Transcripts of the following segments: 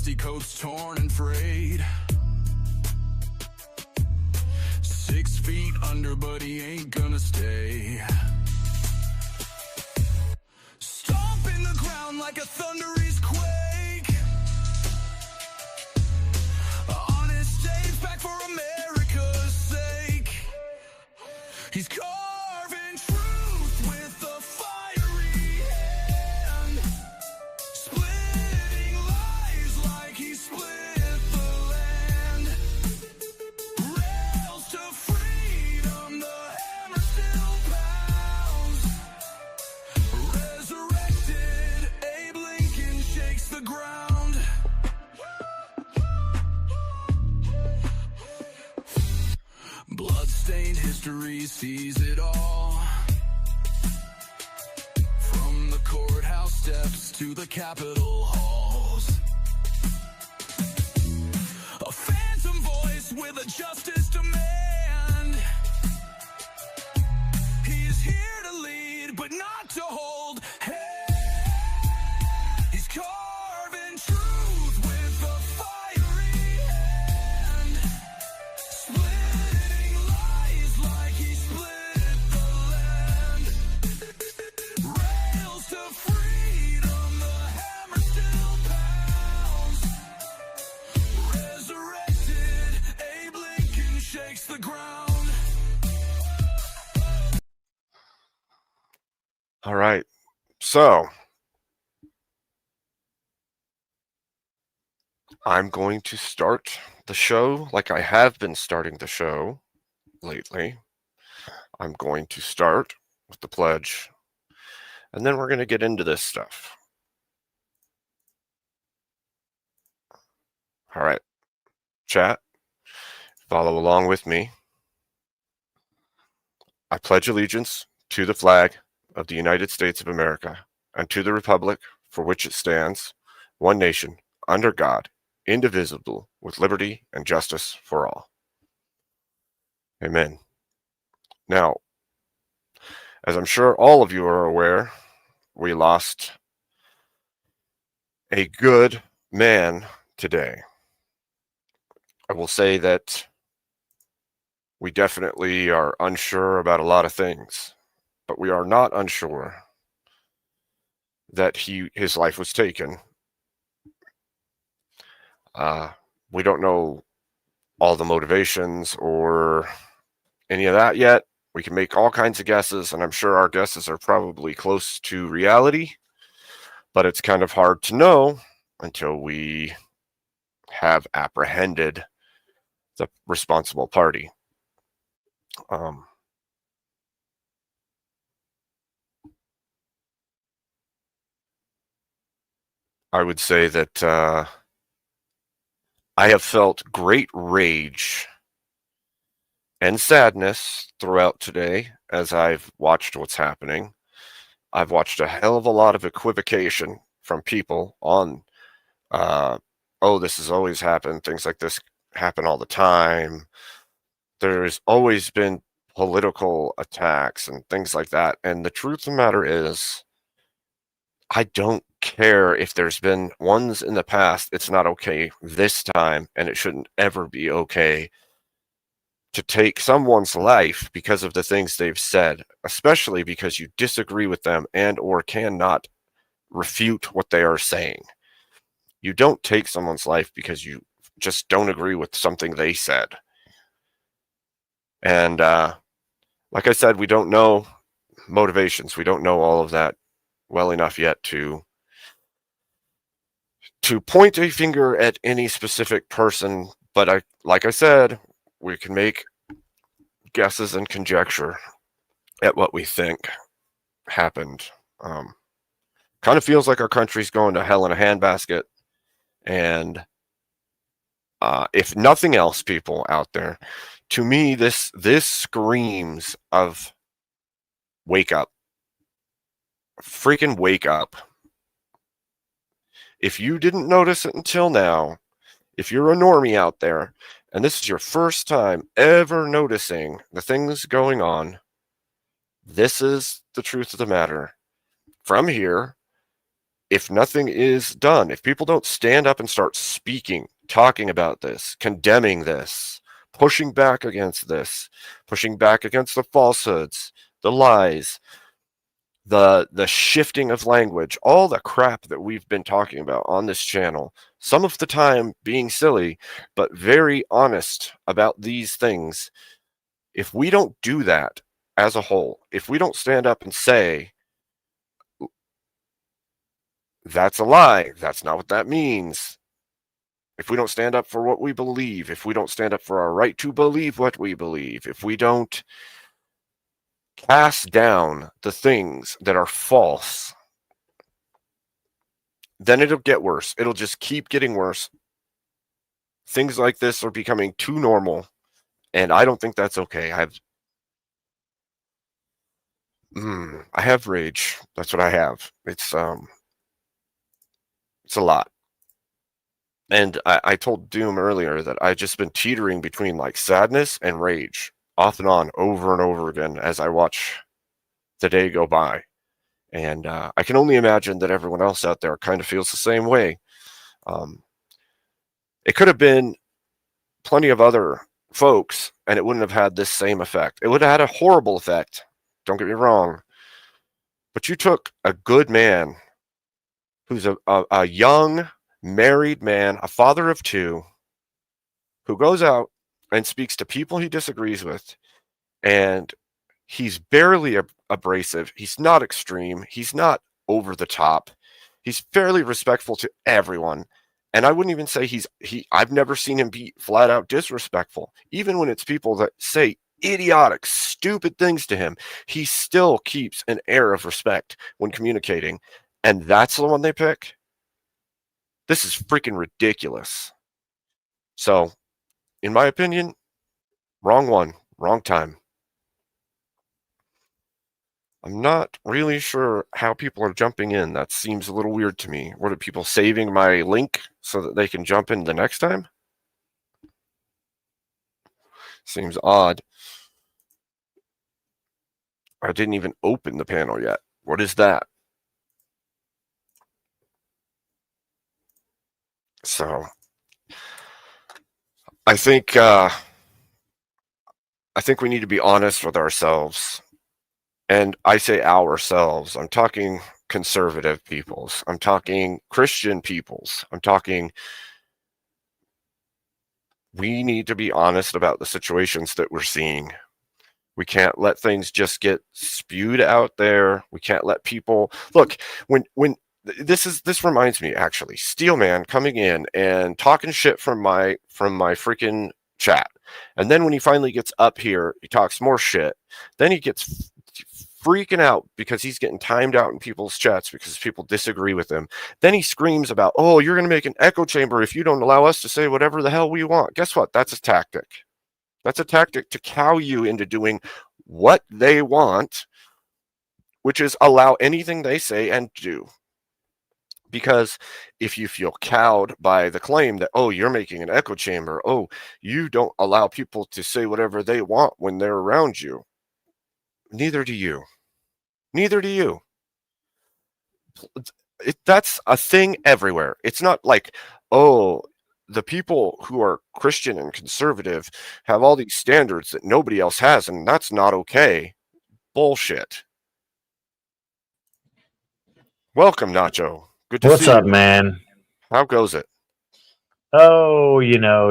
Rusty coats torn and frayed. 6 feet under, but he ain't gonna stay. Stomping the ground like a thunderous quake. Honest Dave's back for America's sake. He's carving truth with a fiery hand, splitting lies like he split the land. Rails to freedom, the hammer still pounds. Resurrected, Abe Lincoln shakes the ground. Bloodstained history sees it all. From the courthouse steps to the Capitol halls. A phantom voice with a justice demand. He is here to lead, but not to hold hand. He's carving truth with a fiery hand, splitting lies like he split the land. Rails to freedom, the hammer still pounds. Resurrected, Abe Lincoln shakes the ground. All right. So I'm going to start the show like I have been starting the show lately. I'm going to start with the pledge, and then we're going to get into this stuff. All right. Chat, follow along with me. I pledge allegiance to the flag of the United States of America and to the republic for which it stands, one nation, under God, indivisible, with liberty and justice for all. Amen. Now, as I'm sure all of you are aware, we lost a good man today. I will say that we definitely are unsure about a lot of things, but we are not unsure that his life was taken. We don't know all the motivations or any of that yet. We can make all kinds of guesses, and I'm sure our guesses are probably close to reality, but it's kind of hard to know until we have apprehended the responsible party. I would say that I have felt great rage and sadness throughout today as I've watched what's happening. I've watched a hell of a lot of equivocation from people on, oh, this has always happened. Things like this happen all the time. There's always been political attacks and things like that. And the truth of the matter is, I don't care if there's been ones in the past. It's not okay this time, and it shouldn't ever be okay to take someone's life because of the things they've said, especially because you disagree with them and or cannot refute what they are saying. You don't take someone's life because you just don't agree with something they said. And like I said, we don't know motivations. We don't know all of that well enough yet to point a finger at any specific person. But like I said, we can make guesses and conjecture at what we think happened. Kind of feels like our country's going to hell in a handbasket. And if nothing else, people out there, to me, this screams of wake up. Freaking wake up. If you didn't notice it until now, if you're a normie out there, and this is your first time ever noticing the things going on, this is the truth of the matter. From here, if nothing is done, if people don't stand up and start speaking, talking about this, condemning this, pushing back against this, pushing back against the falsehoods, the lies, the shifting of language, all the crap that we've been talking about on this channel, some of the time being silly, but very honest about these things. If we don't do that as a whole, if we don't stand up and say, that's a lie, that's not what that means, if we don't stand up for what we believe, if we don't stand up for our right to believe what we believe, if we don't cast down the things that are false, then it'll get worse. It'll just keep getting worse. Things like this are becoming too normal, and I don't think that's okay. I have rage. That's what I have. It's a lot. And I told Doom earlier that I've just been teetering between like sadness and rage off and on over and over again as I watch the day go by. And I can only imagine that everyone else out there kind of feels the same way. It could have been plenty of other folks, and it wouldn't have had this same effect. It would have had a horrible effect. Don't get me wrong. But you took a good man who's a young, married man, a father of two, who goes out and speaks to people he disagrees with, and he's barely abrasive. He's not extreme. He's not over the top. He's fairly respectful to everyone. And I wouldn't even say I've never seen him be flat out disrespectful. Even when it's people that say idiotic, stupid things to him, he still keeps an air of respect when communicating. And that's the one they pick. This is freaking ridiculous. So, in my opinion, wrong one, wrong time. I'm not really sure how people are jumping in. That seems a little weird to me. What are people saving my link so that they can jump in the next time? Seems odd. I didn't even open the panel yet. What is that? So, I think we need to be honest with ourselves. And I say ourselves. I'm talking conservative peoples. I'm talking Christian peoples. I'm talking, we need to be honest about the situations that we're seeing. We can't let things just get spewed out there. We can't let people look when this reminds me actually, Steelman coming in and talking shit from my freaking chat. And then when he finally gets up here, he talks more shit. Then he gets freaking out because he's getting timed out in people's chats because people disagree with him. Then he screams about, oh, you're going to make an echo chamber if you don't allow us to say whatever the hell we want. Guess what? That's a tactic. That's a tactic to cow you into doing what they want, which is allow anything they say and do. Because if you feel cowed by the claim that, oh, you're making an echo chamber, oh, you don't allow people to say whatever they want when they're around you, neither do you. Neither do you. That's a thing everywhere. It's not like, oh, the people who are Christian and conservative have all these standards that nobody else has, and that's not okay. Bullshit. Welcome, Nacho. Good to see you. What's up, man? How goes it? Oh,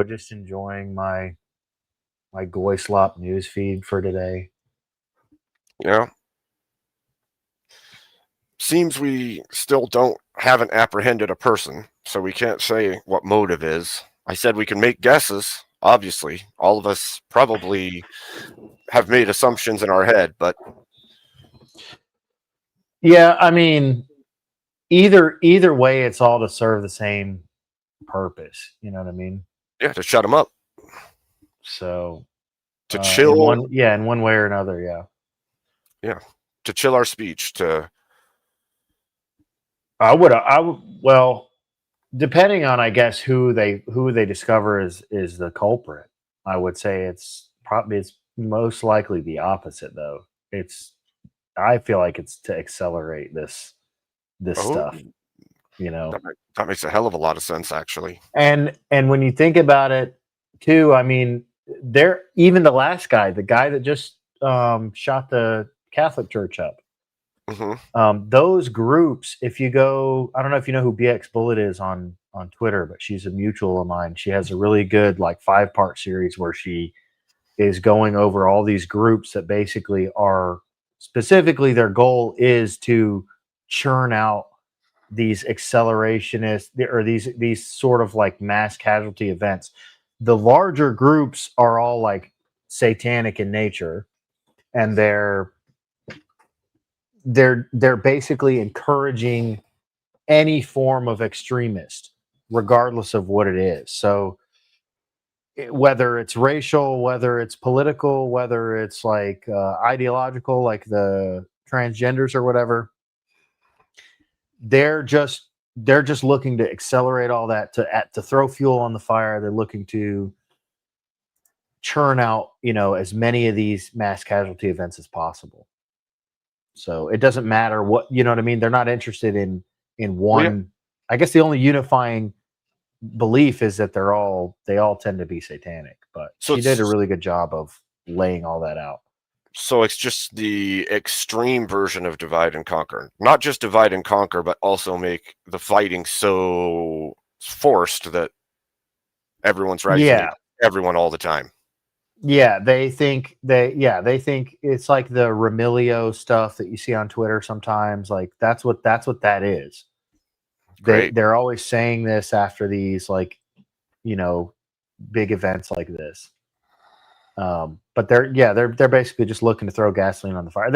just enjoying my Goyslop news feed for today. Yeah. Seems we still haven't apprehended a person, so we can't say what motive is. I said we can make guesses. Obviously, all of us probably have made assumptions in our head, but Yeah, I mean, either way, it's all to serve the same purpose. You know what I mean? yeah, to shut them up, So, to chill, in one way or another, yeah, to chill our speech. Well, depending on, I guess, who they discover is the culprit. I would say it's most likely the opposite, though. I feel like it's to accelerate this Oh, stuff. you know. That makes a hell of a lot of sense, actually. And when you think about it too, I mean, there even the last guy, the guy that just shot the Catholic Church up. Hmm. Those groups, if you go, I don't know if you know who BX Bullet is on Twitter, but she's a mutual of mine. She has a really good like 5-part series where she is going over all these groups that basically are specifically their goal is to churn out these accelerationist or these sort of like mass casualty events. The larger groups are all like satanic in nature, and they're basically encouraging any form of extremist, regardless of what it is. So whether it's racial, whether it's political, whether it's like ideological, like the transgenders or whatever, they're just looking to accelerate all that to throw fuel on the fire. They're looking to churn out, as many of these mass casualty events as possible. So it doesn't matter what, you know what I mean? They're not interested in Well, yeah. one. I guess the only unifying belief is that they all tend to be satanic, but So she did a it's really good job of laying all that out. so it's just the extreme version of divide and conquer. Not just divide and conquer, but also make the fighting so forced that everyone's rising Yeah. against everyone all the time. Yeah, they think it's like the Remilio stuff that you see on Twitter sometimes. Like that's what that is. Great. They're always saying this after these like, you know, big events like this. But they're basically just looking to throw gasoline on the fire.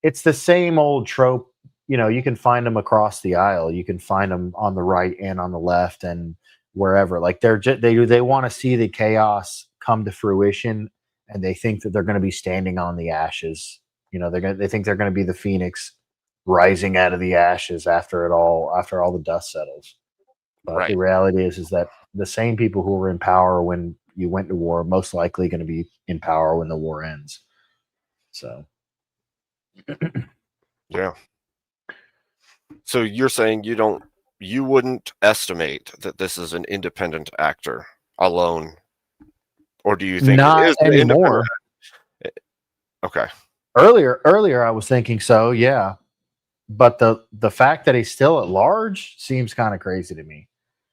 It's the same old trope. You can find them across the aisle. You can find them on the right and on the left and wherever. Like they want to see the chaos come to fruition, and they think that they're going to be standing on the ashes. They think they're going to be the phoenix rising out of the ashes after all the dust settles. But the Right. reality is that the same people who were in power when you went to war are most likely going to be in power when the war ends. So Yeah. So you're saying you wouldn't estimate that this is an independent actor alone, or do you think it not is an independent? anymore. Okay. Earlier, I was thinking so, yeah. But the fact that he's still at large seems kind of crazy to me.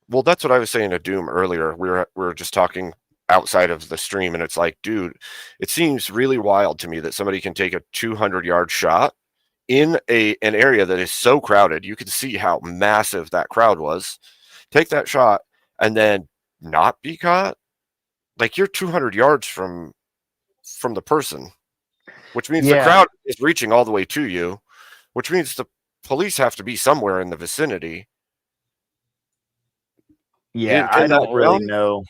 Well, that's what I was saying to Doom earlier. We were just talking outside of the stream, and it's like, dude, it seems really wild to me that somebody can take a 200-yard shot in an area that is so crowded. You can see how massive that crowd was. Take that shot and then not be caught. Like you're 200 yards from the person, which means the Yeah, crowd is reaching all the way to you, which means the police have to be somewhere in the vicinity. yeah. I Pin that don't really down. know.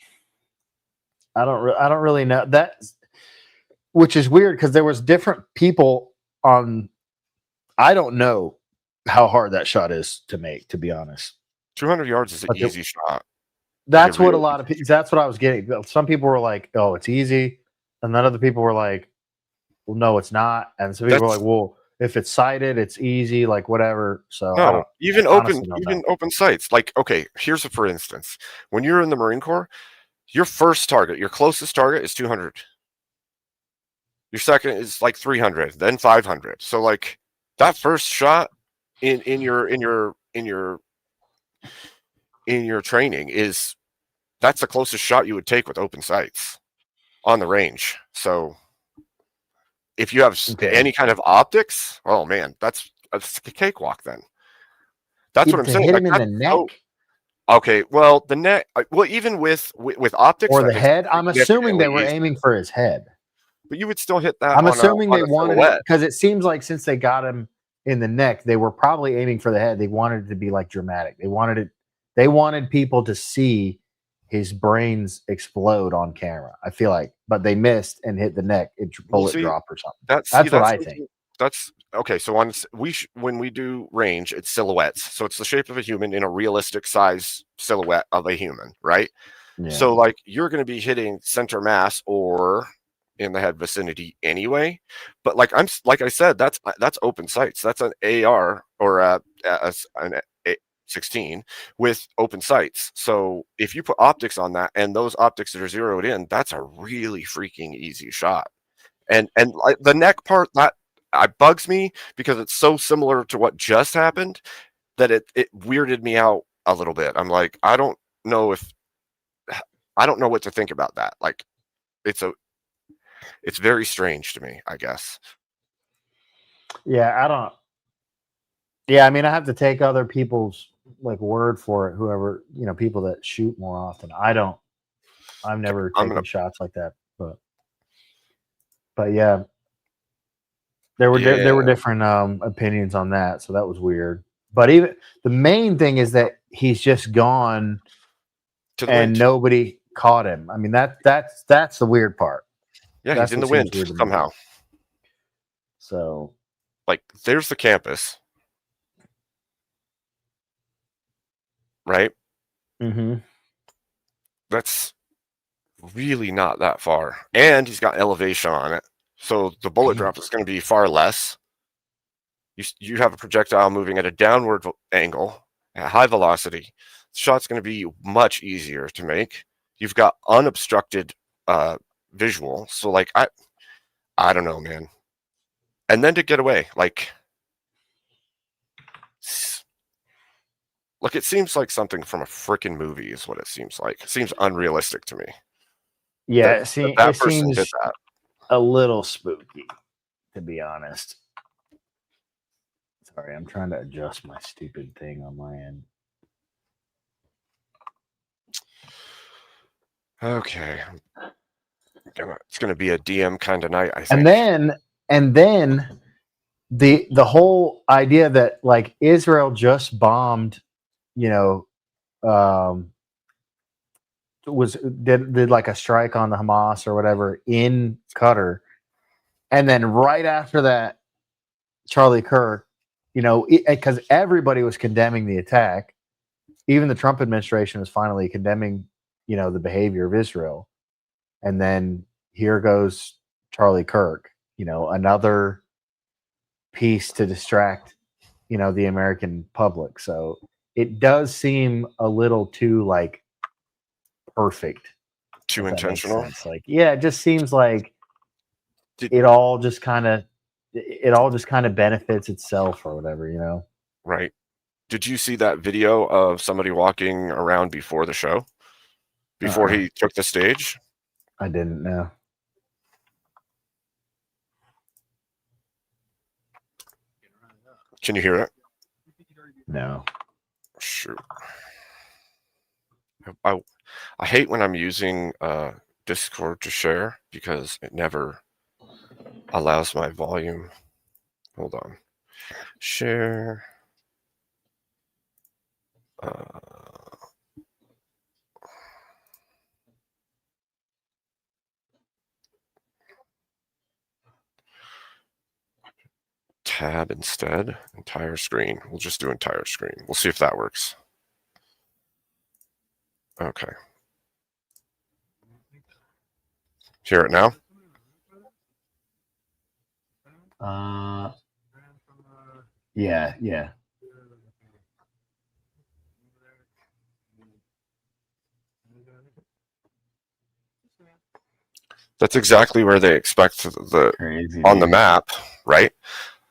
I don't really know that, which is weird because there was different people on. I don't know how hard that shot is to make, to be honest. 200 yards is an But easy shot. Like a that's what a really lot of people. That's what I was getting. Some people were like, "Oh, it's easy," and then other people were like, "Well, no, it's not." And some people were that's like, "Well, if it's sighted, it's easy, like whatever." So no, I honestly don't know. even open sights. Like, okay, here's a for instance. When you're in the Marine Corps, your first target, your closest target is 200. Your second is like 300, then 500. So like that first shot in your training is that's the closest shot you would take with open sights on the range. So if you have Okay, any kind of optics, oh man, that's a cakewalk then. That's what I'm to saying. hit Like him in the that's neck so okay. Well, the net. Well, even with optics, or the that is head, I'm assuming significantly they were easier. aiming for his head. But you would still hit that I'm assuming on they a wanted it silhouette. because it seems like since they got him in the neck, they were probably aiming for the head. They wanted it to be like dramatic. They wanted it. They wanted people to see his brains explode on camera. I feel like, but they missed and hit the neck. Well, Bullet see, drop or something. That's what that's I think. something that's okay. So when we do range, it's silhouettes. So it's the shape of a human in a realistic size silhouette of a human, right? Yeah. So like you're going to be hitting center mass or in the head vicinity anyway. But like I said, that's open sights. That's an AR or an 16 with open sights. So if you put optics on that and those optics that are zeroed in, that's a really freaking easy shot. And like the neck part, that bugs me because it's so similar to what just happened that it weirded me out a little bit. I'm like, I don't know what to think about that. Like it's very strange to me, I guess. Yeah, I don't. Yeah, I mean, I have to take other people's like word for it. Whoever, people that shoot more often. I don't. I've never taken shots like that, but yeah, there were different opinions on that, so that was weird. But even the main thing is that he's just gone, and nobody caught him. I mean, that's the weird part. Yeah, he's in the wind somehow. So, like, there's the campus, right? Mm-hmm. That's really not that far, and he's got elevation on it, so the bullet drop is going to be far less. You have a projectile moving at a downward angle at high velocity. The shot's going to be much easier to make. You've got unobstructed visual, so like I don't know, man. And then to get away, like, look, it seems like something from a freaking movie is what it seems like. It seems unrealistic to me. Yeah, it seems a little spooky, to be honest. Sorry, I'm trying to adjust my stupid thing on my end. Okay. It's going to be a DM kind of night, I think. And then the whole idea that like Israel just bombed, did like a strike on the Hamas or whatever in Qatar, and then right after that, Charlie Kirk, because everybody was condemning the attack, even the Trump administration was finally condemning, the behavior of Israel, and then here goes Charlie Kirk, another piece to distract, the American public. So it does seem a little too like perfect, too intentional. Like, yeah, it just seems like it all just kind of benefits itself or whatever, Right. Did you see that video of somebody walking around before the show, before he took the stage? I didn't know. Can you hear it? No. Shoot. I hate when I'm using Discord to share because it never allows my volume. Hold on. Share. Tab instead. Entire screen. We'll just do entire screen. We'll see if that works. Okay. Hear it now? Yeah. That's exactly where they expect on the map, right?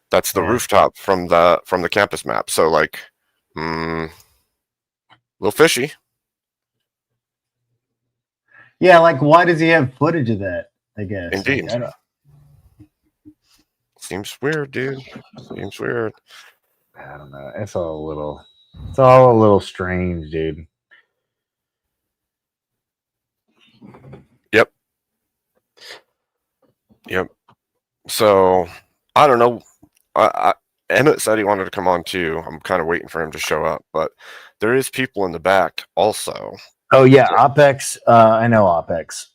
That's the rooftop from the campus map. So like, a little fishy. Yeah, like why does he have footage of that? I guess. Indeed. Like, seems weird, dude. Seems weird. I don't know. It's all a little strange, dude. Yep. So I don't know. Emmett said he wanted to come on too. I'm kind of waiting for him to show up, but there is people in the back also. Oh yeah, OpEx. I know OpEx.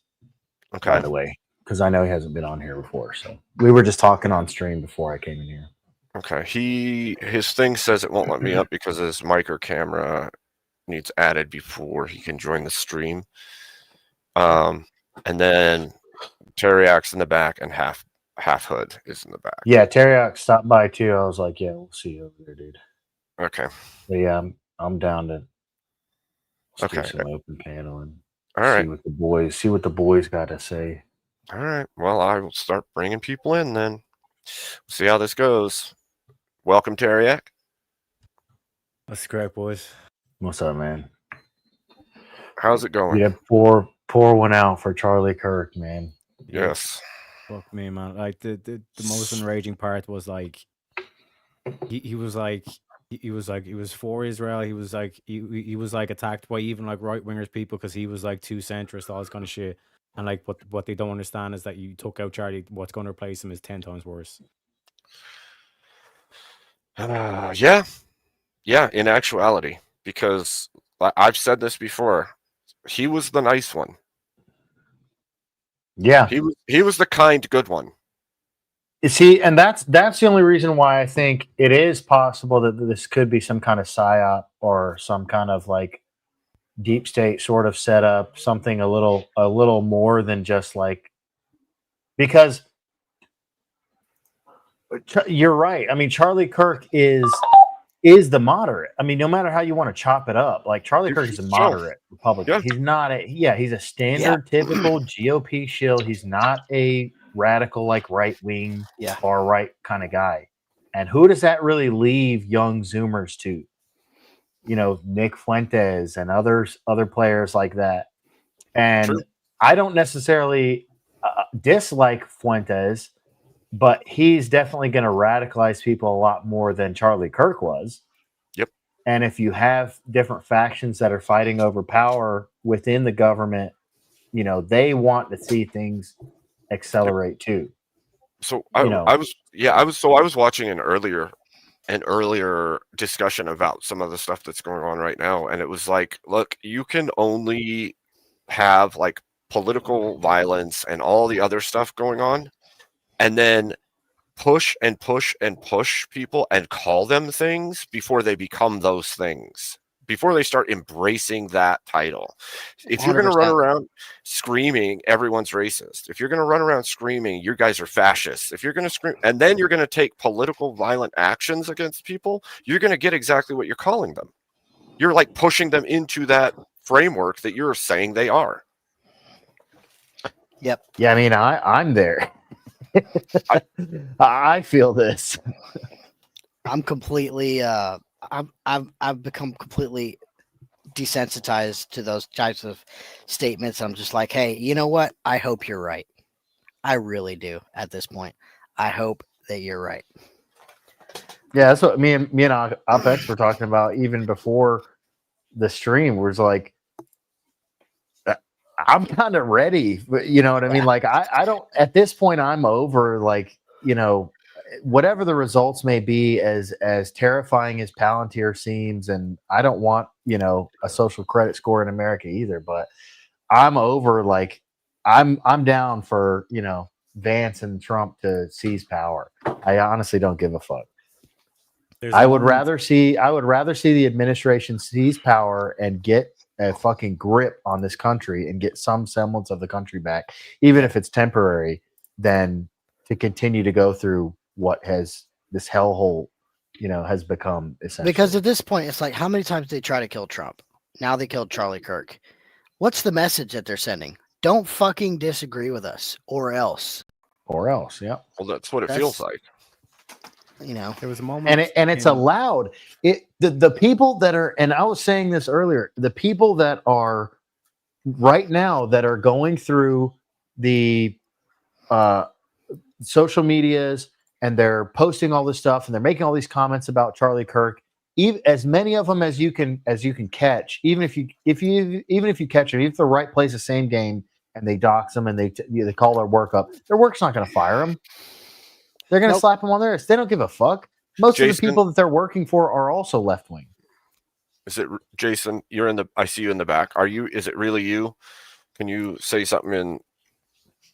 Okay. By the way, because I know he hasn't been on here before, so we were just talking on stream before I came in here. Okay. His thing says it won't let me up because his mic or camera needs added before he can join the stream. And then Teriak's in the back and half hood is in the back. Yeah, Teriak stopped by too. I was like, yeah, we'll see you over there, dude. Okay. But yeah, I'm down to do Okay. some open paneling. All right. See what the boys got to say. All right. Well, I will start bringing people in then. See how this goes. Welcome, Teriak. That's correct, boys. What's up, man? How's it going? Yeah, pour one out for Charlie Kirk, man. Yes. Fuck me, man. Like the most enraging part was like he was for Israel. He was like attacked by even like right wingers people because he was like too centrist, all this kind of shit. And like what they don't understand is that you took out Charlie. What's going to replace him is 10 times worse. Yeah. In actuality, because I've said this before, he was the nice one. Yeah, he was the kind, good one. see, and that's the only reason why I think it is possible that this could be some kind of psyop or some kind of like deep state sort of setup, something a little more than just like, because you're right. I mean, Charlie Kirk is the moderate. I mean, no matter how you want to chop it up, like Charlie Kirk is a moderate Republican. Yeah. He's not he's a standard typical GOP shill. He's not a radical like right wing or right kind of guy. And who does that really leave young Zoomers to? You know, Nick Fuentes and other players like that. And True. I don't necessarily dislike Fuentes, but he's definitely going to radicalize people a lot more than Charlie Kirk was. Yep. And if you have different factions that are fighting over power within the government, you know, they want to see things accelerate too. So I was watching an earlier discussion about some of the stuff that's going on right now, and it was like, look, you can only have like political violence and all the other stuff going on, and then push and push and push people and call them things before they become those things, before they start embracing that title. If you're going to run around screaming everyone's racist, if you're going to run around screaming you guys are fascists, if you're going to scream and then you're going to take political violent actions against people, you're going to get exactly what you're calling them. You're like pushing them into that framework that you're saying they are. Yep. Yeah, I mean, I'm there. I feel this. I'm completely I've become completely desensitized to those types of statements. I'm just like, hey, you know what? I hope you're right. I really do at this point. I hope that you're right. Yeah, that's what me and OpEx were talking about even before the stream. Was like, I'm kind of ready, you know what I mean? Like, I don't, at this point, I'm over, like, you know, whatever the results may be, as terrifying as Palantir seems, and I don't want, you know, a social credit score in America either, but I'm over, like, I'm down for, you know, Vance and Trump to seize power. I honestly don't give a fuck. I would rather see the administration seize power and get a fucking grip on this country and get some semblance of the country back, even if it's temporary, than to continue to go through what has this hellhole, you know, has become essentially. Because at this point, it's like, how many times did they try to kill Trump? Now they killed Charlie Kirk. What's the message that they're sending? Don't fucking disagree with us, or else. Or else, yeah. Well, that's what it feels like. You know, there was a moment, and it's allowed. The people that are, and I was saying this earlier, the people that are right now that are going through the social medias and they're posting all this stuff and they're making all these comments about Charlie Kirk, even as many of them as you can catch, even if you catch them, even if the right plays the same game and they dox them and they call their work up, their work's not going to fire them. They're going to slap them on their ass. They don't give a fuck. Most of the people that they're working for are also left wing. Is it Jason? You're in the. I see you in the back. Are you? Is it really you? Can you say something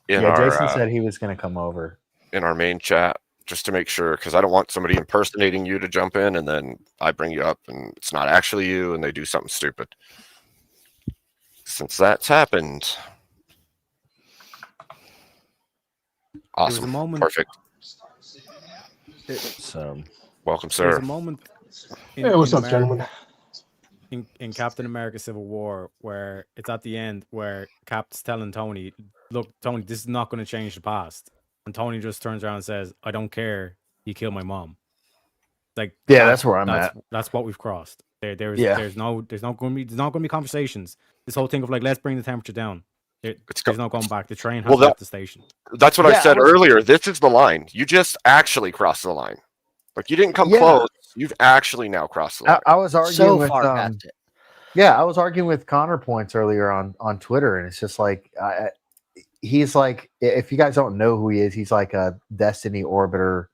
in yeah, our? Jason said he was going to come over in our main chat just to make sure, because I don't want somebody impersonating you to jump in and then I bring you up and it's not actually you and they do something stupid. Since that's happened, awesome. There was a moment. Perfect. So, welcome, There was sir. a moment. Hey, what's up, gentlemen? in Captain America Civil War, where it's at the end where Cap's telling Tony, look, Tony, this is not going to change the past. And Tony just turns around and says, I don't care. You killed my mom. Like, Yeah, that's where I'm at. That's what we've crossed. There's Yeah. not going to be conversations. This whole thing of like, let's bring the temperature down. There's no going back. The train has left the station. That's what I Yeah, said earlier. This is the line. You just actually crossed the line. Like, you didn't come close. You've actually now crossed the line. I was arguing So with far past it. yeah, I was arguing with Connor points earlier on Twitter, and it's just like he's like, if you guys don't know who he is, he's like a Destiny orbiter.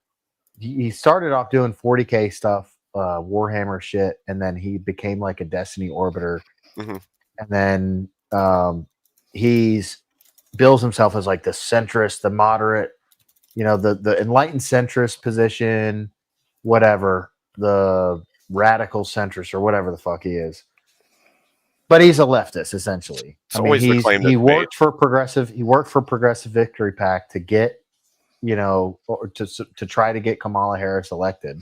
He started off doing 40K stuff, Warhammer shit, and then he became like a Destiny orbiter, Mhm. and then he's bills himself as like the centrist, the moderate, the enlightened centrist position, whatever, the radical centrist or whatever the fuck he is. But he's a leftist, essentially. It's always the claim that's he made. worked for Progressive. He worked for Progressive Victory PAC to get, or to try to get Kamala Harris elected.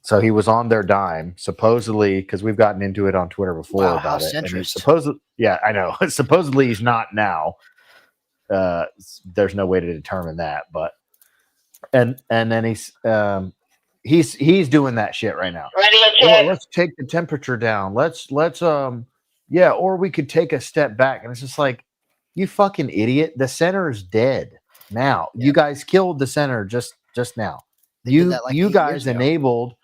So he was on their dime, supposedly, because we've gotten into it on Twitter before Wow, about how it. And he's centrist. yeah, I know. Supposedly he's not now. There's no way to determine that, but and then he's doing that shit right now. Oh, let's take the temperature down. Let's yeah, or we could take a step back. And it's just like, you fucking idiot. The center is dead now. Yeah. You guys killed the center just now. They did You that like 8 guys years ago. enabled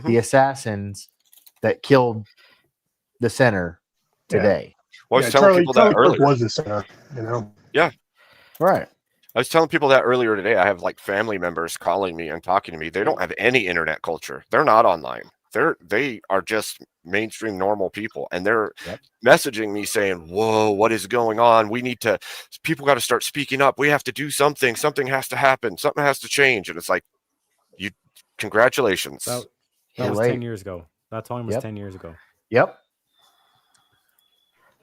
the assassins that killed the center today. Well, I was telling people that Charlie earlier. was the center, Right. I was telling people that earlier today. I have like family members calling me and talking to me. They don't have any internet culture. They're not online. They are just mainstream normal people, and they're messaging me saying, "Whoa, what is going on? People got to start speaking up. We have to do something. Something has to happen. Something has to change." And it's like, congratulations. That Too was late. 10 years ago. That time was 10 years ago. Yep.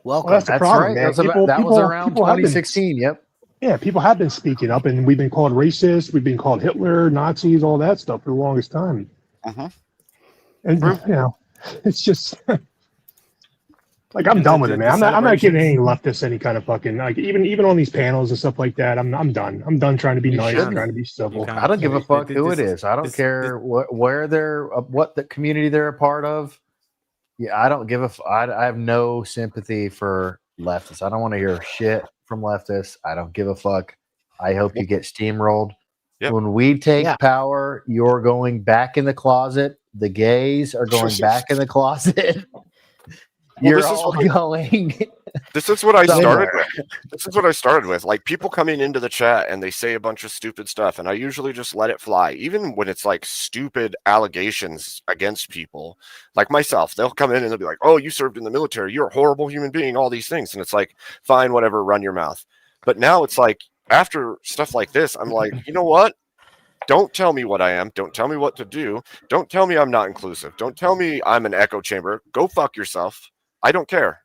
Welcome. Well, that's the That's problem, right. man. That was around people have been- 2016. Yep. Yeah, people have been speaking up, and we've been called racist. We've been called Hitler, Nazis, all that stuff for the longest time. And it's just like, I'm done with it, man. I'm not giving any leftists any kind of fucking, like, even on these panels and stuff like that. I'm done. I'm done trying to be nice, shouldn't. trying to be civil. I don't give a fuck who it is. I don't care where they're, what the community they're a part of. Yeah, I don't give I have no sympathy for leftists. I don't want to hear shit from leftists. I don't give a fuck. I hope you get steamrolled. Yep. When we take power, you're going back in the closet. The gays are going back in the closet. You're all going. This is what I started with. This is what I started with. Like, people coming into the chat and they say a bunch of stupid stuff, and I usually just let it fly. Even when it's like stupid allegations against people, like myself, they'll come in and they'll be like, "Oh, you served in the military. You're a horrible human being." All these things, and it's like, fine, whatever, run your mouth. But now it's like, after stuff like this, I'm like, you know what? Don't tell me what I am. Don't tell me what to do. Don't tell me I'm not inclusive. Don't tell me I'm an echo chamber. Go fuck yourself. I don't care.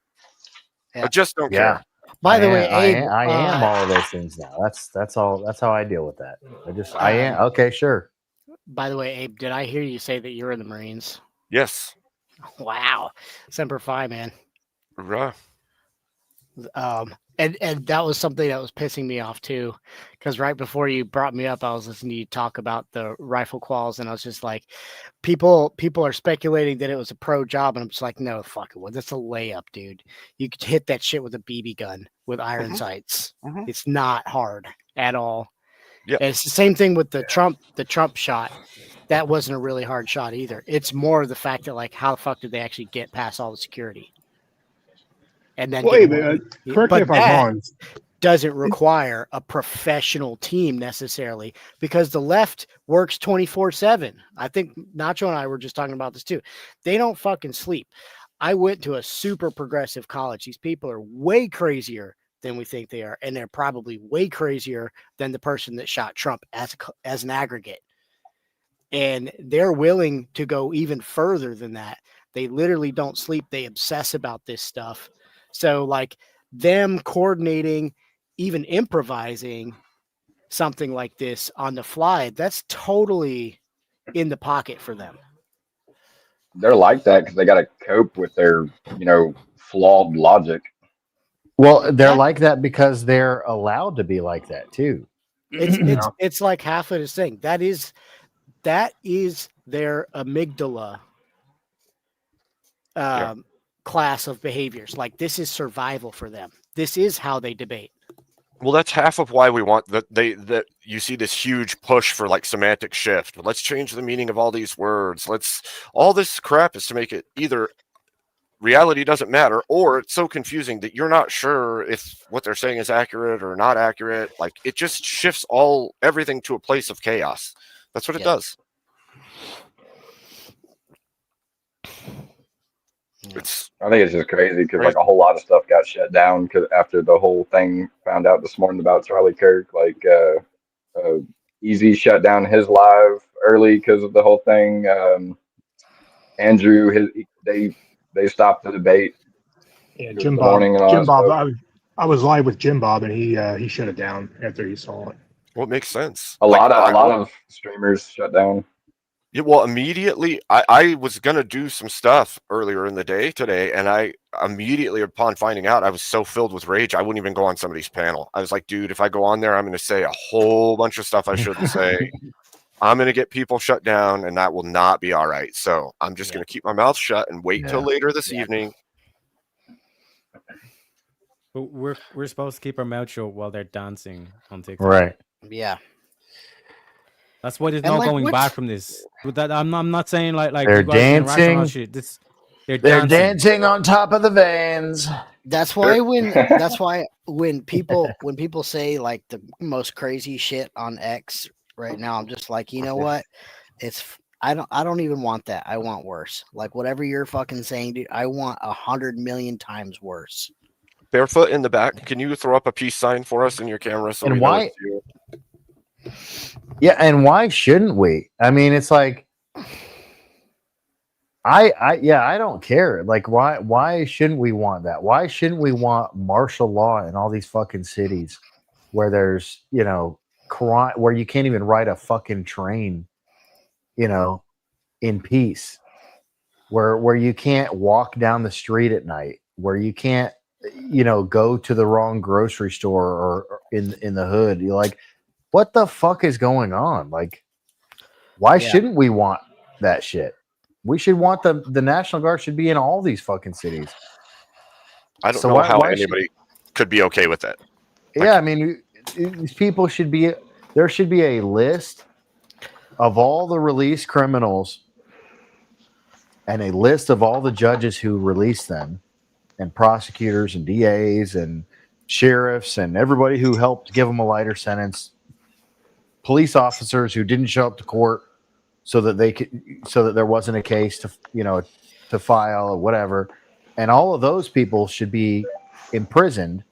I just don't care. By the way, Abe, I am all of those things now. That's all. That's how I deal with that. I am. Okay, sure. By the way, Abe, did I hear you say that you're in the Marines? Yes. Wow. Semper Fi, man. Right. And that was something that was pissing me off too, because right before you brought me up, I was listening to you talk about the rifle quals, and I was just like, people are speculating that it was a pro job, and I'm just like, no, fuck it, that's a layup, dude. You could hit that shit with a BB gun with iron sights. It's not hard at all. Yeah, it's the same thing with the Trump shot. That wasn't a really hard shot either. It's more the fact that, like, how the fuck did they actually get past all the security? And then, correct me if I'm wrong, doesn't require a professional team necessarily, because the left works 24/7. I think Nacho and I were just talking about this too. They don't fucking sleep. I went to a super progressive college. These people are way crazier than we think they are, and they're probably way crazier than the person that shot Trump as an aggregate. And they're willing to go even further than that. They literally don't sleep. They obsess about this stuff. So, like, them coordinating, even improvising something like this on the fly, that's totally in the pocket for them. they're like that because they got to cope with their, flawed logic. Well, they're like that because they're allowed to be like that too. It's like half of this thing. That is their amygdala class of behaviors. Like, this is survival for them. This is how they debate. Well, that's half of why we want that you see this huge push for like semantic shift. Let's change the meaning of all these words. All this crap is to make it either reality doesn't matter, or it's so confusing that you're not sure if what they're saying is accurate or not accurate. Like, it just shifts everything to a place of chaos. That's what it does. I think it's just crazy because like a whole lot of stuff got shut down because after the whole thing found out this morning about Charlie Kirk, like Easy shut down his live early because of the whole thing. Andrew, they stopped the debate. Yeah, Jim Bob. Jim Bob. I was live with Jim Bob, and he shut it down after he saw it. Well, it makes sense. A lot of streamers shut down. Yeah, well, immediately, I was going to do some stuff earlier in the day today, and I immediately, upon finding out, I was so filled with rage, I wouldn't even go on somebody's panel. I was like, dude, if I go on there, I'm going to say a whole bunch of stuff I shouldn't say. I'm going to get people shut down, and that will not be all right. So I'm just going to keep my mouth shut and wait till later this evening. But we're supposed to keep our mouth shut while they're dancing on TikTok. Right. Yeah. That's why there's no going back from this. But that I'm not saying like they're dancing. Shit. They're dancing on top of the vans. That's why when people say like the most crazy shit on X right now, I'm just like, you know what? I don't even want that. I want worse. Like, whatever you're fucking saying, dude, I want 100 million times worse. Barefoot in the back. Can you throw up a peace sign for us in your camera? So and why? Yeah, and why shouldn't we? I mean, it's like, I don't care. Like, why shouldn't we want that? Why shouldn't we want martial law in all these fucking cities where there's, crime, where you can't even ride a fucking train, in peace, where you can't walk down the street at night, where you can't, go to the wrong grocery store or in the hood. You're like, what the fuck is going on? Like, why shouldn't we want that shit? We should want the National Guard should be in all these fucking cities. I don't know how anybody could be okay with that. Yeah, I mean, these people should be. There should be a list of all the released criminals and a list of all the judges who released them, and prosecutors and DAs and sheriffs and everybody who helped give them a lighter sentence. Police officers who didn't show up to court so that there wasn't a case to file or whatever. And all of those people should be imprisoned,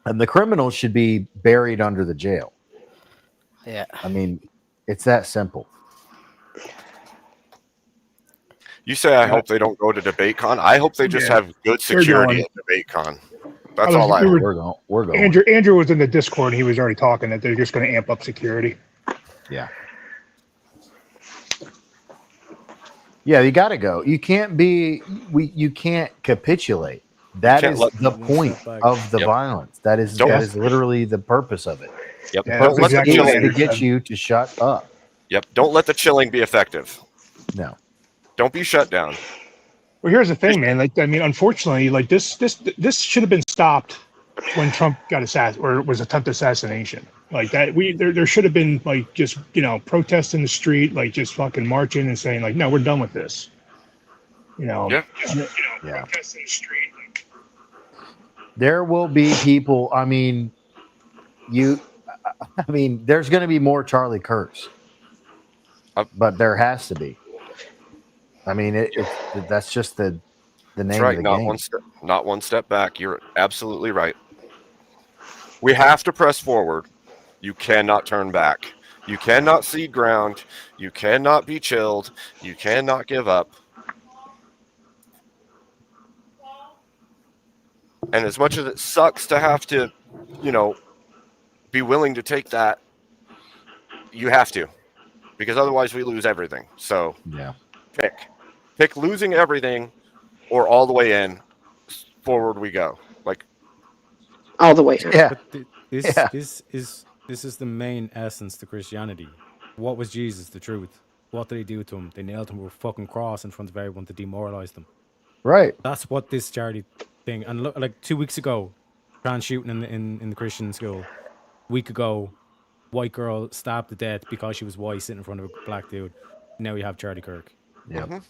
and the criminals should be buried under the jail. Yeah. I mean, it's that simple. You say, I hope they don't go to DebateCon. I hope they just have good security at DebateCon. That's all I hope. We're going. Andrew was in the Discord, and he was already talking that they're just going to amp up security. Yeah. Yeah, you got to go. You can't you can't capitulate. That is the point of the violence. That is literally the purpose of it. Yep. The purpose is to get you to shut up. Yep. Don't let the chilling be effective. No. Don't be shut down. Well, here's the thing, man. Like, I mean, unfortunately, like this should have been stopped when Trump got assassinated, or was attempted assassination. Like that, there should have been like just protests in the street, like just fucking marching and saying like, no, we're done with this. Protests in the street. There will be people. I mean, there's going to be more Charlie Kirks, but there has to be. I mean, that's just the name of the game. Not one step back. You're absolutely right. We have to press forward. You cannot turn back. You cannot cede ground. You cannot be chilled. You cannot give up. And as much as it sucks to have to, be willing to take that, you have to. Because otherwise we lose everything. So pick. Pick losing everything or all the way in. Forward we go. Like all the way in. Yeah. But Yeah. this is the main essence to Christianity. What was Jesus, the truth? What did he do to him? They nailed him to a fucking cross in front of everyone to demoralize them. Right. That's what this charity thing. And look, like 2 weeks ago, trans shooting in the Christian school. Week ago, white girl stabbed to death because she was white sitting in front of a black dude. Now you have Charlie Kirk. Yep. mhm.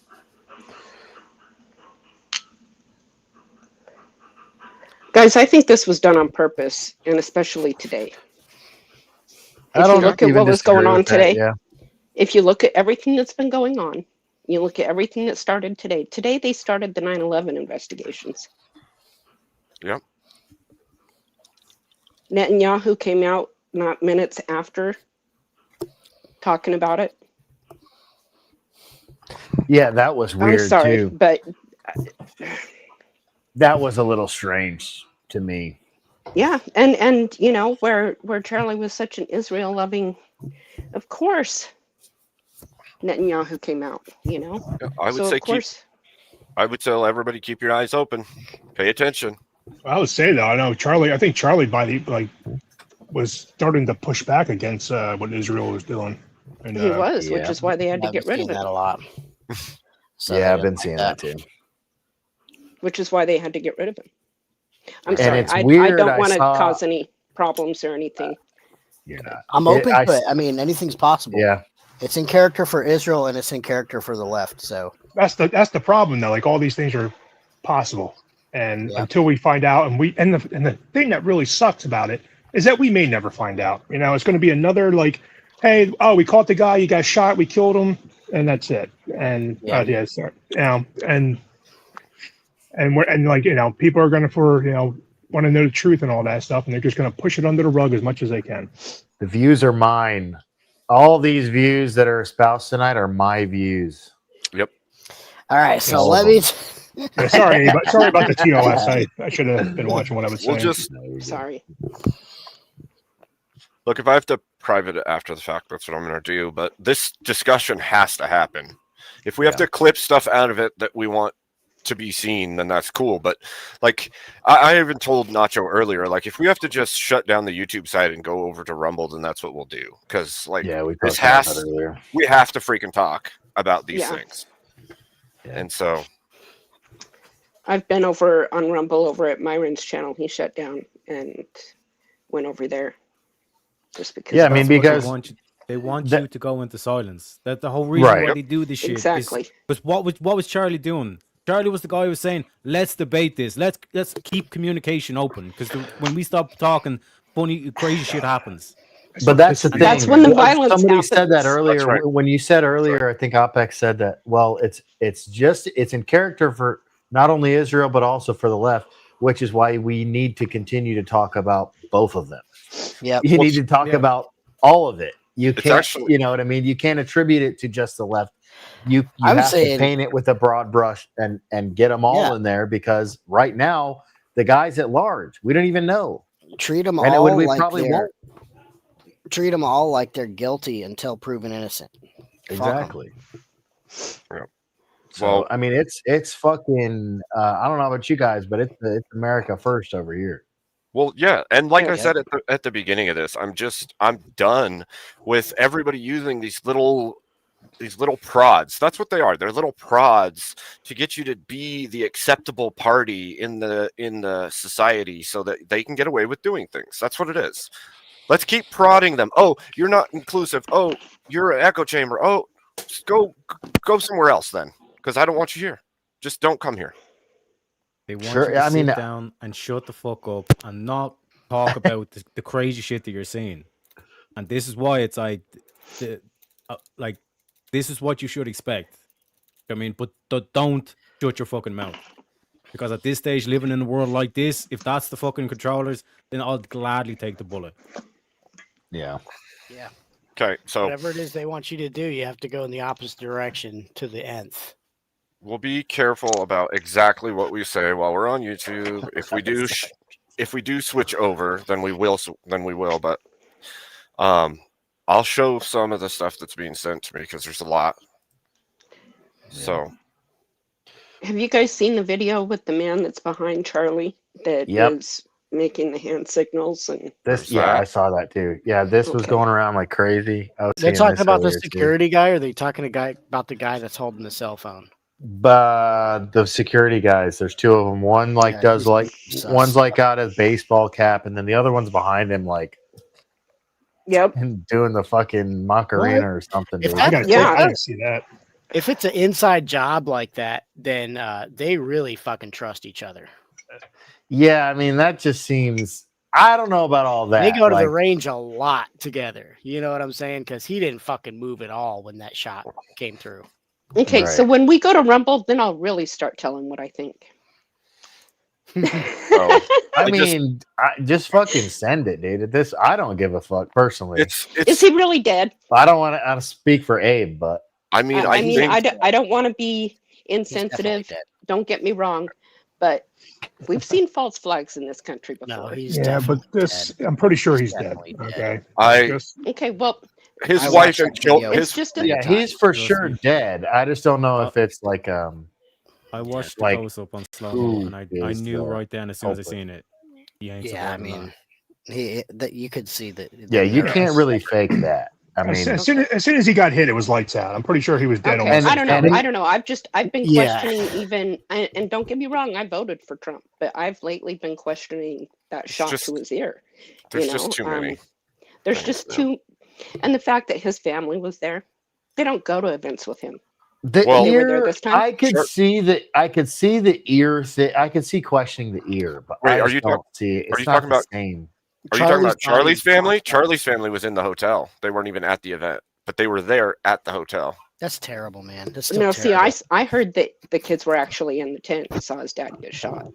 Guys, I think this was done on purpose, and especially today. I If you don't look at even what was disagree going on with that, today, yeah. if you look at everything that's been going on, you look at everything that started today. Today they started the 9/11 investigations. Yep. Netanyahu came out not minutes after talking about it. Yeah, that was weird I'm sorry, too. but That was a little strange to me. yeah, and you know where Charlie was such an Israel loving, of course, Netanyahu came out. You know, I would so say of course, I would tell everybody keep your eyes open. Pay attention. I would say though, I think Charlie was starting to push back against what Israel was doing. And he was, which yeah. is why they had to I've get been rid of seeing him. that a lot. So Yeah, they I've been didn't seeing like that too. Which is why they had to get rid of him. I'm And sorry, it's I weird, don't I want to saw- cause any problems or anything. You're not. I'm open I- to it. I mean, anything's possible. Yeah. It's in character for Israel and it's in character for the left. So that's the problem though. Like all these things are possible, and Yeah. until we find out, and the thing that really sucks about it is that we may never find out. You know, it's going to be another like, hey, oh, we caught the guy, he got shot, we killed him, and that's it. And Yeah. sorry, and like people are going to want to know the truth and all that stuff, and they're just going to push it under the rug as much as they can. The views are mine. All these views that are espoused tonight are my views. Yep. all right. So All let of me. Yeah, sorry about the TOS. I should have been watching what I was saying. We'll just Sorry. look, if I have to private it after the fact, that's what I'm going to do. But this discussion has to happen. If we have to clip stuff out of it that we want to be seen, then that's cool. But like I even told Nacho earlier, like if we have to just shut down the YouTube site and go over to Rumble, then that's what we'll do. Because like Yeah, we this talked about has that earlier. we have to freaking talk about these Yeah. things. And so I've been over on Rumble over at Myron's channel. He shut down and went over there just because. Yeah, I mean, That's what because they want that- you to go into silence. That's the whole reason Right. why they do this shit. Exactly. But what was Charlie doing? Charlie was the guy who was saying, "Let's debate this. Let's keep communication open because when we stop talking, funny, crazy shit happens." But that's the thing. That's when the Well, violence Somebody said that happens. earlier. That's right. When you said earlier, I think OPEC said that. Well, it's in character for not only Israel but also for the left, which is why we need to continue to talk about both of them. Yep. You need to talk Yeah. about all of it. You It's can't, actually- you know what I mean? You can't attribute it to just the left. You I would have say to paint it with a broad brush and get them all Yeah. in there because right now the guys at large, we don't even know, Treat them and all we like probably they're won't. treat them all like they're guilty until proven innocent. Fuck 'em. Exactly. Yep. So Well- I mean, it's fucking. I don't know about you guys, but it's America first over here. Well, yeah, and like I Okay. said at the beginning of this, I'm done with everybody using these little prods. That's what they are. They're little prods to get you to be the acceptable party in the society so that they can get away with doing things. That's what it is. Let's keep prodding them. Oh, you're not inclusive. Oh, you're an echo chamber. Oh, just go somewhere else then, because I don't want you here. Just don't come here. They want Sure, you to I mean, sit down and shut the fuck up and not talk about the crazy shit that you're saying. And this is why it's like, this is what you should expect. I mean, but don't shut your fucking mouth. Because at this stage, living in a world like this, if that's the fucking controllers, then I'll gladly take the bullet. Yeah. Yeah. Okay, so Whatever it is they want you to do, you have to go in the opposite direction to the nth. we'll be careful about exactly what we say while we're on YouTube. If we do switch over, then we will. But I'll show some of the stuff that's being sent to me because there's a lot. So Have you guys seen the video with the man that's behind Charlie that is making the hand signals? And I saw that too. Yeah, this was going around like crazy. I was They're seeing talking this about the earlier, too. security guy, or are they talking about the guy that's holding the cell phone? But the security guys, there's two of them. One does one's like got his baseball cap, and then the other one's behind him, like doing the fucking Macarena or something. If Dude. I gotta see that. If it's an inside job like that, then they really fucking trust each other. Yeah, I mean that just seems. I don't know about all that. They go to the range a lot together. You know what I'm saying? Because he didn't fucking move at all when that shot came through. Okay, so when we go to Rumble, then I'll really start telling what I think. I mean, just fucking send it, dude. I don't give a fuck personally. Is he really dead? I don't want to speak for Abe, but I don't want to be insensitive. Don't get me wrong, but we've seen false flags in this country before. No, he's but this, I'm pretty sure he's dead. Okay. Okay, well, his wife and children. He's for sure dead. I just don't know if it's like I watched the close up on slow and I knew right then as soon as I seen it. He ain't I mean, that you could see that. Yeah, you can't really fake that. I mean, as soon as he got hit, it was lights out. I'm pretty sure he was dead. Okay. I don't know. I've been questioning even, and don't get me wrong, I voted for Trump, but I've lately been questioning that shot to his ear. There's just too many. There's just too, and the fact that his family was there, they don't go to events with him. The ear, I could see the ear. I could see questioning the ear, but Wait, are you talking about same? Are you talking about Charlie's family? Charlie's family was in the hotel. They weren't even at the event, but they were there at the hotel. That's terrible, man. See, I heard that the kids were actually in the tent and saw his dad get shot.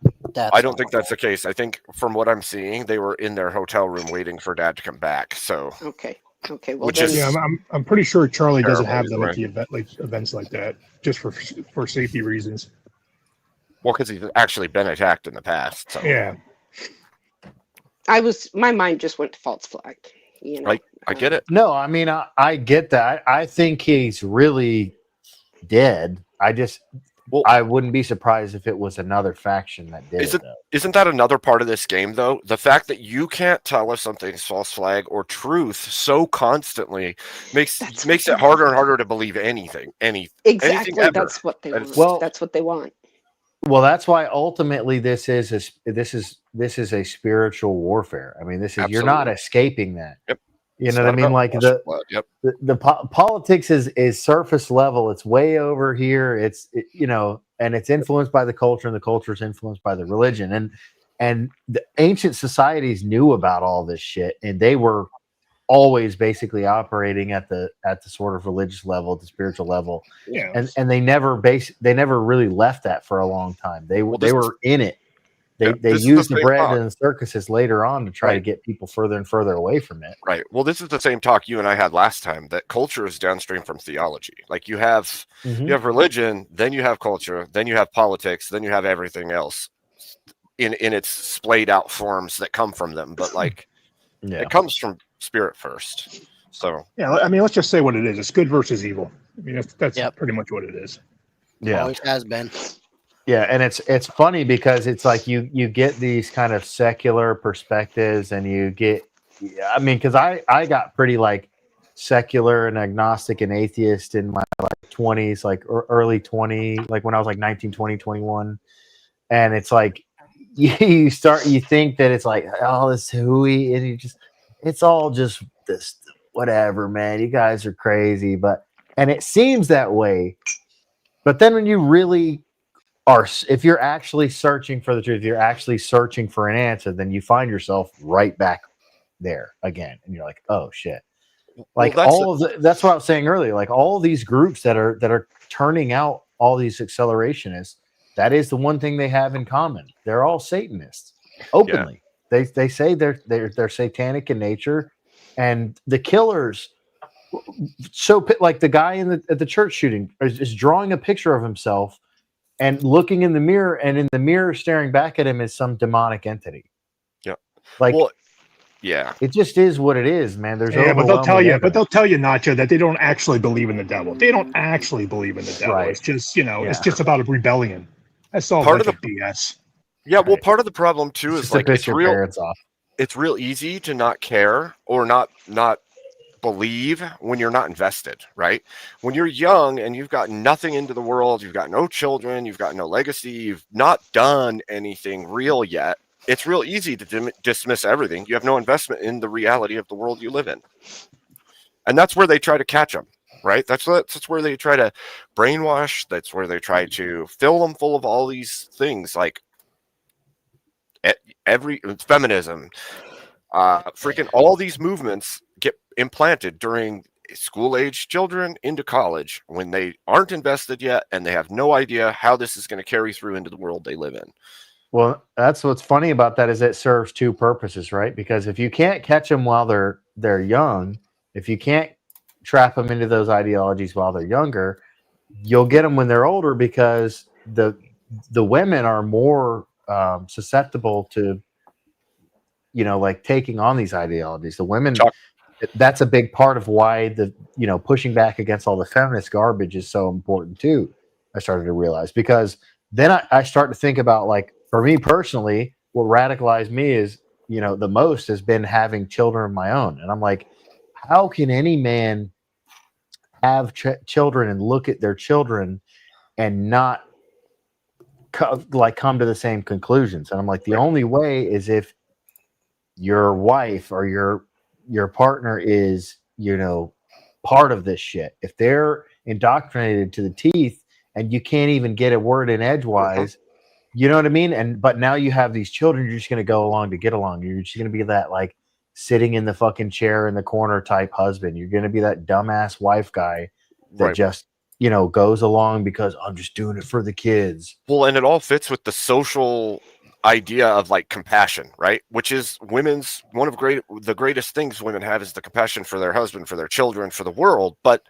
I don't think that's the case. I think from what I'm seeing, they were in their hotel room waiting for dad to come back. So okay. Well, I'm pretty sure Charlie doesn't have them at the event, events like that, just for safety reasons. Well, because he's actually been attacked in the past. So. Yeah. My mind just went to false flag. You know, I get it. No, I mean, I get that. I think he's really dead. I wouldn't be surprised if it was another faction that did it. Isn't that another part of this game, though? The fact that you can't tell if something's false flag or truth so constantly makes it harder and harder to believe anything. Exactly. Anything that's what they want. Well, that's what they want. Well, that's why ultimately this is a spiritual warfare. I mean, you're not escaping that. Yep. You know what I mean? Like the politics is surface level. It's way over here. And it's influenced by the culture, and the culture is influenced by the religion. And the ancient societies knew about all this shit, and they were always basically operating at the sort of religious level, the spiritual level. Yeah. And they never really left that for a long time. They were in it. They used the bread and the circuses later on to try to get people further and further away from it. Right. Well, this is the same talk you and I had last time, that culture is downstream from theology. Like you have religion, then you have culture, then you have politics, then you have everything else in its splayed out forms that come from them. But it comes from spirit first. So yeah, I mean, let's just say what it is. It's good versus evil. I mean, that's pretty much what it is. Yeah, always has been. Yeah, and it's funny because it's like you get these kind of secular perspectives, and you get, I mean, because I got pretty like secular and agnostic and atheist in my like 20s, like early 20, like when I was like 19, 20, 21, and it's like you think that it's like, oh, this hooey, and it's all just this whatever, man, you guys are crazy, and it seems that way, but then when you really if you're actually searching for the truth, if you're actually searching for an answer, then you find yourself right back there again, and you're like, oh shit. Like that's what I was saying earlier, like all these groups that are turning out all these accelerationists, that is the one thing they have in common. They're all Satanists openly. Yeah. They say they're satanic in nature, and the killers. So like the guy at the church shooting is drawing a picture of himself and looking in the mirror, and in the mirror staring back at him is some demonic entity. Yeah. Like, yeah, it just is what it is, man. There's but they'll tell you, Nacho, that they don't actually believe in the devil. They don't actually believe in the devil. Right. It's just, it's just about a rebellion. That's all Part like of a BS. Yeah, well, part of the problem too is Just to like piss your parents off. it's real easy to not care or not believe when you're not invested, right? When you're young and you've got nothing into the world, you've got no children, you've got no legacy, you've not done anything real yet, it's real easy to dismiss everything. You have no investment in the reality of the world you live in. And that's where they try to catch them, right? That's where they try to brainwash. That's where they try to fill them full of all these things like every feminism, freaking all these movements get implanted during school age children into college when they aren't invested yet and they have no idea how this is going to carry through into the world they live in. Well, that's what's funny about that is it serves two purposes, right? Because if you can't catch them while they're young, if you can't trap them into those ideologies while they're younger, you'll get them when they're older because the women are more susceptible to, you know, like taking on these ideologies. The women, that's a big part of why the, you know, pushing back against all the feminist garbage is so important too. I started to realize, because then I start to think about, like, for me personally, what radicalized me is, you know, the most has been having children of my own. And I'm like, how can any man have children and look at their children and not come to the same conclusions? And I'm like, the only way is if your wife or your partner is, you know, part of this shit. If they're indoctrinated to the teeth and you can't even get a word in edgewise, you know what I mean? But now you have these children, you're just going to go along to get along. You're just going to be that, like, sitting in the fucking chair in the corner type husband. You're going to be that dumbass wife guy that just, you know, goes along because I'm just doing it for the kids. Well, and it all fits with the social idea of, like, compassion, right? Which is women's one of the greatest things women have is the compassion for their husband, for their children, for the world. But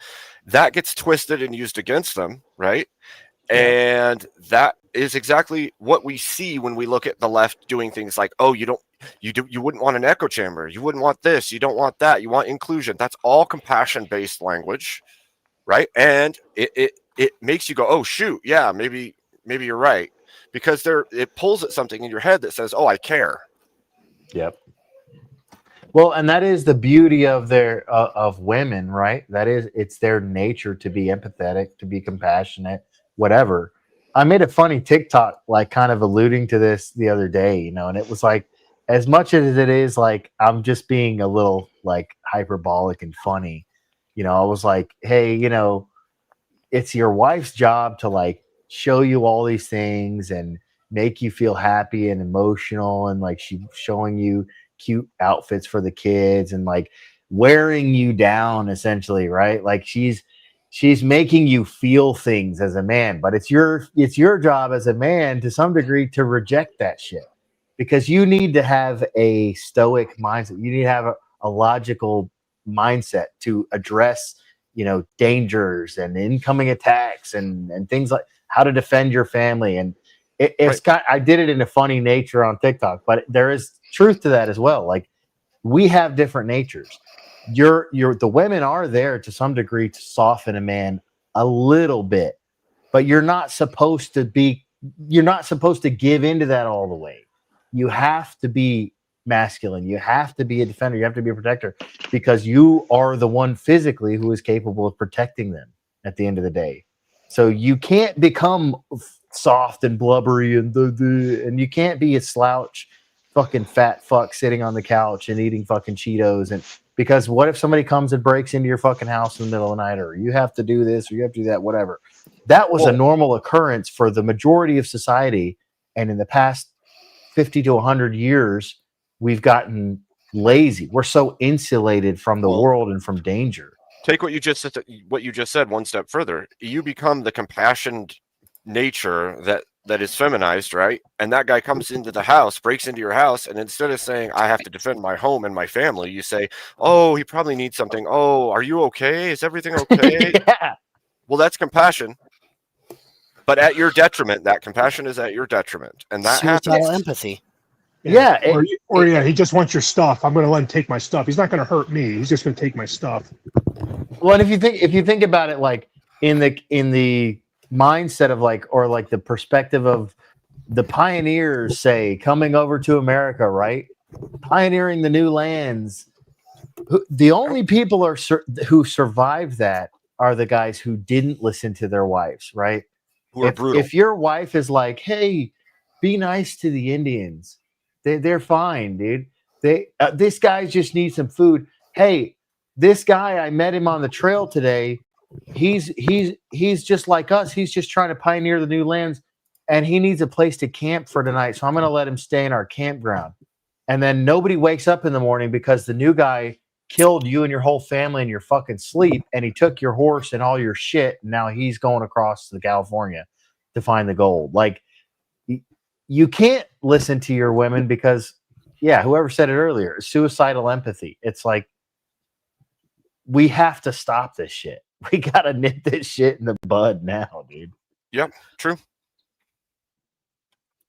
that gets twisted and used against them, right? Yeah. And that is exactly what we see when we look at the left doing things like, oh, you wouldn't want an echo chamber, you wouldn't want this, you don't want that, you want inclusion. That's all compassion-based language, right? And it makes you go, oh shoot, yeah, maybe you're right, because it pulls at something in your head that says, oh, I care. Yep. Well, and that is the beauty of of women, right? It's their nature to be empathetic, to be compassionate, whatever. I made a funny TikTok, like, kind of alluding to this the other day, you know, and it was like, as much as it is like I'm just being a little, like, hyperbolic and funny, you know, I was like, hey, you know, it's your wife's job to, like, show you all these things and make you feel happy and emotional, and, like, she's showing you cute outfits for the kids and, like, wearing you down essentially, right? Like, she's making you feel things as a man, but it's your job as a man to some degree to reject that shit, because you need to have a stoic mindset. You need to have a logical mindset to address, you know, dangers and incoming attacks and things like how to defend your family. And I did it in a funny nature on TikTok, but there is truth to that as well. Like, we have different natures. The women are there to some degree to soften a man a little bit, but you're not supposed to give into that all the way. You have to be masculine. You have to be a defender. You have to be a protector, because you are the one physically who is capable of protecting them at the end of the day. So you can't become soft and blubbery and you can't be a slouch fucking fat fuck sitting on the couch and eating fucking Cheetos. And because what if somebody comes and breaks into your fucking house in the middle of the night, or you have to do this or you have to do that, whatever. That was a normal occurrence for the majority of society. And in the past 50 to 100 years, we've gotten lazy. We're so insulated from the world and from danger. Take what you just said one step further. You become the compassionate nature that is feminized, right? And that guy comes into the house, breaks into your house, and instead of saying, I have to defend my home and my family, you say, oh, he probably needs something. Oh, are you okay? Is everything okay? Yeah. Well, that's compassion. But at your detriment. That compassion is at your detriment. And that happens. Empathy. Yeah. Or he just wants your stuff. I'm going to let him take my stuff. He's not going to hurt me. He's just going to take my stuff. Well, and if you think about it, like in the mindset of like, or like the perspective of the pioneers, say, coming over to America, right? Pioneering the new lands. The only people who survived that are the guys who didn't listen to their wives, right? Who are brutal. If your wife is like, "Hey, be nice to the Indians," they're fine, dude. This guy just needs some food. Hey, this guy, I met him on the trail today. He's just like us. He's just trying to pioneer the new lands, and he needs a place to camp for tonight. So I'm going to let him stay in our campground. And then nobody wakes up in the morning because the new guy killed you and your whole family in your fucking sleep, and he took your horse and all your shit. And now he's going across to California to find the gold. Like, you can't listen to your women because, yeah, whoever said it earlier, suicidal empathy. It's like, we have to stop this shit. We gotta nip this shit in the bud now, dude. Yep, true.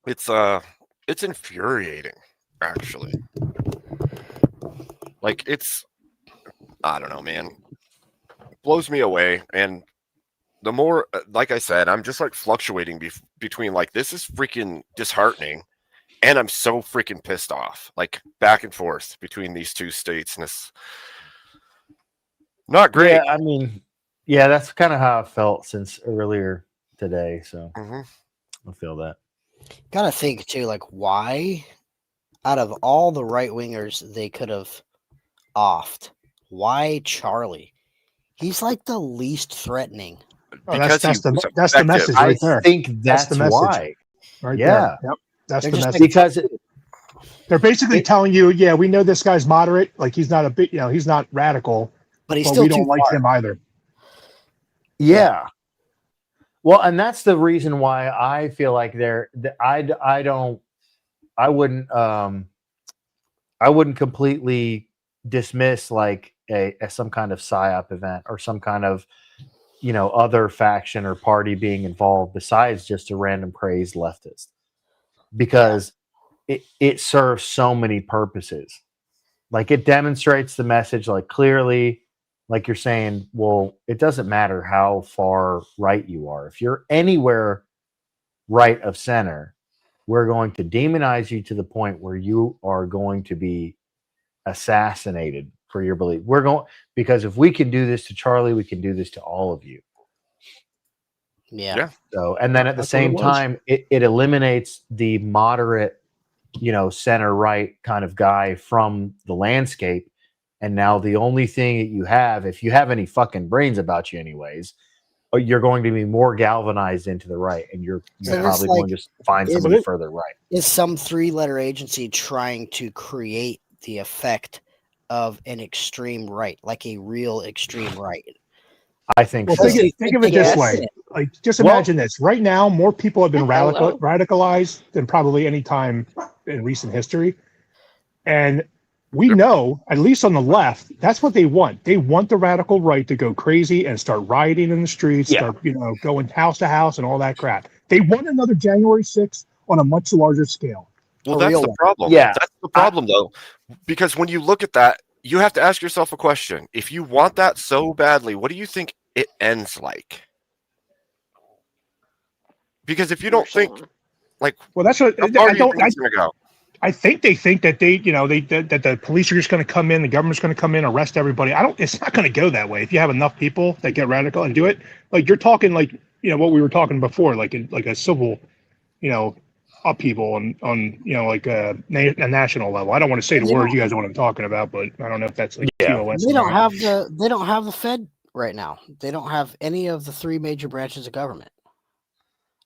It's infuriating, actually. Like, I don't know, man. It blows me away. And the more, like I said, I'm just like fluctuating between like, this is freaking disheartening, and I'm so freaking pissed off, like back and forth between these two states, and it's not great. Yeah, I mean, yeah, that's kind of how I felt since earlier today. So I feel that. Gotta think too, like, why, out of all the right wingers they could have offed, why Charlie? He's like the least threatening. Oh, that's the message right there. I think that's the message. Why. Right yeah. there. Yep. That's They're the just message. Because they're basically telling you, yeah, we know this guy's moderate. Like, he's not a bit, he's not radical, but he's but still we don't too like far. him either. Yeah. Well, and that's the reason why I feel like I wouldn't completely dismiss like some kind of psyop event or some kind of, other faction or party being involved besides just a random crazed leftist, because it serves so many purposes. Like, it demonstrates the message, like, clearly, like you're saying, well, it doesn't matter how far right you are. If you're anywhere right of center, we're going to demonize you to the point where you are going to be assassinated for your belief. Because if we can do this to Charlie, we can do this to all of you. Yeah. So, and then at the same time, it eliminates the moderate, center right kind of guy from the landscape. And now the only thing that you have, if you have any fucking brains about you anyways, you're going to be more galvanized into the right, and you're probably going to find somebody further right. Is some 3-letter agency trying to create the effect of an extreme right, like a real extreme right? I think so. Think of it this way. Like, just imagine this. Right now, more people have been radicalized than probably any time in recent history. And we know, at least on the left, that's what they want. They want the radical right to go crazy and start rioting in the streets, start, going house to house and all that crap. They want another January 6th on a much larger scale. Well, that's the problem. Yeah. That's the problem, though. Because when you look at that, you have to ask yourself a question. If you want that so badly, what do you think it ends like? Because if you don't think, like, well, that's what I think they think that that the police are just going to come in, the government's going to come in, arrest everybody. It's not going to go that way. If you have enough people that get radical and do it, like, you're talking like, what we were talking before, like a civil, upheaval on like a national level. I don't want to say the words, you guys know what I'm talking about, but I don't know if that's like TOS. They don't have the Fed right now. They don't have any of the 3 major branches of government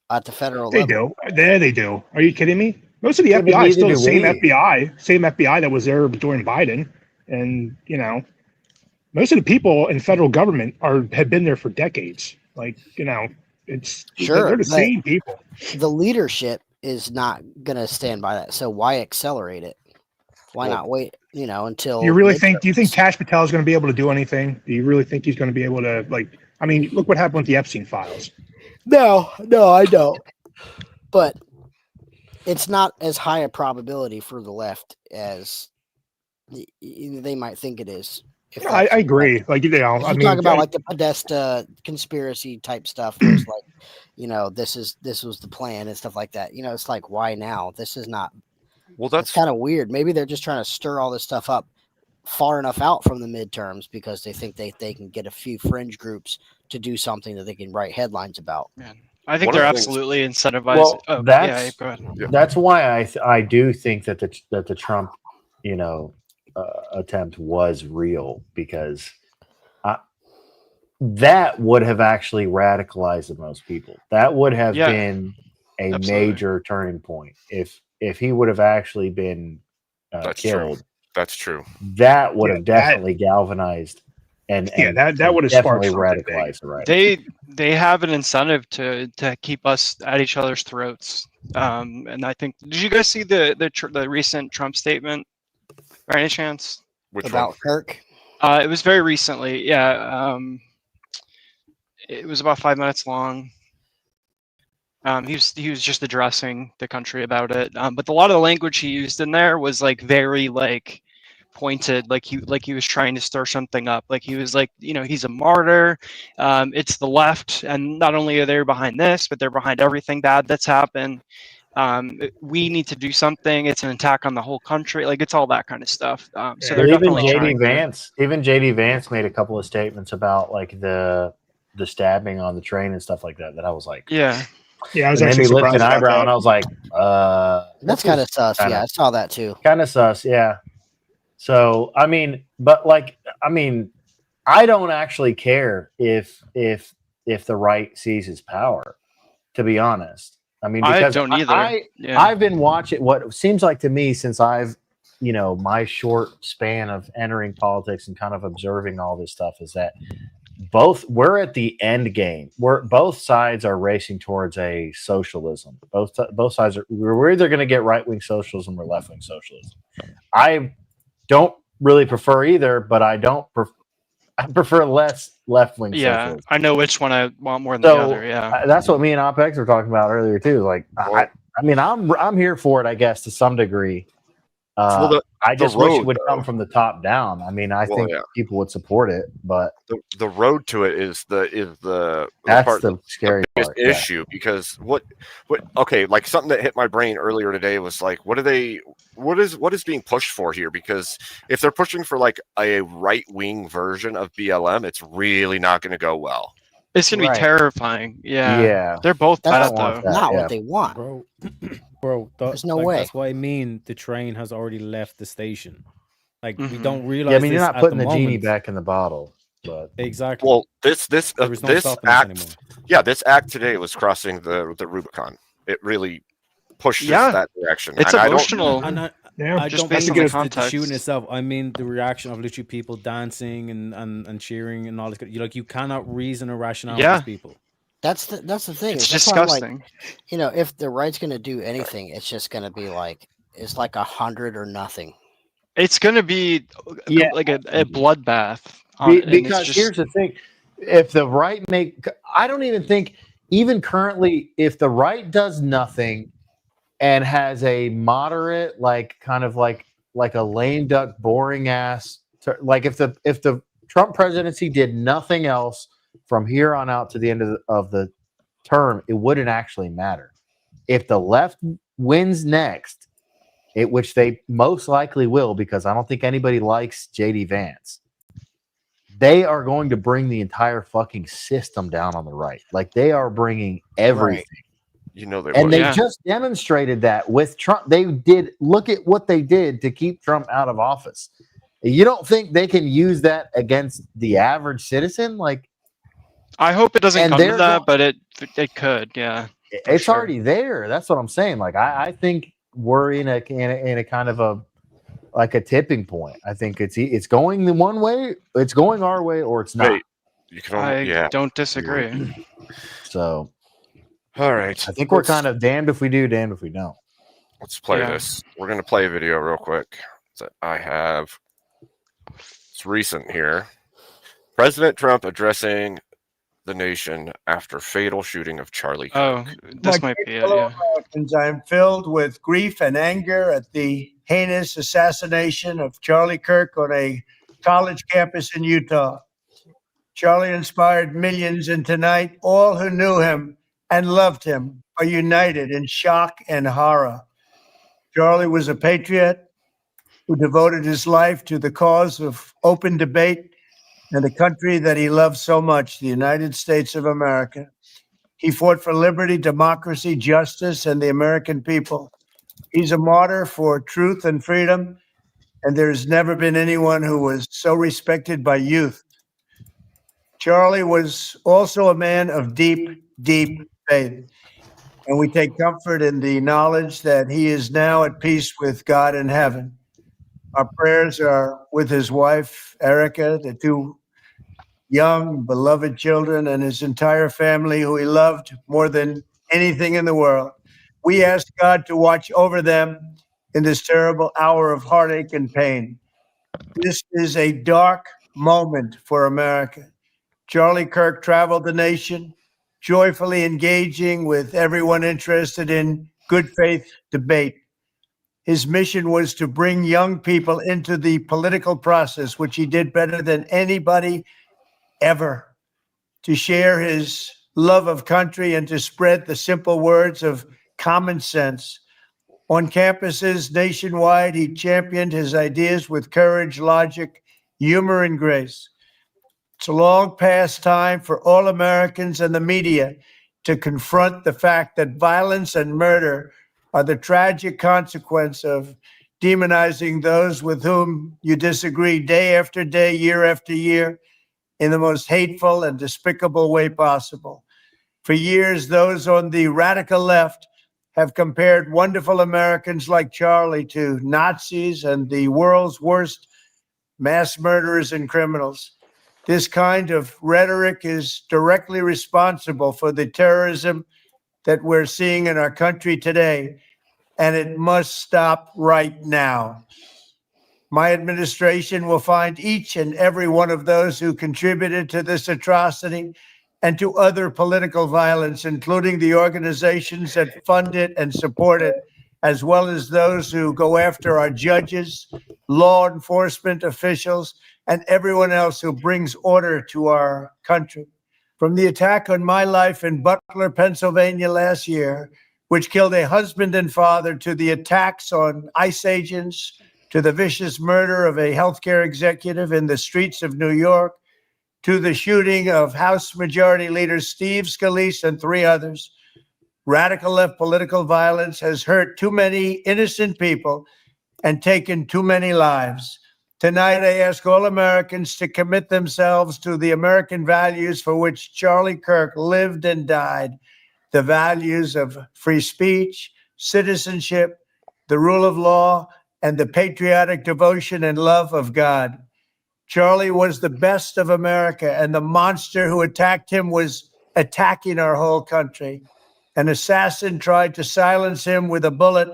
at the federal level. They do. Are you kidding me? Most of the FBI is still the same FBI that was there during Biden. And, most of the people in federal government have been there for decades. Like, it's they're the same people. The leadership is not going to stand by that. So why accelerate it? Why not wait, until... Do you think Kash Patel is going to be able to do anything? Do you really think he's going to be able to, look what happened with the Epstein files. No, I don't. But it's not as high a probability for the left as they might think it is. If I that's agree. Like, you know, if I you mean, talk about like the Podesta conspiracy type stuff, where it's like, you know, this was the plan and stuff like that. You know, it's like, why now? This is not. Well, That's kind of weird. Maybe they're just trying to stir all this stuff up far enough out from the midterms because they think they can get a few fringe groups to do something that they can write headlines about. Man, I think One of they're the things- absolutely incentivized. Well, oh, that's go ahead. that's why I do think that the Trump, you know, attempt was real, because that would have actually radicalized the most people. That would have Yeah, been a absolutely. major turning point if he would have actually been That's killed. true. That's true. That would Yeah, have definitely galvanized and that would have sparked definitely something big. radicalized the right. They have an incentive to keep us at each other's throats. And I think, did you guys see the recent Trump statement by any chance? Which About one? Kirk? It was very recently. Yeah. It was about 5 minutes long. He was just addressing the country about it. But a lot of the language he used in there was like very like pointed, like he was trying to stir something up. Like he was like, you know, he's a martyr. It's the left, and not only are they behind this, but they're behind everything bad that's happened. We need to do something. It's an attack on the whole country. Like it's all that kind of stuff. So they're Well, definitely trying. Even JD Vance made a couple of statements about like the stabbing on the train and stuff like that. That I was like, Yeah. Yeah, I was it made actually me lift surprised an about eyebrow, that. and I was like, That's kind of sus. Yeah, I saw that too. kind of sus. Yeah. So I mean, but like, I mean, I don't actually care if the right seizes power. To be honest, I mean, because I don't either. Yeah. I've been watching what seems like to me since I've, you know, my short span of entering politics and kind of observing all this stuff is that we're at the end game. Both sides are racing towards a socialism. Both sides we're either going to get right wing socialism or left wing socialism. I don't really prefer either, but I prefer less left wing socialism. I know which one I want more than So the other. Yeah. that's what me and OpEx were talking about earlier too. Like, I mean, I'm here for it, I guess, to some degree. I just wish it would come from the top down. I mean, I think people would support it, but the road to it is the that's part, the scary biggest part, issue. Because what okay, like something that hit my brain earlier today was like, what is being pushed for here? Because if they're pushing for like a right wing version of BLM, it's really not going to go well. It's going to be terrifying. Yeah. They're both bad though. Not what they want. Bro, there's no way. That's what I mean. The train has already left the station. Like we don't realize. Yeah, I mean, you're this not at putting the the genie moment. back in the bottle. But Exactly. Well, this There is no stopping us anymore. this act today was crossing the Rubicon. It really pushed us that direction. It's and emotional. I just don't based mean on the the context. shooting itself. I mean the reaction of literally people dancing and cheering and all this. You cannot reason or rationale with these people. That's the thing. It's That's why I'm disgusting. like, you know, if the right's going to do anything, it's just going to be like 100 or nothing. It's going to be like a bloodbath. Because here's the thing: if the right I don't even think, even currently, if the right does nothing and has a moderate, like kind of like a lame duck, boring ass, like if the Trump presidency did nothing else from here on out to the end of the term, it wouldn't actually matter. If the left wins next, which they most likely will, because I don't think anybody likes JD Vance, they are going to bring the entire fucking system down on the right. Like they are bringing everything. Right. You know they and would. they just demonstrated that with Trump. Look at what they did to keep Trump out of office. You don't think they can use that against the average citizen? Like, I hope it doesn't come to that, but it could. Yeah, it's already there. That's what I'm saying. Like, I think we're in a kind of a tipping point. I think it's going the one way, it's going our way, or it's not. I don't disagree. So, all right. I think we're kind of damned if we do, damned if we don't. Let's play this. We're going to play a video real quick that I have. It's recent here. President Trump addressing the nation after fatal shooting of Charlie Kirk. Oh, this might be it. Yeah. Americans, I am filled with grief and anger at the heinous assassination of Charlie Kirk on a college campus in Utah. Charlie inspired millions, and tonight, all who knew him and loved him are united in shock and horror. Charlie was a patriot who devoted his life to the cause of open debate and the country that he loved so much, the United States of America. He fought for liberty, democracy, justice, and the American people. He's a martyr for truth and freedom, and there's never been anyone who was so respected by youth. Charlie was also a man of deep, deep faith, and we take comfort in the knowledge that he is now at peace with God in heaven. Our prayers are with his wife, Erica, the two young, beloved children, and his entire family, who he loved more than anything in the world. We ask God to watch over them in this terrible hour of heartache and pain. This is a dark moment for America. Charlie Kirk traveled the nation, joyfully engaging with everyone interested in good faith debate. His mission was to bring young people into the political process, which he did better than anybody ever, to share his love of country and to spread the simple words of common sense. On campuses nationwide, he championed his ideas with courage, logic, humor, and grace. It's a long past time for all Americans and the media to confront the fact that violence and murder are the tragic consequence of demonizing those with whom you disagree day after day, year after year, in the most hateful and despicable way possible. For years, those on the radical left have compared wonderful Americans like Charlie to Nazis and the world's worst mass murderers and criminals. This kind of rhetoric is directly responsible for the terrorism that we're seeing in our country today, and it must stop right now. My administration will find each and every one of those who contributed to this atrocity and to other political violence, including the organizations that fund it and support it, as well as those who go after our judges, law enforcement officials, and everyone else who brings order to our country. From the attack on my life in Butler, Pennsylvania last year, which killed a husband and father, to the attacks on ICE agents, to the vicious murder of a healthcare executive in the streets of New York, to the shooting of House Majority Leader Steve Scalise and 3 others, radical left political violence has hurt too many innocent people and taken too many lives. Tonight, I ask all Americans to commit themselves to the American values for which Charlie Kirk lived and died, the values of free speech, citizenship, the rule of law, and the patriotic devotion and love of God. Charlie was the best of America, and the monster who attacked him was attacking our whole country. An assassin tried to silence him with a bullet,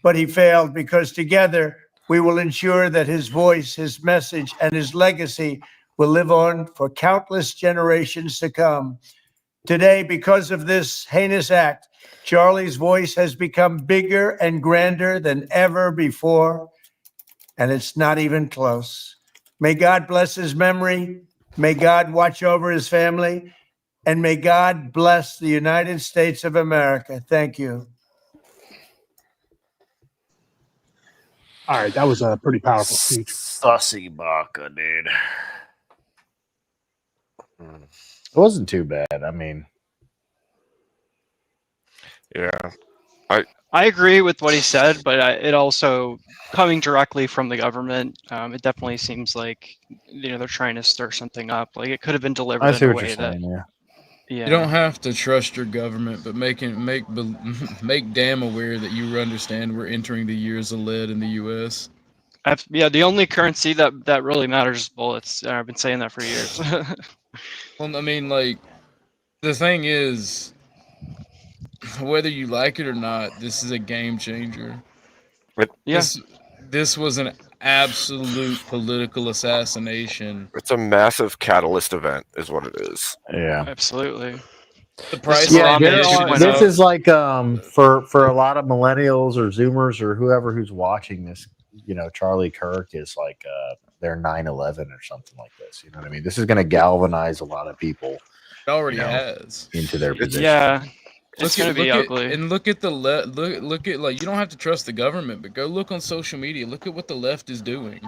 but he failed, because together we will ensure that his voice, his message, and his legacy will live on for countless generations to come. Today, because of this heinous act, Charlie's voice has become bigger and grander than ever before, and it's not even close. May God bless his memory. May God watch over his family. And may God bless the United States of America. Thank you. All right, that was a pretty powerful speech. Sussy baka, dude. It wasn't too bad. I mean, Yeah. I agree with what he said, but it also, coming directly from the government, it definitely seems like they're trying to stir something up. Like, it could have been delivered I see in a what way you're that saying. Yeah. Yeah. You don't have to trust your government, but make damn aware that you understand we're entering the years of lead in the U.S. Yeah, the only currency that really matters is bullets. I've been saying that for years. Well, I mean, like, the thing is, whether you like it or not, this is a game changer. Yeah. This was an absolute political assassination. It's a massive catalyst event, is what it is. Yeah. Absolutely. The price Yeah, of this is like for a lot of millennials or Zoomers or whoever who's watching this. Charlie Kirk is like their 9/11 or something like this. You know what I mean? This is going to galvanize a lot of people. It already has into their position. Yeah, it's going to be ugly. Look at the look at like you don't have to trust the government, but go look on social media. Look at what the left is doing.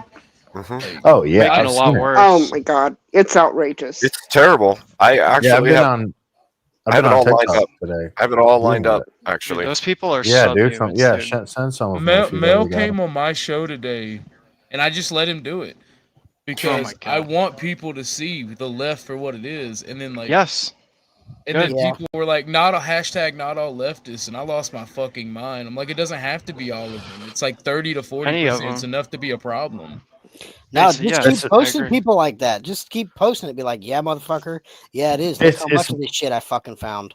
Mm-hmm. Oh yeah, making a lot worse. Oh my god, it's outrageous. It's terrible. I actually I've been on TikTok today. I have it all lined up. Actually, Dude, those people are dude. dude. Send some of Mel, them. Mel came on my show today, and I just let him do it because I want people to see the left for what it is, and then like and then people were like, not a hashtag, not all leftists, and I lost my fucking mind. I'm like, it doesn't have to be all of them. It's like 30 to 40%. It's enough to be a problem. No, just keep posting people like that. Just keep posting it. Be like, yeah, motherfucker. Yeah, it is. Look how much of this shit I fucking found.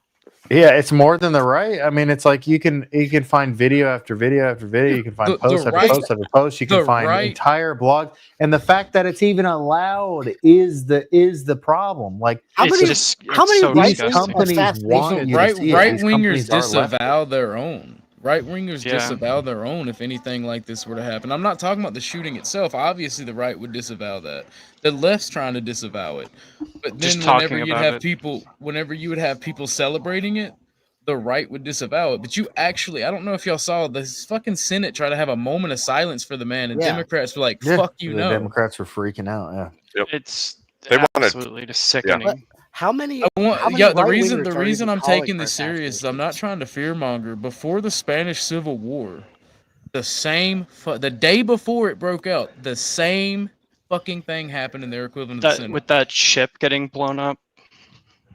Yeah, it's more than the right. I mean, it's like you can find video after video after video. You can find post after post after post. You can find entire blogs, and the fact that it's even allowed is the problem. Like how many right companies want you to see right wingers disavow their own. Right wingers disavow their own if anything like this were to happen. I'm not talking about the shooting itself. Obviously, the right would disavow that. The left's trying to disavow it. But then whenever you would have people celebrating it, the right would disavow it. But I don't know if y'all saw this fucking Senate try to have a moment of silence for the man, and Democrats were like, "Fuck you, no." The Democrats were freaking out. Yeah, it's absolutely just sickening. Yeah. How many? The reason I'm taking this serious is I'm not trying to fearmonger. Before the Spanish Civil War, the day before it broke out, the same fucking thing happened in their equivalent of the Senate. With that ship getting blown up.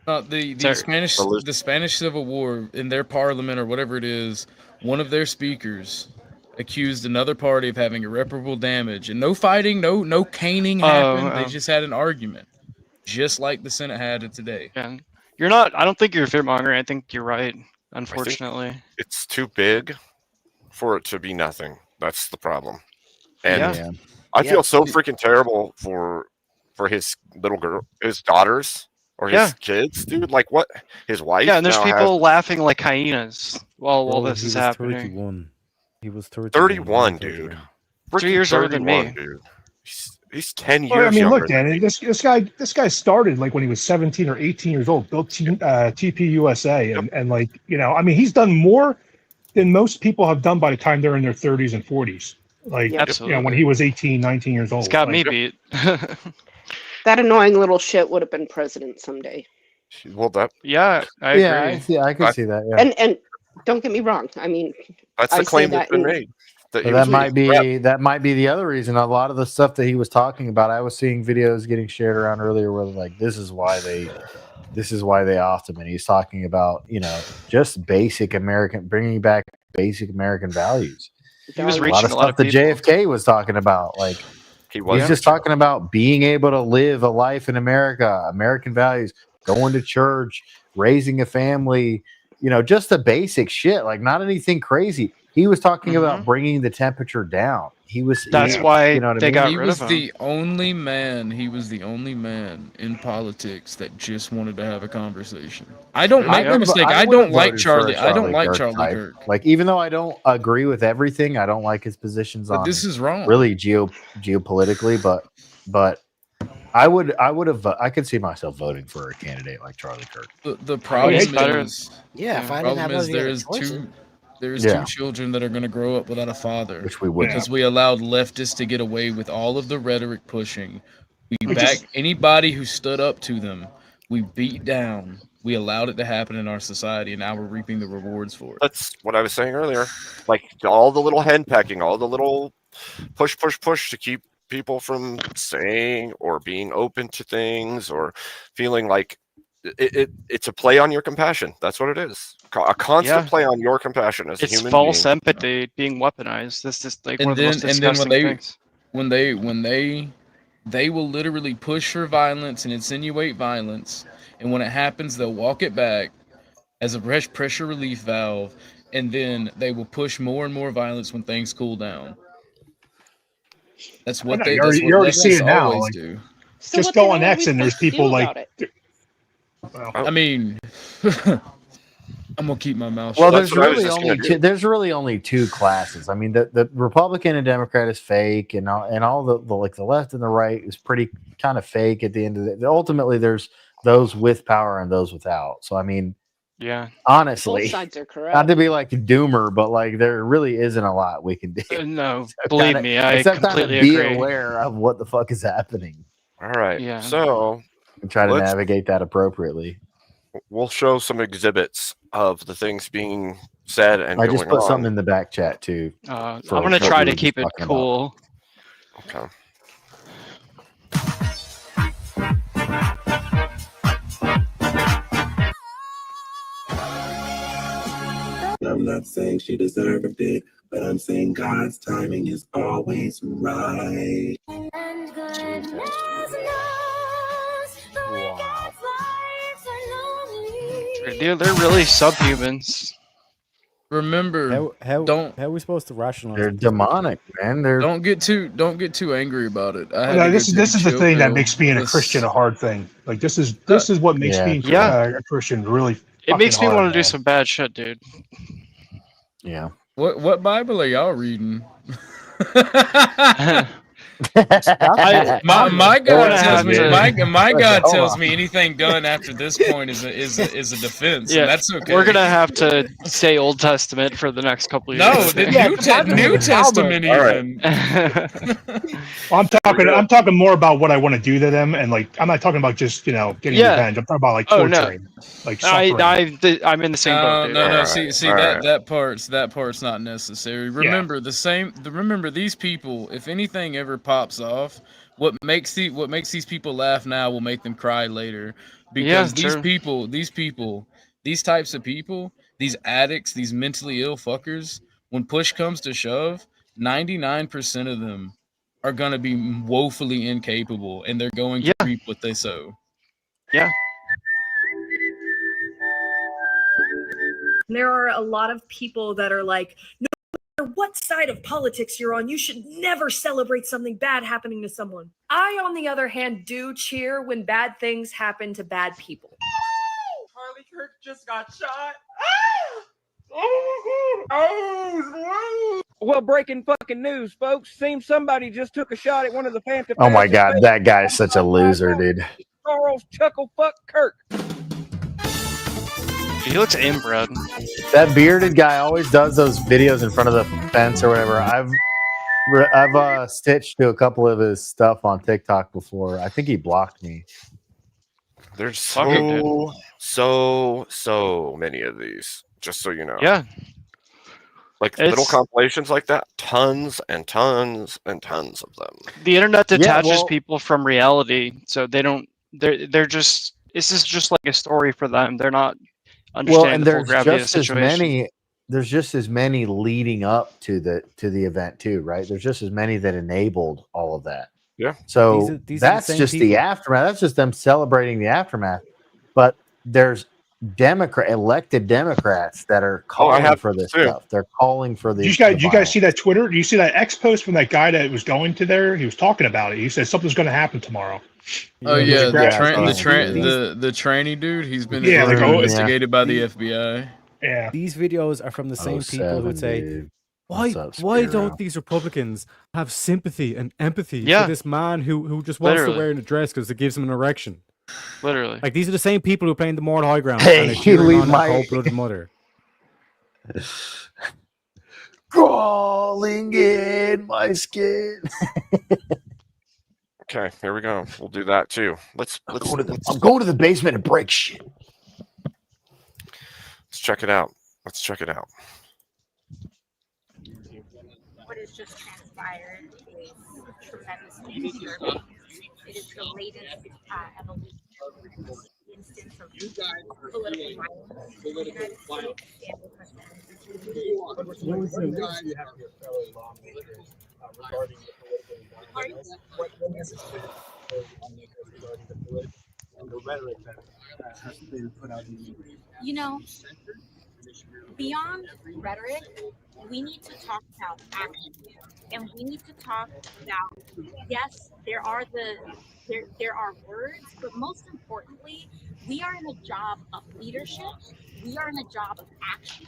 The Spanish Civil War, in their parliament or whatever it is, one of their speakers accused another party of having irreparable damage, and no fighting, no caning happened. They just had an argument. Just like the Senate had it today. Yeah. You're not. I don't think you're a fearmonger. I think you're right. Unfortunately, it's too big for it to be nothing. That's the problem. And I feel so freaking terrible for his little girl, his daughters, or his kids, dude. Like what? His wife. Yeah, and there's people laughing like hyenas while this is happening. 31. He was 31, dude. 3 years older than me. Dude. He's 10 years. Well, I mean, younger. look, Danny. This guy started like when he was 17 or 18 years old. Built TP USA, and like I mean, he's done more than most people have done by the time they're in their 30s and 40s. Like when he was 18, 19 years old. It's got me beat. That annoying little shit would have been president someday. Well, I agree. I can see that. Yeah. And don't get me wrong. I mean, that's the claim that's been made. That might be the other reason. A lot of the stuff that he was talking about, I was seeing videos getting shared around earlier where like this is why they offed him, and he's talking about just basic American, bringing back basic American values. He was reaching a lot of stuff that JFK was talking about. Like he's just talking about being able to live a life in America, American values, going to church, raising a family. Just the basic shit. Like not anything crazy. He was talking about bringing the temperature down. That's why they got rid of him. He was the only man in politics that just wanted to have a conversation. I don't make no mistake. I don't like Charlie. I don't like Charlie Kirk. Like even though I don't agree with everything, I don't like his positions on. This is wrong. Really geopolitically, but I could see myself voting for a candidate like Charlie Kirk. The problem is, if I didn't have there's two children that are going to grow up without a father. Which we would. Because we allowed leftists to get away with all of the rhetoric pushing. We backed anybody who stood up to them. We beat down. We allowed it to happen in our society, and now we're reaping the rewards for it. That's what I was saying earlier. Like all the little henpecking, all the little push to keep people from saying or being open to things or feeling like it's a play on your compassion. That's what it is. A constant play on your compassion as a human being. It's false empathy being weaponized. This is like one of the most disgusting things. When they will literally push for violence and insinuate violence, and when it happens, they'll walk it back as a pressure relief valve, and then they will push more and more violence when things cool down. That's what you already see it now. Like, do. So just go on X and there's people like. I mean, I'm gonna keep my mouth Well, shut. there's really only two classes. I mean, the Republican and Democrat is fake, and all the like the left and the right is pretty kind of fake at the end of the day. Ultimately, there's those with power and those without. So I mean, yeah, honestly, Both sides are correct. not to be like a doomer, but like there really isn't a lot we can do. No, believe me, I except completely be agree. aware of what the fuck is happening. All right. Yeah. So and try to navigate that appropriately. We'll show some exhibits of the things being said and I going just put on. something in the back chat too. I'm gonna try to keep it cool. Okay. I'm not saying she deserved it, but I'm saying God's timing is always right. And goodness knows the Wow. They're really subhumans. Remember, how are we supposed to rationalize? They're demonic, man. Don't get too angry about it. This is the thing that makes being a Christian a hard thing. Like this is what makes being a Christian really. It makes me hard, want to do some bad shit, dude. Yeah. What Bible are y'all reading? my God tells me anything done after this point is a defense. Yeah, and that's okay. We're gonna have to say Old Testament for the next couple of No, years. the New Testament even. Well, I'm talking more about what I want to do to them, and like I'm not talking about just getting revenge. I'm talking about like torturing, like suffering. I'm in the same boat. Dude. No. See, that part's not necessary. Remember Remember these people. If anything ever pops off, what makes these people laugh now will make them cry later. Because these types of people, these addicts, these mentally ill fuckers, when push comes to shove, 99% of them are gonna be woefully incapable, and they're going to reap what they sow. Yeah. There are a lot of people that are like, no matter what side of politics you're on, you should never celebrate something bad happening to someone. I, on the other hand, do cheer when bad things happen to bad people. Charlie Kirk just got shot. Well, breaking fucking news, folks. Seems somebody just took a shot at one of the fantastic. Oh my God, that guy is such a loser, dude. Charles Chucklefuck Kirk. He looks inbred. That bearded guy always does those videos in front of the fence or whatever. I've stitched to a couple of his stuff on TikTok before. I think he blocked me. There's so many of these, just so you know. Yeah. Like little compilations like that, tons and tons and tons of them. The internet detaches people from reality, so they're just, this is just like a story for them. They're not understanding the full gravity of the situation. There's just as many leading up to the event too, right? There's just as many that enabled all of that. Yeah. So that's just the aftermath. That's just them celebrating the aftermath. But there's elected Democrats that are calling for this stuff. They're calling for the. Did you guys see that Twitter? Do you see that X post from that guy that was going to there? He was talking about it. He said something's going to happen tomorrow. Oh yeah, the tranny dude. He's been investigated by the FBI. Yeah. These videos are from the same people who say, why don't these Republicans have sympathy and empathy for this man who just wants to wear a dress because it gives him an erection? Literally. Like, these are the same people who are playing the moral high ground. Hey, and cheering on my cold-blooded mother. Crawling in my skin. Okay, here we go. We'll do that too. I'm going to the basement and break shit. Let's check it out. What has just transpired is tremendously disturbing. It is the latest evolution instance of political violence in the United States You know, beyond rhetoric, we need to talk about action, and we need to talk about, yes, there are words, but most importantly, we are in a job of leadership. We are in a job of action.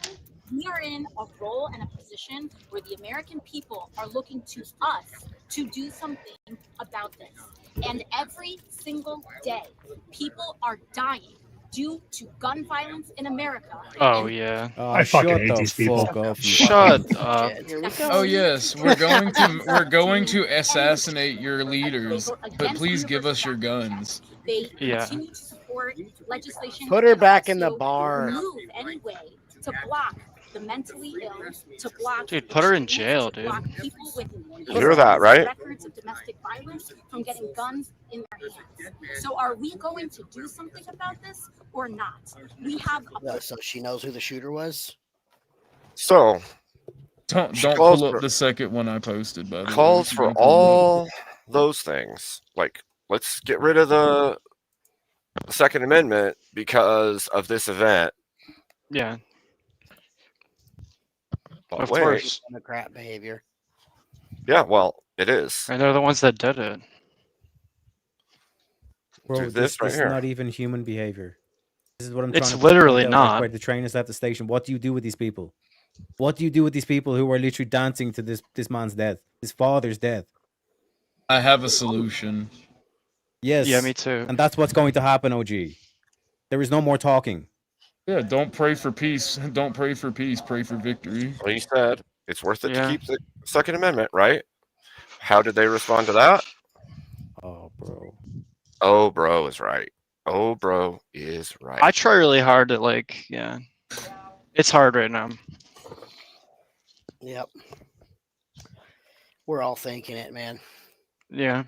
We are in a role and a position where the American people are looking to us to do something about this. And every single day, people are dying due to gun violence in America. Oh yeah. I fucking hate these people. Fuck off, you Shut fucking- up. Here we go. Oh yes, we're going to assassinate your leaders, but please give us your guns. They Yeah. continue to support legislation. Put her that back in the also bar. Move anyway to block the mentally ill, to block Dude, put her in children, jail, to dude. block people with You hear that, right? records of domestic violence from getting guns in their hands. So are we going to do something about this or not? We have a So she knows who the shooter was. So Don't calls pull up for- the second one I posted, by the way. calls for Don't pull it up. all those things. Like, let's get rid of the Second Amendment because of this event. Yeah. But Of wait, course. Democrat behavior. yeah, well, it is. And they're the ones that did it. Bro, Do this right is here. not even human behavior. This is what I'm It's trying to literally point out, like, not. where the train is at the station. What do you do with these people? What do you do with these people who are literally dancing to this man's death, his father's death? I have a solution. Yes. Yeah, me too. And that's what's going to happen, OG. There is no more talking. Yeah, don't pray for peace. Don't pray for peace. Pray for victory. Well, he said it's worth it Yeah. to keep the Second Amendment, right? How did they respond to that? Oh, bro. Oh, bro is right. Oh, bro is right. I try really hard to yeah. It's hard right now. Yep. We're all thinking it, man. Yeah.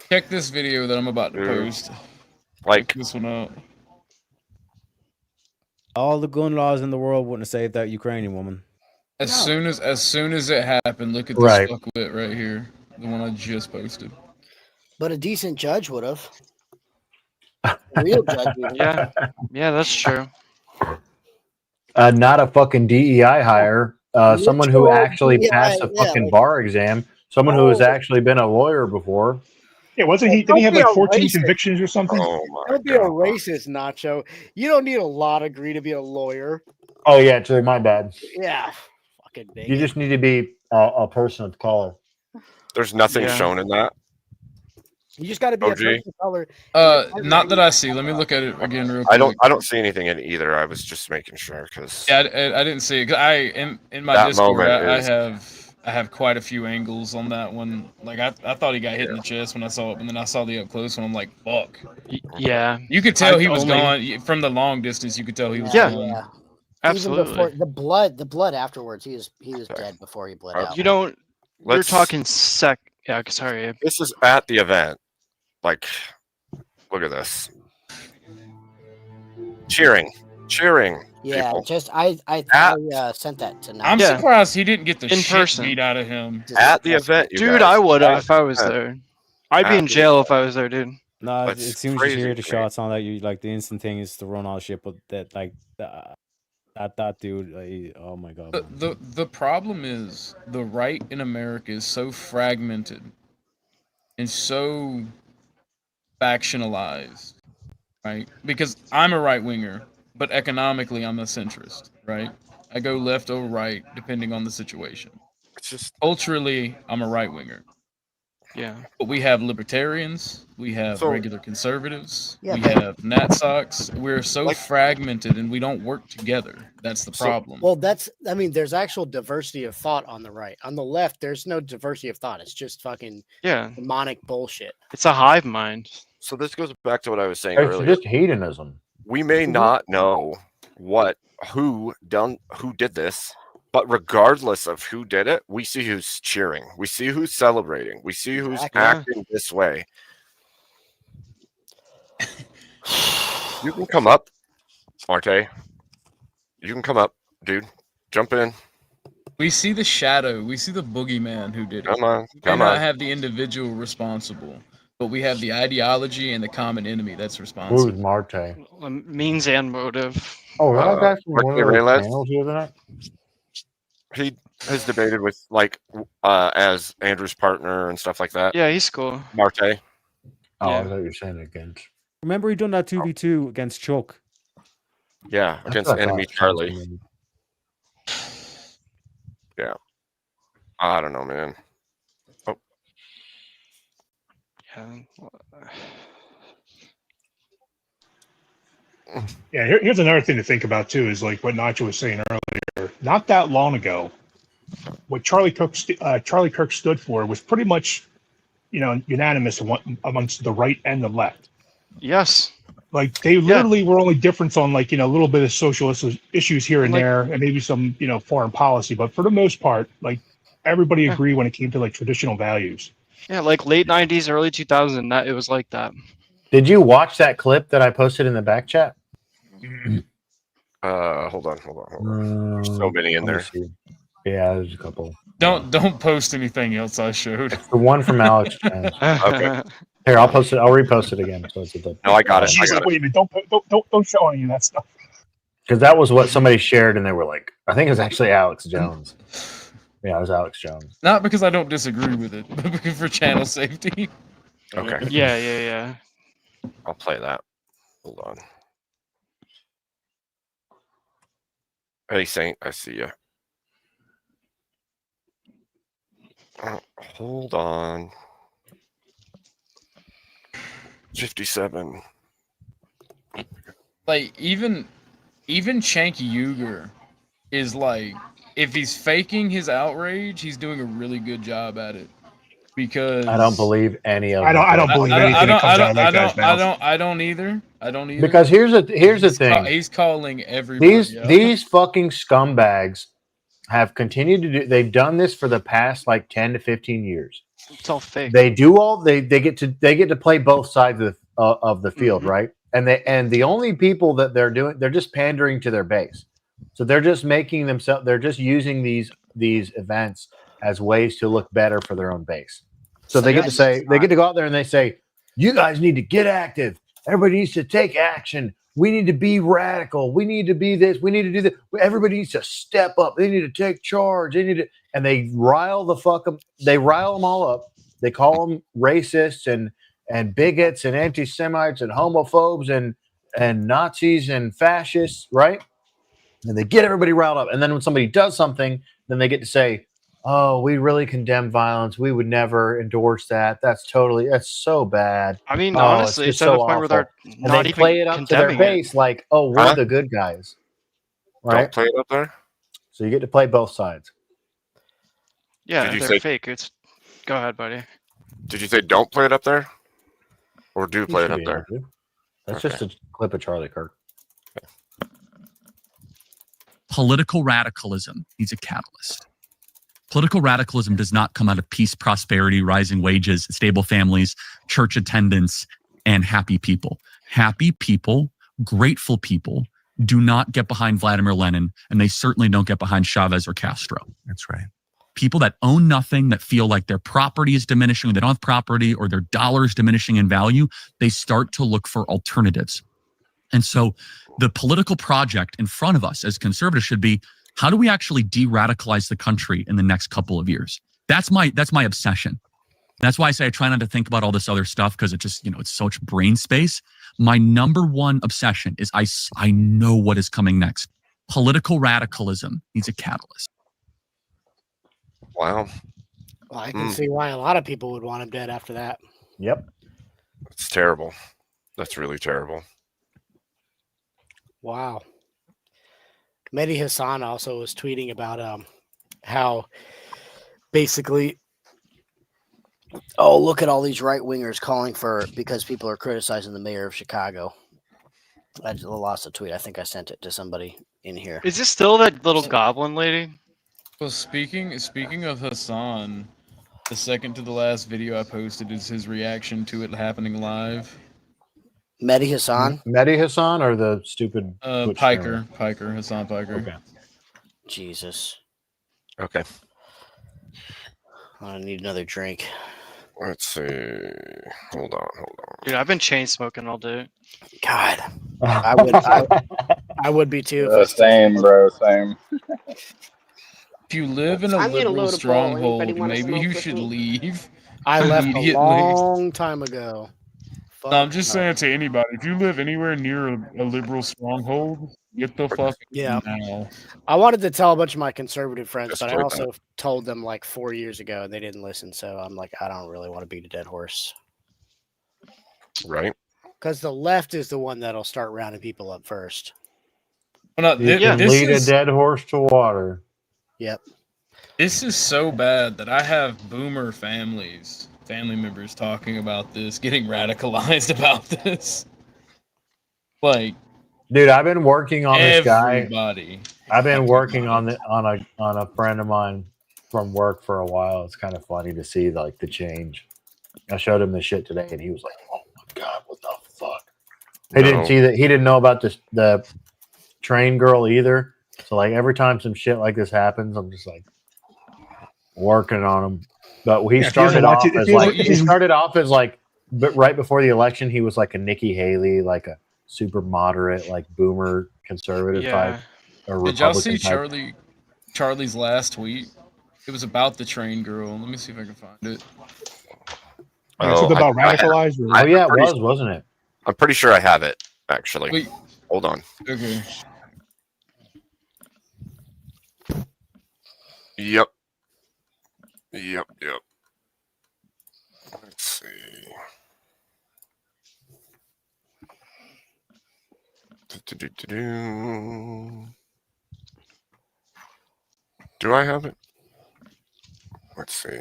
Check this video that I'm about to Dude. post. Like, Check this one out. All the gun laws in the world wouldn't have saved that Ukrainian woman. As soon as it happened, look at this Right. fuckwit right here. The one I just posted. But a decent judge would have. A real judge would have. Yeah. Yeah, that's true. Not a fucking DEI hire. Someone who actually passed a yeah, fucking like- bar exam. Someone who has actually been a lawyer before. Yeah, wasn't he? Didn't he have Don't be like a 14 racist. convictions or something? oh my Don't be a god. racist, Nacho. You don't need a law degree to be a lawyer. Oh yeah, actually, my bad. Yeah. Fucking You bigot. just need to be a person of color. There's nothing Yeah. shown in that. You just got to be a OG. person of color. Not that I see. Let me look at it again real quick. I don't see anything in either. I was just making sure because Yeah, I didn't see it. 'Cause in my That Discord, moment I have quite a few angles on that one. Like I thought he got hit in the chest when I saw it, and then I saw the up close one. I'm like, fuck. Yeah. You could tell I he was only- gone from the long distance. You could tell he was Yeah. gone. Yeah. Absolutely. Even before the blood afterwards, he was dead before he bled out. You don't. You're Let's- talking Yeah, sorry. Abe. this is at the event. Like, look at this. Cheering. Yeah, people. just I At- sent that to I'm Yeah. surprised he didn't get the In shit person. beat out of him. At the event, you Dude, guys. I would have At if I was the there. I'd be in At- jail if I was there, dude. No, That's as soon as crazy you hear the to me. shots on that, you like the instant thing is to run all shit. But that dude, oh my god. man. The problem is the right in America is so fragmented and so factionalized, right? Because I'm a right winger, but economically I'm a centrist, right? I go left or right depending on the situation. It's just Culturally, I'm a right winger, Yeah. but we have libertarians, we have So- regular conservatives, Yeah, we but- have nat socks. We're so Like- fragmented and we don't work together. That's the So- problem. Well, there's actual diversity of thought on the right. On the left, there's no diversity of thought. It's just fucking Yeah. demonic bullshit. It's a hive mind. so this goes back to what I was saying It's earlier. just hedonism. We may not know who did this, but regardless of who did it, we see who's cheering. We see who's celebrating. We see who's Exactly. acting this way. You can come up, Marte. You can come up, dude. Jump in. We see the shadow. We see the boogeyman who did it. Come on. We may Come not on. have the individual responsible, but we have the ideology and the common enemy that's Who's responsible. Marte? Means and motive. Oh, that guy from one of those Reyes? panels the other night? He has debated with like as Andrew's partner and stuff like that. Yeah, he's cool. Marte. Oh, Yeah. I thought you were saying against. Remember he done that 2v2 against Chuck? Yeah, That's against what I enemy thought. Charlie. Yeah. I don't know, man. Oh. Yeah. Yeah, here's another thing to think about too, is like what Nacho was saying earlier. Not that long ago, what Charlie Kirk stood for was pretty much, unanimous amongst the right and the left. Yes. Like they literally were only difference on like, a little bit of socialist issues here and there, and maybe some, foreign policy. But for the most part, like everybody agreed when it came to like traditional values. Yeah, like late 90s, early 2000, that it was like that. Did you watch that clip that I posted in the back chat? Hold on. There's so many in there. Yeah, there's a couple. Don't post anything else I showed. It's the one from Alex Jones. Okay. Here, I'll post it. I'll repost it again. So it's No, I got it. She's like, wait a minute, don't show any of that stuff. Because that was what somebody shared, and they were like, I think it was actually Alex Jones. Yeah, it was Alex Jones. Not because I don't disagree with it, but because for channel safety. Okay. Yeah. I'll play that. Hold on. Hey, Saint, I see you. Hold on. 57. Like even Chanky Uger is like, if he's faking his outrage, he's doing a really good job at it. Because I don't believe any of it. I don't believe anything that comes out of that guy's mouth. I don't either. Because here's the thing. He's calling everybody out. These fucking scumbags have continued to do. They've done this for the past like 10 to 15 years. It's all fake. They do all. They get to play both sides of the field, right? And the only people that they're just pandering to their base. So they're just making themselves. They're just using these events as ways to look better for their own base. So they get to go out there and they say, you guys need to get active. Everybody needs to take action. We need to be radical. We need to be this. We need to do that. Everybody needs to step up. They need to take charge. And they rile them all up. They call them racists and bigots and anti-Semites and homophobes and Nazis and fascists, right? And they get everybody riled up. And then when somebody does something, then they get to say, oh, we really condemn violence. We would never endorse that. That's so bad. I mean, honestly, it's at the point where they're not even play it up to their condemning base like, oh, we're the good guys. Right? Don't play it up there. So you get to play both sides. Yeah, they're fake. Go ahead, buddy. Did you say don't play it up there? Or do play it up there? That's just a clip of Charlie Kirk. Political radicalism needs a catalyst. Political radicalism does not come out of peace, prosperity, rising wages, stable families, church attendance, and happy people. Happy people, grateful people do not get behind Vladimir Lenin, and they certainly don't get behind Chavez or Castro. That's right. People that own nothing, that feel like their property is diminishing, or they don't have property, or their dollar is diminishing in value, they start to look for alternatives. And so the political project in front of us as conservatives should be, how do we actually de-radicalize the country in the next couple of years? That's my obsession. That's why I say I try not to think about all this other stuff, because it just, it's so much brain space. My number one obsession is I know what is coming next. Political radicalism needs a catalyst. Wow. Well, I can see why a lot of people would want him dead after that. Yep. It's terrible. That's really terrible. Wow. Mehdi Hassan also was tweeting about how basically, look at all these right wingers calling for, because people are criticizing the mayor of Chicago. I just lost a tweet. I think I sent it to somebody in here. Is this still that little goblin lady? Well, speaking of Hassan, the second to the last video I posted is his reaction to it happening live. Mehdi Hassan? Mehdi Hassan or the stupid Hassan Piker. Okay. Jesus. Okay. I need another drink. Let's see. Hold on. Dude, I've been chain smoking all day. God, I would be too. If I still Same, bro. Same. If you live in a I'm gonna liberal load a bowl. Anybody stronghold, want to maybe smoke you with should me? leave I left a immediately. long time ago. No, I'm just saying to anybody, if you live anywhere near a liberal stronghold, get the fuck Yeah. now. I wanted to tell a bunch of my conservative friends, Just but I like also told them like 4 years ago and they didn't listen. So I'm like, I don't really want to beat a dead horse. Right. Because the left is the one that'll start rounding people up first. Well, no, You can lead a dead horse to water. Yep. This is so bad that I have boomer family members talking about this, getting radicalized about this. Like, dude, I've been working on this guy. Everybody. I've been working on a friend of mine from work for a while. It's kind of funny to see like the change. I showed him the shit today, and he was like, "Oh my god, what the fuck?" He didn't see that. He didn't know about the train girl either. So like every time some shit like this happens, I'm just like working on him. But he started off as like, but right before the election, he was like a Nikki Haley, like a super moderate, like boomer conservative type. Or did y'all see Republican type. Charlie's last tweet? It was about the train girl. Let me see if I can find it. Something about radicalized. Oh yeah, it was, wasn't it? I'm pretty sure I have it, actually. Wait. Hold on. Okay. Yep. Let's see. Do I have it? Let's see.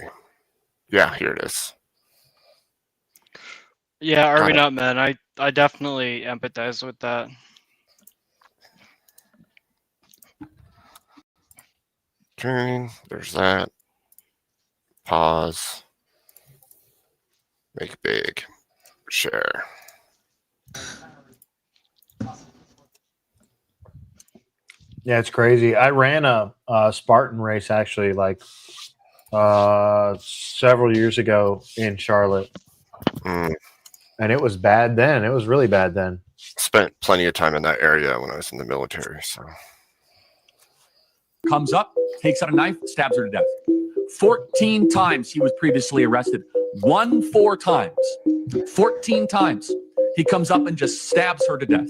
Yeah, here it is. Yeah, are we not men? I definitely empathize with that. Okay, there's that. Pause. Make big. Share. Yeah, it's crazy. I ran a Spartan race actually, like several years ago in Charlotte, and it was bad then. It was really bad then. Spent plenty of time in that area when I was in the military. So comes up, takes out a knife, stabs her to death. 14 times he was previously arrested. 4 times. 14 times. He comes up and just stabs her to death.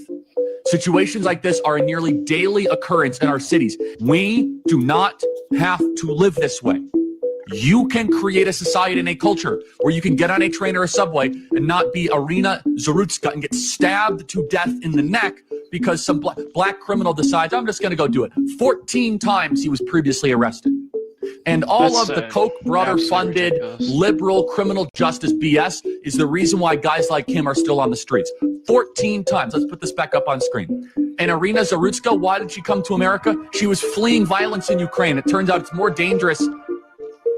Situations like this are a nearly daily occurrence in our cities. We do not have to live this way. You can create a society and a culture where you can get on a train or a subway and not be Irina Zarutska and get stabbed to death in the neck because some black criminal decides, I'm just going to go do it. 14 times he was previously arrested. And all of the Koch brother-funded liberal criminal justice BS is the reason why guys like him are still on the streets. 14 times. Let's put this back up on screen. And Irina Zarutska, why did she come to America? She was fleeing violence in Ukraine. It turns out it's more dangerous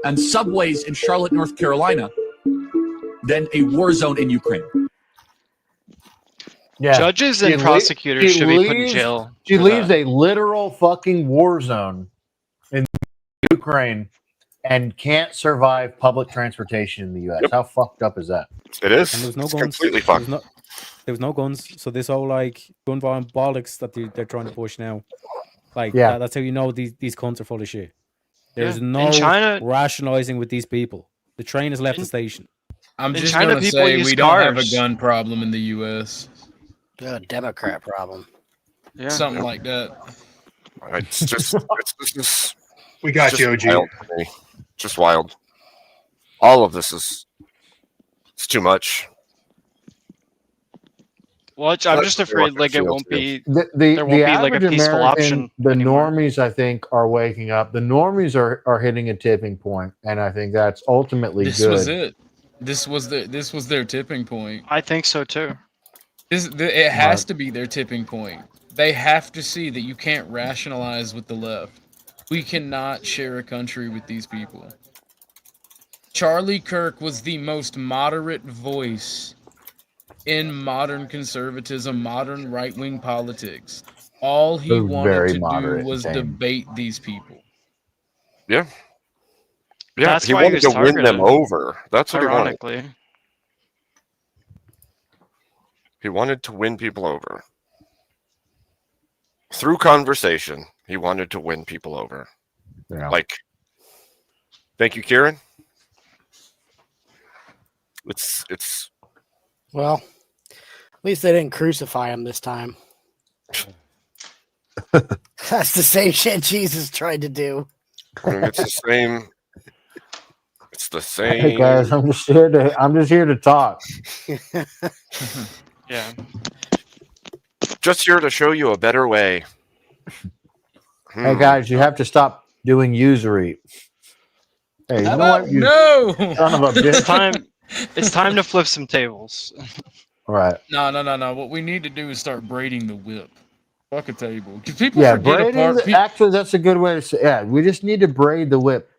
on subways in Charlotte, North Carolina than a war zone in Ukraine. Yeah. Judges and prosecutors should be put in jail. She leaves a literal fucking war zone in Ukraine and can't survive public transportation in the U.S. How fucked up is that? It is. And there's no It's guns. completely fucked. There was no guns. So this whole like gun violence bollocks that they're trying to push now, like Yeah. that's how you know these cunts are full of shit. There's Yeah. no In China- rationalizing with these people. The train has left the station. I'm In just China, going to people say use we don't have a cars. gun problem in the U.S. A Democrat problem. Yeah. Something like that. It's just, We got just you, OG. wild to me. Just wild. All of this it's too much. Well, I'm just afraid like it won't be. There won't be like a average peaceful American, option. The normies, I think, are waking up. The normies are hitting a tipping point, and I think that's ultimately This good. was it. This was their tipping point. I think so too. It has to be their tipping point. They have to see that you can't rationalize with the left. We cannot share a country with these people. Charlie Kirk was the most moderate voice in modern conservatism, modern right-wing politics. All he wanted to do was debate these people. Yeah. Yeah, That's he why he wanted was to win them targeted, over. That's what he wanted. ironically. He wanted to win people over. Through conversation, he wanted to win people over. Yeah. Like, thank you, Kieran. It's Well, at least they didn't crucify him this time. That's the same shit Jesus tried to do. I mean, it's the same. It's the same. Hey guys, I'm just here to talk. Yeah. Just here to show you a better way. Hey guys, you have to stop doing usury. Hey, you know what? You No! son of a bitch. It's time to flip some tables. All right. No. What we need to do is start braiding the whip. Fuck a table. Because people Yeah, forget braiding. Actually, that's a good way to say. Yeah, we just need to braid the whip.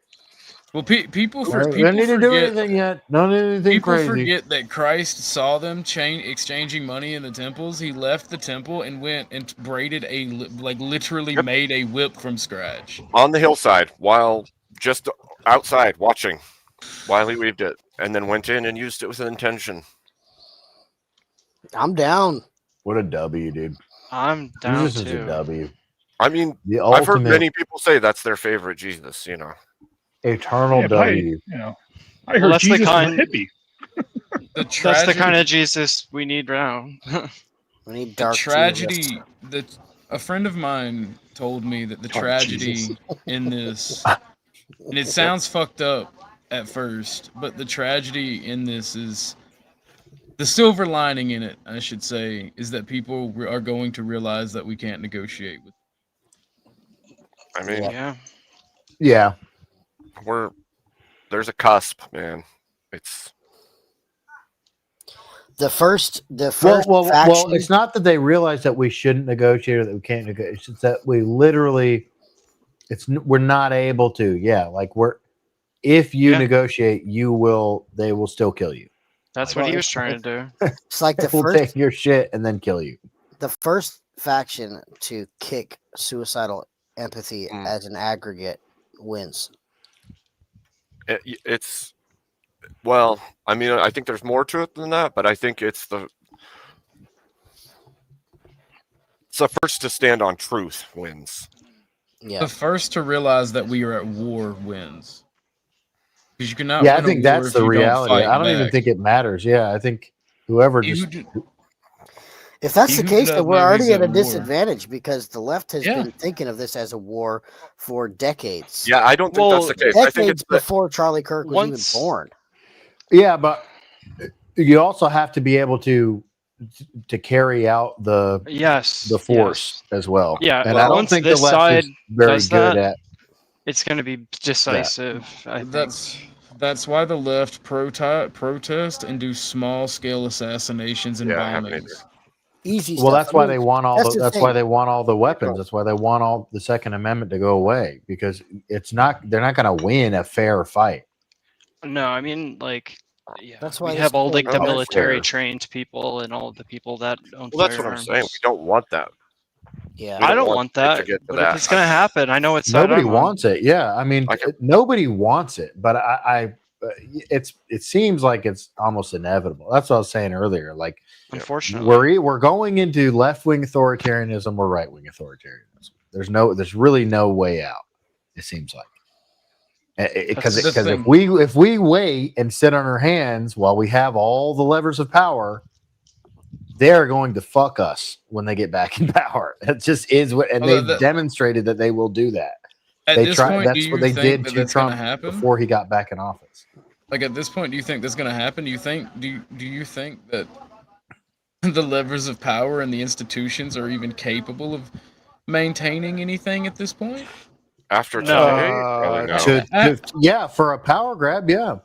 Well, people We don't need to do anything yet. Don't do anything people crazy. forget that Christ saw them exchanging money in the temples. He left the temple and went and braided literally made a whip from scratch on the hillside while just outside watching while he weaved it, and then went in and used it with an intention. I'm down. What a W, dude. I'm down Jesus is too. a W. I mean, The I've heard ultimate many people say that's their favorite Jesus. You know, eternal Yeah, W. I heard that's Jesus the kind. was a hippie. That's the kind of Jesus we need now. We need the dark tragedy. A friend of mine told me that the tragedy in this, and it sounds fucked up at first, but the tragedy in this is the silver lining in it, I should say, is that people are going to realize that we can't negotiate with. I mean, Yeah. There's a cusp, man. It's the first Well, faction. it's not that they realize that we shouldn't negotiate or that we can't negotiate. It's just that we literally, we're not able to. Yeah, like if you negotiate, they will still kill you. That's what he was trying to do. It's like the We'll first take your shit and then kill you. the first faction to kick suicidal empathy as an aggregate wins. it's well, I mean, I think there's more to it than that, but I think it's the first to stand on truth wins. Yeah. The first to realize that we are at war wins. Because you cannot. Yeah, I win a think war that's if the you don't reality. fight I don't even back. think it matters. Yeah, I think whoever just. If that's the case, then we're already at a war. disadvantage because the left has been thinking of this as a war for decades. Yeah, I don't think that's the case. I think Decades it's before Charlie Kirk was even born. Yeah, but you also have to be able to carry out the force as well. Yeah, and I don't once think the this left side is very does good that, at. it's going to be decisive. I think. That's why the left protest and do small scale assassinations and bombings. Easy Well, stuff. that's why they want all. That's why thing. they want all the weapons. That's why they want all the Second Amendment to go away because it's not. They're not going to win a fair fight. No, I mean, like, yeah, that's why we this have all like the Oh, military fair. trained people and all the people that own Well, that's what I'm firearms. saying. We don't want that. Yeah, I don't want it to that. get to But that. if it's going to happen, I know it's Nobody wants it. Yeah, I mean, nobody wants it, but it seems like it's almost inevitable. That's what I was saying earlier. Like, unfortunately, we're going into left wing authoritarianism or right wing authoritarianism. There's really no way out. It seems like because if we wait and sit on our hands while we have all the levers of power, they're going to fuck us when they get back in power. It just is what, and they've demonstrated that they will do that. That's what they did to Trump before he got back in office. Like at this point, do you think that's going to happen? Do you think that the levers of power and the institutions are even capable of maintaining anything at this point? After today, probably no. Yeah, for a power grab, yeah.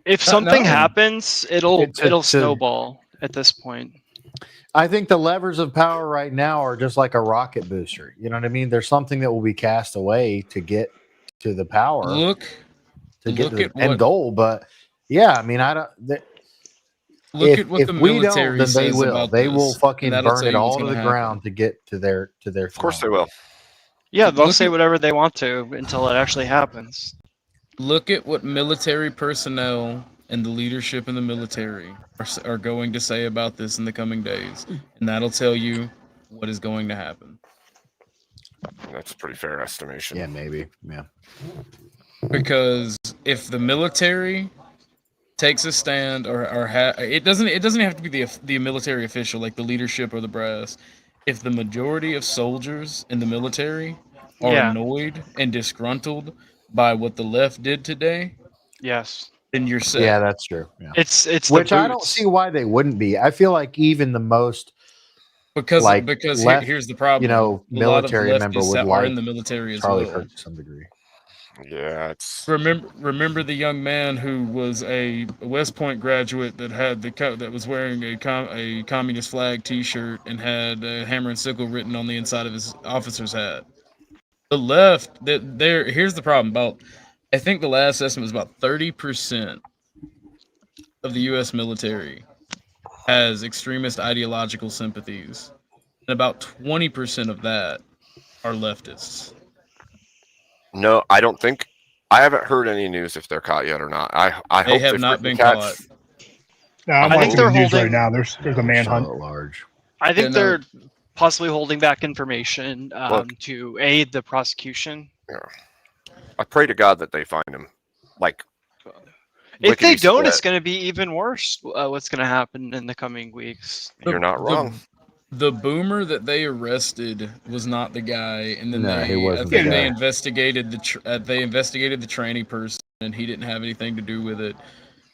if something happens, it'll snowball at this point. I think the levers of power right now are just like a rocket booster. You know what I mean? There's something that will be cast away to get to the power. Look to get to the at end goal. But yeah, I mean, I don't. Look at what the military then they says will. about They this, will fucking and that'll burn tell it you what's all to gonna the happen. ground to get to their. Of course they will. Yeah, they'll say whatever they want to until it actually happens. Look at what military personnel and the leadership in the military are going to say about this in the coming days, and that'll tell you what is going to happen. That's a pretty fair estimation. Yeah, maybe. Yeah. Because if the military takes a stand, or it doesn't have to be the military official, like the leadership or the brass. If the majority of soldiers in the military are annoyed and disgruntled by what the left did today, yes, then you're set. Yeah, that's true. Yeah. It's which the I don't boots. see why they wouldn't be. I feel like even the most because left, here's the problem. You know, a lot of military member leftists would are like in the military as Charlie well. Kirk to some degree. Yeah, it's remember the young man who was a West Point graduate that had that was wearing a communist flag T-shirt and had hammer and sickle written on the inside of his officer's hat. The left, here's the problem. I think the last estimate was about 30% of the U.S. military has extremist ideological sympathies, and about 20% of that are leftists. No, I don't think. I haven't heard any news if they're caught yet or not. I They hope have they not freaking been catch. caught. No, I'm I think watching they're the news right holding. now. There's a manhunt. Large. I think Yeah, no. they're possibly holding back information Look. to aid the prosecution. Yeah. I pray to God that they find him. Like, If they don't, lickety-split. it's going to be even worse. What's going to happen in the coming weeks? You're not wrong. The boomer that they arrested was not the guy, and then No, he they wasn't I think the they guy. investigated the tranny person, and he didn't have anything to do with it.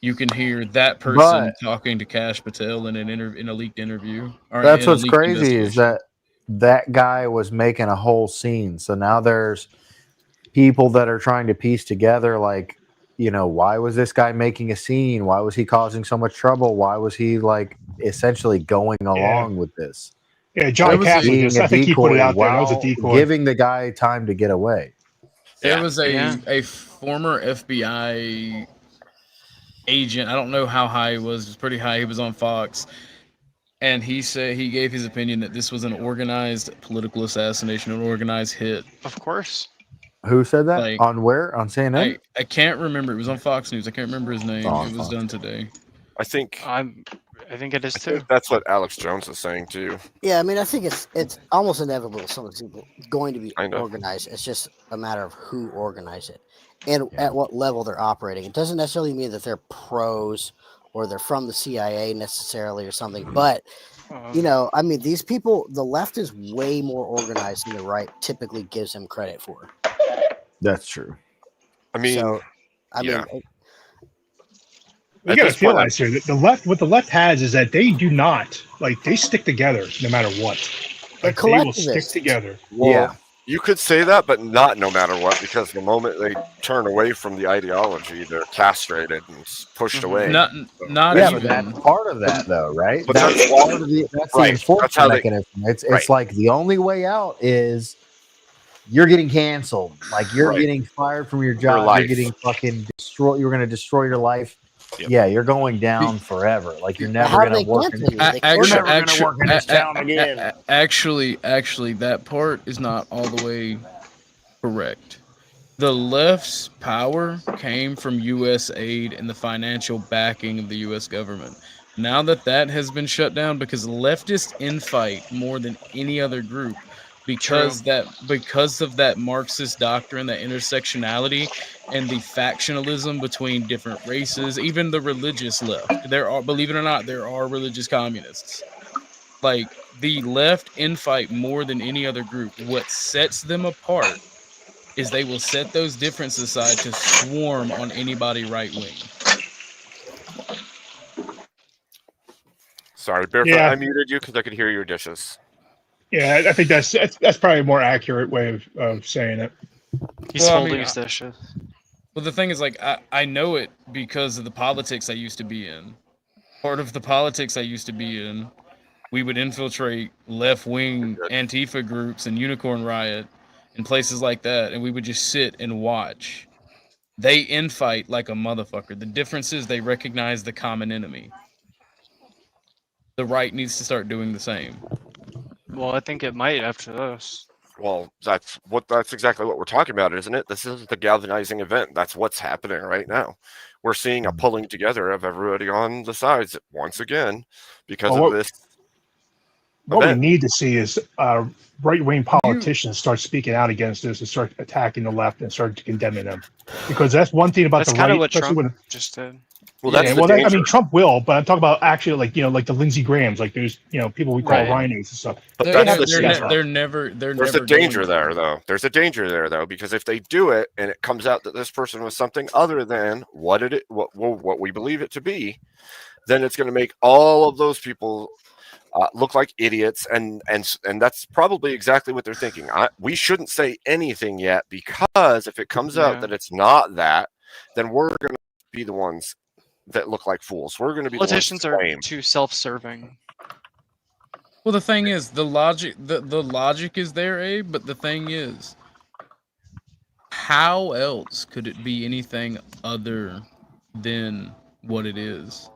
You can hear that person But talking to Kash Patel in in a leaked interview. Or that's in a what's leaked crazy is that guy was making a whole scene. So now there's people that are trying to piece together, like, you know, why was this guy making a scene? Why was he causing so much trouble? Why was he like essentially going along with this? Yeah, John Cash was just, I think he put it out there. That was a while decoy. giving the guy time to get away. There was a former FBI agent. I don't know how high he was. It was pretty high. He was on Fox. And he said he gave his opinion that this was an organized political assassination, an organized hit. Of course. Who said that? Like, on where? On CNN? I can't remember. It was on Fox News. I can't remember his name. Oh, it was done today. I think it is too. That's what Alex Jones is saying too. Yeah, I mean, I think it's almost inevitable. Some of these people going to be I know. organized. It's just a matter of who organize it and at what level they're operating. It doesn't necessarily mean that they're pros or they're from the CIA necessarily or something. But you know, I mean, these people, the left is way more organized than the right typically gives them credit for. That's true. I mean, so, I mean. We got to realize here that the left, what the left has is that they do not, like, they stick together no matter what. Like, they will stick together. Well, you could say that, but not no matter what, because the moment they turn away from the ideology, they're castrated and pushed away. Not yeah, even. but that's part of that, though, right? But That's that's- part of the right, enforcement that's how they- mechanism. It's right. like the only way out is you're getting canceled. Like you're Right. getting fired from your job. life. You're getting fucking destroyed. You're going to destroy your life. Yep. Yeah, you're going down forever. Like you're never How do going they to work. cancel you? They You're cancel never going to work in this town again. Actually, that part is not all the way correct. The left's power came from U.S. aid and the financial backing of the U.S. government. Now that has been shut down because leftists infight more than any other group because of that Marxist doctrine, that intersectionality, and the factionalism between different races, even the religious left. There are, believe it or not, there are religious communists. Like, the left infight more than any other group. What sets them apart is they will set those differences aside to swarm on anybody right wing. Sorry, Barefoot, Yeah. I muted you because I could hear your dishes. Yeah, I think that's probably a more accurate way of saying it. He's holding his dishes. Well, the thing is, like, I know it because of the politics I used to be in. Part of the politics I used to be in, we would infiltrate left-wing Antifa groups and Unicorn Riot and places like that, and we would just sit and watch. They infight like a motherfucker. The difference is they recognize the common enemy. The right needs to start doing the same. Well, I think it might after this. Well, that's exactly what we're talking about, isn't it? This is the galvanizing event. That's what's happening right now. We're seeing a pulling together of everybody on the sides once again because of this. What we need to see is right-wing politicians start speaking out against this and start attacking the left and start condemning them, because that's one thing about That's the kind right. of what Especially Trump when, just did. Well, yeah, that's well, the I danger. mean, Trump will, but I'm talking about actually, like, you know, like the Lindsey Grahams, like there's, you know, people we call Right. rhinos and stuff. But They that's have the to step danger. up. There's a danger there, though. There's a danger there, though, because if they do it and it comes out that this person was something other than what we believe it to be, then it's going to make all of those people look like idiots, and that's probably exactly what they're thinking. We shouldn't say anything yet, because if it comes out that it's not that, then we're going to be the ones that look like fools. We're going to be Politicians the ones are to blame. too self-serving. Well, the thing is, the logic is there, Abe. But the thing is, how else could it be anything other than what it is?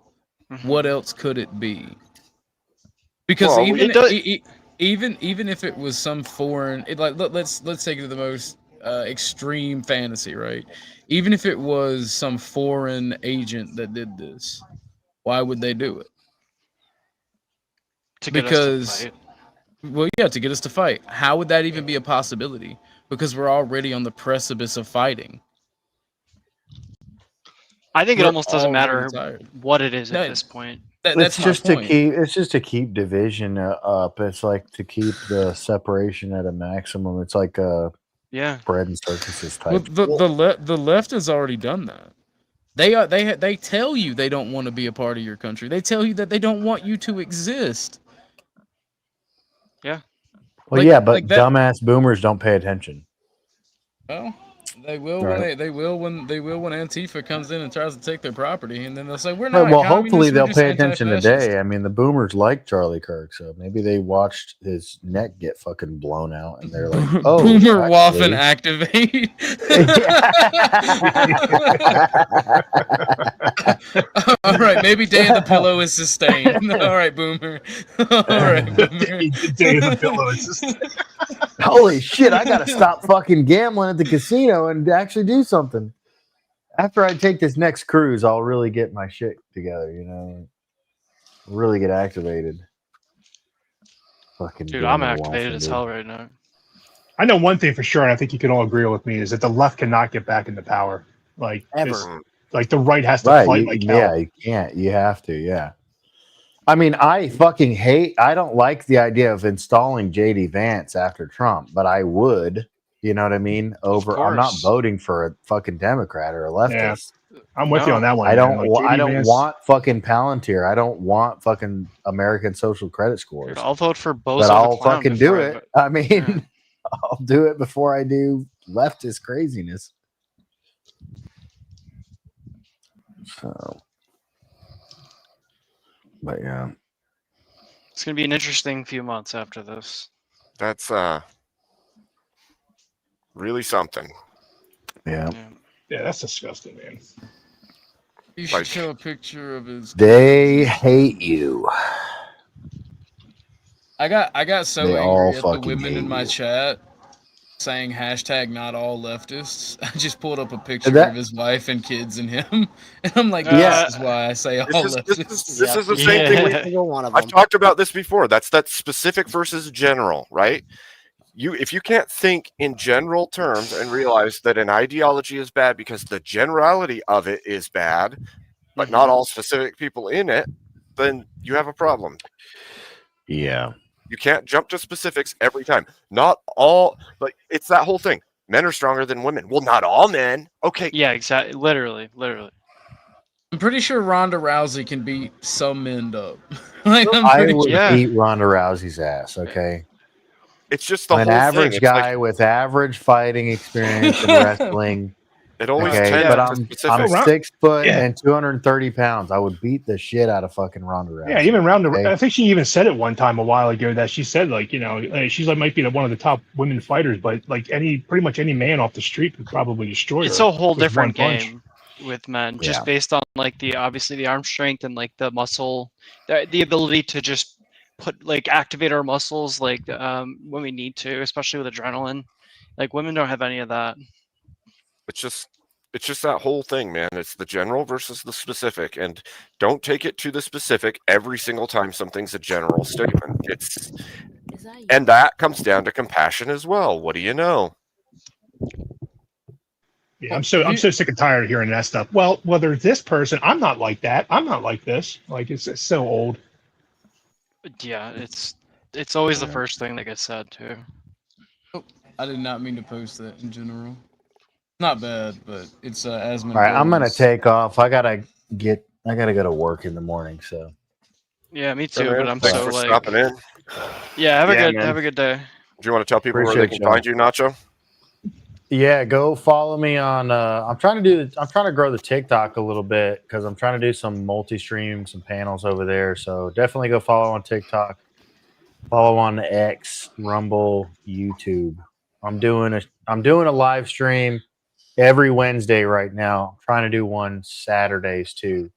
What else could it be? Because even if it was some foreign, let's take it to the most extreme fantasy, right? Even if it was some foreign agent that did this, why would they do it? To get us to fight. Well, yeah, to get us to fight. How would that even be a possibility? Because we're already on the precipice of fighting. I think it almost doesn't matter what it is at this point. That's just my point. It's just to keep division up. It's like to keep the separation at a maximum. It's like a bread and circuses type. Well, the left has already done that. They tell you they don't want to be a part of your country. They tell you that they don't want you to exist. Yeah. Well, yeah, but dumbass boomers don't pay attention. Well, they will Right. when when Antifa comes in and tries to take their property, and then they'll say we're not. Well, hopefully communists, they'll we're just pay attention anti-fascist." today. I mean, the boomers like Charlie Kirk, so maybe they watched his neck get fucking blown out, and they're like, "Oh, Boomer Waffen actually." activate. All right, maybe Day of the Pillow is sustained. All right, Boomer. All right, Boomer. Day of the Pillow is sustained. Holy shit! I gotta stop fucking gambling at the casino and actually do something. After I take this next cruise, I'll really get my shit together. You know, really get activated. Fucking dude, I'm Boomer activated Waffen, as dude. hell right now. I know one thing for sure, and I think you can all agree with me, is that the left cannot get back into power. Like Ever. Like the right has to Right? fight like hell. Yeah, you can't. You have to. Yeah. I mean, I fucking hate. I don't like the idea of installing JD Vance after Trump, but I would. You know what I mean? I'm not voting for a fucking Democrat or a leftist. Yeah, I'm with you on that one. I don't. man. Like, I JD don't Vance- want fucking Palantir. I don't want fucking American social credit scores. Dude, I'll vote for Bozo But the I'll Clown fucking do before I it. I mean, I'll do it before I do leftist craziness. So, but yeah. It's gonna be an interesting few months after this. That's really something. Yeah. Yeah, that's disgusting, man. You should show a picture of his. They hate you. I got so They all angry at the fucking women hate in my you. chat saying hashtag not all leftists. I just pulled up a picture That- of his wife and kids and him, and I'm like, Yeah. this is why I say all This leftists. is the same thing. I've talked about this before. That's that specific versus general, right? If you can't think in general terms and realize that an ideology is bad because the generality of it is bad, but not all specific people in it, then you have a problem. Yeah. You can't jump to specifics every time. Not all, but it's that whole thing. Men are stronger than women. Well, not all men. Okay. Yeah, exactly. Literally. I'm pretty sure Ronda Rousey can beat some men up. Like, I'm I pretty would sure. beat Ronda Rousey's ass. Okay. It's just the I'm an whole average thing. It's guy like, with average fighting experience in wrestling. It always okay, tends but to I'm specifics. 6 foot Yeah. and 230 pounds. I would beat the shit out of fucking Ronda Rousey. Yeah, even Ronda. okay? I think she even said it one time a while ago that she said, like, you know, she's like might be one of the top women fighters, but like pretty much any man off the street could probably destroy her. It's a whole with different one punch. game with men, Yeah. just based on like obviously the arm strength and like the muscle, the ability to just activate our muscles when we need to, especially with adrenaline. Like women don't have any of that. It's just that whole thing, man. It's the general versus the specific, and don't take it to the specific every single time something's a general statement. And that comes down to compassion as well. What do you know? Yeah, I'm so sick and tired of hearing that stuff. Well, whether this person, I'm not like that. I'm not like this. Like it's so old. Yeah, it's always the first thing that gets said too. Oh, I did not mean to post that in general. Not bad, but it's asthma. All right, I'm gonna take off. I gotta go to work in the morning. So. Yeah, me too. Man, But I'm thanks so for like. stopping in. Yeah, have a good day. Do you want to tell people where they Appreciate can find you, Nacho? Yeah, go follow me on. I'm trying to grow the TikTok a little bit because I'm trying to do some multi-stream, some panels over there. So definitely go follow on TikTok, follow on X, Rumble, YouTube. I'm doing a live stream every Wednesday right now. I'm trying to do one Saturdays too,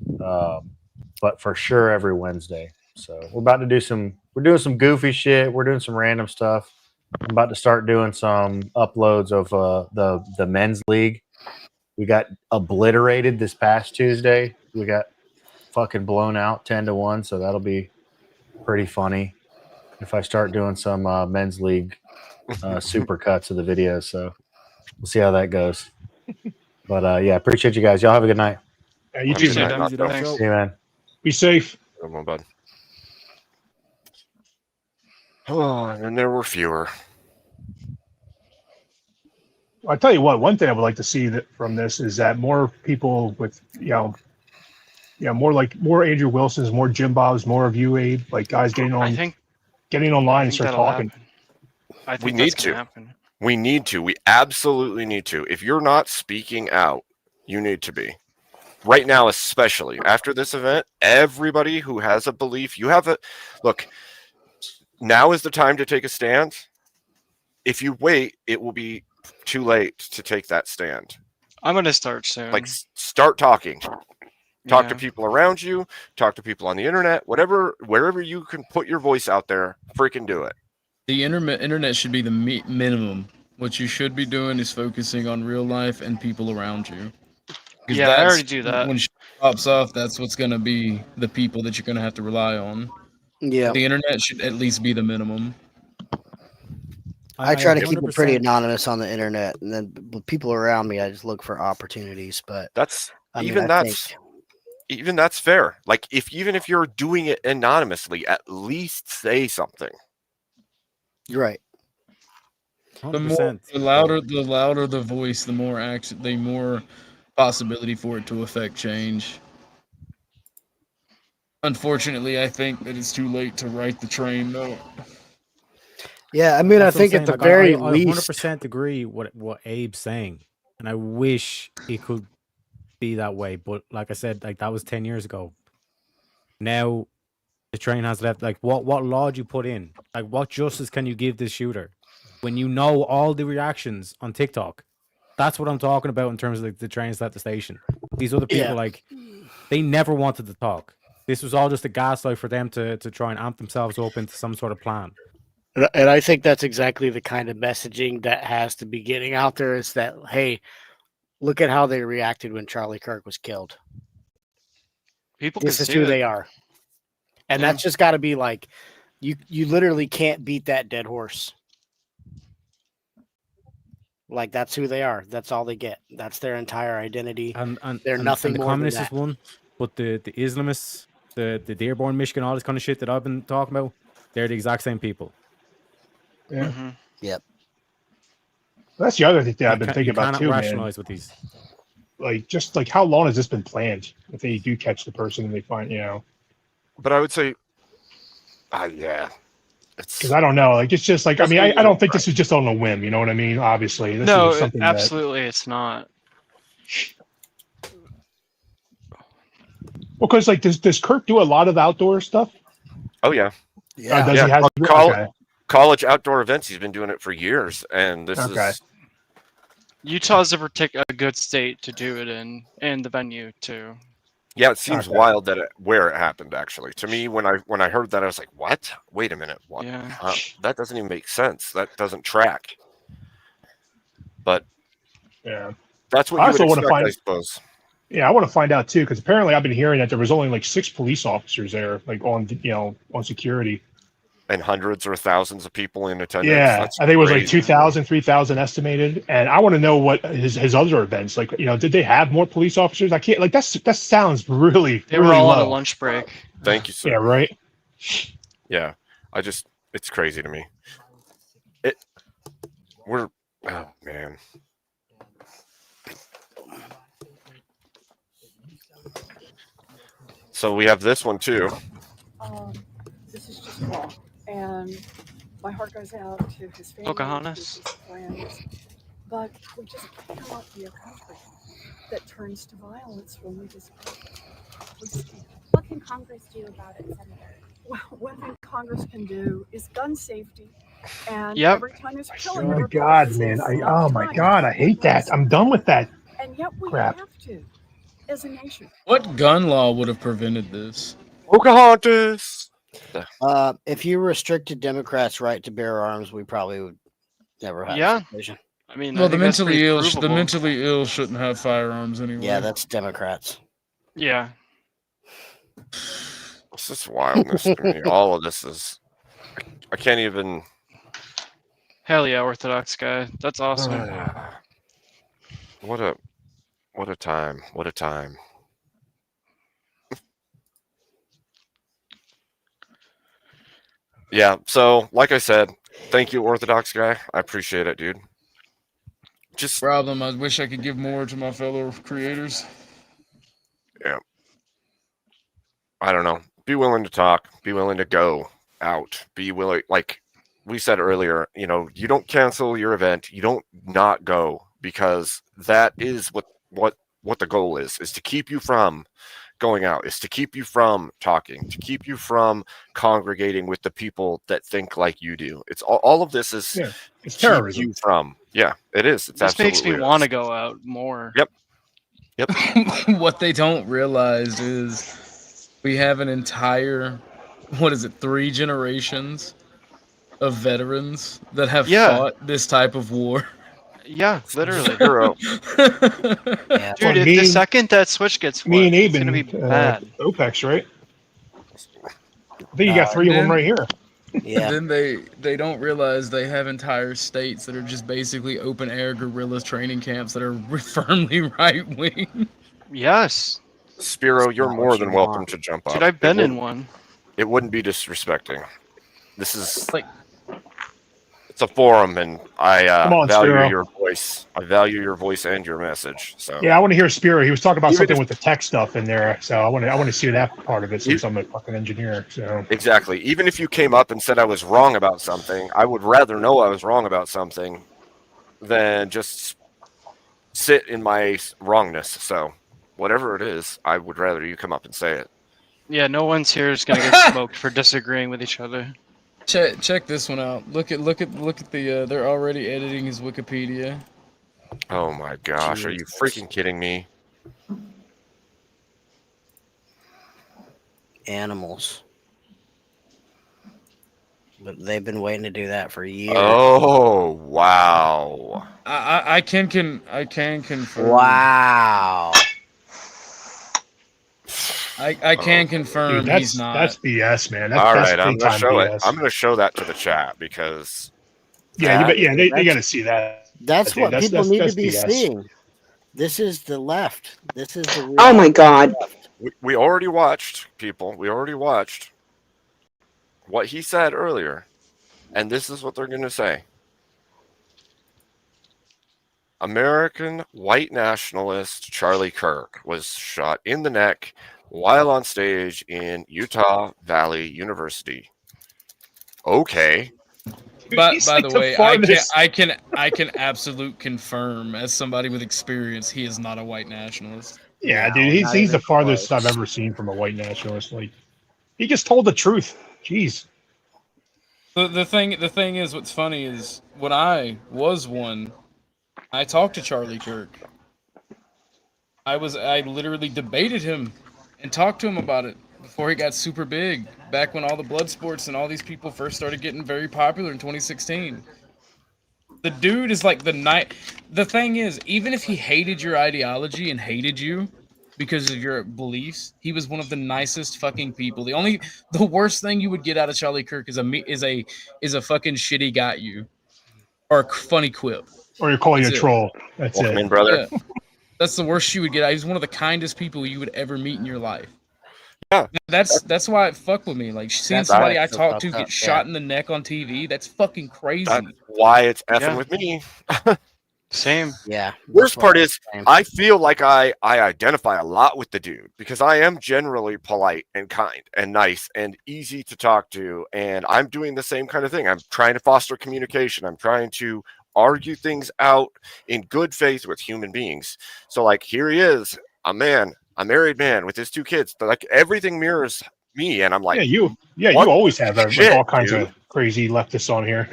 but for sure every Wednesday. So we're doing some goofy shit. We're doing some random stuff. I'm about to start doing some uploads of the men's league. We got obliterated this past Tuesday. We got fucking blown out 10-1, so that'll be pretty funny if I start doing some men's league super cuts of the videos. So we'll see how that goes. But yeah, appreciate you guys. Y'all have a good night. Yeah, you too, man. See you, man. Be safe. Come on, bud. Oh, and there were fewer. I tell you what, one thing I would like to see from this is that more people with, more Andrew Wilsons, more Jim Bobs, more of you, Abe, like guys getting online and start talking. I think We need to. Happen. We need to. We absolutely need to. If you're not speaking out, you need to be. Right now, especially after this event, everybody who has a belief, look, now is the time to take a stand. If you wait, it will be too late to take that stand. I'm going to start soon. Like, start talking. Talk to people around you. Talk to people on the internet. Wherever you can put your voice out there, freaking do it. The internet should be the minimum. What you should be doing is focusing on real life and people around you. Yeah, I already do that. When shit pops off, that's what's going to be the people that you're going to have to rely on. Yeah. The internet should at least be the minimum. I try to keep it pretty anonymous on the internet, and then with people around me, I just look for opportunities. But that's fair. Like even if you're doing it anonymously, at least say something. You're right. The louder the voice, the more action, the more possibility for it to affect change. Unfortunately, I think that it's too late to right the train, though. Yeah, I mean, That's I think at the very least, I 100% agree what Abe's saying, and I wish it could be that way. But like I said, like that was 10 years ago. Now the train has left. Like what law do you put in? Like what justice can you give this shooter when you know all the reactions on TikTok? That's what I'm talking about in terms of like the trains at the station. These other people, like, they never wanted to talk. This was all just a gaslight for them to try and amp themselves up into some sort of plan. And I think that's exactly the kind of messaging that has to be getting out there is that, hey, look at how they reacted when Charlie Kirk was killed. This is who they are. And that's just got to be like, you literally can't beat that dead horse. Like, that's who they are. That's all they get. That's their entire identity. And they're nothing more than that. The communists is one, but the Islamists, the Dearborn, Michigan, all this kind of shit that I've been talking about, they're the exact same people. Yeah. Mm-hmm. Yep. That's the other thing that I've been thinking about too, rationalize man. with these. Like, just like how long has this been planned? If they do catch the person and they find, But I would say, yeah. Because I don't know. Like, it's just like, I mean, I don't think this is just on a whim. You know what I mean? Obviously. This is something absolutely it's not. Well, because like, does Kirk do a lot of outdoor stuff? Oh yeah. Yeah. Does he have college outdoor events? He's been doing it for years, and this is. Utah's a good state to do it in, and the venue too. Yeah, it seems Okay. wild that where it happened. Actually, to me, when I heard that, I was like, "What? Wait a minute! What? Yeah. That doesn't even make sense. That doesn't track." But Yeah. that's what I you would also want to expect, I find. suppose. Yeah, I want to find out too, because apparently I've been hearing that there was only like 6 police officers there, like on on security. And hundreds or thousands of people in attendance. Yeah, That's I think it was like crazy. 2,000, 3,000 estimated, and I want to know what his other events like. Did they have more police officers? I can't like that sounds really They were really all on a low. lunch break. Thank you, sir. Yeah, right. Yeah, it's crazy to me. Oh man. So we have this one too. This is just wrong, and my heart goes out to his family. Pocahontas. To his friends, but we just cannot be a country that turns to violence when we disagree. We just can't. What can Congress do about it, Senator? Well, one thing Congress can do is gun safety, and Yep. every time there's a killing, Oh my everybody God, says, man! "Stop Oh my trying." God, I hate that. I'm done with that. And yet we Crap. have to, as a nation. What gun law would have prevented this? Pocahontas. If you restricted Democrats' right to bear arms, we probably would never have Yeah. a situation. I mean, Well, I the think that's mentally pretty ill, the provable. mentally ill shouldn't have firearms anyway. Yeah, that's Democrats. Yeah. It's just wildness to me. All of this is. I can't even. Hell yeah, Orthodox guy. That's awesome. What a time! What a time! Yeah. So, like I said, thank you, Orthodox guy. I appreciate it, dude. Just problem. I wish I could give more to my fellow creators. Yeah. I don't know. Be willing to talk. Be willing to go out. Be willing, like we said earlier. You don't cancel your event. You don't not go, because that is what the goal is to keep you from going out, is to keep you from talking, to keep you from congregating with the people that think like you do. It's all of this is it's keep terrorism. you from. Yeah, it is. It's This makes absolutely me want to go out more. Yep. What they don't realize is we have an entire, 3 generations of veterans that have fought this type of war. Yeah, literally. Yeah. Dude, if the second that switch gets Me and flipped, it's Aben, gonna be bad. OPEX, right? I think you got 3 of them right here. Yeah. Then they don't realize they have entire states that are just basically open air guerrilla training camps that are firmly right wing. Yes. Spiro, you're not more what than you welcome want. to jump up. Dude, I've been in one. It wouldn't be disrespecting. This is it's a forum, and I Come on, value Spiro. your voice. I value your voice and your message. So Yeah, I want to hear Spiro. He was talking about Even something if- with the tech stuff in there, so I want to see that part of it since I'm a fucking engineer. So exactly. Even if you came up and said I was wrong about something, I would rather know I was wrong about something than just sit in my wrongness. So whatever it is, I would rather you come up and say it. Yeah, no one's here is gonna get smoked for disagreeing with each other. Check this one out. Look at the they're already editing his Wikipedia. Oh my gosh, are you freaking kidding me? Animals. But they've been waiting to do that for years. Oh wow. I can confirm. Wow. I can confirm dude, he's not. that's BS, man. All That's right, I'm big gonna time show BS. it. I'm gonna show that to the chat because Yeah, they that's- got to see that. That's Dude, what people need to be BS. seeing. This is the left. This is the. Oh my God. we already watched, people. We already watched what he said earlier, and this is what they're gonna say. American white nationalist Charlie Kirk was shot in the neck while on stage in Utah Valley University. Okay. By He's the like the way, farthest- I can absolute confirm as somebody with experience, he is not a white nationalist. Yeah, No, dude, not he's the even farthest close. I've ever seen from a white nationalist. Like, he just told the truth. Jeez. The thing is, what's funny is when I was one, I talked to Charlie Kirk. I literally debated him and talk to him about it before he got super big, back when all the blood sports and all these people first started getting very popular in 2016. The dude is like the thing is, even if he hated your ideology and hated you because of your beliefs, he was one of the nicest fucking people. The worst thing you would get out of Charlie Kirk is a fucking shitty got you or a funny quip. Or you're calling That's a it. troll. That's Welcome it. in, brother. Yeah. That's the worst you would get. He's one of the kindest people you would ever meet in your life. Yeah. That's why it fucked with me. Like seeing That's somebody why I it's so talked to fucked get up, shot yeah. in the neck on TV, that's fucking crazy. That's why it's effing Yeah. with me. Same. Yeah. Worst part is same. I feel like I identify a lot with the dude because I am generally polite and kind and nice and easy to talk to, and I'm doing the same kind of thing. I'm trying to foster communication. I'm trying to argue things out in good faith with human beings. So like here he is, a married man with his 2 kids. Like everything mirrors me, and I'm like, you what always have the like shit, all kinds dude? of crazy leftists on here.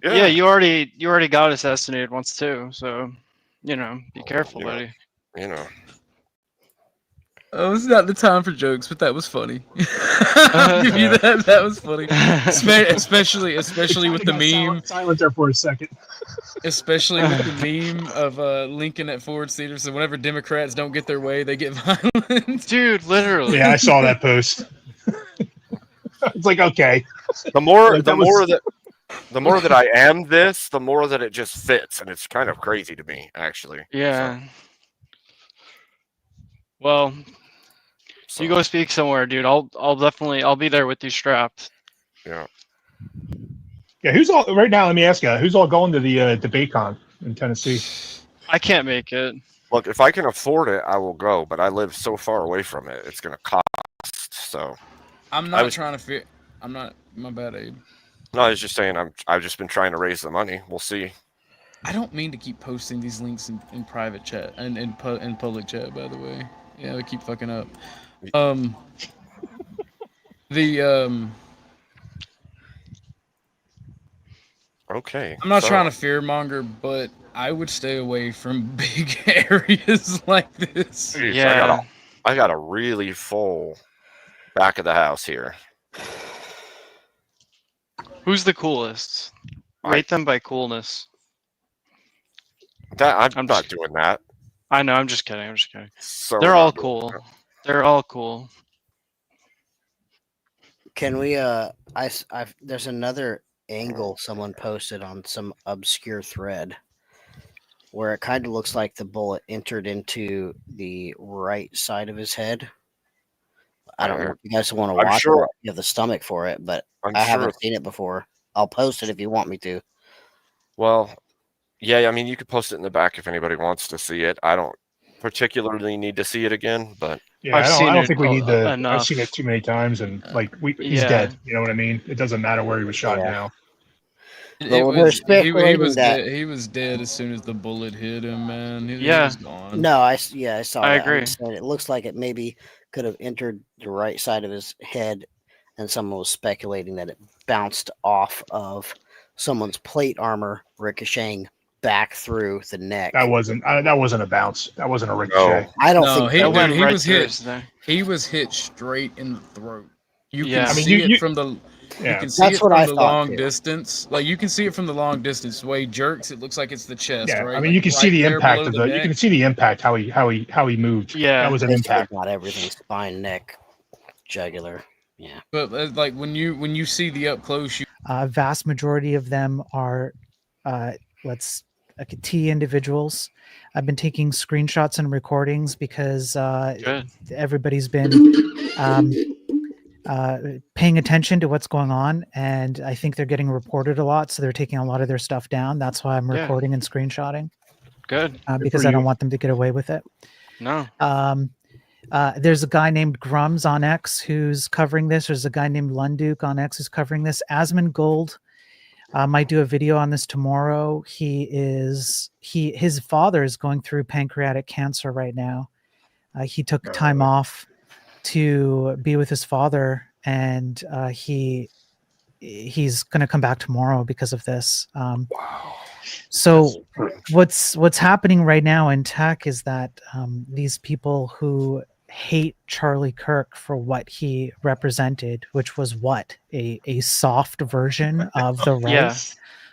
Yeah, you already got assassinated once too, so be careful, you know, buddy. You know. Oh, it's not the time for jokes, but that was funny. I'll give you that. That was funny, especially with the meme. Silent there for a second. Especially with the meme of Lincoln at Ford Theater. So whenever Democrats don't get their way, they get violent. Dude, literally. Yeah, I saw that post. It's like, okay. The more Like, that I am this, the more that it just fits, and it's kind of crazy to me, actually. Yeah. Well, you go speak somewhere, dude. I'll be there with you strapped. Yeah. Yeah, who's all right now? Let me ask you, who's all going to the debate con in Tennessee? I can't make it. Look, if I can afford it, I will go, but I live so far away from it, it's going to cost. So I'm not trying to fit. I'm not. My bad, Abe. No, I was just saying I've just been trying to raise the money. We'll see. I don't mean to keep posting these links in private chat and in public chat. By the way, yeah, we keep fucking up. Okay. I'm not trying to fearmonger, but I would stay away from big areas like this. Jeez, Yeah. I got a really full back of the house here. Who's the coolest? Rate them by coolness. I'm not doing that. I know. I'm just kidding. So they're all cool. They're all cool. Can we? There's another angle someone posted on some obscure thread where it kind of looks like the bullet entered into the right side of his head. I don't know if you guys want to watch it. You have the stomach for it, but I haven't seen it before. I'll post it if you want me to. Well, yeah, I mean, you could post it in the back if anybody wants to see it. I don't particularly need to see it again, but yeah, I don't think we need the. I've seen it too many times, and like he's dead. You know what I mean? It doesn't matter where he was shot now. He was dead as soon as the bullet hit him, man. He was gone. No, I saw that. I agree. I'm saying it looks like it maybe could have entered the right side of his head, and someone was speculating that it bounced off of someone's plate armor, ricocheting back through the neck. That wasn't a bounce. That wasn't a ricochet. I don't think he was hit. He was hit straight in the throat. You can see it from the. You can see it from the long distance. Like you can see it from the long distance. The way he jerks, it looks like it's the chest. Yeah, right? I mean, you can see the impact of the. You can see the impact how he moved. Yeah, that was an impact. Not everything: spine, neck, jugular. Yeah, but like when you see the up close, vast majority of them are T individuals. I've been taking screenshots and recordings because everybody's been paying attention to what's going on, and I think they're getting reported a lot, so they're taking a lot of their stuff down. That's why I'm recording and screenshotting. Good. Because I don't want them to get away with it. No. There's a guy named Grums on X who's covering this. There's a guy named Lunduke on X who's covering this. Asmund Gold might do a video on this tomorrow. His father is going through pancreatic cancer right now. He took time off to be with his father, and he's going to come back tomorrow because of this. So what's happening right now in tech is that these people who hate Charlie Kirk for what he represented, which was what a soft version of the right. Yeah.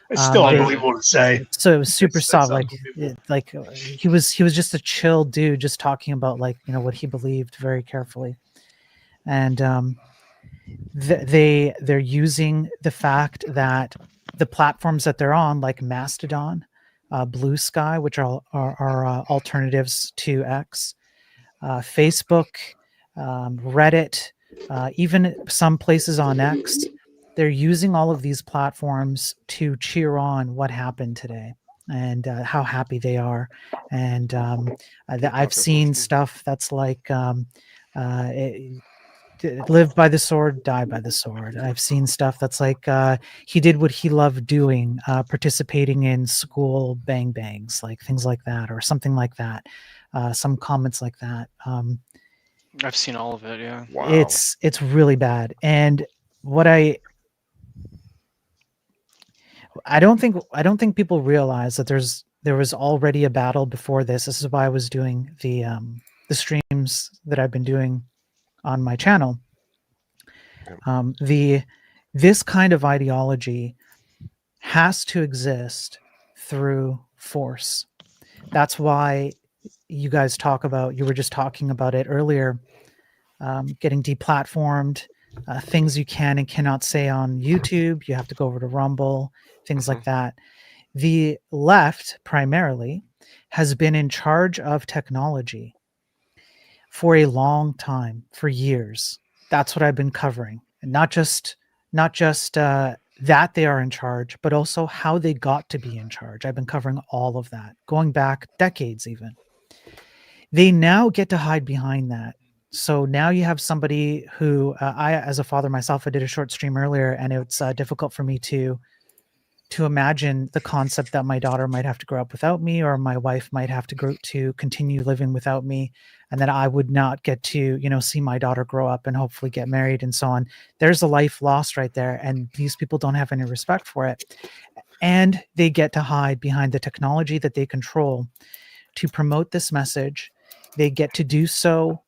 It's still unbelievable to say. So it was super It's soft. Like, unbelievable. he was just a chill dude, just talking about, like, you know, what he believed very carefully. And they're using the fact that the platforms that they're on, like Mastodon, Blue Sky, which are alternatives to X, Facebook, Reddit, even some places on X, they're using all of these platforms to cheer on what happened today and how happy they are. And I've seen stuff that's like, live by the sword, die by the sword. I've seen stuff that's like, he did what he loved doing, participating in school bang bangs, like things like that, or something like that. Some comments like that. I've seen all of it. Yeah. Wow. It's really bad. And what I don't think people realize that there was already a battle before this. This is why I was doing the streams that I've been doing on my channel. This kind of ideology has to exist through force. That's why you guys you were just talking about it earlier, getting deplatformed, things you can and cannot say on YouTube. You have to go over to Rumble, things like that. The left primarily has been in charge of technology for a long time, for years. That's what I've been covering. And not just that they are in charge, but also how they got to be in charge. I've been covering all of that, going back decades even. They now get to hide behind that. So now you have somebody who, I, as a father myself, I did a short stream earlier, and it's difficult for me to imagine the concept that my daughter might have to grow up without me, or my wife might have to continue living without me, and that I would not get to, you know, see my daughter grow up and hopefully get married and so on. There's a life lost right there, and these people don't have any respect for it. And they get to hide behind the technology that they control to promote this message. They get to do so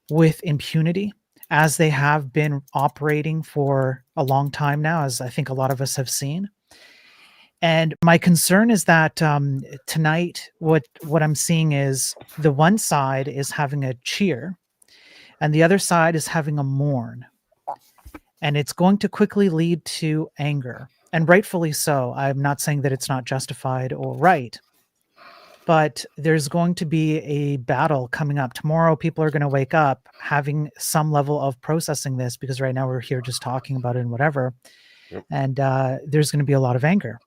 with impunity, as they have been operating for a long time now, as I think a lot of us have seen. And my concern is that tonight, what I'm seeing is the one side is having a cheer, and the other side is having a mourn. And it's going to quickly lead to anger, and rightfully so. I'm not saying that it's not justified or right, but there's going to be a battle coming up. Tomorrow, people are going to wake up having some level of processing this, because right now we're here just talking about it and whatever. Yep. And there's going to be a lot of anger.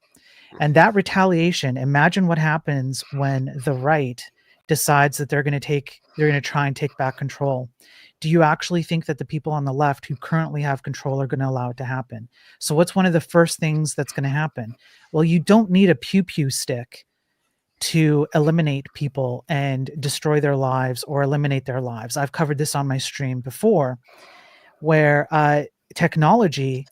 And that retaliation, imagine what happens when the right decides that they're going to try and take back control. Do you actually think that the people on the left who currently have control are going to allow it to happen? So what's one of the first things that's going to happen? Well, you don't need a pew-pew stick to eliminate people and destroy their lives or eliminate their lives. I've covered this on my stream before, where technology,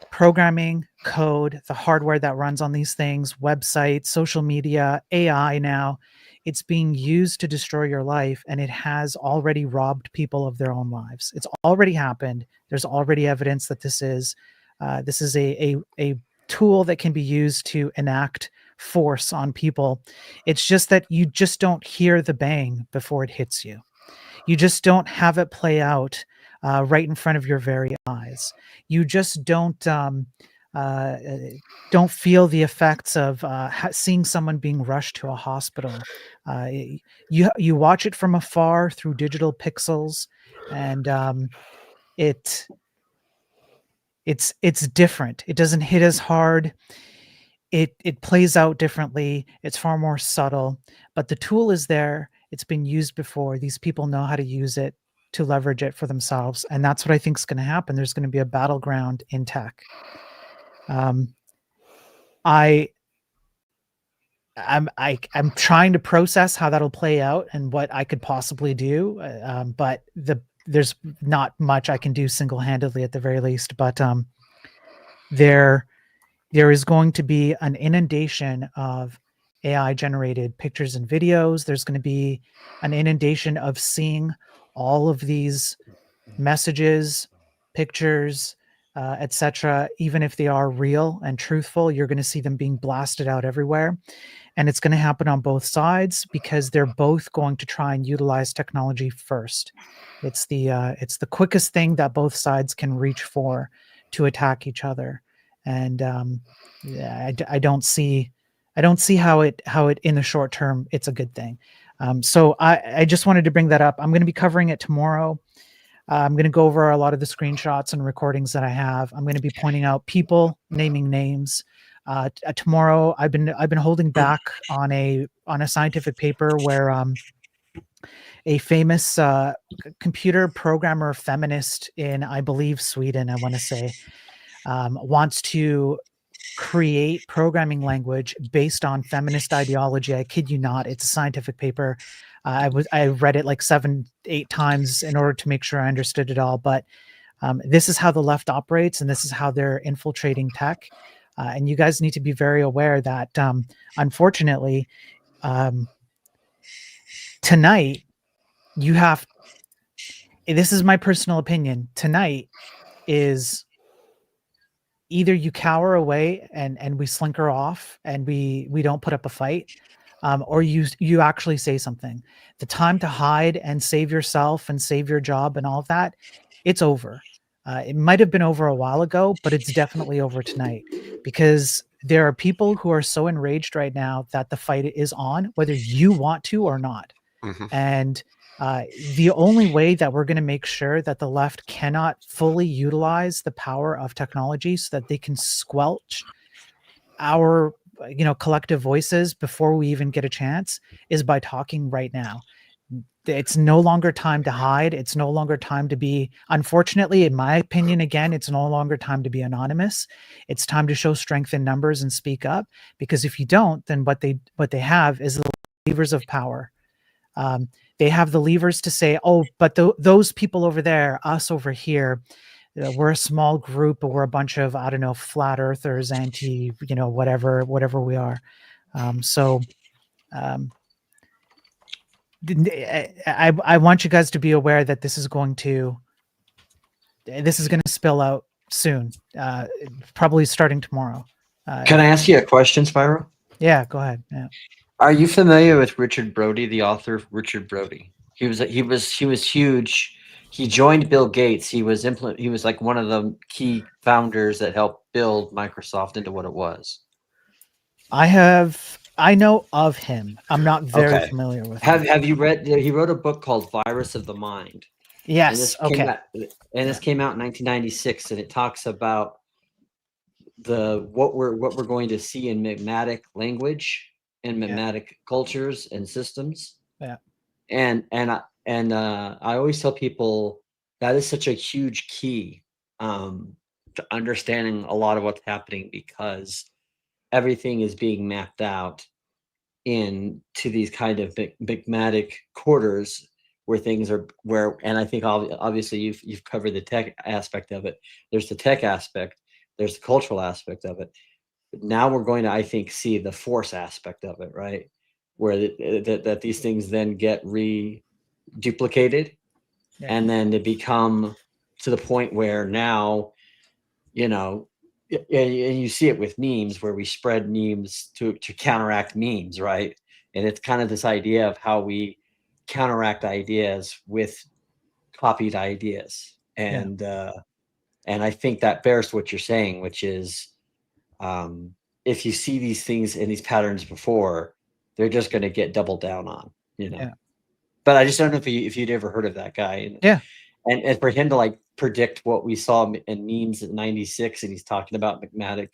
programming, code, the hardware that runs on these things, websites, social media, AI now, it's being used to destroy your life, and it has already robbed people of their own lives. It's already happened. There's already evidence that this is a tool that can be used to enact force on people. It's just that you just don't hear the bang before it hits you. You just don't have it play out right in front of your very eyes. You just don't feel the effects of seeing someone being rushed to a hospital. You watch it from afar through digital pixels, and it's different. It doesn't hit as hard. It plays out differently. It's far more subtle, but the tool is there. It's been used before. These people know how to use it to leverage it for themselves. And that's what I think is going to happen. There's going to be a battleground in tech. I'm trying to process how that'll play out and what I could possibly do. But there's not much I can do single-handedly at the very least, but there is going to be an inundation of AI generated pictures and videos. There's going to be an inundation of seeing all of these messages, pictures, etc., even if they are real and truthful, you're going to see them being blasted out everywhere. And it's going to happen on both sides because they're both going to try and utilize technology first. It's the quickest thing that both sides can reach for to attack each other. And I don't see how it in the short term it's a good thing. So I just wanted to bring that up. I'm going to be covering it tomorrow. I'm going to go over a lot of the screenshots and recordings that I have. I'm going to be pointing out people, naming names. Tomorrow, I've been holding back on a scientific paper where a famous computer programmer feminist in, I believe, Sweden, I want to say, wants to create programming language based on feminist ideology. I kid you not. It's a scientific paper. I read it like 7-8 times in order to make sure I understood it all. But this is how the left operates, and this is how they're infiltrating tech. And you guys need to be very aware that, unfortunately, tonight you have. This is my personal opinion. Tonight is either you cower away and we slinker off and we don't put up a fight, or you actually say something. The time to hide and save yourself and save your job and all of that, it's over. It might have been over a while ago, but it's definitely over tonight, because there are people who are so enraged right now that the fight is on, whether you want to or not. And the only way that we're going to make sure that the left cannot fully utilize the power of technology so that they can squelch our collective voices before we even get a chance is by talking right now. It's no longer time to hide. It's no longer time to be, unfortunately, in my opinion, again, it's no longer time to be anonymous. It's time to show strength in numbers and speak up, because if you don't, then what they have is the levers of power. They have the levers to say, oh, but those people over there, us over here, we're a small group, but we're a bunch of, I don't know, flat earthers, anti, whatever we are. I want you guys to be aware that this is going to spill out soon, probably starting tomorrow. Can I ask you a question, Spyro? Yeah, go ahead. Yeah. Are you familiar with Richard Brody, the author of Richard Brody? He was huge. He joined Bill Gates. He was like one of the key founders that helped build Microsoft into what it was. I know of him. I'm not very familiar with him. Have you read? He wrote a book called Virus of the Mind. Yes. This came out in 1996, and it talks about what we're going to see in mimetic language and mimetic cultures and systems. Yeah. And I always tell people that is such a huge key to understanding a lot of what's happening, because everything is being mapped out into these kind of migmatic quarters where things are and I think obviously you've covered the tech aspect of it. There's the tech aspect, there's the cultural aspect of it. But now we're going to, I think, see the force aspect of it, right? Where that these things then get duplicated, and then to become to the point where now, and you see it with memes, where we spread memes to counteract memes, right? And it's kind of this idea of how we counteract ideas with copied ideas. And I think that bears what you're saying, which is if you see these things and these patterns before, they're just going to get doubled down on, But I just don't know if you'd ever heard of that guy. And for him to like predict what we saw in memes in '96, and he's talking about migmatic,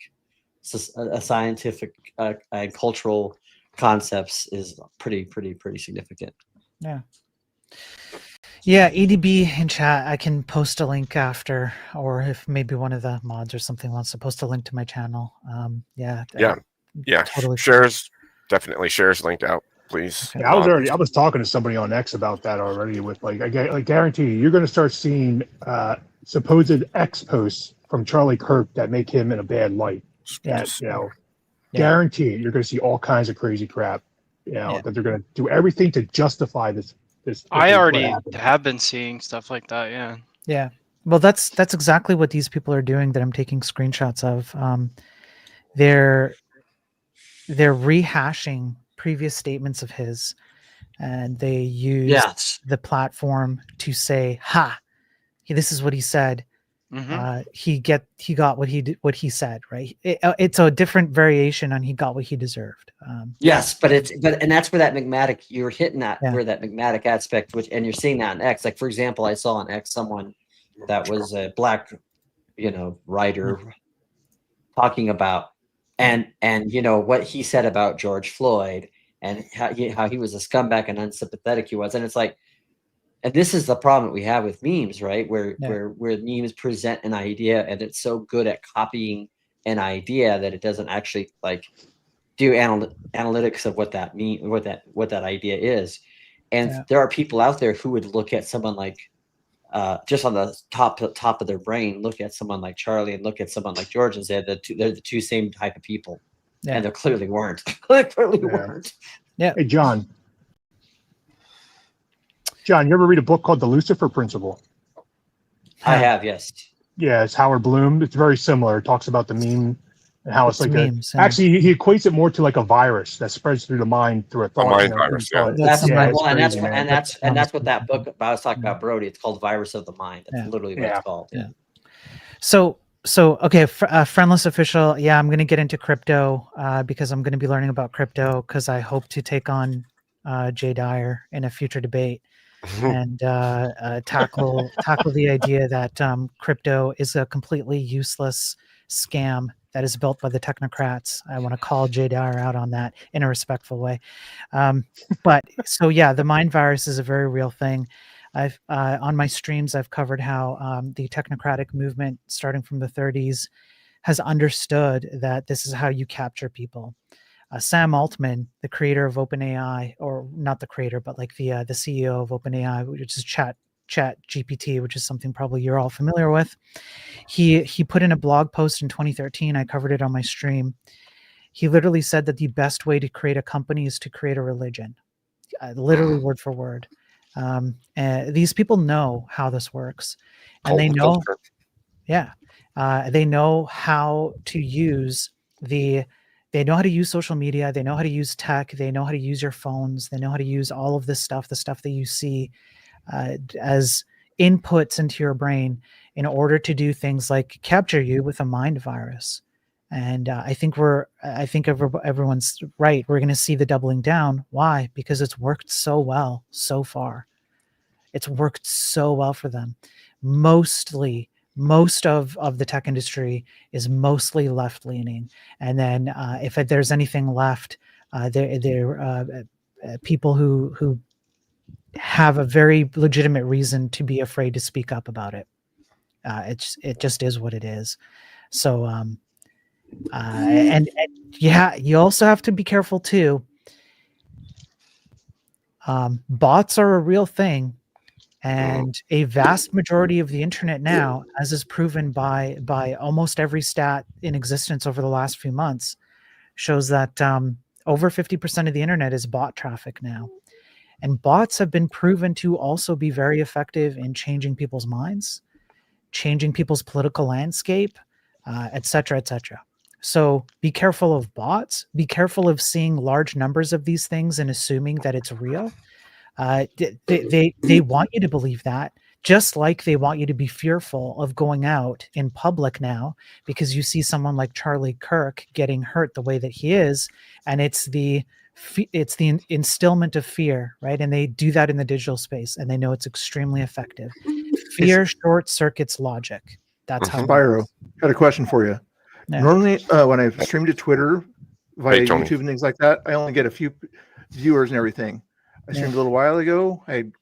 scientific and cultural concepts, is pretty significant. Yeah, EDB in chat. I can post a link after, or if maybe one of the mods or something wants to post a link to my channel. Totally. Definitely shares linked out, please. Yeah, I was talking to somebody on X about that already. With I guarantee you're going to start seeing supposed X posts from Charlie Kirk that make him in a bad light. Guarantee you're going to see all kinds of crazy crap. That they're going to do everything to justify this I already have been seeing stuff like that. Yeah. Yeah. Well, that's exactly what these people are doing that I'm taking screenshots of. They're rehashing previous statements of his, and they use the platform to say, "Ha, this is what he said." He got what he said, right? It's a different variation on he got what he deserved. Yes, and that's where that magmatic, you're hitting that where that magmatic aspect, and you're seeing that on X. Like, for example, I saw on X someone that was a black, writer talking about and what he said about George Floyd and how he was a scumbag and unsympathetic he was. And it's like, and this is the problem that we have with memes, right? Where memes present an idea and it's so good at copying an idea that it doesn't actually do analytics of what that what that idea is. And there are people out there who would look at someone like just on the top of their brain, look at someone like Charlie and look at someone like George and say they're the two same type of people, and they clearly weren't. They clearly weren't. Yeah. Hey, John, you ever read a book called The Lucifer Principle? I have, yes. Yeah, it's Howard Bloom. It's very similar. It talks about the meme and how it's like memes, actually he equates it more to like a virus that spreads through the mind through a thought. mind virus, yeah. That's what that book I was talking about, Brody. It's called Virus of the Mind. That's literally what it's called. Yeah. So okay, friendless official. Yeah, I'm going to get into crypto because I'm going to be learning about crypto because I hope to take on Jay Dyer in a future debate and tackle the idea that crypto is a completely useless scam that is built by the technocrats. I want to call Jay Dyer out on that in a respectful way. But so yeah, the mind virus is a very real thing. I've on my streams, I've covered how the technocratic movement starting from the 30s has understood that this is how you capture people. Sam Altman, the creator of OpenAI, or not the creator, but like the CEO of OpenAI, which is Chat GPT, which is something probably you're all familiar with. He put in a blog post in 2013. I covered it on my stream. He literally said that the best way to create a company is to create a religion, literally word for word. These people know how this works, and they know, they know how to use they know how to use social media. They know how to use tech. They know how to use your phones. They know how to use all of this stuff, the stuff that you see as inputs into your brain in order to do things like capture you with a mind virus. And I think everyone's right. We're going to see the doubling down. Why? Because it's worked so well so far. It's worked so well for them. Most of the tech industry is mostly left leaning. And then if there's anything left, they're people who have a very legitimate reason to be afraid to speak up about it. It just is what it is. So, and yeah, you also have to be careful too. Bots are a real thing, and a vast majority of the internet now, as is proven by almost every stat in existence over the last few months, shows that over 50% of the internet is bot traffic now. And bots have been proven to also be very effective in changing people's minds, changing people's political landscape, et cetera, et cetera. So be careful of bots. Be careful of seeing large numbers of these things and assuming that it's real. They want you to believe that, just like they want you to be fearful of going out in public now because you see someone like Charlie Kirk getting hurt the way that he is, and it's the instillment of fear, right? And they do that in the digital space, and they know it's extremely effective. Fear short circuits logic. That's how. Spyro, had a question for you. Yeah. Normally, when I stream to Twitter via YouTube and things like that, I only get a few viewers and everything. I streamed a little while ago. I had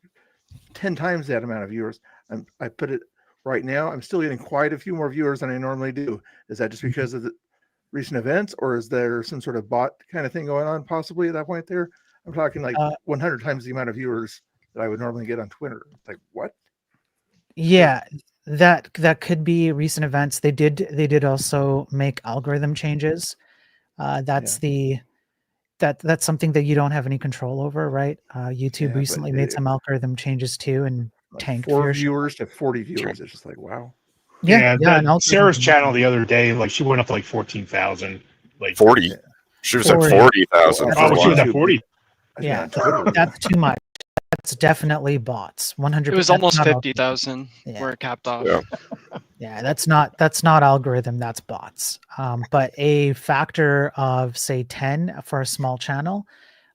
10 times that amount of viewers. I put it right now. I'm still getting quite a few more viewers than I normally do. Is that just because of the recent events, or is there some sort of bot kind of thing going on possibly at that point there? I'm talking like 100 times the amount of viewers that I would normally get on Twitter. Like what? Yeah, that could be recent events. They did also make algorithm changes. That's that's something that you don't have any control over, right? YouTube Yeah, recently but made some algorithm changes too and like tanked 4 viewership. viewers to 40 viewers. It's just like, wow. Yeah, and that, algorithms Sarah's are channel the other day, like she went up to like 14,000. Like 40. She was at 40. 40,000 for Oh, a she was while. at 40. Yeah, that's too much. That's definitely bots. 100%. It was almost 50,000 where it capped off. Yeah, that's not algorithm, that's bots. But a factor of say 10 for a small channel,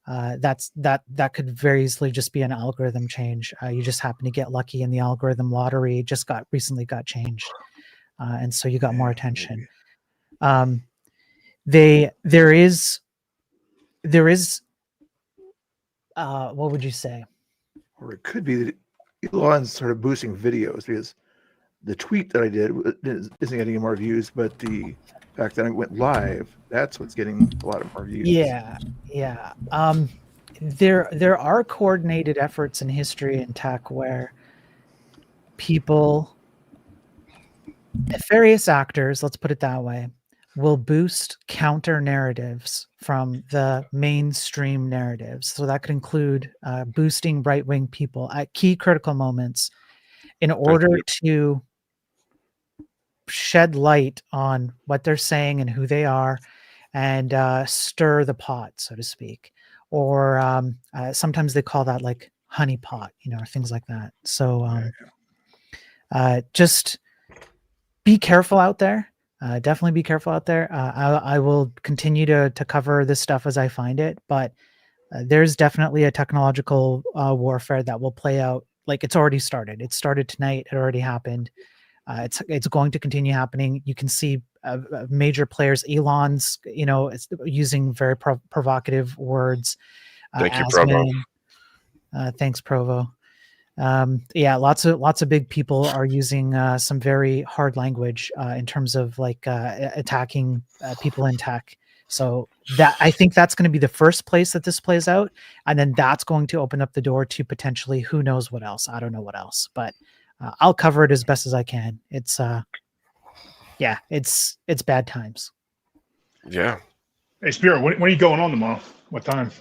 that could very easily just be an algorithm change. You just happen to get lucky in the algorithm lottery, just recently got changed, and so you got more attention. There is what would you say? Or it could be that Elon started boosting videos because the tweet that I did isn't getting any more views, but the fact that I went live, that's what's getting a lot of more views. Yeah. There are coordinated efforts in history and tech where people, nefarious actors, let's put it that way, will boost counter narratives from the mainstream narratives. So that could include boosting right-wing people at key critical moments in order to shed light on what they're saying and who they are, and stir the pot, so to speak. Or sometimes they call that like honey pot, or things like that. So just be careful out there. Definitely be careful out there. I will continue to cover this stuff as I find it, but there's definitely a technological warfare that will play out. Like it's already started. It started tonight. It already happened. It's going to continue happening. You can see major players, Elon's, using very provocative words. Thank you, Provo. Thanks, Provo. Yeah, lots of big people are using some very hard language in terms of like attacking people in tech. So that I think that's going to be the first place that this plays out, and then that's going to open up the door to potentially who knows what else. I don't know what else, but I'll cover it as best as I can. It's it's bad times. Yeah. Hey, Spirit, when are you going on tomorrow? What time?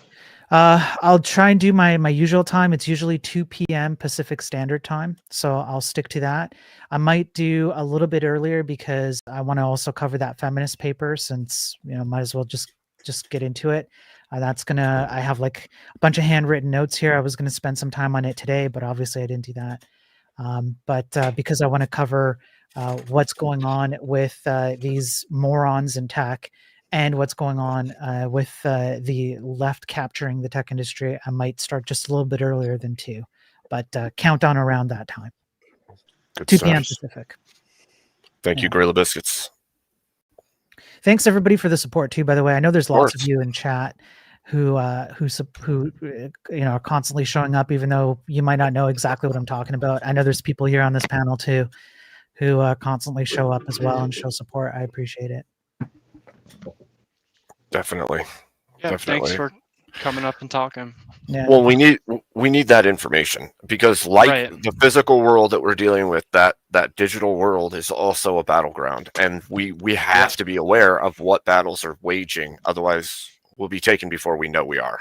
I'll try and do my usual time. It's usually 2 p.m. Pacific Standard Time, so I'll stick to that. I might do a little bit earlier because I want to also cover that feminist paper, since might as well just get into it. I have like a bunch of handwritten notes here. I was going to spend some time on it today, but obviously I didn't do that. But because I want to cover what's going on with these morons in tech, and what's going on with the left capturing the tech industry, I might start just a little bit earlier than 2, but count on around that time. Good 2 p.m. stuff. Pacific. Thank you, Gorilla Biscuits. Thanks everybody for the support too. By the way, I know there's lots of you in chat who are constantly showing up, even though you might not know exactly what I'm talking about. I know there's people here on this panel too who constantly show up as well and show support. I appreciate it. Definitely. Yeah, Definitely. thanks for coming up and talking. Yeah. Well, we need that information, because the physical world that we're dealing with, that digital world is also a battleground, and we have to be aware of what battles are waging. Otherwise, we'll be taken before we know we are.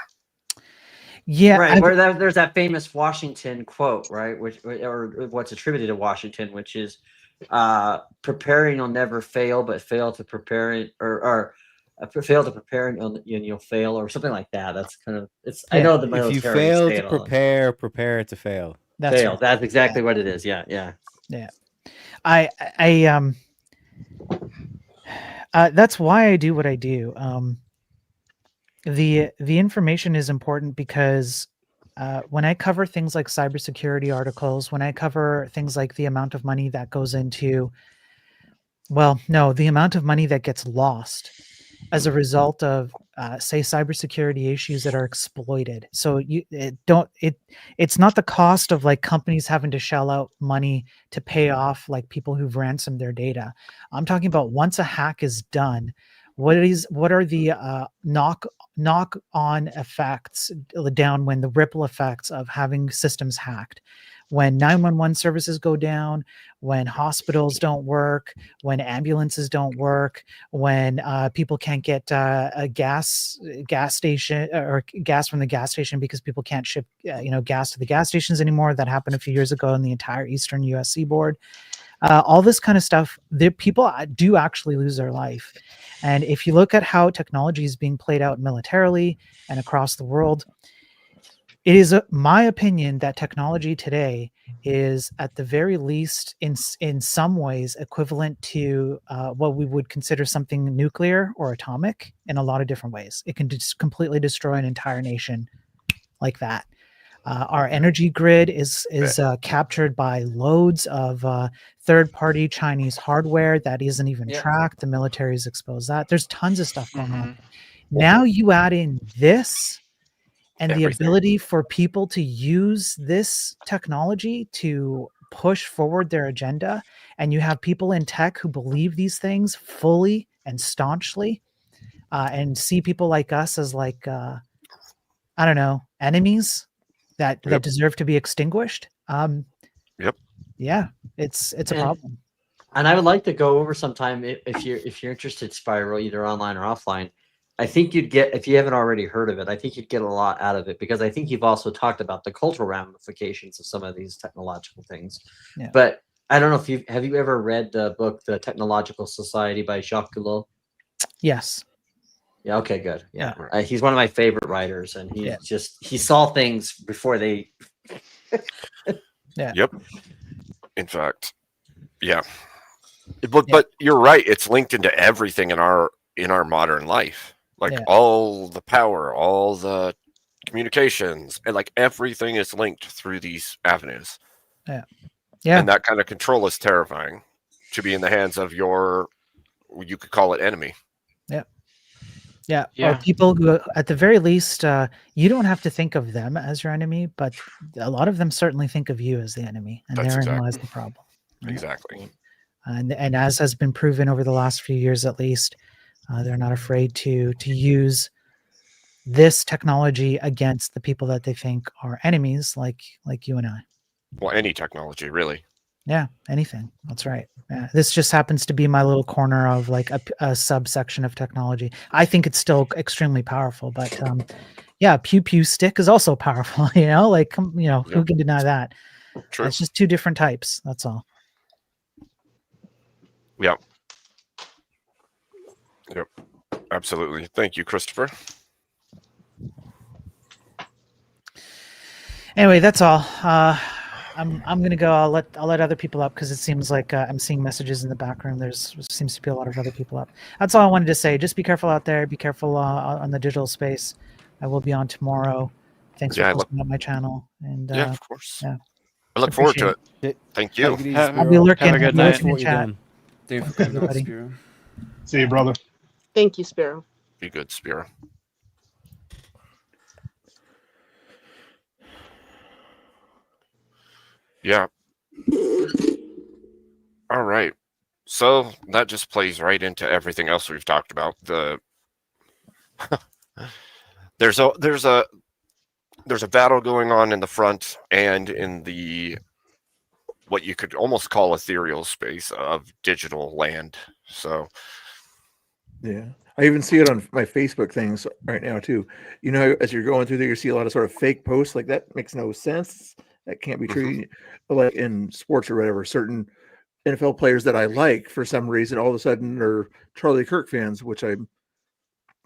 Yeah, right. Where there's that famous Washington quote, right? Or what's attributed to Washington, which is, "Preparing will never fail, but fail to prepare it, or fail to prepare and you'll fail," or something like that. That's kind of I know the military. If you fail say to it a lot. prepare to fail. That's fail. right. That's exactly what it is. Yeah. That's why I do what I do. The information is important because when I cover things like cybersecurity articles, when I cover things like the amount of money that goes into, the amount of money that gets lost as a result of say cybersecurity issues that are exploited. So it's not the cost of like companies having to shell out money to pay off like people who've ransomed their data. I'm talking about once a hack is done, what are the knock on effects down when the ripple effects of having systems hacked? when 911 services go down, when hospitals don't work, when ambulances don't work, when people can't get a gas station or gas from the gas station because people can't ship gas to the gas stations anymore. That happened a few years ago in the entire eastern U.S. seaboard. All this kind of stuff, people do actually lose their life. And if you look at how technology is being played out militarily and across the world, it is my opinion that technology today is at the very least in some ways equivalent to what we would consider something nuclear or atomic in a lot of different ways. It can just completely destroy an entire nation like that. Our energy grid is captured by loads of third-party Chinese hardware that isn't even tracked. The military's exposed that. There's tons of stuff going on. Now you add in this and the ability for people to use this technology to push forward their agenda, and you have people in tech who believe these things fully and staunchly, and see people like us as like I don't know, enemies that deserve to be extinguished. Yeah, it's a problem. And I would like to go over sometime if you're interested, Spiral, either online or offline. I think you'd get, if you haven't already heard of it, I think you'd get a lot out of it, because I think you've also talked about the cultural ramifications of some of these technological things. Yeah. But I don't know if you ever read the book The Technological Society by Jacques Goulot? Yes. Yeah. Okay. Good. Yeah. He's one of my favorite writers, and he saw things before they. Yeah. Yep. In fact, yeah. But you're right. It's linked into everything in our modern life, like all the power, all the communications, and like everything is linked through these avenues. Yeah. Yeah. And that kind of control is terrifying to be in the hands of you could call it enemy. Yeah. Yeah. Or people who, at the very least, you don't have to think of them as your enemy, but a lot of them certainly think of you as the enemy, and therein lies the problem. Right? Exactly. And as has been proven over the last few years, at least, they're not afraid to use this technology against the people that they think are enemies, like you and I. Well, any technology, really. Yeah, anything. That's right. Yeah, this just happens to be my little corner of like a subsection of technology. I think it's still extremely powerful, but pew pew stick is also powerful. Who can deny that? True. It's just two different types. That's all. Yeah. Yep. Absolutely. Thank you, Christopher. Anyway, that's all. I'm gonna go. I'll let other people up, because it seems like I'm seeing messages in the background. There seems to be a lot of other people up. That's all I wanted to say. Just be careful out there. Be careful on the digital space. I will be on tomorrow. Thanks for posting up my channel. And of course. Yeah. I look forward to it. Thank you. I'll be lurking. Have a good night. In chat. Thanks, Everybody. See you, brother. Thank you, Spiro. Be good, Spiro. Yeah. All right. So that just plays right into everything else we've talked about. There's a battle going on in the front and in the what you could almost call ethereal space of digital land. So yeah, I even see it on my Facebook things right now too. You know, as you're going through there, you see a lot of sort of fake posts like that makes no sense. That can't be true. But like in sports or whatever, certain NFL players that I like for some reason all of a sudden are Charlie Kirk fans, which I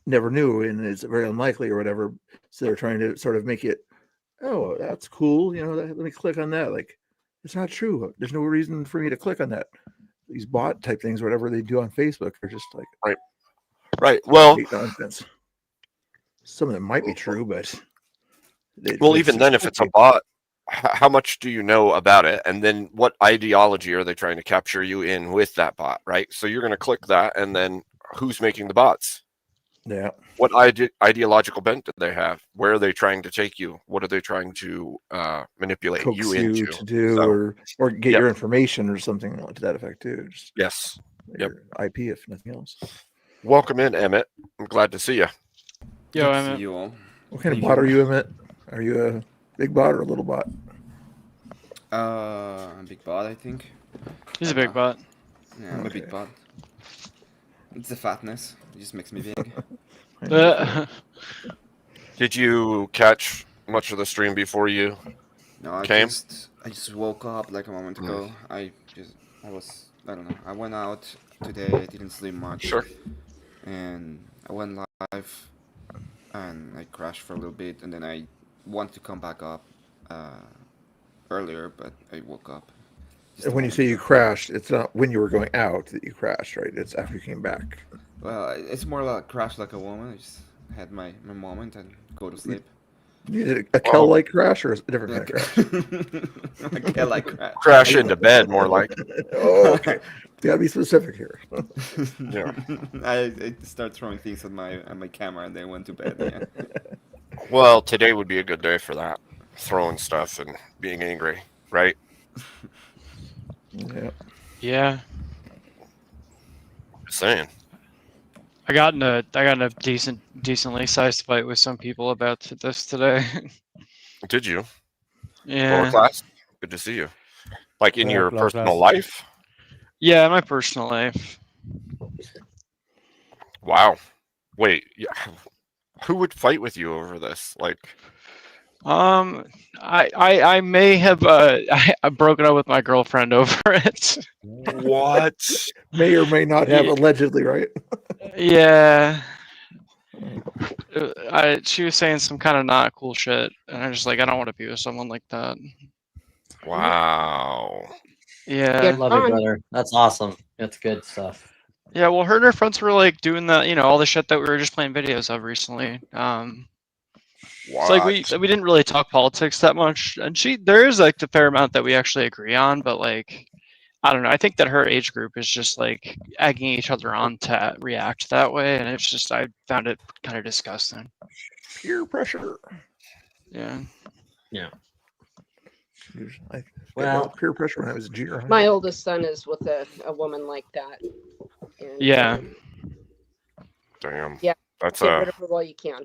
never knew, and it's very unlikely or whatever. So they're trying to sort of make it, oh, that's cool. You know, let me click on that. Like, it's not true. There's no reason for me to click on that. These bot type things, whatever they do on Facebook, are just like right. Well, nonsense. Some of them might be true, but even then, if it's a bot, how much do you know about it? And then what ideology are they trying to capture you in with that bot, right? So you're going to click that, and then who's making the bots? Yeah. What ideological bent do they have? Where are they trying to take you? What are they trying to manipulate coax you into? To do, or get your information or something to that effect too. Just yes. Yep. IP, if nothing else. Welcome in, Emmett. I'm glad to see you. Yo, Emmett. You all. What kind of bot are you, Emmett? Are you a big bot or a little bot? A big bot, I think. He's a big bot. Yeah, I'm a big bot. It's the fatness. It just makes me big. Did you catch much of the stream before you No, I came? just woke up like a moment ago. I don't know. I went out today. I didn't sleep much. Sure. And I went live, and I crashed for a little bit, and then I wanted to come back up earlier, but I woke up. And when you say you crashed, it's not when you were going out that you crashed, right? It's after you came back. Well, it's more like crash like a woman. I just had my moment and go to sleep. You did a Kel-like crash or a different kind of crash? A Kel-like crash. Crash into bed, more like. Oh, okay. You gotta be specific here. Yeah. I start throwing things at my camera and then went to bed. Yeah. Well, today would be a good day for that. Throwing stuff and being angry, right? Yeah. Yeah. Just saying. I got in a decently sized fight with some people about this today. Did you? Yeah. Lower class? Good to see you. Like in your lower personal class. life? Yeah, my personal life. Wow. Wait, yeah. Who would fight with you over this? Like, I may have I've broken up with my girlfriend over it. What? May or may not have, allegedly, right? Yeah. She was saying some kind of not cool shit, and I'm just like, I don't want to be with someone like that. Wow. Yeah. Love it, brother. That's awesome. That's good stuff. Yeah, well, her and her friends were like doing the, all the shit that we were just playing videos of recently. It's like we didn't really talk politics that much, and there is like the fair amount that we actually agree on, but like, I don't know. I think that her age group is just like egging each other on to react that way, and it's just I found it kind of disgusting. Peer pressure. Yeah. Yeah. I Well, peer pressure when I was a junior high. My oldest son is with a woman like that. And, Yeah. Damn. Yeah. That's Get rid of her while you can.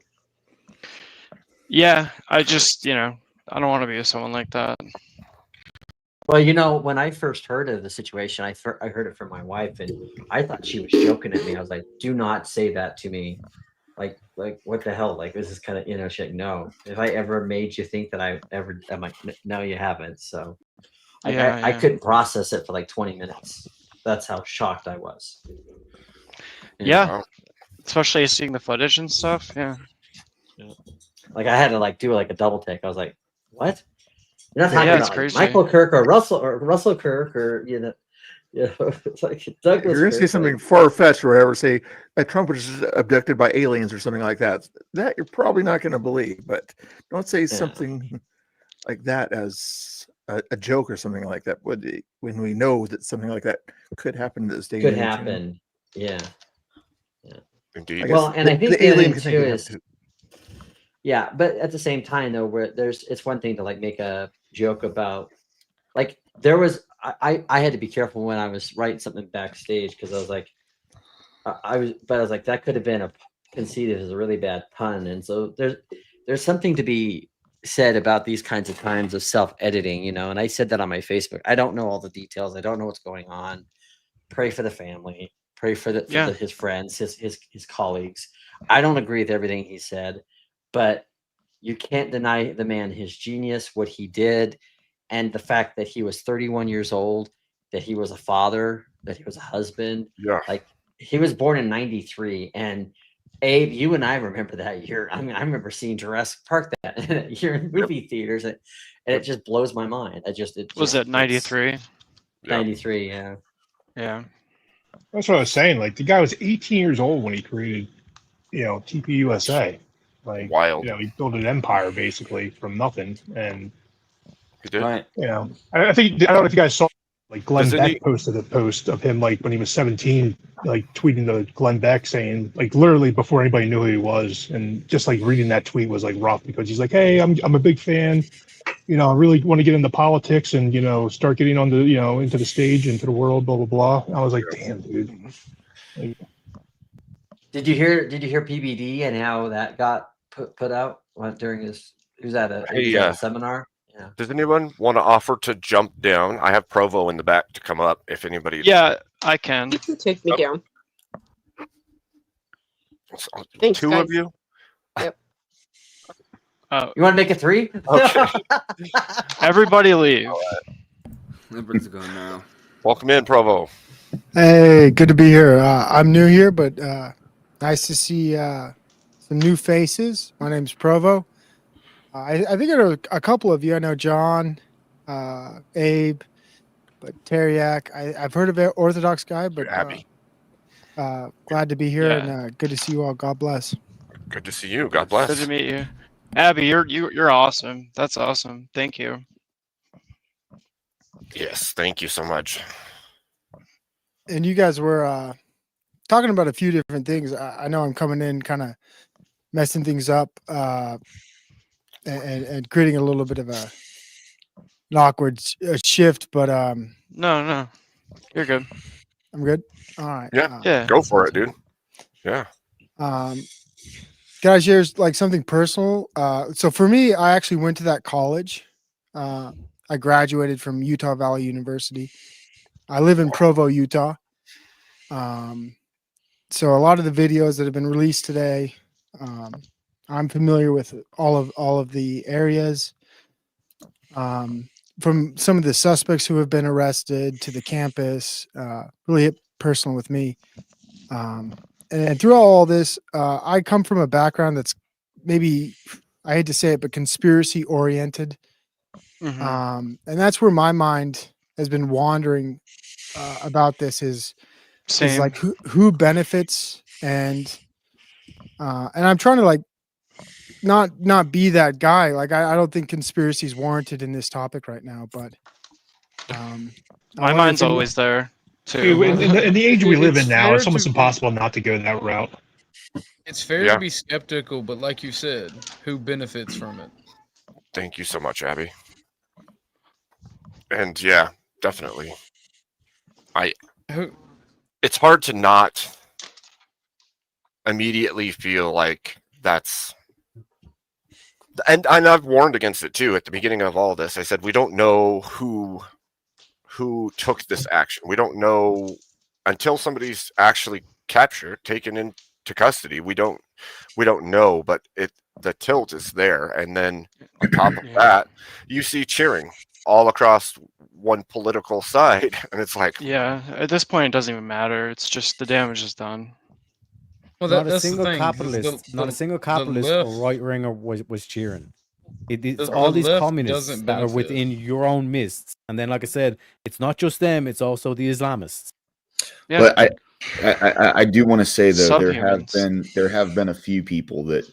Yeah, I just, I don't want to be with someone like that. Well, when I first heard of the situation, I heard it from my wife, and I thought she was joking at me. I was like, "Do not say that to me." Like what the hell? Like, this is kind of, she's like, "No. If I ever made you think that I'm like, no, you haven't." So I couldn't process it for like 20 minutes. That's how shocked I was. Yeah. Especially seeing the footage and stuff. Yeah. Like I had to do a double take. I was like, "What?" You're not talking it's about crazy. Michael Kirk or Russell Kirk or it's like Douglas. If you're gonna say Kirk, something far fetched or whatever, say that Trump was abducted by aliens or something like that. That you're probably not going to believe, but don't say something like that as a joke or something like that. When we know that something like that could happen to this day. Could happen. Yeah. Indeed. Well, and I think the the alien thing thing too could is, happen too. yeah, but at the same time though, where it's one thing to make a joke about, there was I had to be careful when I was writing something backstage because I was like, I was like, that could have been conceived as a really bad pun, and so there's something to be said about these kinds of times of self-editing, and I said that on my Facebook. I don't know all the details. I don't know what's going on. Pray for the family. Pray for his friends, his colleagues. I don't agree with everything he said, but you can't deny the man his genius, what he did, and the fact that he was 31 years old, that he was a father, that he was a husband. Yeah. Like, he was born in 93, and Abe, you and I remember that year. I mean, I remember seeing Jurassic Park that year in movie theaters, and it just blows my mind. Was it 93? 93, yeah. Yeah. That's what I was saying. Like, the guy was 18 years old when he created, TPUSA. Like, wild. He built an empire basically from nothing, and he did. Right. I don't know if you guys saw. Like Glenn Beck posted a post of him when he was 17, tweeting to Glenn Beck saying literally before anybody knew who he was, and just reading that tweet was rough because he's like, "Hey, I'm a big fan. I really want to get into politics and start getting on the into the stage, into the world, blah blah blah." And I was like, "Damn, dude." Did you hear PBD and how that got put out during he was at a seminar? Yeah. Does anyone want to offer to jump down? I have Provo in the back to come up if anybody. Yeah, I can. You can take me down. Thanks, two guys. of you. Yep. You want to make it 3? Okay. Everybody leave. Everybody's gone now. Welcome in, Provo. Hey, good to be here. I'm new here, but nice to see some new faces. My name's Provo. I think I know a couple of you. I know John, Abe, but Teriak. I've heard of it, Orthodox guy, but Abby. glad to be here Yeah. and good to see you all. God bless. Good to see you. God bless. Good to meet you. Abby, you're awesome. That's awesome. Thank you. Yes, thank you so much. And you guys were talking about a few different things. I know I'm coming in kind of messing things up and creating a little bit of an awkward shift, but No, you're good. I'm good. All right. Yeah, go for it, dude. Yeah. Can I share like something personal? So for me, I actually went to that college. I graduated from Utah Valley University. I live in Provo, Utah. So a lot of the videos that have been released today, I'm familiar with all of the areas. From some of the suspects who have been arrested to the campus, really hit personal with me. And through all this, I come from a background that's maybe, I hate to say it, but conspiracy oriented. Mm-hmm. And that's where my mind has been wandering about this is like who benefits and I'm trying to like not be that guy. Like I don't think conspiracy is warranted in this topic right now, but my mind's always there too. In the age we live in now, fair it's almost to- impossible not to go that route. It's fair to be skeptical, but like you said, who benefits from it? Thank you so much, Abby. And yeah, definitely. It's hard to not immediately feel like that's, and I've warned against it too at the beginning of all this. I said we don't know who took this action. We don't know until somebody's actually captured, taken into custody. We don't know, but the tilt is there. And then on top of that, you see cheering all across one political side, and it's like, Yeah, at this point, it doesn't even matter. It's just the damage is done. Well, not a that's the single thing, capitalist, not a single capitalist left- or right winger was cheering. It's The all these left communists doesn't that are benefit. within your own midst, and then, like I said, it's not just them; it's also the Islamists. Yeah. But I do want to say though there Subhumans. have been a few people that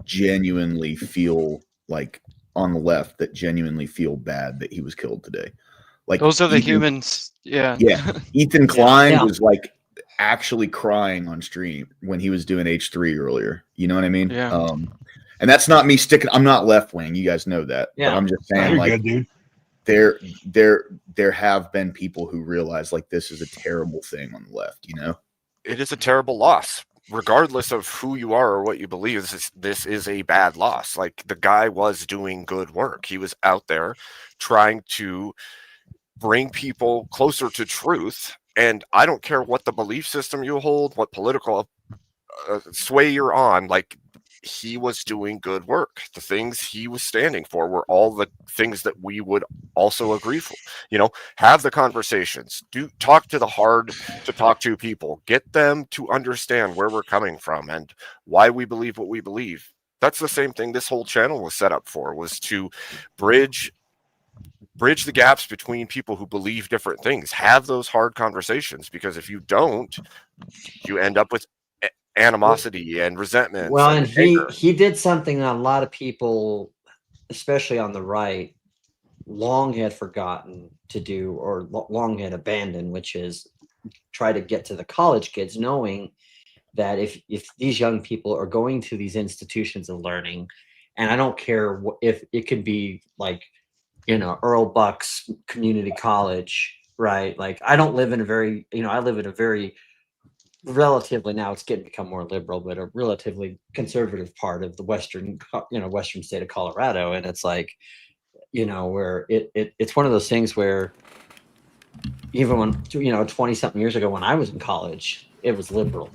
genuinely feel like on the left that genuinely feel bad that he was killed today. Like Those are the humans. Yeah. Yeah, Ethan Klein Yeah. was like actually crying on stream when he was doing H3 earlier. You know what I mean? Yeah. And that's not me sticking. I'm not left wing. You guys know that. Yeah. But I'm just saying, You're like, good, dude. there have been people who realize like this is a terrible thing on the left. You know, it is a terrible loss, regardless of who you are or what you believe. This is a bad loss. Like, the guy was doing good work. He was out there trying to bring people closer to truth. And I don't care what the belief system you hold, what political sway you're on, like, he was doing good work. The things he was standing for were all the things that we would also agree for. You know, have the conversations, talk to the hard to talk to people, get them to understand where we're coming from and why we believe what we believe. That's the same thing this whole channel was set up for, was to bridge the gaps between people who believe different things. Have those hard conversations, because if you don't, you end up with animosity and resentment. Well, and he did something that a lot of people, especially on the right, long had forgotten to do, or long had abandoned, which is try to get to the college kids, knowing that if these young people are going to these institutions of learning, and I don't care if it could be like, you know, Earl Buck's community college, right? Like, I don't live in a very, you know, I live in a very relatively, now it's getting to become more liberal, but a relatively conservative part of the western state of Colorado. And it's like, you know, where it's one of those things where even when, you know, 20 something years ago when I was in college, it was liberal.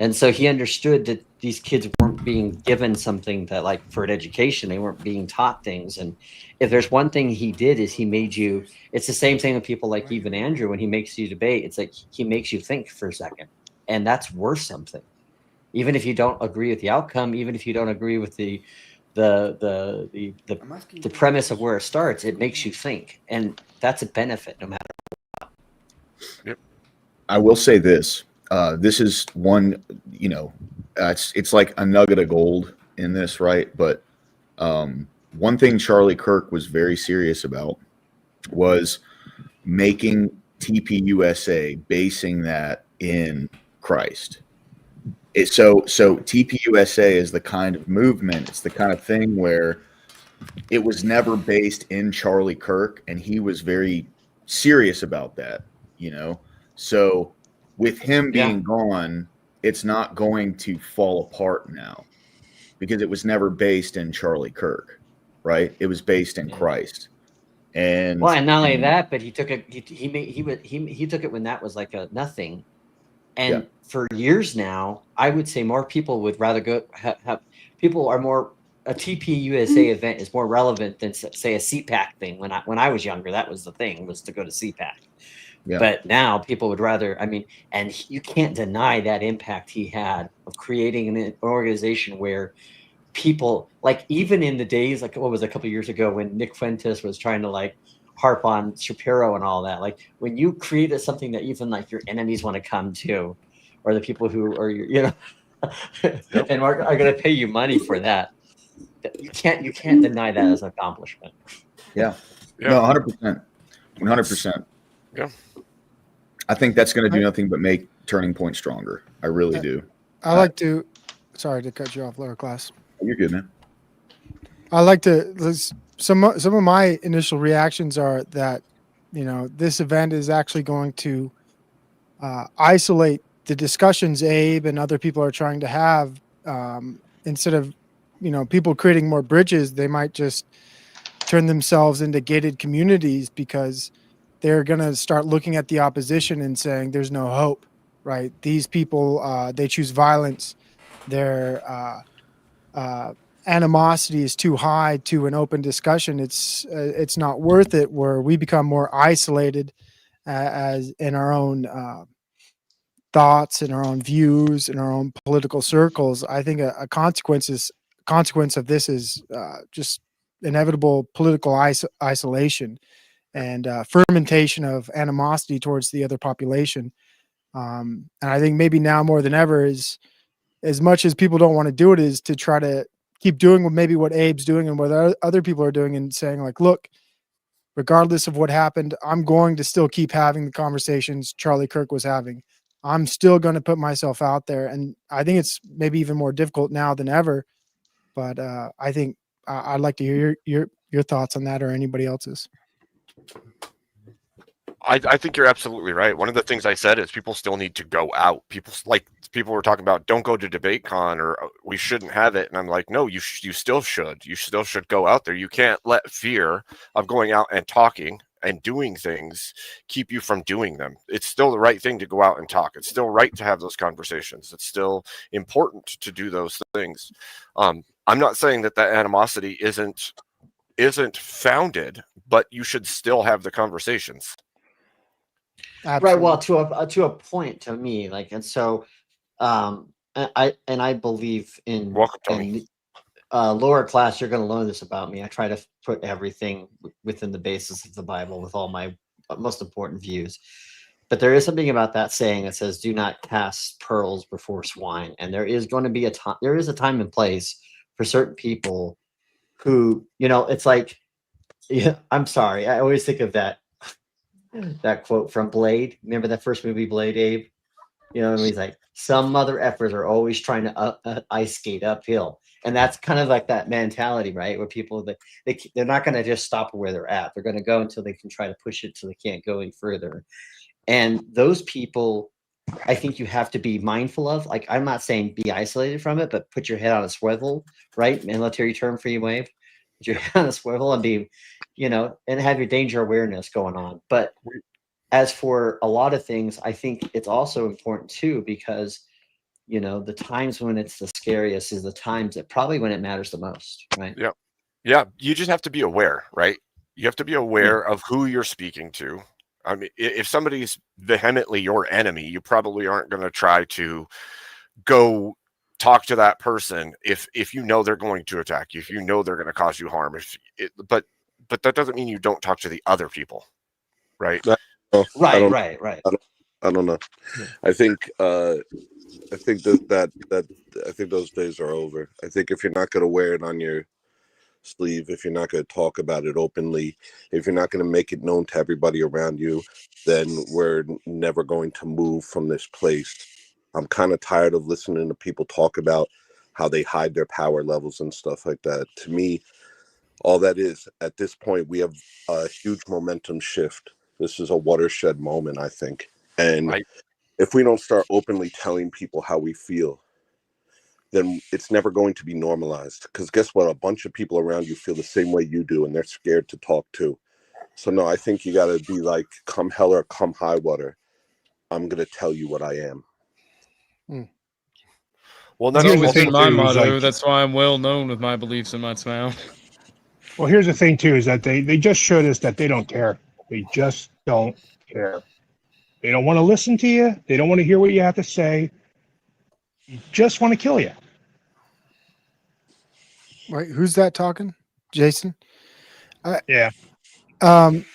And so he understood that these kids weren't being given something that, like, for an education, they weren't being taught things. And if there's one thing he did is he made you, it's the same thing with people like even Andrew, when he makes you debate, it's like he makes you think for a second, and that's worth something. Even if you don't agree with the outcome, even if you don't agree with the premise of where it starts, it makes you think, and that's a benefit no matter what. Yep. I will say this. This is one, you know, it's like a nugget of gold in this, right? But one thing Charlie Kirk was very serious about was making TPUSA, basing that in Christ. So TPUSA is the kind of movement, it's the kind of thing where it was never based in Charlie Kirk, and he was very serious about that, you know? So with him being gone, it's not going to fall apart now because it was never based in Charlie Kirk, right? It was based in Christ. And well, and not only that, but he took it. He took it when that was like a nothing. And for years now, I would say more people would rather go have people are more, a TPUSA event is more relevant than say a CPAC thing. When I was younger, that was the thing, was to go to CPAC. Yeah. But now people would rather, I mean, and you can't deny that impact he had of creating an organization where people, like, even in the days, like, what was it, a couple of years ago when Nick Fuentes was trying to, like, harp on Shapiro and all that, like, when you created something that even, like, your enemies want to come to, or the people who are, you know, and are going to pay you money for that, you can't deny that as an accomplishment. No, 100%. 100%. Yeah. I think that's going to do nothing but make Turning Point stronger. I really do. I like to, sorry to cut you off, lower class. You're good, man. I like to, some of my initial reactions are that, you know, this event is actually going to isolate the discussions Abe and other people are trying to have. Instead of, you know, people creating more bridges, they might just turn themselves into gated communities because they're going to start looking at the opposition and saying there's no hope, right? These people, they choose violence. Their animosity is too high to an open discussion. It's not worth it, where we become more isolated as in our own thoughts and our own views in our own political circles. I think a consequence of this is just inevitable political isolation and fermentation of animosity towards the other population. And I think maybe now more than ever, is as much as people don't want to do it, is to try to keep doing what Abe's doing and what other people are doing, and saying, like, look, regardless of what happened, I'm going to still keep having the conversations Charlie Kirk was having. I'm still going to put myself out there. And I think it's maybe even more difficult now than ever. But I think I'd like to hear your thoughts on that, or anybody else's. I think you're absolutely right. One of the things I said is people still need to go out. People were talking about, don't go to DebateCon, or we shouldn't have it. And I'm like, no, you still should. You still should go out there. You can't let fear of going out and talking and doing things keep you from doing them. It's still the right thing to go out and talk. It's still right to have those conversations. It's still important to do those things. I'm not saying that animosity isn't founded, but you should still have the conversations. Absolutely. Right. Well, to a point, to me, like, and so, I believe in. Welcome, Tony. Lower class, you're going to learn this about me. I try to put everything within the basis of the Bible with all my most important views. But there is something about that saying that says, "Do not cast pearls before swine." And there is going to be a time. There is a time and place for certain people who, you know, it's like, yeah. I'm sorry. I always think of that quote from Blade. Remember that first movie, Blade, Abe? You know, and he's like, some mother effers are always trying to ice skate uphill. And that's kind of like that mentality, right? Where people, they're not going to just stop where they're at. They're going to go until they can try to push it till they can't go any further. And those people, I think you have to be mindful of. Like, I'm not saying be isolated from it, but put your head on a swivel, right? Military term for you, Wave. your head on a swivel and be, and have your danger awareness going on. But as for a lot of things, I think it's also important too, because the times when it's the scariest is the times that probably when it matters the most, right? Yeah. Yeah. You just have to be aware, right? You have to be aware of who you're speaking to. I mean, if somebody's vehemently your enemy, you probably aren't going to try to go talk to that person if they're going to attack you, if they're going to cause you harm. But that doesn't mean you don't talk to the other people, right? Right. I don't know. I think I think those days are over. I think if you're not going to wear it on your sleeve, if you're not going to talk about it openly, if you're not going to make it known to everybody around you, then we're never going to move from this place. I'm kind of tired of listening to people talk about how they hide their power levels and stuff like that. To me, all that is, at this point, we have a huge momentum shift. This is a watershed moment, I think. And if we don't start openly telling people how we feel, then it's never going to be normalized. Because guess what? A bunch of people around you feel the same way you do, and they're scared to talk too. So no, I think you got to be like, come hell or come high water, I'm going to tell you what I am. Well, that's always been my motto. Like, that's why I'm well known with my beliefs in my mouth. Well, here's the thing too, is that they just showed us that they don't care. They just don't care. They don't want to listen to you. They don't want to hear what you have to say. They just want to kill you. Wait, who's that talking? Jason? Yeah. And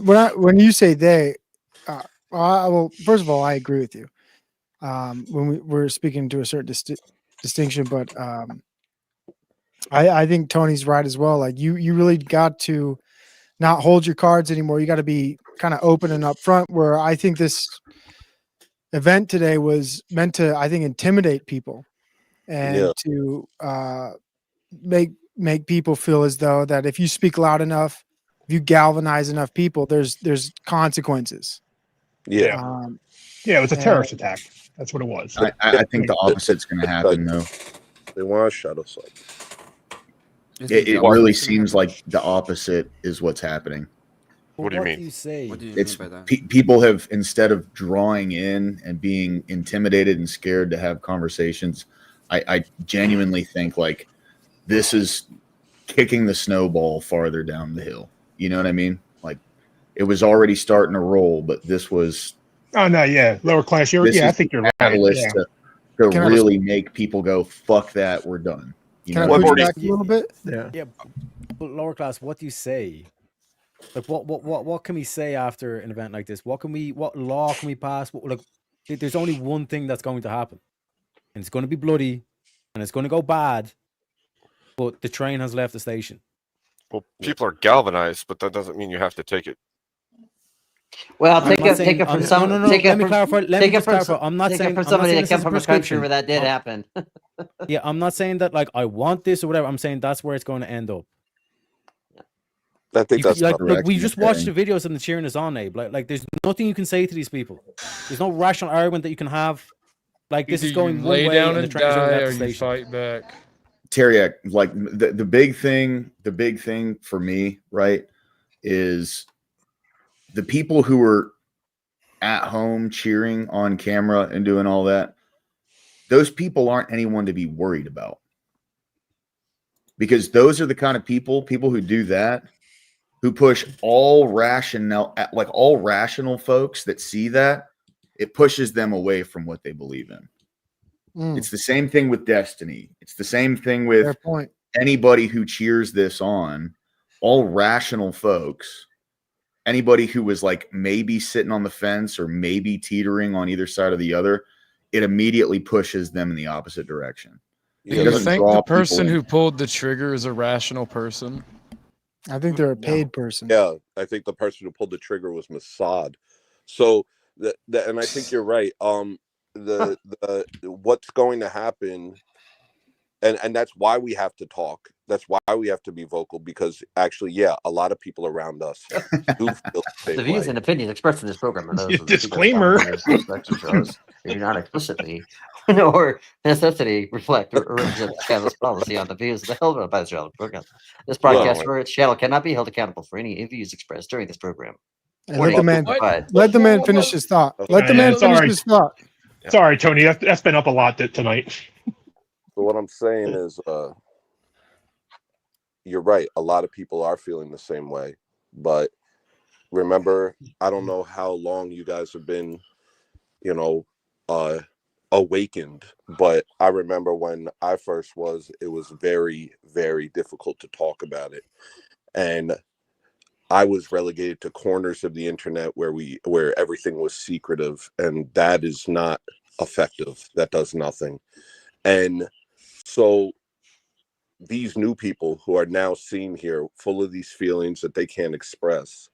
when you say they, well, first of all, I agree with you. When we're speaking to a certain distinction, but I think Tony's right as well. Like you really got to not hold your cards anymore. You got to be kind of open and upfront. Where I think this event today was meant to, I think, intimidate people and to make people feel as though that if you speak loud enough, if you galvanize enough people, there's consequences. Yeah. Yeah, it was a terrorist attack. That's what it was. I think the opposite's going to happen, though. They want to shut us up. It really seems like the opposite is what's happening. What do you mean? What do you It's mean by that? people have, instead of drawing in and being intimidated and scared to have conversations, I genuinely think like this is kicking the snowball farther down the hill. You know what I mean? Like it was already starting to roll, but this was. Oh no, yeah, lower class. I think you're right. Catalyst Yeah. to really make people go, "Fuck that, we're done." You Can know I what I push mean? back a little bit? Yeah. But lower class, what do you say? Like what can we say after an event like this? What law can we pass? There's only one thing that's going to happen. And it's going to be bloody and it's going to go bad. But the train has left the station. Well, people are galvanized, but that doesn't mean you have to take it. Well, take it from some. No. Let me clarify. I'm not saying from somebody that came this from a country where that did happen. Yeah, I'm not saying that like I want this or whatever. I'm saying that's where it's going to end up. I think that's like correct. we just watched the videos and the cheering is on, Abe. Like there's nothing you can say to these people. There's no rational argument that you can have. Like this is going one lay way down and the and train's already die, left or the you station. fight back. Terriac, like the big thing for me, right, is the people who were at home cheering on camera and doing all that. Those people aren't anyone to be worried about, because those are the kind of people who do that, who push all rational folks that see that, it pushes them away from what they believe in. It's the same thing with Destiny. It's the same thing with anybody who cheers this on. All rational folks, anybody who was like maybe sitting on the fence or maybe teetering on either side of the other, it immediately pushes them in the opposite direction. Do you think the person who pulled the trigger is a rational person? I think they're a paid person. Yeah, I think the person who pulled the trigger was Mossad. So and I think you're right. The what's going to happen, and that's why we have to talk. That's why we have to be vocal, because actually, a lot of people around us do feel the The views and opinions expressed in this program are those of the Disclaimer. speakers, they do not explicitly or necessity reflect or represent the channel's policy on the views of the held by the channel program. This broadcast or its channel cannot be held accountable for any views expressed during this program. Hey, let the man finish his thought. Okay. Let the man finish Sorry. his thought. Sorry, Tony. That's been up a lot tonight. So what I'm saying is, you're right. A lot of people are feeling the same way, but remember, I don't know how long you guys have been, awakened, but I remember when I first was, it was very, very difficult to talk about it. And I was relegated to corners of the internet where everything was secretive, and that is not effective. That does nothing. And so these new people who are now seen here full of these feelings that they can't express,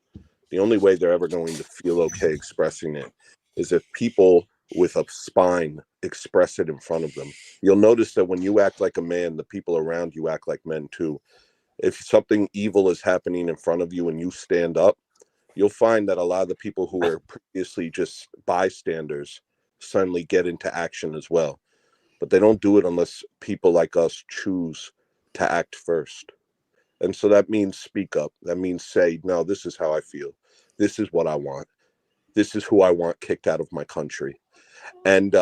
the only way they're ever going to feel okay expressing it is if people with a spine express it in front of them. You'll notice that when you act like a man, the people around you act like men too. If something evil is happening in front of you and you stand up, you'll find that a lot of the people who were previously just bystanders suddenly get into action as well. But they don't do it unless people like us choose to act first. And so that means speak up. That means say, no, this is how I feel. This is what I want. This is who I want kicked out of my country. And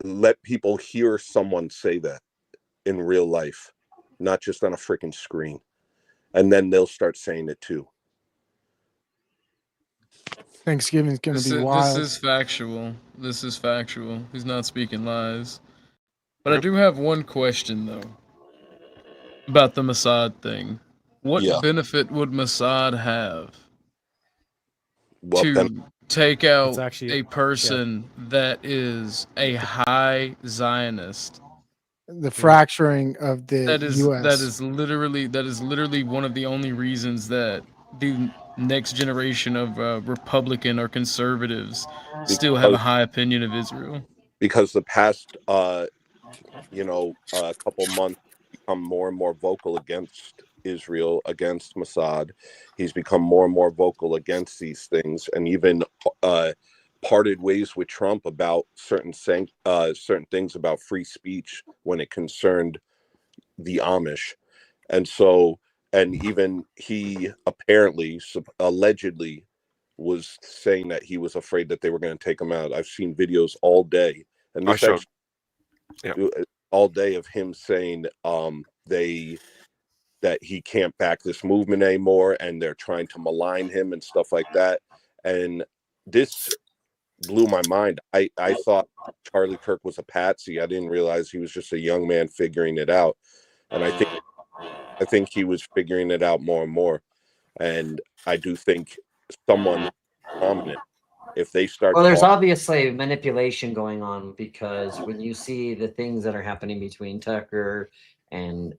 let people hear someone say that in real life, not just on a freaking screen. And then they'll start saying it too. Thanksgiving's going to be wild. This is factual. This is factual. He's not speaking lies. But I do have one question, though, about the Mossad thing. What benefit would Mossad have to take out a person that is a high Zionist? The fracturing of the U.S. That is literally one of the only reasons that the next generation of Republican or conservatives still have a high opinion of Israel. Because the past, couple months become more and more vocal against Israel, against Mossad. He's become more and more vocal against these things, and even parted ways with Trump about certain things about free speech when it concerned the Amish. And so, and even he allegedly was saying that he was afraid that they were going to take him out. I've seen videos all day, and this all day of him saying that he can't back this movement anymore, and they're trying to malign him and stuff like that. And this blew my mind. I thought Charlie Kirk was a patsy. I didn't realize he was just a young man figuring it out. And I think he was figuring it out more and more. And I do think someone prominent, if they start, well, there's obviously manipulation going on, because when you see the things that are happening between Tucker and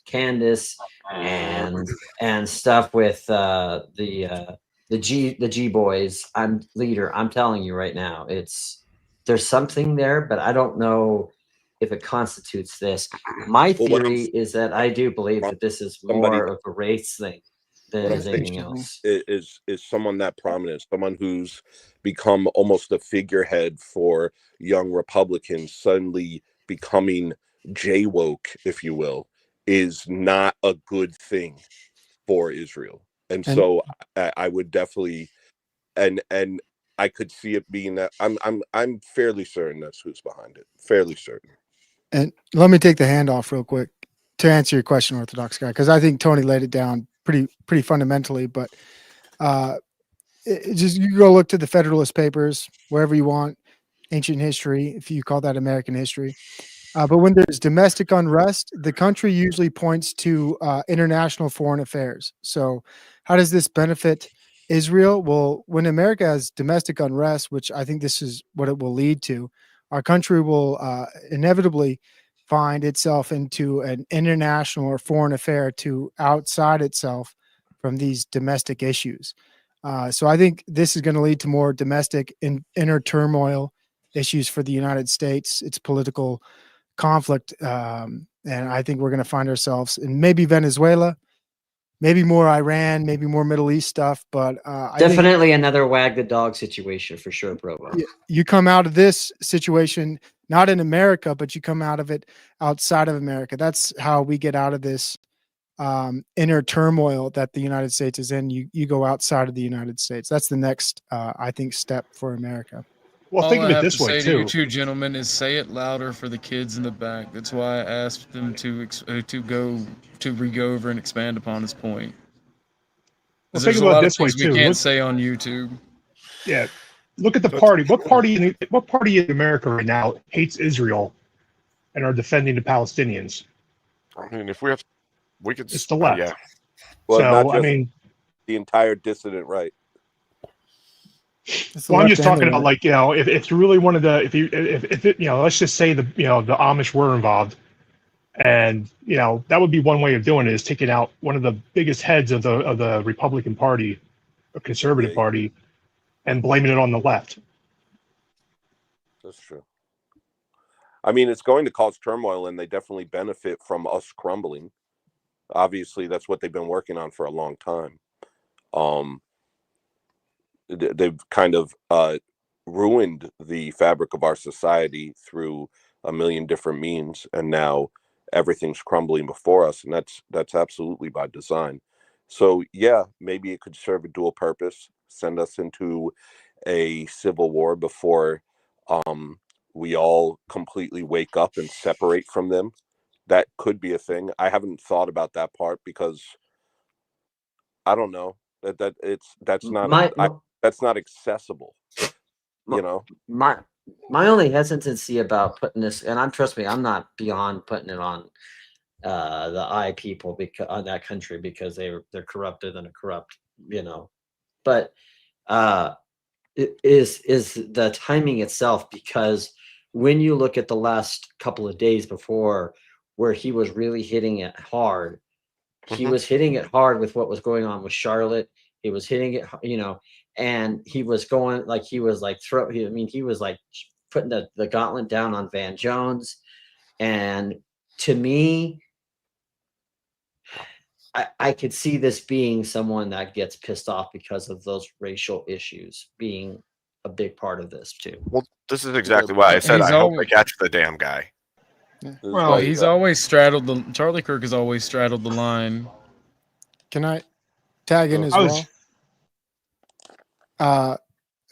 Candace and stuff with the G boys, I'm telling you right now, there's something there, but I don't know if it constitutes this. My theory is that I do believe that this is more of a race thing than is anything else. Is someone that prominent, someone who's become almost a figurehead for young Republicans, suddenly becoming J-woke, if you will, is not a good thing for Israel. And so I would definitely, and I could see it being that I'm fairly certain that's who's behind it. Fairly certain. And let me take the handoff real quick to answer your question, Orthodox guy, because I think Tony laid it down pretty fundamentally. But you go look to the Federalist Papers, wherever you want, ancient history, if you call that American history. But when there's domestic unrest, the country usually points to international foreign affairs. So how does this benefit Israel? Well, when America has domestic unrest, which I think this is what it will lead to, our country will inevitably find itself into an international or foreign affair to outside itself from these domestic issues. So I think this is going to lead to more domestic inner turmoil issues for the United States, its political conflict. And I think we're going to find ourselves in maybe Venezuela, maybe more Iran, maybe more Middle East stuff. But I think Definitely another wag the dog situation for sure, Provo. you come out of this situation not in America, but you come out of it outside of America. That's how we get out of this inner turmoil that the United States is in. You go outside of the United States. That's the next, I think, step for America. Well, All think I of it have this to way say to you too. two gentlemen is say it louder for the kids in the back. That's why I asked them to re-go over and expand upon his point. Well, Because think there's a about it lot of this way things we too. can't Look, say on YouTube. yeah, look at the party. What party in America right now hates Israel and are defending the Palestinians? I mean, if we could. It's the left. Yeah. Well, not So I just mean, the entire dissident right. well, I'm just talking about like, if you really wanted to, if it, let's just say the the Amish were involved, and that would be one way of doing it, is taking out one of the biggest heads of the Republican Party, or Conservative Party, and blaming it on the left. That's true. I mean, it's going to cause turmoil, and they definitely benefit from us crumbling. Obviously, that's what they've been working on for a long time. They've kind of ruined the fabric of our society through a million different means, and now everything's crumbling before us, and that's absolutely by design. So yeah, maybe it could serve a dual purpose, send us into a civil war before we all completely wake up and separate from them. That could be a thing. I haven't thought about that part because I don't know that's not accessible. My only hesitancy about putting this, and trust me, I'm not beyond putting it on the I people, because on that country, because they're corrupted and a corrupt, but it is the timing itself, because when you look at the last couple of days before, where he was really hitting it hard, he was hitting it hard with what was going on with Charlotte. He was hitting it, and he was going like, he was like he was like putting the gauntlet down on Van Jones. And to me, I could see this being someone that gets pissed off because of those racial issues being a big part of this too. Well, this is exactly why I said I hope they catch the damn guy. Well, he's always straddled the Charlie Kirk has always straddled the line. Can I tag in as well?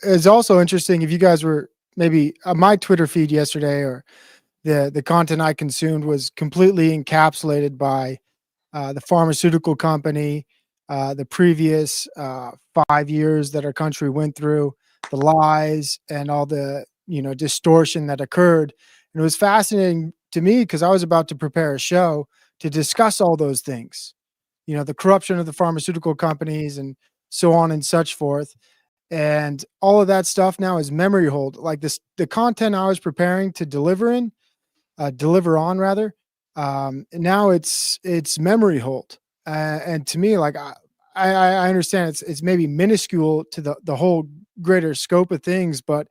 It's also interesting if you guys were maybe my Twitter feed yesterday, or the content I consumed was completely encapsulated by the pharmaceutical company, the previous 5 years that our country went through, the lies and all the distortion that occurred. And it was fascinating to me because I was about to prepare a show to discuss all those things, the corruption of the pharmaceutical companies and so on and such forth. And all of that stuff now is memory hold. Like the content I was preparing to deliver on rather. Now it's memory hold. And to me, like I understand it's maybe minuscule to the whole greater scope of things, but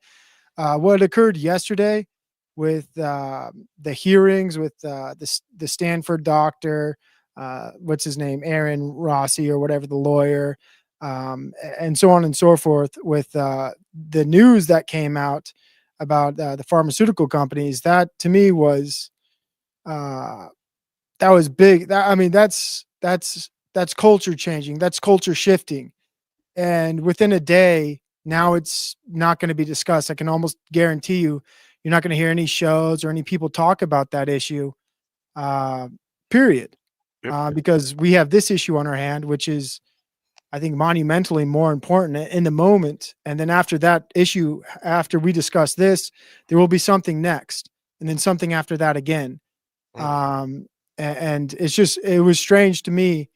what occurred yesterday with the hearings with the Stanford doctor, what's his name, Aaron Rossi or whatever, the lawyer, and so on and so forth, with the news that came out about the pharmaceutical companies, that to me was that was big. That's culture changing. That's culture shifting. And within a day, now it's not going to be discussed. I can almost guarantee you're not going to hear any shows or any people talk about that issue, period. Because we have this issue on our hand, which is, I think, monumentally more important in the moment. And then after that issue, after we discuss this, there will be something next, and then something after that again. And it was strange to me,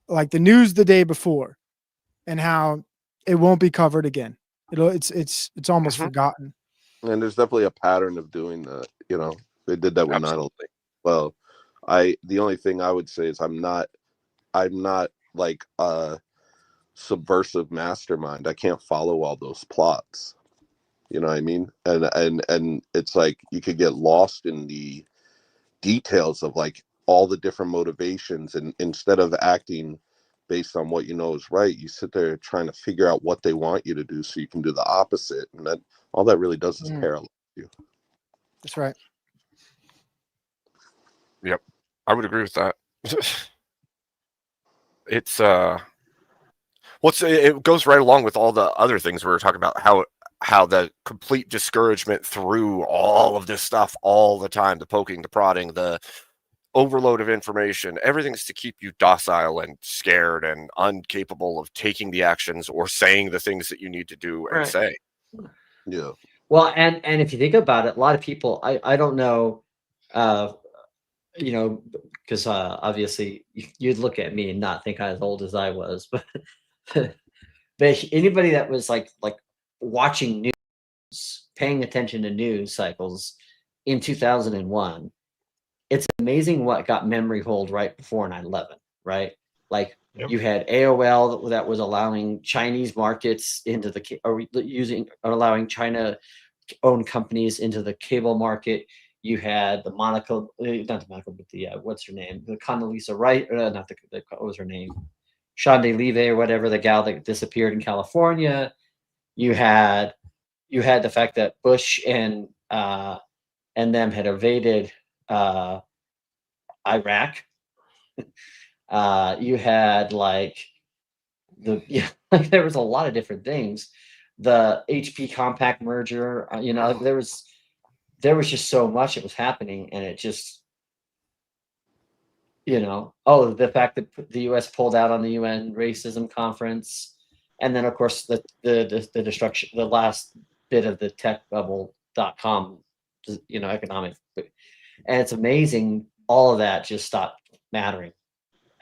like the news the day before, and how it won't be covered again. It's almost forgotten. And there's definitely a pattern of doing that. They did that with 9/11. Well, the only thing I would say is I'm not like a subversive mastermind. I can't follow all those plots. You know what I mean? And it's like you could get lost in the details of like all the different motivations, and instead of acting based on what you know is right. You sit there trying to figure out what they want you to do so you can do the opposite, and that all that really does is paralyze you. That's right. Yep, I would agree with that. It's it goes right along with all the other things we were talking about, how the complete discouragement through all of this stuff all the time, the poking, the prodding, the overload of information, everything's to keep you docile and scared and incapable of taking the actions or saying the things that you need to do and say. Yeah. Well, and if you think about it, a lot of people, I don't know, you know, because obviously you'd look at me and not think I was as old as I was, but but anybody that was like watching news, paying attention to news cycles in 2001, it's amazing what got memory hold right before 9/11, right? Like you had AOL that was allowing Chinese markets into the allowing China-owned companies into the cable market. You had the Monica, not the Monica, but the what's her name, the Condoleezza Rice, not the what was her name, Shonda Levy or whatever, the gal that disappeared in California. You had the fact that Bush and them had invaded Iraq. You had like like there was a lot of different things. The HP Compact merger, you know, there was just so much that was happening, and it just, you know, the fact that the U.S. pulled out on the UN racism conference, and then of course the destruction, the last bit of the tech bubble.com, you know, economic, and it's amazing all of that just stopped mattering.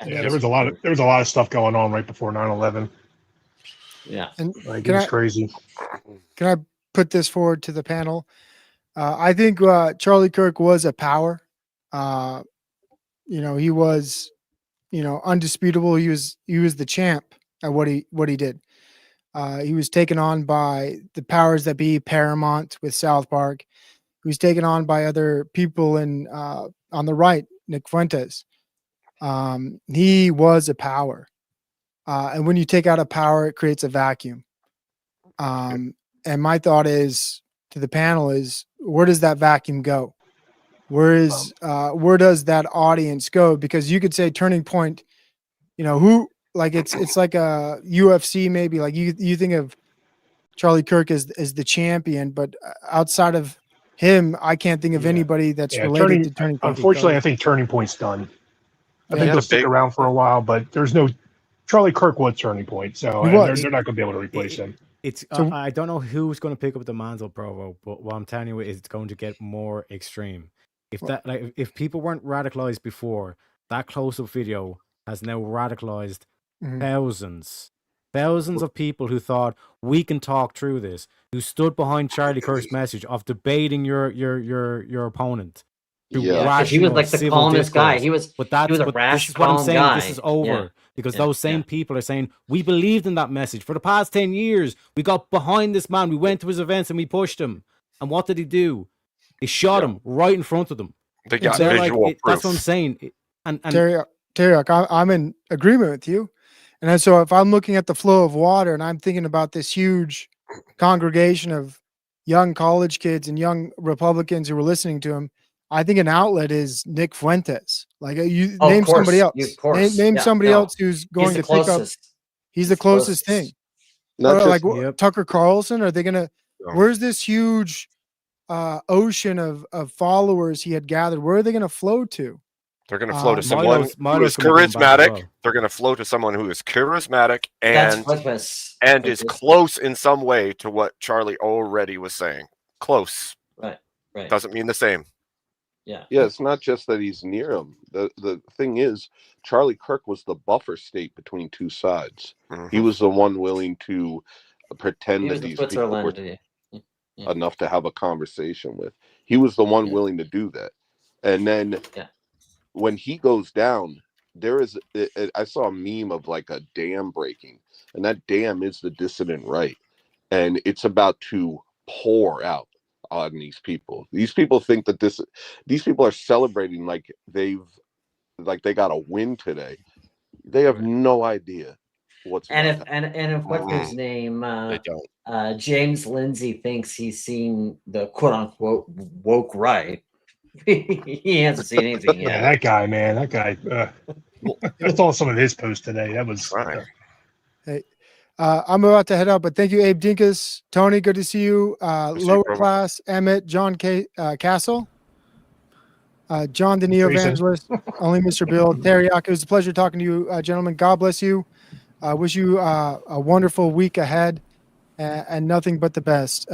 Yeah, there was a lot of stuff going on right before 9/11. Yeah, And like it was crazy. Can I put this forward to the panel? I think Charlie Kirk was a power. You know, he was, you know, undisputable. He was the champ at what he did. He was taken on by the powers that be, Paramount with South Park. He was taken on by other people in on the right, Nick Fuentes. He was a power. And when you take out a power, it creates a vacuum. And my thought is to the panel is, where does that vacuum go? Where does that audience go? Because you could say Turning Point, you know, who, like it's like a UFC maybe, like you think of Charlie Kirk as the champion, but outside of him, I can't think of anybody that's related to Turning Point. Unfortunately, I think Turning Point's done. I think they'll stick around for a while, but there's no Charlie Kirk was Turning Point, so they're not going to be able to replace him. It's I don't know who's going to pick up the mantle, Provo, but what I'm telling you is it's going to get more extreme. If people weren't radicalized before, that close-up video has now radicalized thousands of people who thought we can talk through this, who stood behind Charlie Kirk's message of debating your opponent. Yeah, because he was like the calmest guy. He was a rash, this is what I'm calm saying. guy. This is over because those same people are saying we believed in that message for the past 10 years. We got behind this man. We went to his events and we pushed him. And what did he do? He shot him right in front of them. They got visual proof. That's what I'm saying. And Terry, I'm in agreement with you. And so if I'm looking at the flow of water and I'm thinking about this huge congregation of young college kids and young Republicans who were listening to him, I think an outlet is Nick Fuentes. Like you name somebody else. Name somebody else who's going to pick up. He's the closest thing. Like Tucker Carlson. Are they going to? Where's this huge ocean of followers he had gathered? Where are they going to flow to? They're going to flow to someone who is charismatic. They're going to flow to someone who is charismatic and is close in some way to what Charlie already was saying. Close. Right. Doesn't mean the same. Yeah. It's not just that he's near him. The thing is, Charlie Kirk was the buffer state between two sides. He was the one willing to pretend that these people were enough to have a conversation with. He was the one willing to do that. And then when he goes down, I saw a meme of like a dam breaking, and that dam is the dissident right, and it's about to pour out on these people. These people think that these people are celebrating like they got a win today. They have no idea what's And about if and if what's his name, They don't. James Lindsay thinks he's seen the quote unquote woke right, he hasn't seen anything Yeah, yet. that guy, man, that guy. I saw some of his posts today. That was. Hey, I'm about to head out, but thank you, Abe Dinkus, Tony. Good to see you. Lower class, Emmett, John Castle, John the Neo Jason. Evangelist, only Mr. Bill, Teriyaki. It was a pleasure talking to you, gentlemen. God bless you. Wish you a wonderful week ahead, and nothing but the best.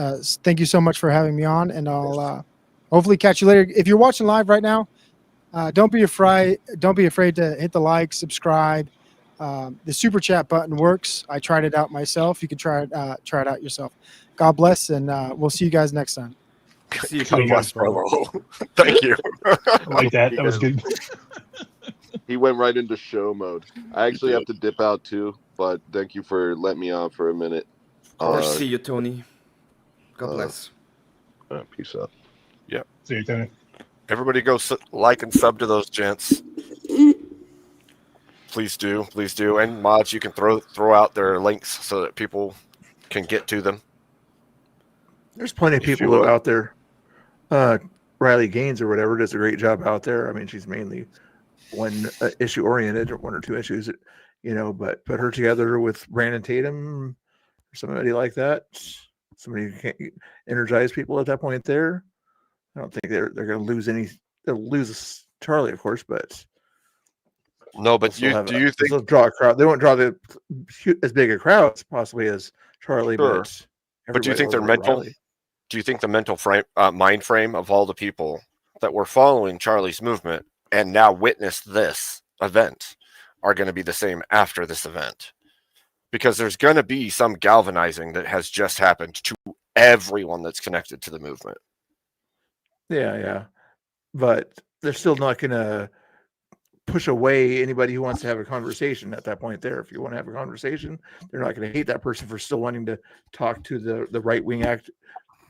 Thank you so much for having me on, and I'll hopefully catch you later. If you're watching live right now, don't be afraid. Don't be afraid to hit the like, subscribe. The super chat button works. I tried it out myself. You can try it out yourself. God bless, and we'll see you guys next time. See you, God bless, bro. Thank you. I like that. That was good. He went right into show mode. I actually have to dip out too, but thank you for letting me on for a minute. Of course, see you, Tony. God bless. Peace out. Yep. See you, Tony. Everybody go like and sub to those gents. Please do, and mods, you can throw out their links so that people can get to them. There's plenty of people out there. Riley Gaines or whatever does a great job out there. I mean, she's mainly one issue oriented, or one or two issues, but put her together with Brandon Tatum or somebody like that. Somebody who can energize people at that point there. I don't think they're going to lose any. They'll lose Charlie, of course, but no. But do you think they'll draw a crowd? They won't draw as big a crowd possibly as Charlie, sure. But do you think they're mental? Riley. Do you think the mental mind frame of all the people that were following Charlie's movement and now witness this event are going to be the same after this event? Because there's going to be some galvanizing that has just happened to everyone that's connected to the movement. Yeah. But they're still not going to push away anybody who wants to have a conversation at that point there. If you want to have a conversation, they're not going to hate that person for still wanting to talk to the right-wing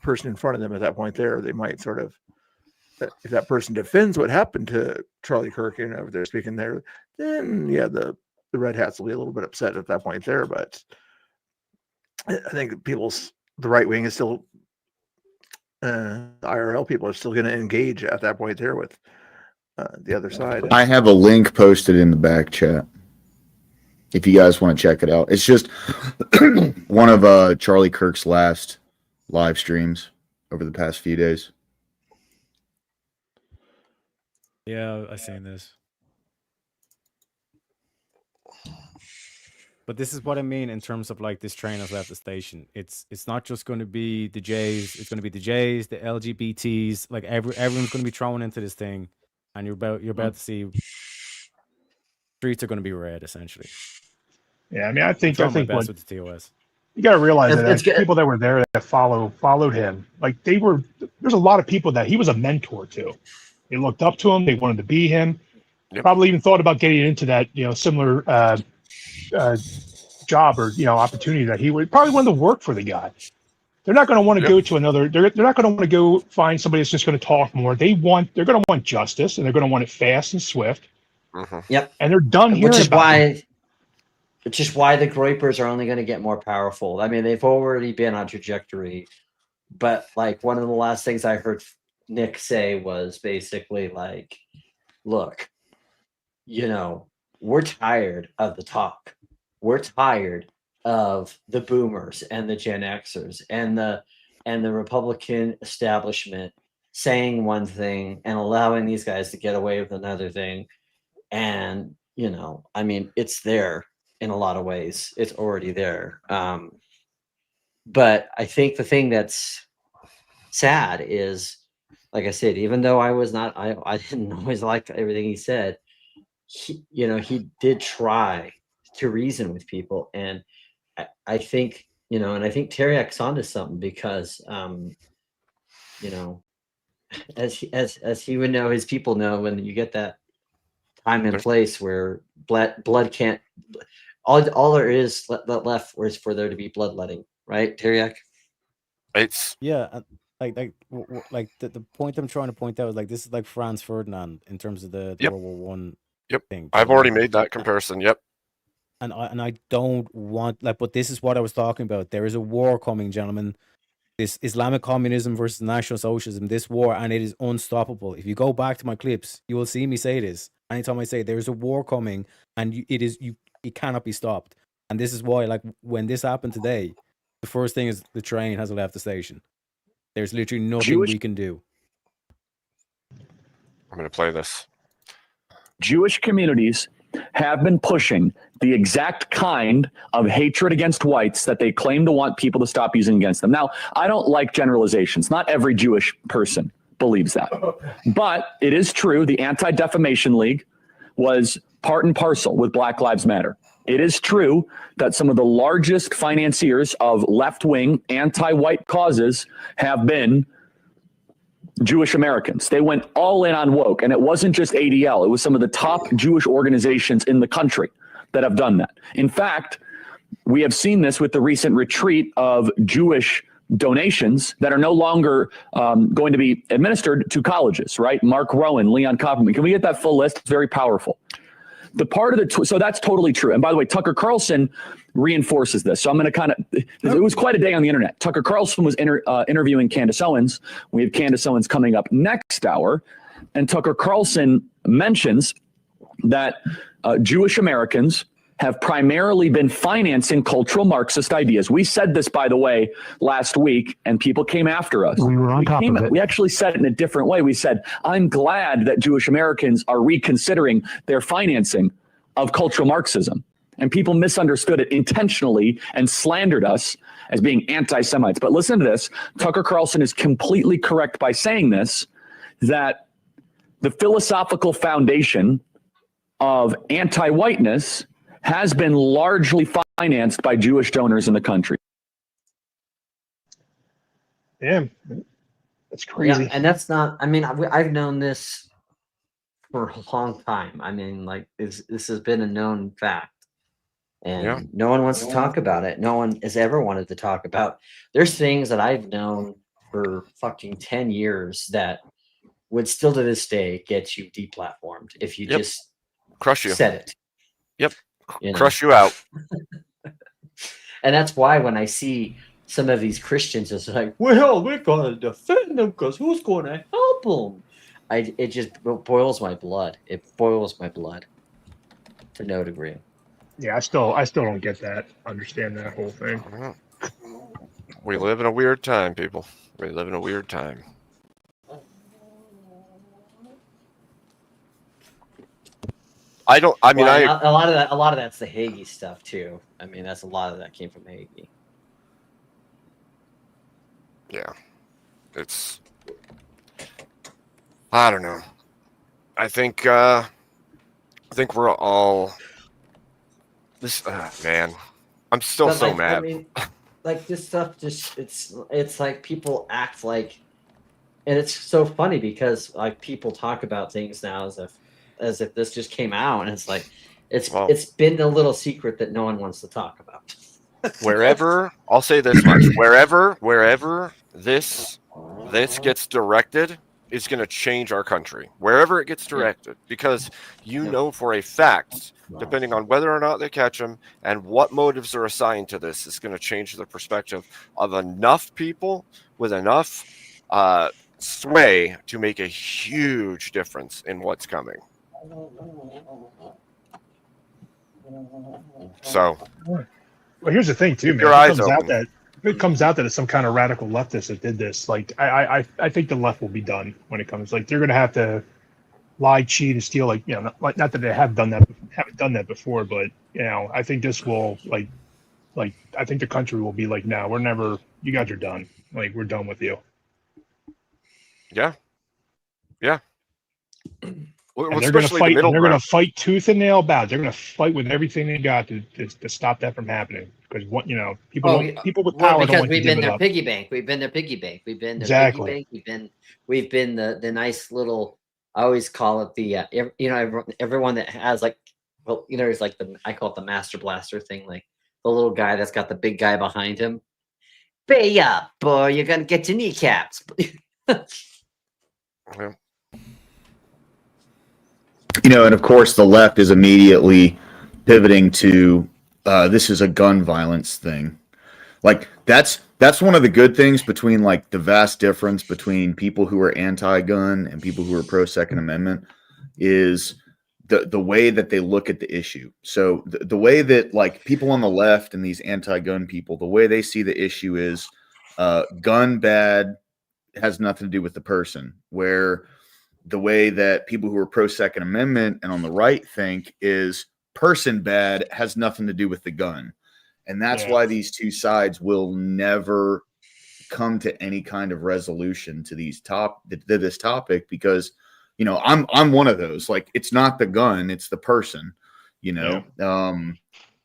person in front of them at that point there. They might sort of, if that person defends what happened to Charlie Kirk, if they're speaking there, then yeah, the red hats will be a little bit upset at that point there. But I think the right wing is still, IRL people are still going to engage at that point there with the other side. I have a link posted in the back chat if you guys want to check it out. It's just one of Charlie Kirk's last live streams over the past few days. Yeah, I've seen this. But this is what I mean in terms of like this train has left the station. It's not just going to be the Jays. It's going to be the Jays, the LGBTs. Like everyone's going to be thrown into this thing, and you're about to see streets are going to be red essentially. Yeah, I mean, I think with the what, TOS. You got to realize that people that were there that followed him, like there's a lot of people that he was a mentor to. They looked up to him. They wanted to be him. Yep. Probably even thought about getting into that, similar job or opportunity that he would probably want to work for the guy. They're not going to want to go to another. They're not going to want to go find somebody that's just going to talk more. They're going to want justice, and they're going to want it fast and swift. Mm-hmm. Yep. And they're done hearing Which is why the Groypers are only going to get more powerful. I mean, they've already been on trajectory, but like one of the last things I heard Nick say was basically like, "Look, we're tired of the talk. We're tired of the boomers and the Gen Xers and the Republican establishment saying one thing and allowing these guys to get away with another thing." And I mean, it's there in a lot of ways. It's already there. But I think the thing that's sad is, like I said, even though I didn't always like everything he said, he did try to reason with people. And I think, and I think Teriak's onto something because, as he would know, his people know, when you get that time and place where blood can't, all there is left is for there to be bloodletting, right, Teriak? It's like the point I'm trying to point out is like this is like Franz Ferdinand in terms of the World War I. Yep. Thing. I've already made that comparison. Yep. I don't want like, but this is what I was talking about. There is a war coming, gentlemen. This Islamic communism versus National Socialism, this war, and it is unstoppable. If you go back to my clips, you will see me say this. Anytime I say there is a war coming, and it cannot be stopped. And this is why, like, when this happened today, the first thing is the train has left the station. There's literally nothing we can do. I'm going to play this. Jewish communities have been pushing the exact kind of hatred against whites that they claim to want people to stop using against them. Now, I don't like generalizations. Not every Jewish person believes that. But it is true the Anti-Defamation League was part and parcel with Black Lives Matter. It is true that some of the largest financiers of left-wing anti-white causes have been Jewish Americans. They went all in on woke, and it wasn't just ADL. It was some of the top Jewish organizations in the country that have done that. In fact, we have seen this with the recent retreat of Jewish donations that are no longer going to be administered to colleges, right? Mark Rowan, Leon Kopperman. Can we get that full list? It's very powerful. The part of the, so that's totally true. And by the way, Tucker Carlson reinforces this. So I'm going to it was quite a day on the internet. Tucker Carlson was interviewing Candace Owens. We have Candace Owens coming up next hour. And Tucker Carlson mentions that Jewish Americans have primarily been financing cultural Marxist ideas. We said this, by the way, last week, and people came after us. We were on top of it. We actually said it in a different way. We said, I'm glad that Jewish Americans are reconsidering their financing of cultural Marxism. And people misunderstood it intentionally and slandered us as being anti-Semites. But listen to this. Tucker Carlson is completely correct by saying this, that the philosophical foundation of anti-whiteness has been largely financed by Jewish donors in the country. Damn, that's crazy. Yeah, and that's not, I mean, I've known this for a long time. I mean, like, this has been a known fact. And no one wants to talk about it. No one has ever wanted to talk about. There's things that I've known for fucking 10 years that would still to this day get you deplatformed if you just crush you. Said it. Yep. You know? Crush you out. And that's why when I see some of these Christians, it's like, well, we're going to defend them because who's going to help them? It just boils my blood. It boils my blood to no degree. Yeah, I still don't get that. Understand that whole thing. We live in a weird time, people. We live in a weird time. A lot of that's the Hagee stuff too. I mean, a lot of that came from Hagee. Yeah, it's. I don't know. I think we're all. This man, I'm still so mad. I mean, like this stuff just it's like people act like, and it's so funny because like people talk about things now as if this just came out, and it's like it's been a little secret that no one wants to talk about. Wherever, I'll say this much: wherever this gets directed is going to change our country. Wherever it gets directed, because you know for a fact, depending on whether or not they catch them and what motives are assigned to this, is going to change the perspective of enough people with enough sway to make a huge difference in what's coming. So, well, here's the thing too, man. Your eyes open. If it comes out that it's some kind of radical leftist that did this, like I think the left will be done when it comes. Like they're going to have to lie, cheat, and steal. Like not that they haven't done that before, but I think this will like I think the country will be like, no, we're never. You guys are done. Like we're done with you. Yeah. And they're going to fight. They're going to fight tooth and nail about it. They're going to fight with everything they got to stop that from happening. Because people with power don't want to give it up. Piggy bank. We've been their piggy bank. We've been their exactly. Piggy bank. We've been the nice little. I always call it the everyone that has like, well, it's like I call it the master blaster thing, like the little guy that's got the big guy behind him. Pay up, boy! You're gonna get your kneecaps. And of course, the left is immediately pivoting to this is a gun violence thing. Like that's one of the good things between like the vast difference between people who are anti-gun and people who are pro-Second Amendment is the way that they look at the issue. So the way that like people on the left and these anti-gun people, the way they see the issue is gun bad has nothing to do with the person, where the way that people who are pro-Second Amendment and on the right think is person bad has nothing to do with the gun. And that's why these two sides will never come to any kind of resolution to this topic, because, you know, I'm one of those. Like, it's not the gun, it's the person, you know.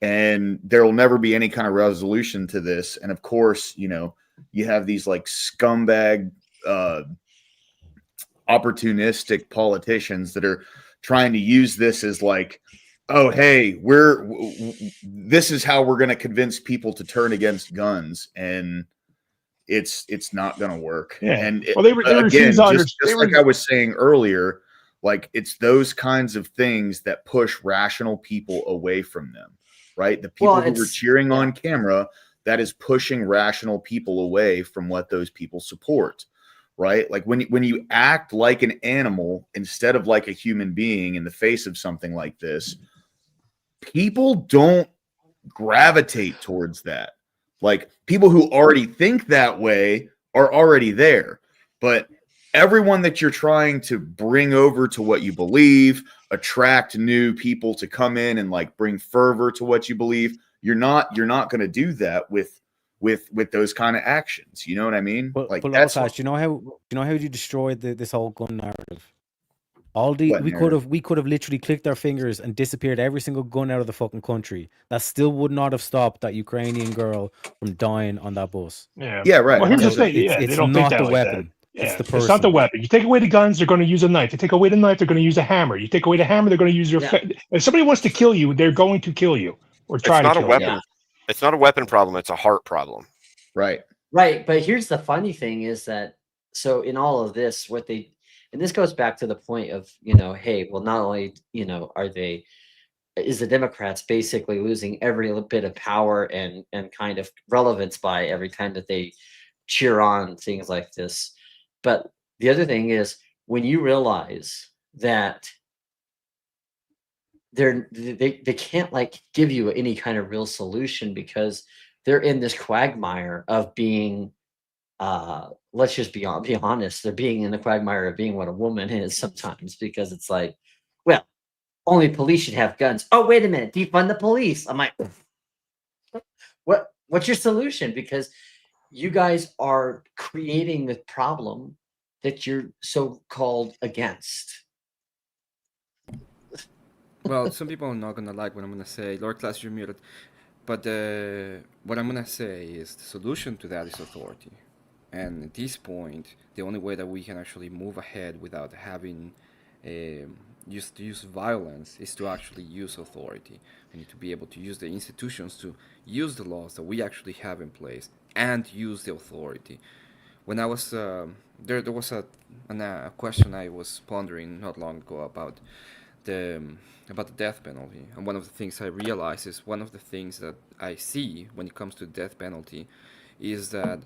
And there will never be any kind of resolution to this. And of course, you know, you have these like scumbag opportunistic politicians that are trying to use this as like, oh, hey, this is how we're going to convince people to turn against guns, and it's not going to work. And well, they again, just like I was saying earlier, like it's those kinds of things that push rational people away from them, right? The people who were cheering on camera, that is pushing rational people away from what those people support. Right? Like when you act like an animal instead of like a human being in the face of something like this, people don't gravitate towards that. Like people who already think that way are already there. But everyone that you're trying to bring over to what you believe, attract new people to come in and like bring fervor to what you believe, you're not going to do that with those kind of actions. You know what I mean? But that's do you know how you destroyed this whole gun narrative? We could have literally clicked our fingers and disappeared every single gun out of the fucking country. That still would not have stopped that Ukrainian girl from dying on that bus. Yeah, right. Well, here's the thing. It's they don't not think that the like weapon. That. It's the person. It's not the weapon. You take away the guns, they're going to use a knife. You take away the knife, they're going to use a hammer. You take away the hammer, they're going to use your. If somebody wants to kill you, they're going to kill you or try to kill you. It's not a weapon problem. It's a heart problem. Right. Right. But here's the funny thing is that, so in all of this, and this goes back to the point of, you know, hey, well, not only, you know, is the Democrats basically losing every bit of power and kind of relevance by every time that they cheer on things like this. But the other thing is, when you realize that they can't like give you any kind of real solution because they're in this quagmire of being let's just be honest, they're being in the quagmire of being what a woman is sometimes, because it's like, well, only police should have guns. Oh, wait a minute, defund the police. I'm like, what's your solution? Because you guys are creating the problem that you're so-called against. Well, some people are not gonna like what I'm gonna say. Lord Class, you're muted. But what I'm gonna say is the solution to that is authority. And at this point, the only way that we can actually move ahead without having use violence is to actually use authority. We need to be able to use the institutions to use the laws that we actually have in place and use the authority. When I was there was a question I was pondering not long ago about the death penalty, and one of the things I realized is one of the things that I see when it comes to death penalty is that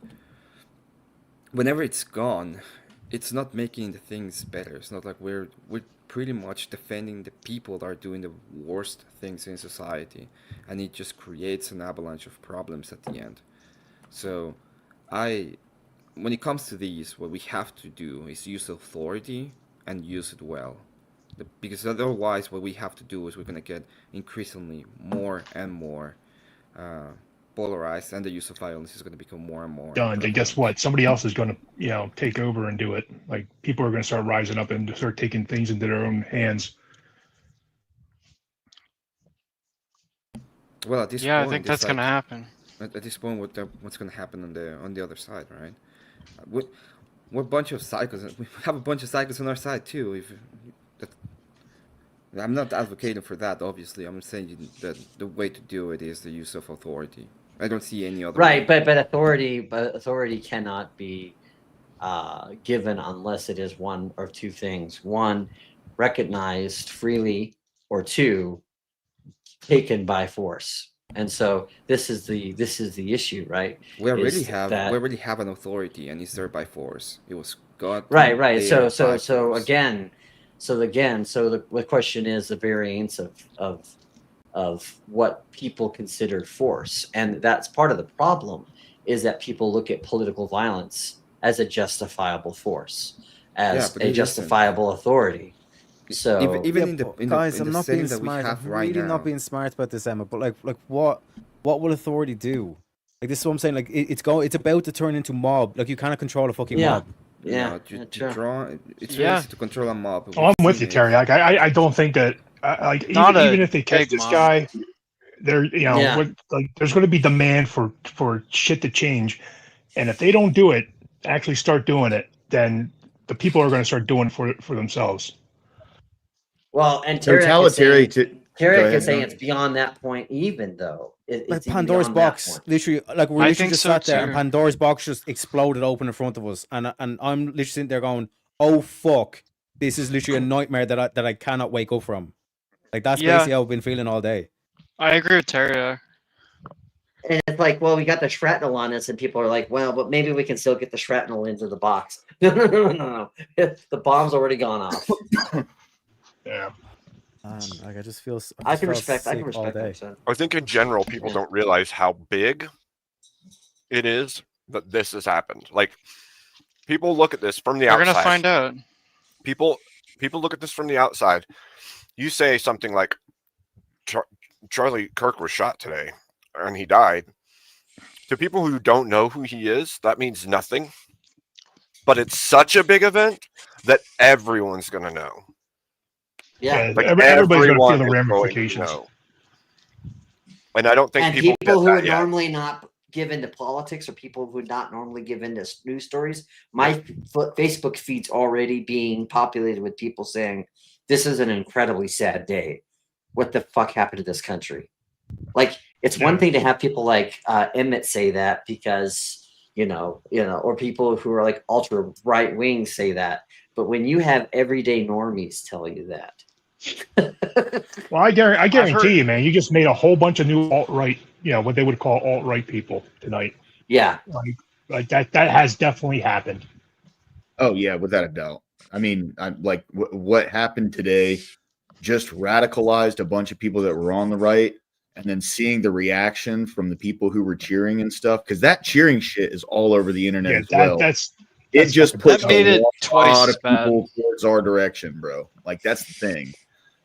whenever it's gone, it's not making the things better. It's not like we're pretty much defending the people that are doing the worst things in society, and it just creates an avalanche of problems at the end. So when it comes to these, what we have to do is use authority and use it well. Because otherwise what we have to do is we're going to get increasingly more and more polarized, and the use of violence is going to become more and more done. And guess what? Somebody else is going to, you know, take over and do it. Like, people are going to start rising up and start taking things into their own hands. Well, at this point, I think that's going to happen. At this point, what's going to happen on the other side, right? We're a bunch of psychos. We have a bunch of psychos on our side too. I'm not advocating for that, obviously. I'm saying that the way to do it is the use of authority. I don't see any other way. But authority cannot be given unless it is one or two things. One, recognized freely, or two, taken by force. And so this is the issue, right? We already have an authority, and it's there by force. It was God. Right. So the question is the variance of what people consider force, and that's part of the problem, is that people look at political violence as a justifiable force, as a justifiable authority. So even guys, I'm the not being setting that we smart. have I'm right really now. not being smart about this, Emma. But like what will authority do? Like, this is what I'm saying. Like, it's about to turn into mob. Like, you cannot control a fucking mob. It's really easy to control a mob. Oh, I'm with you, Terry. Like, I don't think that like even if they catch this guy, there like there's going to be demand for shit to change, and if they don't do it, actually start doing it, then the people are going to start doing it for themselves. Well, and Tarek is saying it's beyond that point, even though it's Pandora's box. Literally, like, we're literally just sat there, and Pandora's box just exploded open in front of us, and I'm literally sitting there going, "Oh fuck, this is literally a nightmare that I cannot wake up from." Like, that's basically how I've been feeling all day. I agree with Terry. And it's like, well, we got the shrapnel on us, and people are like, well, but maybe we can still get the shrapnel into the box. No. The bomb's already gone off. Yeah. Like, I just feel. I can respect all day. that. I think in general, people don't realize how big it is that this has happened. Like, people look at this from the outside. We're gonna find out. People look at this from the outside. You say something like, Charlie Kirk was shot today, and he died. To people who don't know who he is, that means nothing. But it's such a big event that everyone's gonna know. Yeah, like everybody's going to feel the everyone is going to ramifications. know. And I don't think people get who that would yet. normally not give into politics, or people who would not normally give into news stories, my Facebook feed's already being populated with people saying, "This is an incredibly sad day. What the fuck happened to this country?" Like, it's one thing to have people like Emmett say that, because or people who are like ultra right wing say that, but when you have everyday normies tell you that. Well, I guarantee you, man, you just made a whole bunch of new alt-right, what they would call alt-right people tonight. Yeah. Like that has definitely happened. Oh yeah, without a doubt. I mean, what happened today just radicalized a bunch of people that were on the right, and then seeing the reaction from the people who were cheering and stuff, because that cheering shit is all over the internet as well. It just pushed a lot of people towards our direction, bro. Like, that's the thing.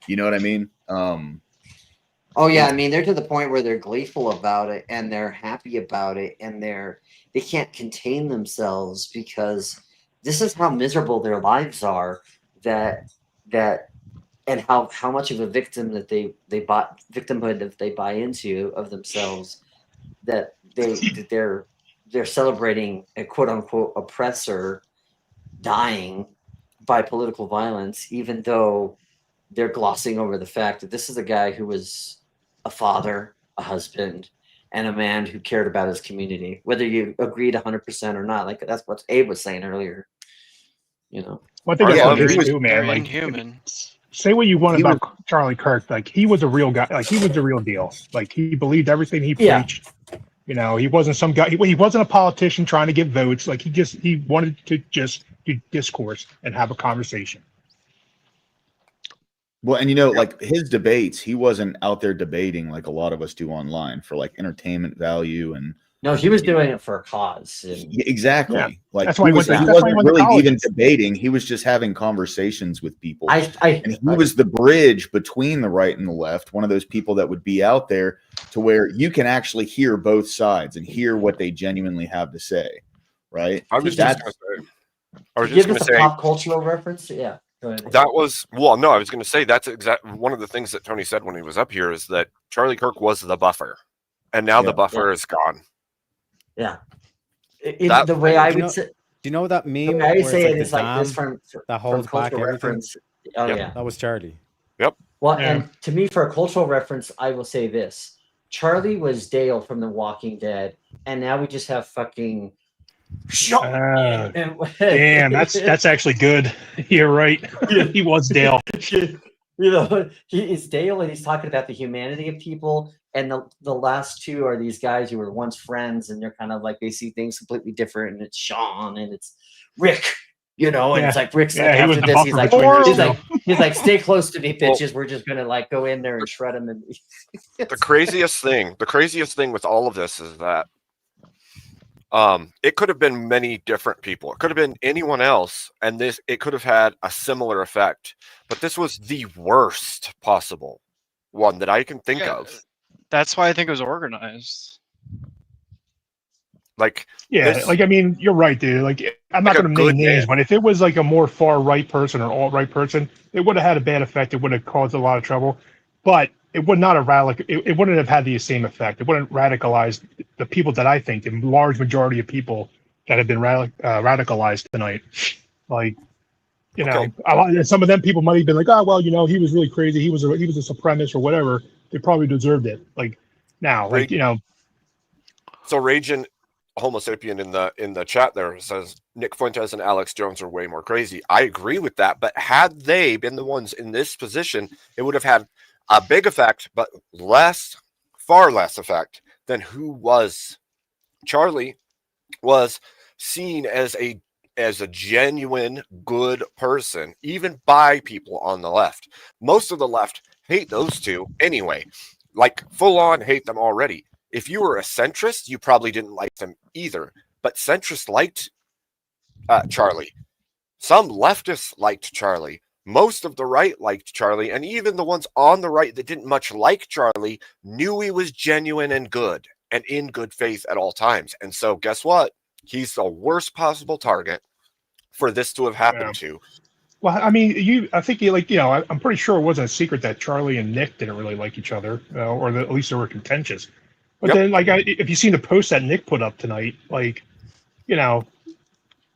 You know what I mean? Oh yeah, I mean, they're to the point where they're gleeful about it, and they're happy about it, and they can't contain themselves, because this is how miserable their lives are, and how much of a victim that victimhood that they buy into of themselves, that they're celebrating a quote unquote oppressor dying by political violence, even though they're glossing over the fact that this is a guy who was a father, a husband, and a man who cared about his community, whether you agreed 100% or not. Like, that's what Abe was saying earlier. One thing that's hilarious too, man. Like, say what you want about Charlie Kirk. Like, he was a real guy. Like, he was the real deal. Like, he believed everything he preached. He wasn't some guy. He wasn't a politician trying to get votes. Like, he wanted to just do discourse and have a conversation. Well, and like his debates, he wasn't out there debating like a lot of us do online for like entertainment value. And no, he was doing it for a cause. Exactly. Yeah. Like, that's why he wasn't really even debating. He was just having conversations with people. And he was the bridge between the right and the left. One of those people that would be out there to where you can actually hear both sides and hear what they genuinely have to say. Right. I was just going to say, pop cultural reference. Yeah. That was, well, no, I was going to say that's one of the things that Tony said when he was up here, is that Charlie Kirk was the buffer, and now the buffer is gone. Yeah. The way I would say, do you know that meme? I would say it is like this from that holds back everything. Reference. Oh yeah, that was Charlie. Yep. Well, and to me, for a cultural reference, I will say this: Charlie was Dale from The Walking Dead, and now we just have fucking. Damn, that's actually good. You're right. He was Dale. You know, it's Dale, and he's talking about the humanity of people, and the last two are these guys who were once friends, and they're kind of like they see things completely different. And it's Sean and it's Rick, you know, and it's like Rick's like he was after the this, he's buffer like between those he's two. like he's like stay close to me, bitches. We're just gonna like go in there and shred them. And the craziest thing with all of this is that it could have been many different people. It could have been anyone else, and it could have had a similar effect. But this was the worst possible one that I can think of. That's why I think it was organized. Like, like I mean, you're right, dude. Like, I'm not like a going to name good names, man. but if it was like a more far right person or alt right person, it would have had a bad effect. It would have caused a lot of trouble, but it would not have it wouldn't have had the same effect. It wouldn't radicalize the people that I think, the large majority of people that have been radicalized tonight. Like, you know, some of them people might have been like, oh well, you know, he was really crazy. He was a supremacist or whatever. They probably deserved it. Like now, like you know. So Raging Homo sapien in the chat there says Nick Fuentes and Alex Jones are way more crazy. I agree with that, but had they been the ones in this position, it would have had a big effect, but far less effect than who was. Charlie was seen as a genuine good person, even by people on the left. Most of the left hate those two anyway, like full on hate them already. If you were a centrist, you probably didn't like them either. But centrists liked Charlie. Some leftists liked Charlie. Most of the right liked Charlie. And even the ones on the right that didn't much like Charlie knew he was genuine and good and in good faith at all times. And so guess what? He's the worst possible target for this to have happened to. Well, I mean, I think I'm pretty sure it wasn't a secret that Charlie and Nick didn't really like each other, or at least they were contentious. But then, like, if you seen the post that Nick put up tonight, like, you know,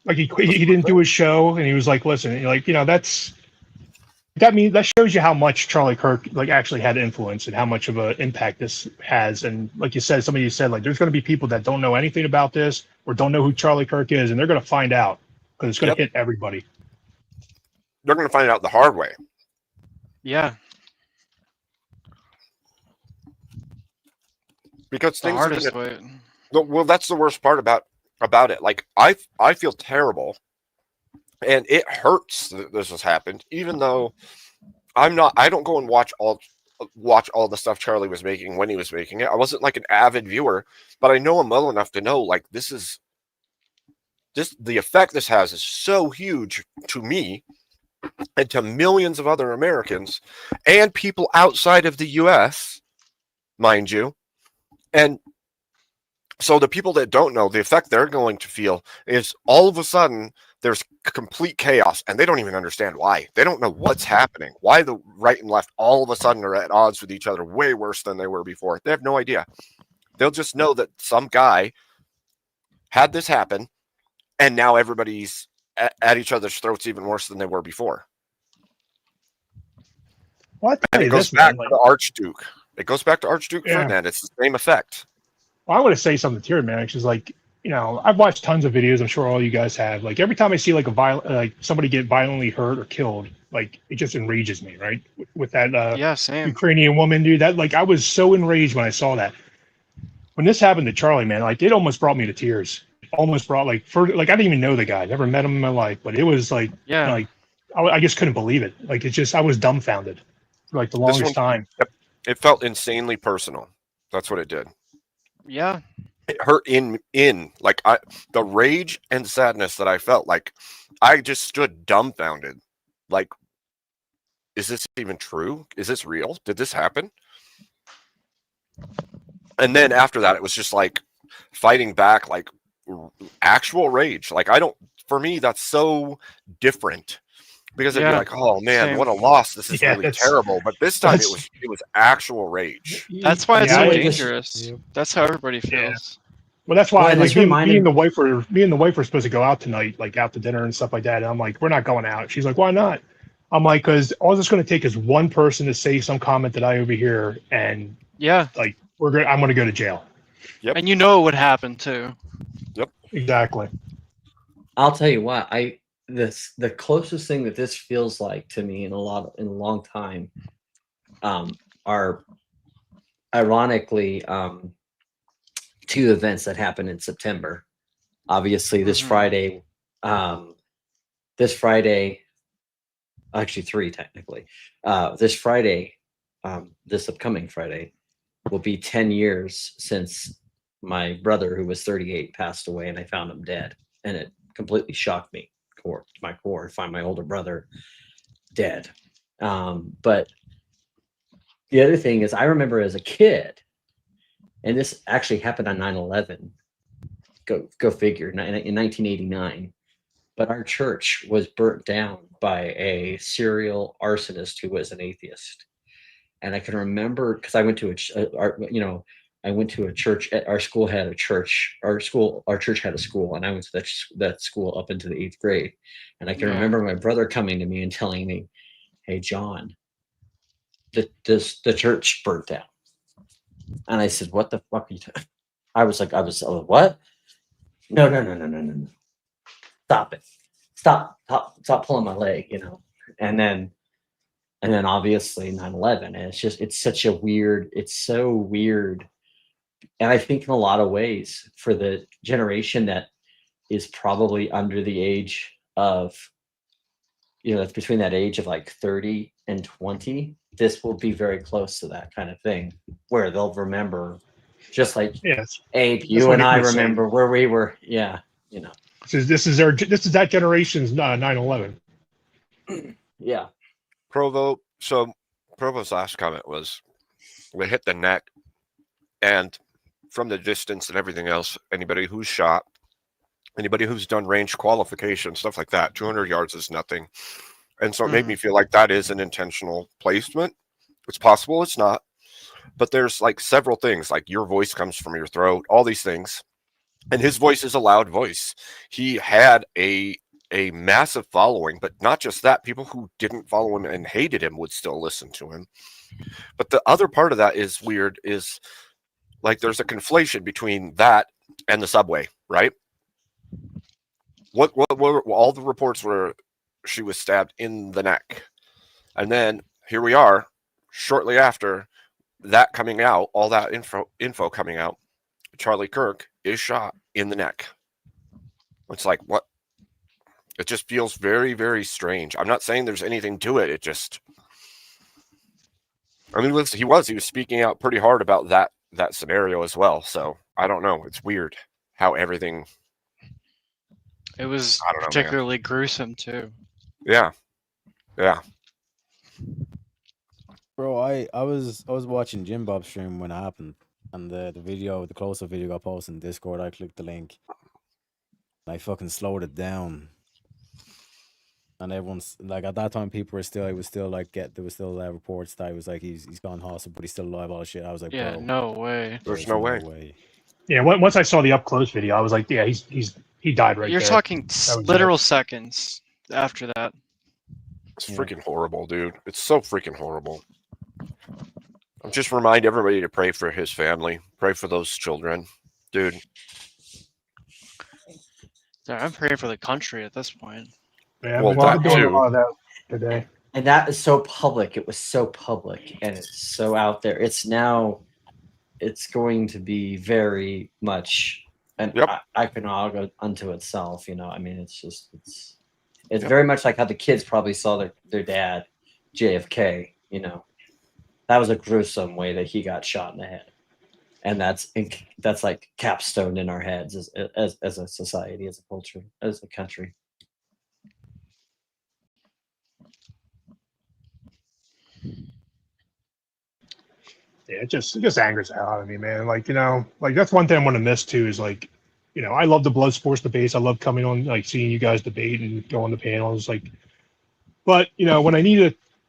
like he didn't do his show, and he was like, listen, like, you know, that shows you how much Charlie Kirk like actually had influence and how much of an impact this has. And like you said, somebody said like, there's going to be people that don't know anything about this or don't know who Charlie Kirk is, and they're going to find out because it's going to hit everybody. They're going to find out the hard way. Yeah. Because the hardest way. Well, that's the worst part about it. Like I feel terrible, and it hurts that this has happened. Even though I don't go and watch all the stuff Charlie was making when he was making it. I wasn't like an avid viewer, but I know him well enough to know like the effect this has is so huge to me and to millions of other Americans and people outside of the U.S., mind you. And so the people that don't know, the effect they're going to feel is all of a sudden there's complete chaos and they don't even understand why. They don't know what's happening, why the right and left all of a sudden are at odds with each other way worse than they were before. They have no idea. They'll just know that some guy had this happen and now everybody's at each other's throats even worse than they were before. Well, and it goes back to the Archduke. It goes back to Archduke Ferdinand. It's the same effect. Well, I want to say something to you, man. Because, like, you know, I've watched tons of videos. I'm sure all you guys have. Like, every time I see like somebody get violently hurt or killed, like it just enrages me, right? With that same. Ukrainian woman, dude. That like I was so enraged when I saw that. When this happened to Charlie, man, like it almost brought me to tears. Almost brought like I didn't even know the guy, never met him in my life, but it was like like I just couldn't believe it. Like it's just I was dumbfounded for like the longest time. It felt insanely personal. That's what it did. Yeah. It hurt in like the rage and sadness that I felt. Like I just stood dumbfounded. Like, is this even true? Is this real? Did this happen? And then after that, it was just like fighting back, like actual rage. Like for me, that's so different. Because it'd be like, oh man, what a loss! This is really terrible. But this time it was actual rage. That's why it's so dangerous. That's how everybody feels. Well, that's why like me and the wife were supposed to go out tonight, like out to dinner and stuff like that. And I'm like, we're not going out. She's like, why not? I'm like, because all it's going to take is one person to say some comment that I overhear, and like I'm going to go to jail. Yep. And you know it would happen too. Yep. Exactly. I'll tell you what, the closest thing that this feels like to me in a long time are ironically two events that happened in September. Obviously, this Friday, actually three technically. This Friday, this upcoming Friday, will be 10 years since my brother, who was 38, passed away, and I found him dead, and it completely shocked me to my core to find my older brother dead. But the other thing is, I remember as a kid, and this actually happened on 9/11. Go figure, in 1989. But our church was burnt down by a serial arsonist who was an atheist. And I can remember, because I went to I went to a church. Our school had a church. Our church had a school, and I went to that school up into the 8th grade. And I can remember my brother coming to me and telling me, "Hey, John, the church burnt down." And I said, "What the fuck are you talking?" I was what? No. Stop it. Stop pulling my leg, And then obviously 9/11. And it's so weird. And I think in a lot of ways, for the generation that is probably under the age of, it's between that age of like 30 and 20, this will be very close to that kind of thing, where they'll remember, just like Abe, you and I remember where we were. Yeah. This is that generation's 9/11. Yeah. Provo's last comment was, we hit the neck, and from the distance and everything else, anybody who's shot, anybody who's done range qualification, stuff like that, 200 yards is nothing. And so it made me feel like that is an intentional placement. It's possible it's not, but there's like several things, like your voice comes from your throat, all these things. And his voice is a loud voice. He had a massive following, but not just that. People who didn't follow him and hated him would still listen to him. But the other part of that is weird, is like there's a conflation between that and the subway, right? What all the reports were, she was stabbed in the neck. And then here we are, shortly after that coming out, all that info coming out, Charlie Kirk is shot in the neck. It's like, what? It just feels very, very strange. I'm not saying there's anything to it. It just, I mean, he was speaking out pretty hard about that scenario as well. So I don't know. It's weird how everything. It was particularly gruesome too. Yeah. Bro, I was watching Jim Bob's stream when it happened, and the close-up video got posted in Discord. I clicked the link. I fucking slowed it down. And everyone's like, at that time, people were still, there was still reports that he was like, he's gone hospital, but he's still alive, all shit. I was like, yeah, bro, no way. There's no way. Yeah, once I saw the up close video, I was like, yeah, he died right You're there. talking literal seconds after that. It's freaking horrible, dude. It's so freaking horrible. I'll just remind everybody to pray for his family. Pray for those children. Dude. Yeah, I'm praying for the country at this point. Yeah, I've been doing a lot of that today. And that is so public. It was so public, and it's so out there. It's going to be very much an iconology unto itself. I mean, it's very much like how the kids probably saw their dad, JFK. That was a gruesome way that he got shot in the head, and that's like capstone in our heads as a society, as a culture, as a country. Yeah, it just angers the hell out of me, man. Like, that's one thing I'm gonna miss too, is like, I love the blood sports debates. I love coming on, like seeing you guys debate and go on the panels. Like, but when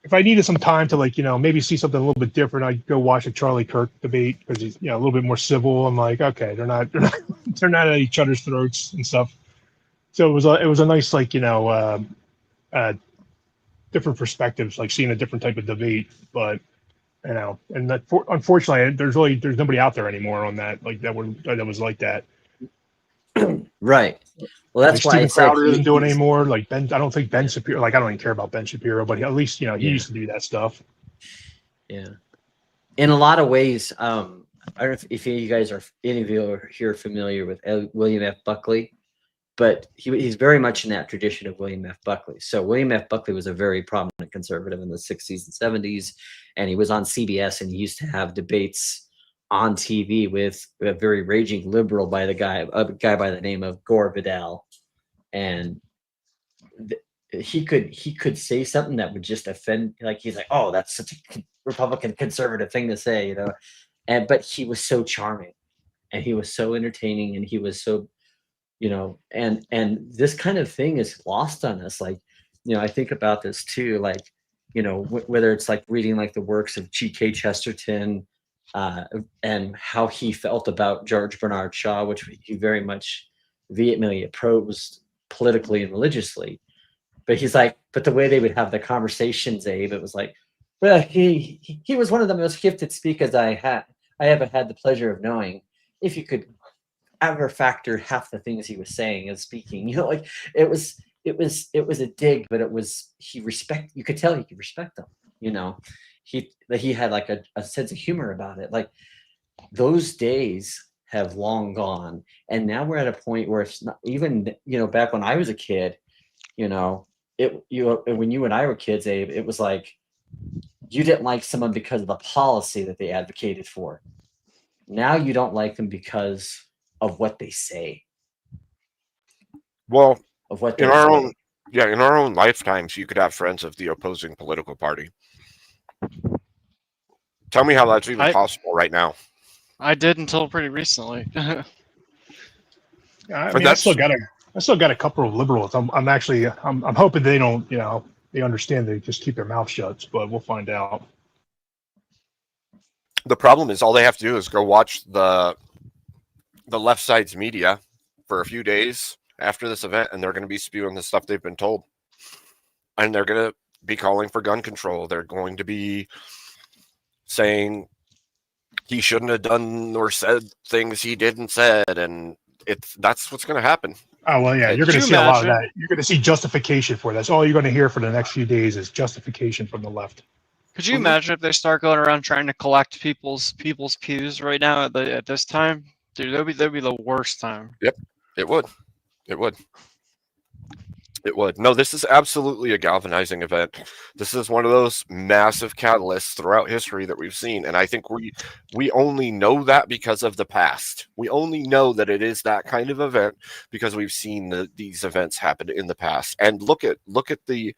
if I needed some time to maybe see something a little bit different, I'd go watch a Charlie Kirk debate because he's a little bit more civil. I'm like, okay, they're not at each other's throats and stuff. So it was a nice different perspectives, like seeing a different type of debate. But and that unfortunately, there's nobody out there anymore on that that was like that. Right. Well, that's like why Steven I said Crowder doesn't do it he's anymore. Like Ben, I don't think Ben Shapiro. Like I don't even care about Ben Shapiro, but at least he Yeah. used to do that stuff. Yeah. In a lot of ways, I don't know if any of you are here familiar with William F. Buckley, but he's very much in that tradition of William F. Buckley. So William F. Buckley was a very prominent conservative in the 60s and 70s, and he was on CBS, and he used to have debates on TV with a very raging liberal a guy by the name of Gore Vidal, and he could say something that would just offend, like he's like, oh, that's such a Republican conservative thing to say, but he was so charming, and he was so entertaining, and he was so, and this kind of thing is lost on us. Like, I think about this too, like, whether it's like reading like the works of G.K. Chesterton, and how he felt about George Bernard Shaw, which he very much vehemently opposed politically and religiously. But he's like, but the way they would have the conversations, Abe, it was like, well, he was one of the most gifted speakers I ever had the pleasure of knowing. If you could ever factor half the things he was saying and speaking, like it was a dig, but you could tell he could respect them. He had like a sense of humor about it. Like those days have long gone, and now we're at a point where it's not even, back when I was a kid, when you and I were kids, Abe, it was like you didn't like someone because of the policy that they advocated for. Now you don't like them because of what they say. Well, of what in our own lifetimes, you could have friends of the opposing political party. Tell me how that's even possible right now. I did until pretty recently. I mean, I still got a couple of liberals. I'm hoping they don't, they understand they just keep their mouth shut, but we'll find out. The problem is all they have to do is go watch the left side's media for a few days after this event, and they're going to be spewing the stuff they've been told. And they're going to be calling for gun control. They're going to be saying he shouldn't have done or said things he didn't said, and that's what's going to happen. Oh, well, yeah, you're going to see a lot of that. You're going to see justification for it. That's all you're going to hear for the next few days is justification from the left. Could you imagine if they start going around trying to collect people's pews right now at this time? Dude, that'd be the worst time. Yep, it would. No, this is absolutely a galvanizing event. This is one of those massive catalysts throughout history that we've seen, and I think we only know that because of the past. We only know that it is that kind of event because we've seen these events happen in the past. And look at the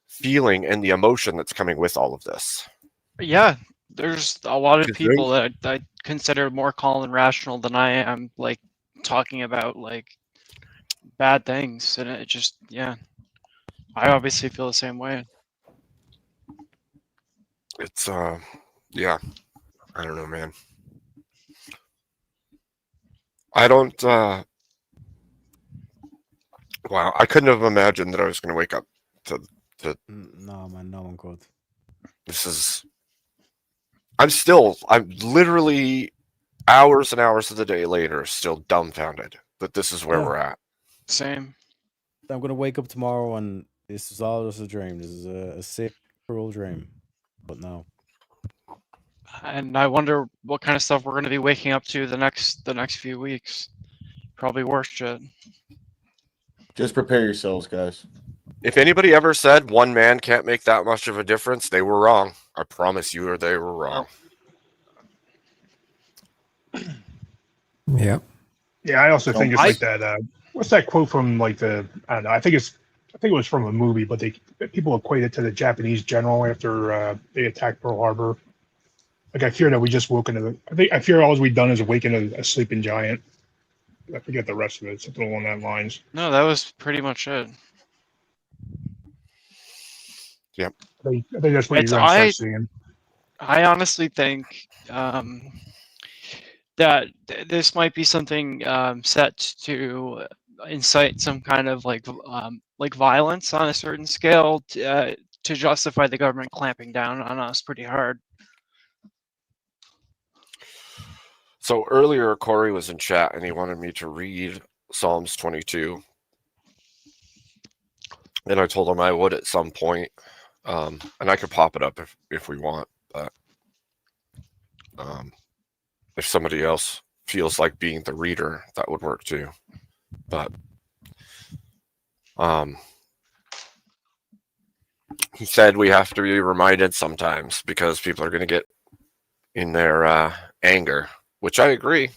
feeling and the emotion that's coming with all of this. Yeah, there's a lot of people that I consider more calm and rational than I am, like talking about like bad things, and it just, yeah, I obviously feel the same way. It's yeah, I don't know, man. I don't wow, I couldn't have imagined that I was going to wake up to no, man, no one could. I'm literally hours and hours of the day later still dumbfounded that this is where we're at. Same. I'm going to wake up tomorrow and this is all just a dream. This is a sick, cruel dream. But no. And I wonder what kind of stuff we're going to be waking up to the next few weeks. Probably worse shit. Just prepare yourselves, guys. If anybody ever said one man can't make that much of a difference, they were wrong. I promise you, they were wrong. Yeah. Yeah, I also think it's like that. What's that quote from? Like I don't know. I think it was from a movie, but people equate it to the Japanese general after they attacked Pearl Harbor. Like I fear that we just woke into. I fear all we've done is awaken a sleeping giant. I forget the rest of it. Something along that lines. No, that was pretty much it. Yep. I think that's what you're going to start seeing. I honestly think that this might be something set to incite some kind of like violence on a certain scale to justify the government clamping down on us pretty hard. So earlier, Corey was in chat and he wanted me to read Psalms 22. And I told him I would at some point. And I could pop it up if we want. But if somebody else feels like being the reader, that would work too. But he said we have to be reminded sometimes because people are going to get in their anger, which I agree.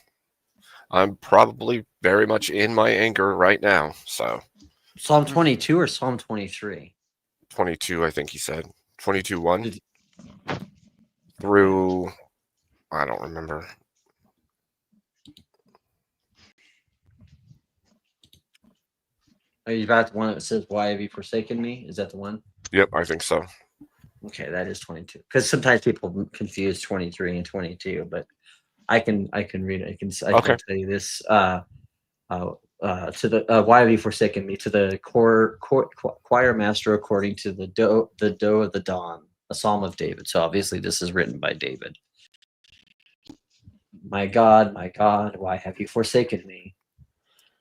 I'm probably very much in my anger right now. So Psalm 22 or Psalm 23? 22, I think he said. 22:1 through, I don't remember. Are you about the one that says, "Why have you forsaken me"? Is that the one? Yep, I think so. Okay, that is 22. Because sometimes people confuse 23 and 22, but I can read it. I can tell you this. To the why have you forsaken me? To the choir master, according to the doe of the dawn, a psalm of David. So obviously this is written by David. My God, why have you forsaken me?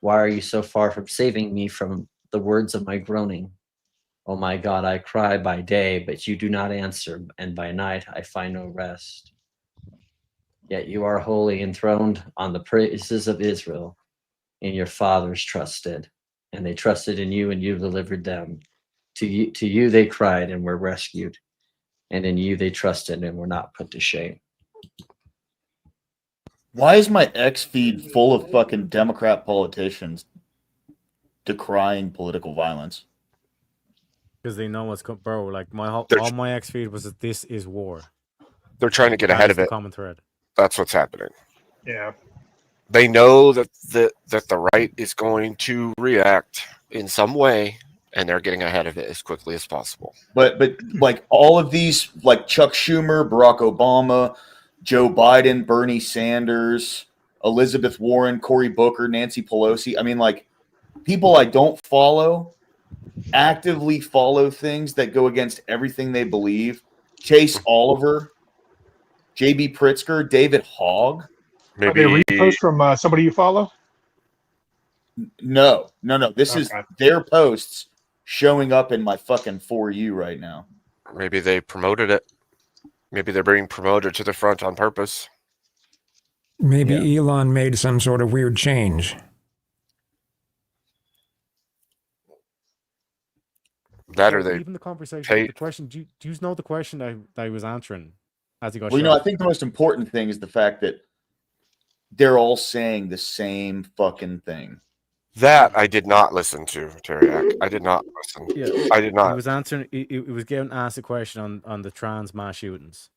Why are you so far from saving me from the words of my groaning? Oh my God, I cry by day, but you do not answer, and by night I find no rest. Yet you are holy, enthroned on the praises of Israel, and your fathers trusted, and they trusted in you, and you delivered them. To you they cried and were rescued, and in you they trusted and were not put to shame. Why is my X feed full of fucking Democrat politicians decrying political violence? Because they know what's bro. Like all my X feed was that this is war. They're trying to get That ahead is of it. the common thread. That's what's happening. Yeah. They know that the right is going to react in some way, and they're getting ahead of it as quickly as possible. But like all of these, like Chuck Schumer, Barack Obama, Joe Biden, Bernie Sanders, Elizabeth Warren, Cory Booker, Nancy Pelosi. I mean, like people I don't follow actively follow things that go against everything they believe. Chase Oliver, J.B. Pritzker, David Hogg. Are they reposts from somebody you follow? No. This is their posts showing up in my fucking For You right now. Maybe they promoted it. Maybe they're being promoted to the front on purpose. Maybe Elon made some sort of weird change. That or they even the conversation, the question. Do you know the question that I was answering as he got? Well, I think the most important thing is the fact that they're all saying the same fucking thing. That I did not listen to, Teriak. I did not listen. Yeah, I did not. He was answering. He was getting asked a question on the trans mass shootings.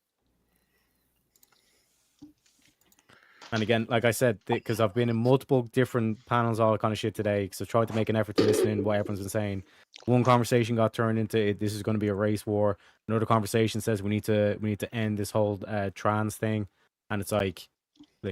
And again, like I said, because I've been in multiple different panels, all that kind of shit today, because I've tried to make an effort to listen in what everyone's been saying. One conversation got turned into this is going to be a race war. Another conversation says we need to end this whole trans thing, and it's like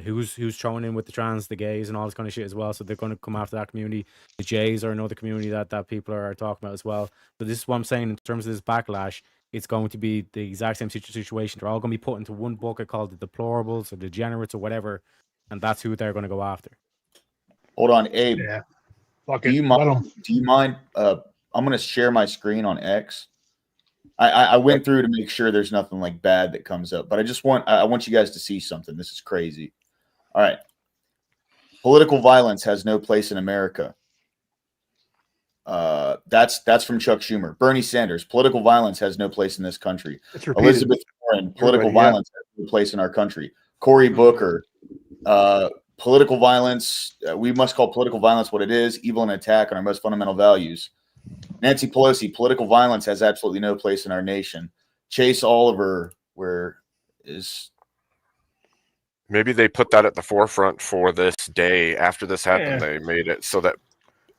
who's throwing in with the trans, the gays, and all this kind of shit as well. So they're going to come after that community. The Jays are another community that people are talking about as well. So this is what I'm saying in terms of this backlash. It's going to be the exact same situation. They're all going to be put into one bucket called the deplorables or degenerates or whatever, and that's who they're going to go after. Hold on, Abe. Yeah. Do you mind? I'm going to share my screen on X. I went through to make sure there's nothing like bad that comes up, but I want you guys to see something. This is crazy. All right. Political violence has no place in America. That's from Chuck Schumer. Bernie Sanders, political violence has no place in this country. Elizabeth Warren, political violence has no place in our country. Cory Booker, political violence, we must call political violence what it is, evil and attack on our most fundamental values. Nancy Pelosi, political violence has absolutely no place in our nation. Chase Oliver, where is... Maybe they put that at the forefront for this day. After this happened, they made it so that...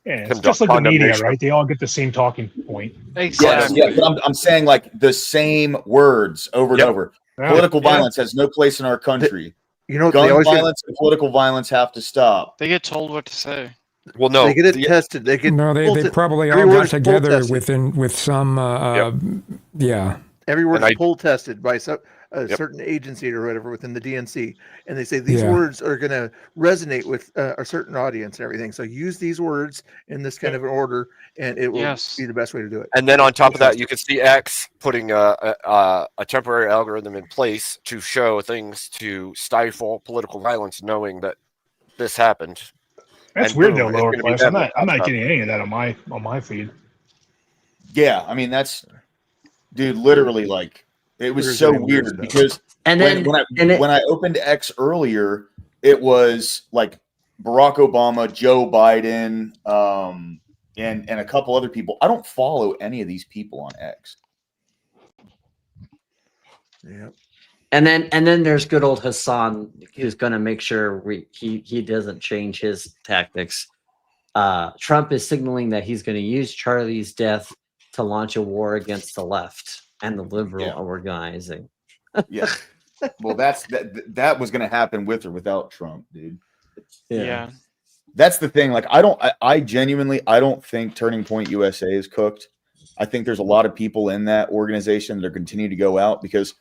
Yeah, it's just like the media, right? They all get the same talking point. Exactly. Yeah, but I'm saying like the same words over and over. Political violence has no place in our country. Gun violence and political violence have to stop. They get told what to say. Well, no, they get it tested. They get they probably all got together with some. Yeah. Every word's poll tested by some. a Yep. certain agency or whatever within the DNC, and they say these Yeah. words are going to resonate with a certain audience and everything. So use these words in this kind of an order, and it will be the best way to do it. And then on top of that, you can see X putting a temporary algorithm in place to show things to stifle political violence, knowing that this happened. That's And weird boom, though, it's lower gonna be class. them I'm that not pops up. getting any of that on my feed. Yeah, I mean that's, dude, literally, like, it was There's so any weird weird stuff. because And then when I opened X earlier, it was like Barack Obama, Joe Biden, and a couple other people. I don't follow any of these people on X. Yeah. And then there's good old Hassan, who's going to make sure he doesn't change his tactics. Trump is signaling that he's going to use Charlie's death to launch a war against the left and the liberal organizing. Yeah. Well, that was going to happen with or without Trump, dude. Yeah. That's the thing. Like, I genuinely, I don't think Turning Point USA is cooked. I think there's a lot of people in that organization that are continuing to go out because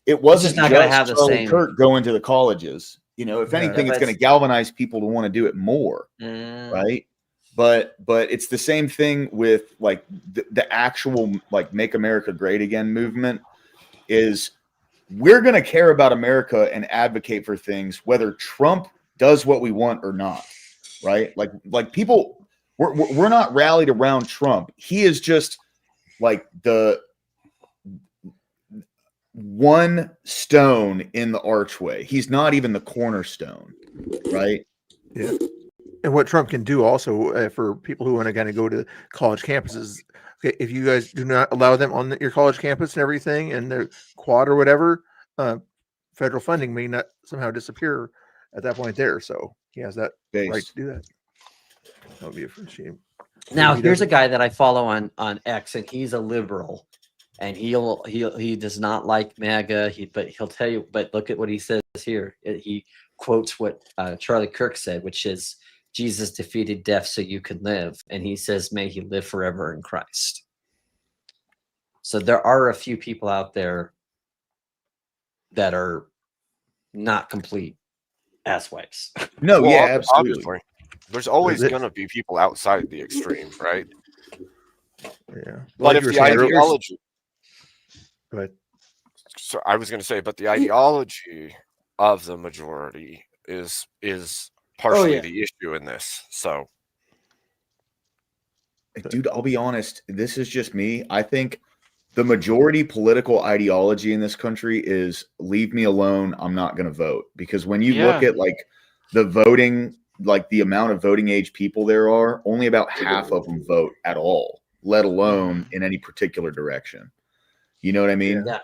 it wasn't not going to just have the Charlie same. Kirk going to the colleges. You know, if anything, it's going to galvanize people to want to do it more, right? But it's the same thing with like the actual like Make America Great Again movement is we're going to care about America and advocate for things whether Trump does what we want or not, right? Like people, we're not rallied around Trump. He is just like the one stone in the archway. He's not even the cornerstone, right? Yeah. And what Trump can do also for people who want to kind of go to college campuses, okay, if you guys do not allow them on your college campus and everything, and their quad or whatever, federal funding may not somehow disappear at that point there. So he has that right to do that. That would be a shame. Now here's a guy that I follow on X, and he's a liberal, and he does not like MAGA. But he'll tell you. But look at what he says here. He quotes what Charlie Kirk said, which is, Jesus defeated death so you can live. And he says, may he live forever in Christ. So there are a few people out there that are not complete asswives. No, Well, yeah, absolutely. Obviously. There's always going to be people outside the extreme, right? Yeah. But if the ideology... But so I was going to say, but the ideology of the majority is partially the issue in this. So, dude, I'll be honest. This is just me. I think the majority political ideology in this country is leave me alone. I'm not going to vote. Because when you look at like the voting, like the amount of voting age people there are, only about half of them vote at all, let alone in any particular direction. You know what I mean? Yeah.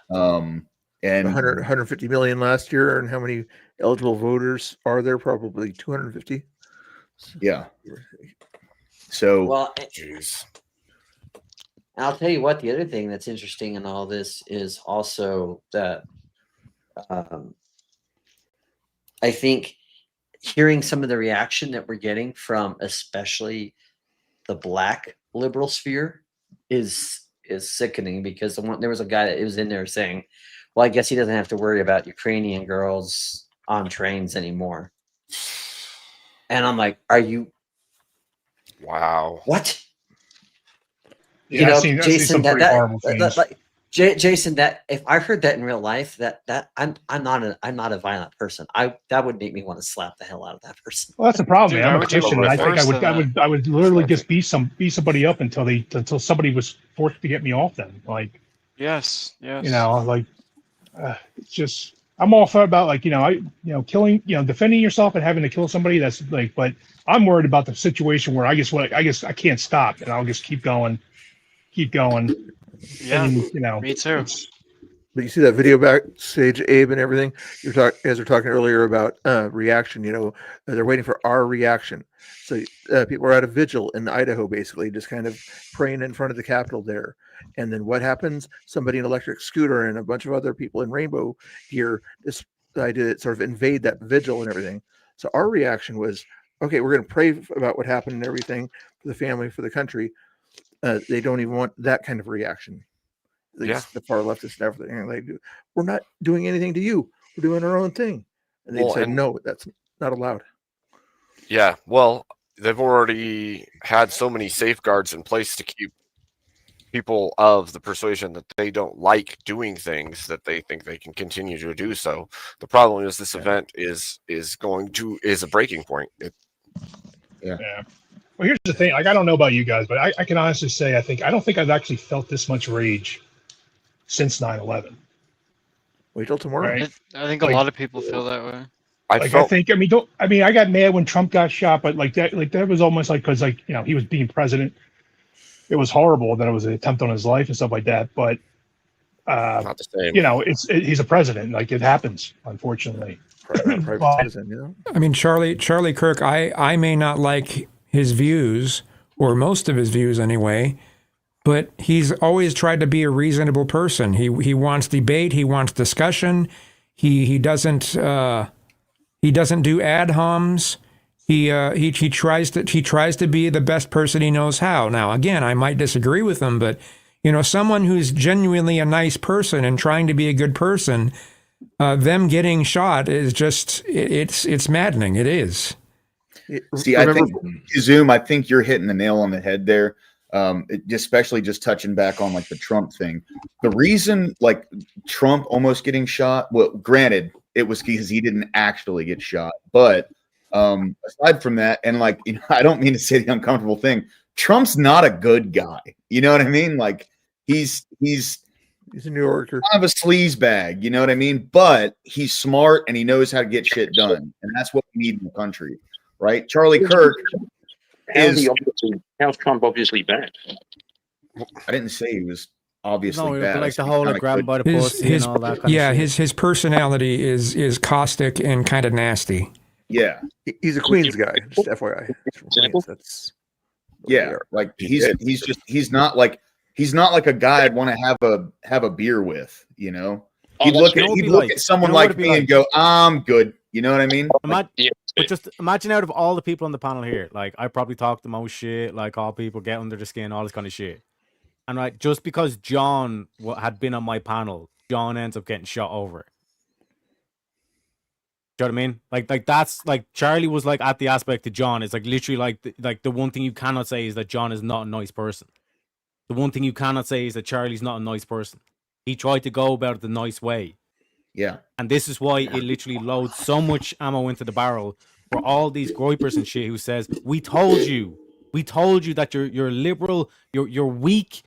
And 150 million last year, and how many eligible voters are there? Probably 250. Yeah. So, well, jeez. I'll tell you what. The other thing that's interesting in all this is also that I think hearing some of the reaction that we're getting from, especially the Black liberal sphere, is sickening, because there was a guy that was in there saying, well, I guess he doesn't have to worry about Ukrainian girls on trains anymore. And I'm like, are you? Wow. What? Yeah, I've seen some pretty horrible things. Jason, that if I heard that in real life, that I'm not a violent person. That would make me want to slap the hell out of that person. Well, that's the problem, Dude, man. I'm a Christian, and I think I would literally just beat somebody up until somebody was forced to get me off them. Like, yes. You know, like it's just, I'm all for about like, killing, defending yourself and having to kill somebody. That's like, but I'm worried about the situation where I guess I can't stop, and I'll just keep going. Yeah, And, me too. But you see that video backstage, Abe, and everything. You guys were talking earlier about reaction. They're waiting for our reaction. So people are at a vigil in Idaho, basically, just kind of praying in front of the Capitol there. And then what happens? Somebody in an electric scooter and a bunch of other people in rainbow gear decided to sort of invade that vigil and everything. So our reaction was, okay, we're going to pray about what happened and everything for the family, for the country. They don't even want that kind of reaction. the far leftists and everything. And like, we're not doing anything to you. We're doing our own thing. And they said, no, that's not allowed. Yeah, well, they've already had so many safeguards in place to keep people of the persuasion that they don't like doing things that they think they can continue to do so. The problem is this event is a breaking point. Yeah. Well, here's the thing. Like, I don't know about you guys, but I can honestly say I don't think I've actually felt this much rage since 9/11. Wait till tomorrow. Right? I think a lot of people feel that way. I got mad when Trump got shot, but that was almost like, because he was being president. It was horrible that it was an attempt on his life and stuff like that. But not the same. He's a president. Like, it happens, unfortunately. I mean, Charlie Kirk, I may not like his views, or most of his views anyway, but he's always tried to be a reasonable person. He wants debate, he wants discussion. He doesn't do ad homs. He tries to be the best person he knows how. Now, again, I might disagree with him, but someone who's genuinely a nice person and trying to be a good person, them getting shot is just it's maddening. It is. See, I think Zoom. I think you're hitting the nail on the head there. Especially just touching back on like the Trump thing. The reason like Trump almost getting shot. Well, granted, it was because he didn't actually get shot, but aside from that, and I don't mean to say the uncomfortable thing. Trump's not a good guy. You know what I mean? Like he's a New Yorker, kind of a sleaze bag. You know what I mean? But he's smart and he knows how to get shit done, and that's what we need in the country, right? Charlie Kirk how's Trump obviously bad? I didn't say he was obviously No, bad. like the whole grab by the pussy and all that kind of shit. his personality is caustic and kind of nasty. Yeah, he's a Queens guy. Just FYI. Queens, that's like he's not like a guy I'd want to have a beer with. He'd look at someone like me and go, "I'm good." You know what I mean? But just imagine out of all the people on the panel here, like I probably talk the most shit, like all people get under the skin, all this kind of shit. And just because John had been on my panel, John ends up getting shot over. Do you know what I mean? Like that's like Charlie was like at the aspect to John. It's like literally like the one thing you cannot say is that John is not a nice person. The one thing you cannot say is that Charlie's not a nice person. He tried to go about it the nice way. Yeah. And this is why it literally loads so much ammo into the barrel for all these groypers and shit who says, we told you that your liberal, your weak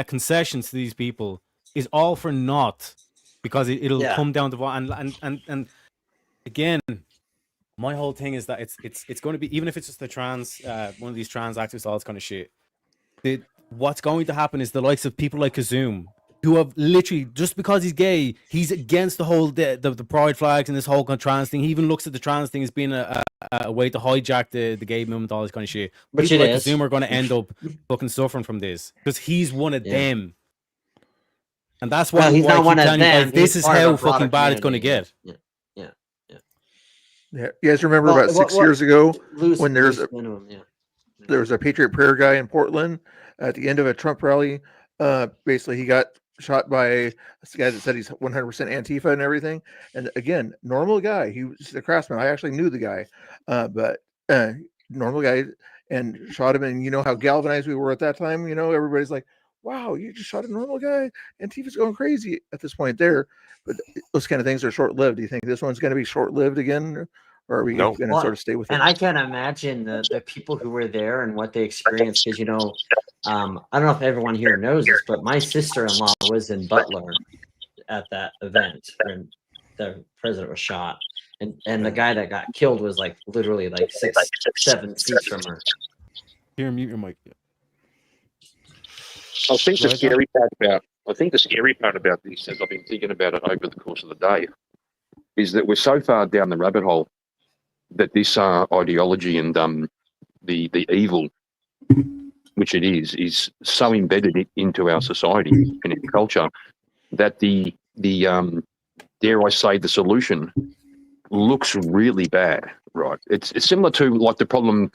concessions to these people is all for naught, because it'll come down to and again, my whole thing is that it's going to be, even if it's just a trans one of these trans activists, all this kind of shit. What's going to happen is the likes of people like Kazum, who have literally, just because he's gay, he's against the whole the pride flags and this whole kind of trans thing. He even looks at the trans thing as being a way to hijack the gay movement, all this kind of shit. Which people it like is. Kazum are going to end up fucking suffering from this because he's one of them. And that's why he's not one of them. Guys, this He's is part of how a broader fucking bad it's going to community. get. Yeah, you guys remember about 6 years ago when there was a Patriot Prayer guy in Portland at the end of a Trump rally. Basically, he got shot by a guy that said he's 100% Antifa and everything. And again, normal guy. He was a craftsman. I actually knew the guy, but normal guy, and shot him. And you know how galvanized we were at that time. Everybody's like, "Wow, you just shot a normal guy." Antifa's going crazy at this point there. But those kind of things are short-lived. Do you think this one's going to be short-lived again? Or are we going to sort of stay with it? And I can't imagine the people who were there and what they experienced. Because, I don't know if everyone here knows this, but my sister-in-law was in Butler at that event when the president was shot. And the guy that got killed was like literally like 6-7 seats from her. Here, mute your mic. I think the scary part about this, as I've been thinking about it over the course of the day, is that we're so far down the rabbit hole that this ideology and the evil, which it is so embedded into our society and in culture that the dare I say the solution looks really bad, right? It's similar to like the problem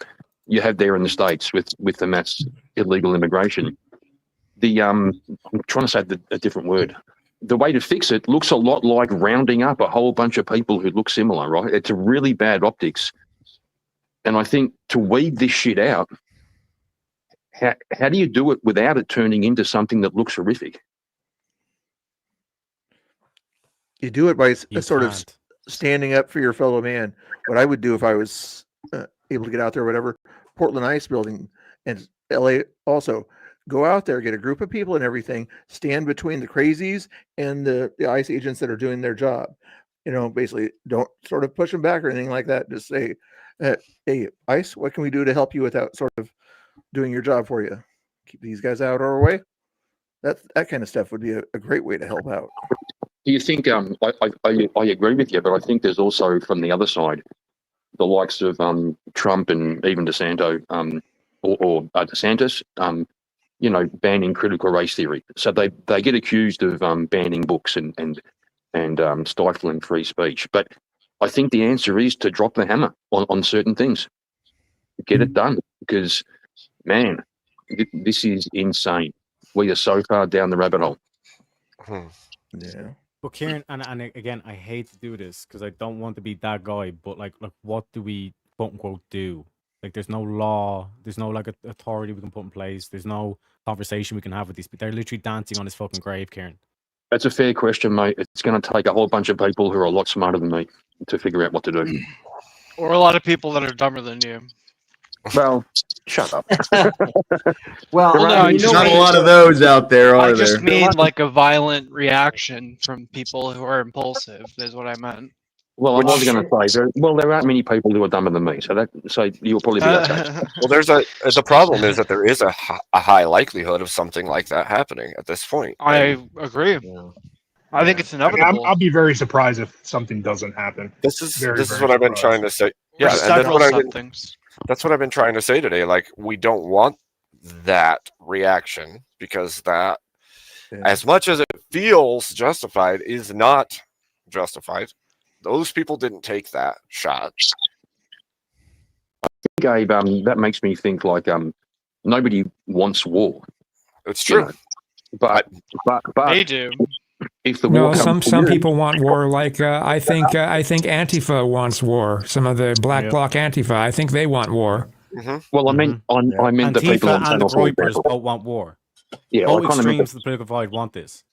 you have there in the States with the mass illegal immigration. I'm trying to say a different word. The way to fix it looks a lot like rounding up a whole bunch of people who look similar, right? It's a really bad optics. And I think to weed this shit out, how do you do it without it turning into something that looks horrific? You do it by sort of standing up for your fellow man. What I would do if I was able to get out there, or whatever, Portland Ice Building and LA also, go out there, get a group of people and everything, stand between the crazies and the ICE agents that are doing their job. You know, basically don't sort of push them back or anything like that. Just say, hey, ICE, what can we do to help you without sort of doing your job for you? Keep these guys out of our way. That kind of stuff would be a great way to help out. Do you think, I agree with you, but I think there's also from the other side, the likes of Trump and even DeSantis, you know, banning critical race theory. So they get accused of banning books and stifling free speech. But I think the answer is to drop the hammer on certain things. Get it done, because, man, this is insane. We are so far down the rabbit hole. Yeah. But Kieran, and again, I hate to do this because I don't want to be that guy, but like, what do we quote unquote do? Like, there's no law, there's no like authority we can put in place, there's no conversation we can have with these. But they're literally dancing on his fucking grave, Kieran. That's a fair question, mate. It's going to take a whole bunch of people who are a lot smarter than me to figure out what to do. Or a lot of people that are dumber than you. Well, shut up. Well, no, there's not a lot of those out there, are I there? just mean like a violent reaction from people who are impulsive, is what I meant. Well, I was going to say, there aren't many people who are dumber than me, so you'll probably be okay. Well, the problem is that there is a high likelihood of something like that happening at this point. I agree. Yeah. I think it's inevitable. I'll be very surprised if something doesn't happen. This is very what I've been trying to say. Yeah, and that's what I've been trying to say today. Like, we don't want that reaction, because that, as much as it feels justified, is not justified. Those people didn't take that shot. Gabe, that makes me think like nobody wants war. It's true, you know? but they do. If the war some people want war. Like I think Antifa wants war. Some of the Black Bloc Antifa, I think they want war. Mm-hmm. Well, I meant Antifa the people on and the panel. Groypers both want war. Yeah, both extremes of the political divide want this.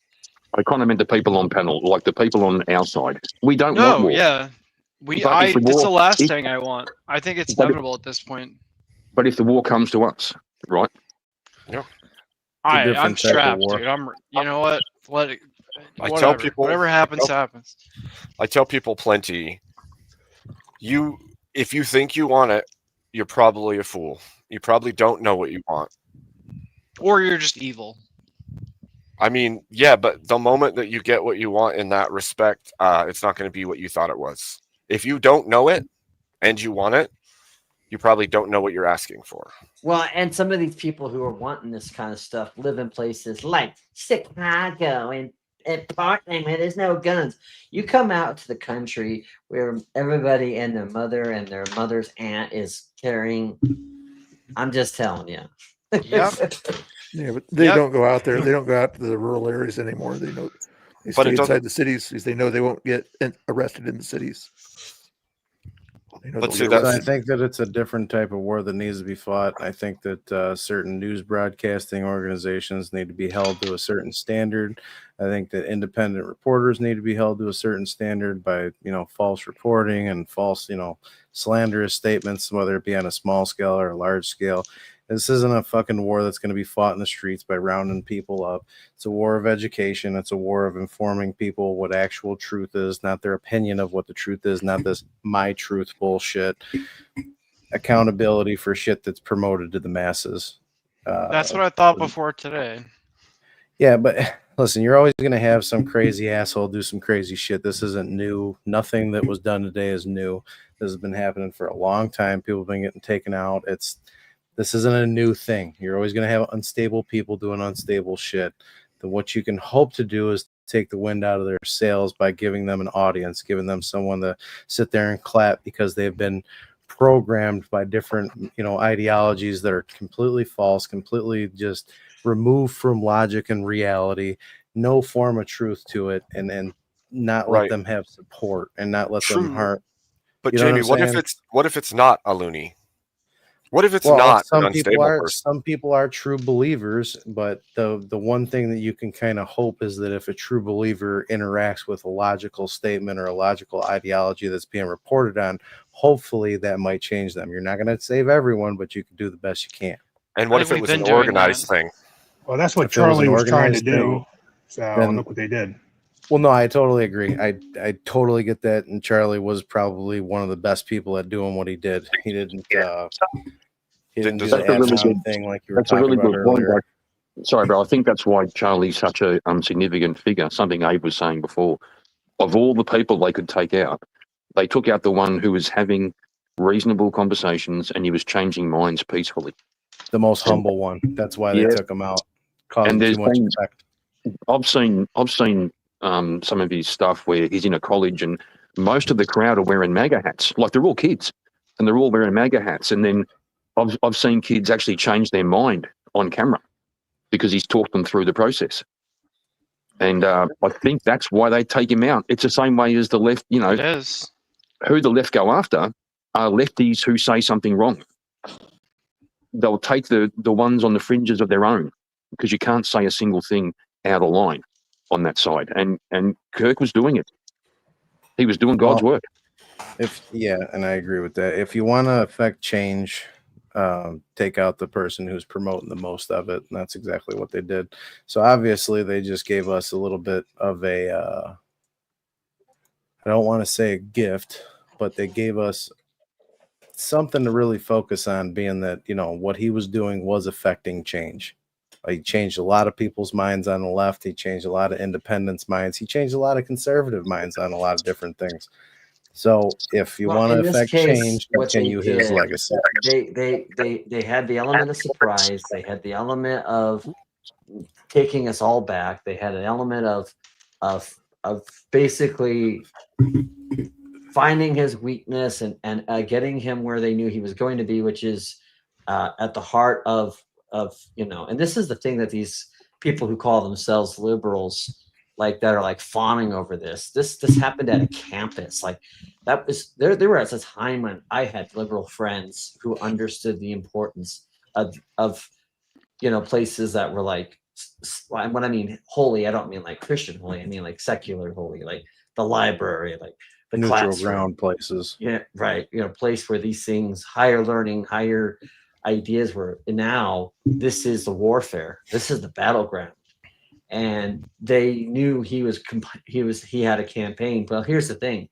I kind of meant the people on panel, like the people on our side. We don't want war. Yeah. It's the last thing I want. I think it's inevitable at this point. But if the war comes to us, right? Yeah. I'm strapped, dude. You know what? I tell people, whatever happens, happens. I tell people plenty. If you think you want it, you're probably a fool. You probably don't know what you want. Or you're just evil. I mean, yeah, but the moment that you get what you want in that respect, it's not going to be what you thought it was. If you don't know it and you want it, you probably don't know what you're asking for. Well, and some of these people who are wanting this kind of stuff live in places like Chicago and Portland where there's no guns. You come out to the country where everybody and their mother and their mother's aunt is carrying. I'm just telling you. Yep. Yeah, but they don't go out there. They don't go out to the rural areas anymore. They know they stay inside the cities because they know they won't get arrested in the cities. I think that it's a different type of war that needs to be fought. I think that certain news broadcasting organizations need to be held to a certain standard. I think that independent reporters need to be held to a certain standard by, false reporting and false, slanderous statements, whether it be on a small scale or a large scale. This isn't a fucking war that's going to be fought in the streets by rounding people up. It's a war of education. It's a war of informing people what actual truth is, not their opinion of what the truth is, not this my truth bullshit. Accountability for shit that's promoted to the masses. That's what I thought before today. Yeah, but listen, you're always going to have some crazy asshole do some crazy shit. This isn't new. Nothing that was done today is new. This has been happening for a long time. People have been getting taken out. This isn't a new thing. You're always going to have unstable people doing unstable shit. What you can hope to do is take the wind out of their sails by giving them an audience, giving them someone to sit there and clap because they've been programmed by different, ideologies that are completely false, completely just removed from logic and reality, no form of truth to it, and not let them have support and not let them harm. But You know Jamie, what if it's not a loony? What if it's well, not an some people unstable are person? some people are true believers, but the one thing that you can kind of hope is that if a true believer interacts with a logical statement or a logical ideology that's being reported on, hopefully that might change them. You're not going to save everyone, but you can do the best you can. And what if it was an organized thing? Well, that's what If it was an Charlie was trying to organized do. thing, So then- look what they did. Well, no, I totally agree. I totally get that. And Charlie was probably one of the best people at doing what he did. He didn't do the ad hominem thing like you were talking about earlier. Point, sorry, bro. I think that's why Charlie's such a significant figure. Something Abe was saying before. Of all the people they could take out, they took out the one who was having reasonable conversations and he was changing minds peacefully. The most humble one. That's why they took him out. Causing too much effect. I've seen some of his stuff where he's in a college and most of the crowd are wearing MAGA hats. Like they're all kids and they're all wearing MAGA hats. And then I've seen kids actually change their mind on camera because he's talked them through the process. And I think that's why they take him out. It's the same way as the left, It is. Who the left go after are lefties who say something wrong. They'll take the ones on the fringes of their own because you can't say a single thing out of line on that side. And Kirk was doing it. He was doing God's work. And I agree with that. If you want to affect change, take out the person who's promoting the most of it. And that's exactly what they did. So obviously they just gave us a little bit of a, I don't want to say a gift, but they gave us something to really focus on, being that, what he was doing was affecting change. He changed a lot of people's minds on the left. He changed a lot of independents' minds. He changed a lot of conservative minds on a lot of different things. So if you want to affect change, continue his legacy. They had the element of surprise. They had the element of taking us all back. They had an element of basically finding his weakness and getting him where they knew he was going to be, which is at the heart of and this is the thing that these people who call themselves liberals that are like fawning over this happened at a campus. Like that was there were at a time when I had liberal friends who understood the importance of places that were like, when I mean holy, I don't mean like Christian holy, I mean like secular holy, like the library, like the neutral classroom. Ground places. Yeah, right. Place where these things, higher learning, higher ideas were. And now this is the warfare. This is the battleground. And they knew he had a campaign. Well, here's the thing.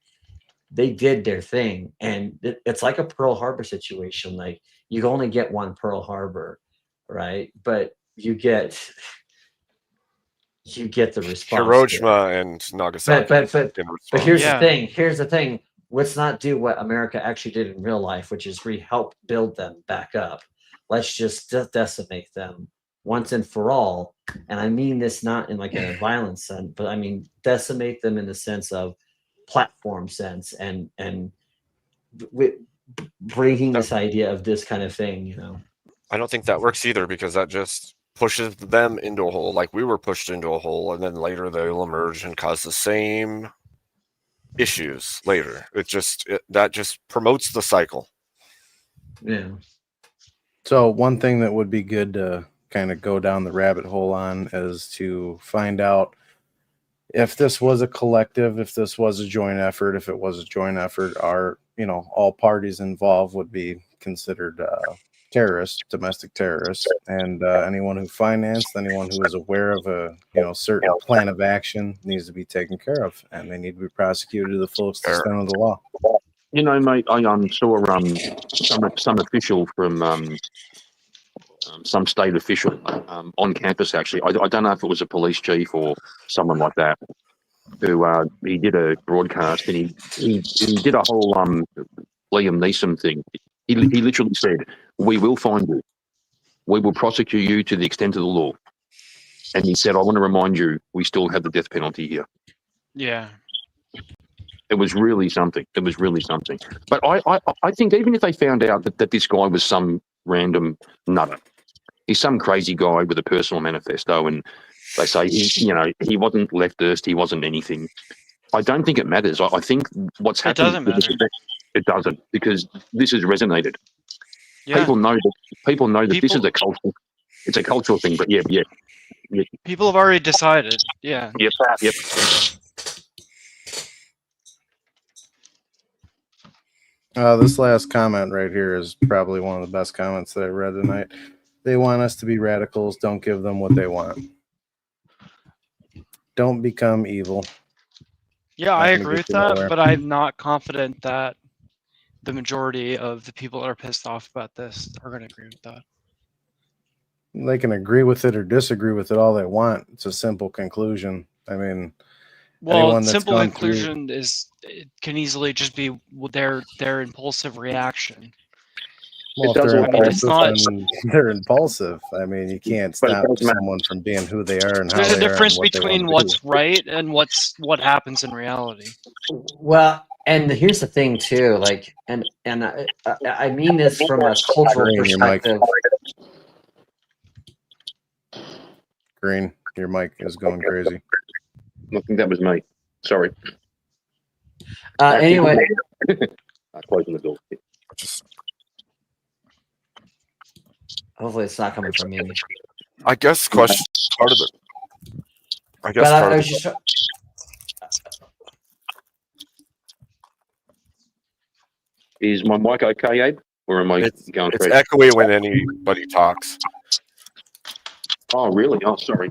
They did their thing. And it's like a Pearl Harbor situation. Like you only get one Pearl Harbor, right? But you get the response. Hiroshima and Nagasaki. But here's the thing. Let's not do what America actually did in real life, which is help build them back up. Let's just decimate them once and for all. And I mean this not in like a violent sense, but I mean decimate them in the sense of platform sense and bringing this idea of this kind of thing, I don't think that works either, because that just pushes them into a hole, like we were pushed into a hole, and then later they'll emerge and cause the same issues later. That just promotes the cycle. Yeah. So one thing that would be good to kind of go down the rabbit hole on is to find out if this was a collective, if this was a joint effort. If it was a joint effort, all parties involved would be considered terrorists, domestic terrorists, and anyone who financed, anyone who is aware of a certain plan of action needs to be taken care of, and they need to be prosecuted to the fullest extent of the law. Mate, I saw some official from some state official on campus. Actually, I don't know if it was a police chief or someone like that, who he did a broadcast and he did a whole Liam Neeson thing. He literally said, "We will find you. We will prosecute you to the extent of the law." And he said, "I want to remind you, we still have the death penalty here." Yeah. It was really something. It was really something. But I think even if they found out that this guy was some random nutter, he's some crazy guy with a personal manifesto, and they say he wasn't leftist, he wasn't anything. I don't think it matters. I think what's happened. It doesn't matter. It doesn't, because this has resonated. Yeah. People know that this is a cultural. It's a cultural thing. But yeah. People have already decided. Yeah. Yep. This last comment right here is probably one of the best comments that I read tonight. They want us to be radicals. Don't give them what they want. Don't become evil. Yeah, I agree with that, but I'm not confident that the majority of the people that are pissed off about this are going to agree with that. They can agree with it or disagree with it all they want. It's a simple conclusion. I mean, well, simple conclusion is it can easily just be their impulsive reaction. Well, if they're impulsive, then they're impulsive. I mean, you can't stop someone from being who they are and how they are. There's a difference between what's right and what happens in reality. Well, and here's the thing too, like, and I mean this from a cultural perspective. Green, your mic is going crazy. I think that was me. Sorry. Anyway, I'm closing the door. Hopefully, it's not coming from me. I guess question part of it. I guess part of it. Is my mic okay, Abe? Or am I going It's crazy? echoey when anybody talks. Oh, really? Oh, sorry.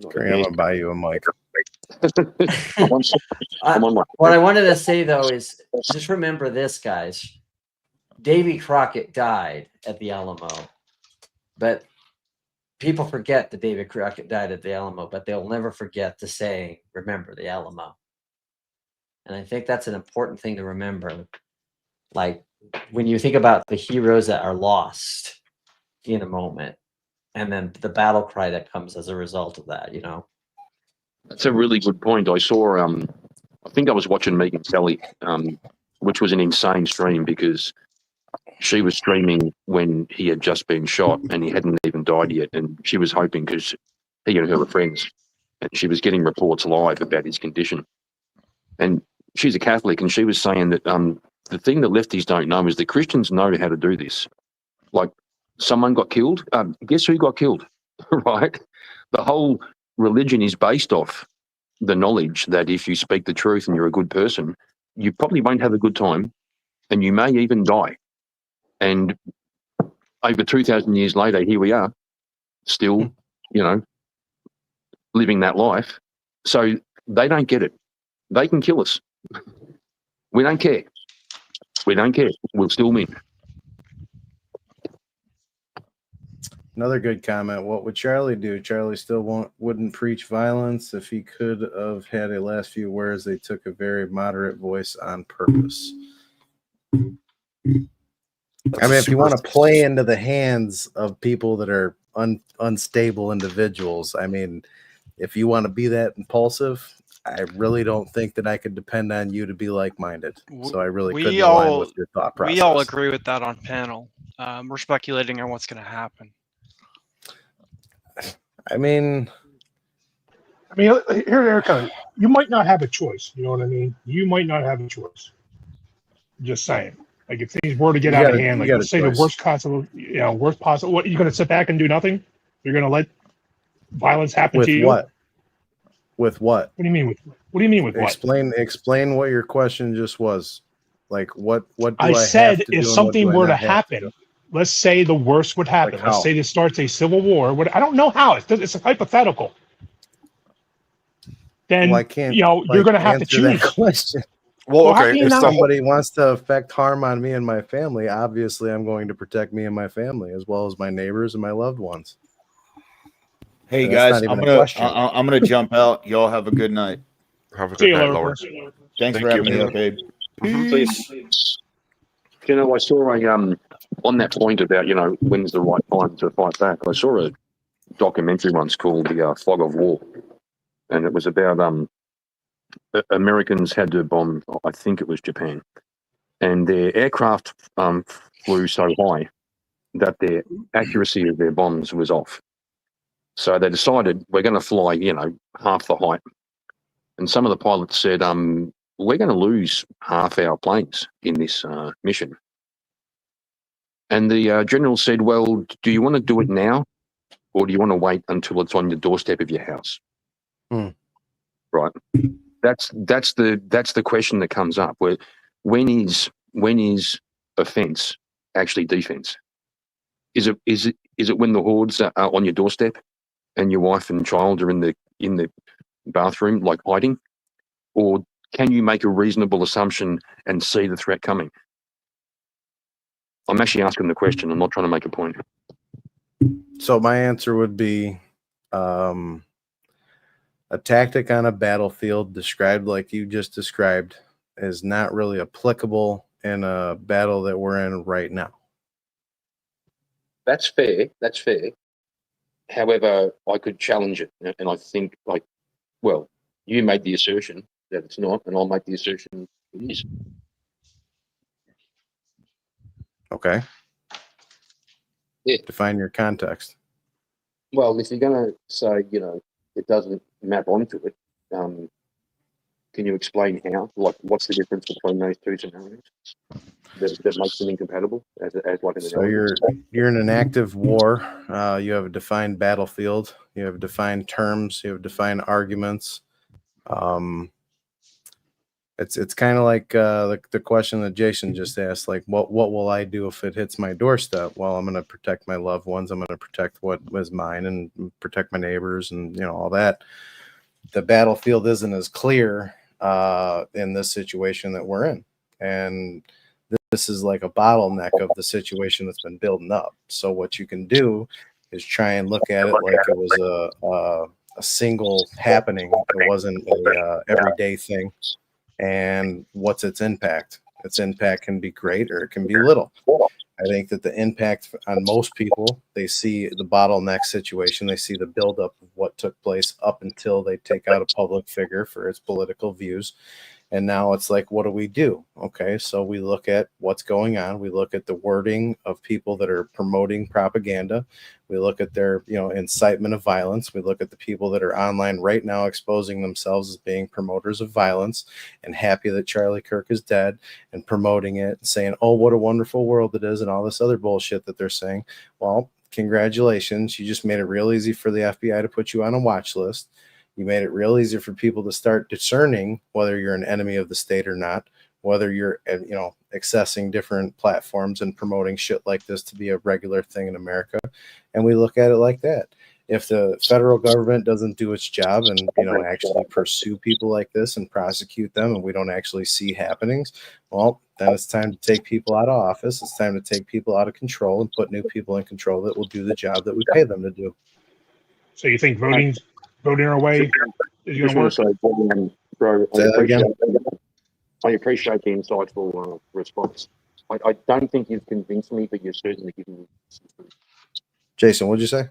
Green, I'm gonna buy you a mic. What I wanted to say though is just remember this, guys. Davy Crockett died at the Alamo, but people forget that David Crockett died at the Alamo, but they'll never forget to say, remember the Alamo. And I think that's an important thing to remember. Like when you think about the heroes that are lost in a moment, and then the battle cry that comes as a result of that, That's a really good point. I saw, I think I was watching Megan Kelly, which was an insane stream because she was streaming when he had just been shot and he hadn't even died yet. And she was hoping, because he and her were friends, and she was getting reports live about his condition. And she's a Catholic, and she was saying that the thing that lefties don't know is the Christians know how to do this. Like, someone got killed. Guess who got killed? Right? The whole religion is based off the knowledge that if you speak the truth and you're a good person, you probably won't have a good time and you may even die. And over 2,000 years later, here we are still, living that life. So they don't get it. They can kill us. We don't care. We don't care. We'll still win. Another good comment. What would Charlie do? Charlie still wouldn't preach violence. If he could have had a last few words, they took a very moderate voice on purpose. I mean, if you want to play into the hands of people that are unstable individuals, I mean, if you want to be that impulsive, I really don't think that I could depend on you to be like-minded. So I really couldn't align with your thought process. We all agree with that on panel. We're speculating on what's going to happen. I mean, here, Erica, you might not have a choice. You know what I mean? You might not have a choice. Just saying. Like if things were to get out of hand, like let's say the worst possible, worst possible. What, you're going to sit back and do nothing? You're going to let violence happen to you? With what? What do you mean with? What do you mean with what? Explain what your question just was. Like what? Do I said if something were to happen. Let's say the worst would happen. Let's say this starts a civil war. I don't know how. It's a hypothetical. Then you're going to have to choose. Question. Well, okay. If somebody wants to affect harm on me and my family, obviously I'm going to protect me and my family as well as my neighbors and my loved ones. Hey guys, I'm gonna jump out. Y'all have a good night. Have a good night, Lord. Thanks for having me up, Abe. Please. I saw on that point about, when's the right time to fight back. I saw a documentary once called The Fog of War. And it was about Americans had to bomb, I think it was Japan, and their aircraft flew so high that the accuracy of their bombs was off. So they decided, we're going to fly, half the height. And some of the pilots said, we're going to lose half our planes in this mission. And the general said, well, do you want to do it now, or do you want to wait until it's on the doorstep of your house? Right. That's the question that comes up. When is offense actually defense? Is it when the hordes are on your doorstep and your wife and child are in the bathroom, like hiding, or can you make a reasonable assumption and see the threat coming? I'm actually asking the question. I'm not trying to make a point. So my answer would be a tactic on a battlefield described like you just described is not really applicable in a battle that we're in right now. That's fair. That's fair. However, I could challenge it, and I think, you made the assertion that it's not, and I'll make the assertion it is. Okay. Yeah. Define your context. Well, if you're going to say, it doesn't map onto it, can you explain how? Like, what's the difference between those two scenarios that makes them incompatible? So you're in an active war. You have a defined battlefield. You have defined terms. You have defined arguments. It's kind of like the question that Jason just asked, like, what will I do if it hits my doorstep? Well, I'm going to protect my loved ones. I'm going to protect what was mine and protect my neighbors and all that. The battlefield isn't as clear in this situation that we're in, and this is like a bottleneck of the situation that's been building up. So what you can do is try and look at it like it was a single happening. It wasn't a everyday thing. And what's its impact? Its impact can be great or it can be little. I think that the impact on most people, they see the bottleneck situation. They see the buildup of what took place up until they take out a public figure for its political views. And now it's like, what do we do? Okay, so we look at what's going on. We look at the wording of people that are promoting propaganda. We look at their, incitement of violence. We look at the people that are online right now exposing themselves as being promoters of violence and happy that Charlie Kirk is dead and promoting it and saying, oh, what a wonderful world it is and all this other bullshit that they're saying. Well, congratulations. You just made it real easy for the FBI to put you on a watch list. You made it real easy for people to start discerning whether you're an enemy of the state or not, whether you're, accessing different platforms and promoting shit like this to be a regular thing in America. And we look at it like that. If the federal government doesn't do its job and, actually pursue people like this and prosecute them, and we don't actually see happenings, well, then it's time to take people out of office. It's time to take people out of control and put new people in control that will do the job that we pay them to do. So you think voting our way is going to work? Bro, I appreciate the insightful response. I don't think you've convinced me, but you've certainly given me. Jason, what'd you say?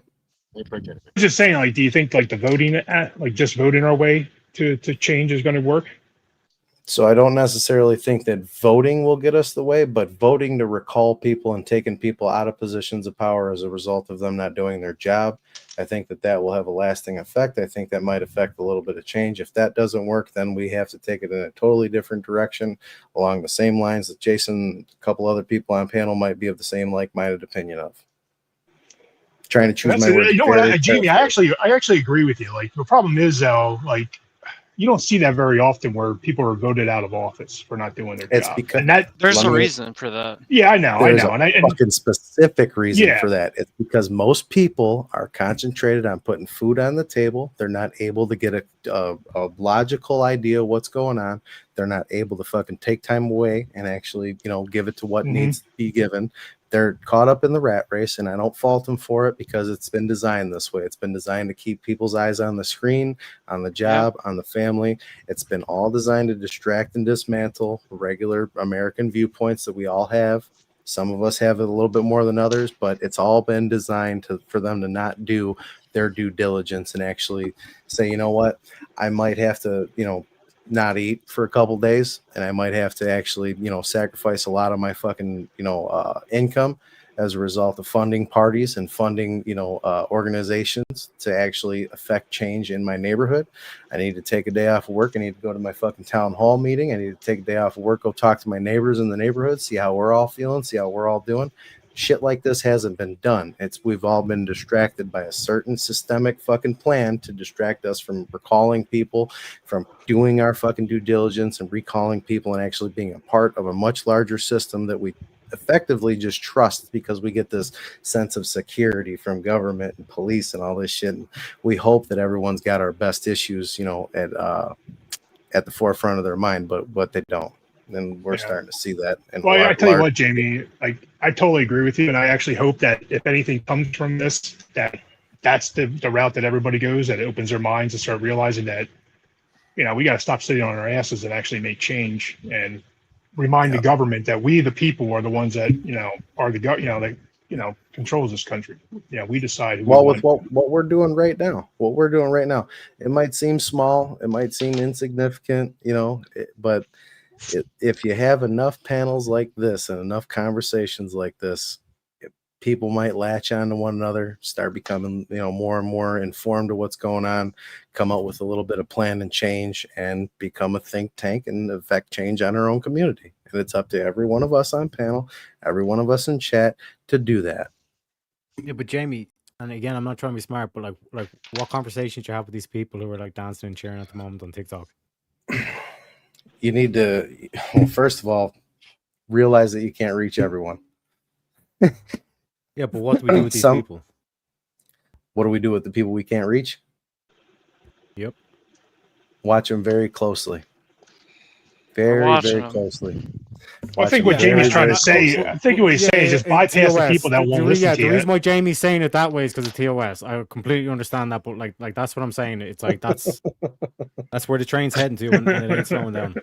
I appreciate it. I was just saying, like, do you think like the voting, just voting our way to change is going to work? So I don't necessarily think that voting will get us the way, but voting to recall people and taking people out of positions of power as a result of them not doing their job, I think that will have a lasting effect. I think that might affect a little bit of change. If that doesn't work, then we have to take it in a totally different direction along the same lines that Jason, a couple other people on panel might be of the same like-minded opinion of. Trying to choose my words. You know what, Jamie, I actually agree with you. Like, the problem is, though, like, you don't see that very often where people are voted out of office for not doing their job. Because there's a reason for that. Yeah, I know. There's a fucking specific reason for that. It's because most people are concentrated on putting food on the table. They're not able to get a logical idea of what's going on. They're not able to fucking take time away and actually, give it to what needs to be given. They're caught up in the rat race, and I don't fault them for it because it's been designed this way. It's been designed to keep people's eyes on the screen, on the job, on the family. It's been all designed to distract and dismantle regular American viewpoints that we all have. Some of us have it a little bit more than others, but it's all been designed for them to not do their due diligence and actually say, you know what, I might have to, not eat for a couple days, and I might have to actually, sacrifice a lot of my fucking, income as a result of funding parties and funding, organizations to actually affect change in my neighborhood. I need to take a day off of work. I need to go to my fucking town hall meeting. I need to take a day off of work, go talk to my neighbors in the neighborhood, see how we're all feeling, see how we're all doing. Shit like this hasn't been done. We've all been distracted by a certain systemic fucking plan to distract us from recalling people, from doing our fucking due diligence and recalling people and actually being a part of a much larger system that we effectively just trust because we get this sense of security from government and police and all this shit. And we hope that everyone's got our best issues, at the forefront of their mind, but they don't. And we're starting to see that. And well, I tell you what, Jamie, I totally agree with you, and I actually hope that if anything comes from this, that's the route that everybody goes. That it opens their minds and start realizing that, we got to stop sitting on our asses and actually make change and remind the government that we, the people, are the ones that are the that controls this country. We decide. Who with what we're doing right now, it might seem small, it might seem insignificant, but if you have enough panels like this and enough conversations like this, people might latch on to one another, start becoming, more and more informed of what's going on, come up with a little bit of plan and change, and become a think tank and affect change on our own community. And it's up to every one of us on panel, every one of us in chat to do that. Yeah, but Jamie, and again, I'm not trying to be smart, but like what conversations you have with these people who are like dancing and cheering at the moment on TikTok? You need to, first of all, realize that you can't reach everyone. Yeah, but what do we do with these people? What do we do with the people we can't reach? Yep. Watch them very closely. Very closely. Well, I think what Jamie's trying to say, I think what he's saying is just bypass the people that won't listen to you. The reason why Jamie's saying it that way is because of TOS. I completely understand that, but like that's what I'm saying. It's like that's where the train's heading to, and it ain't slowing down.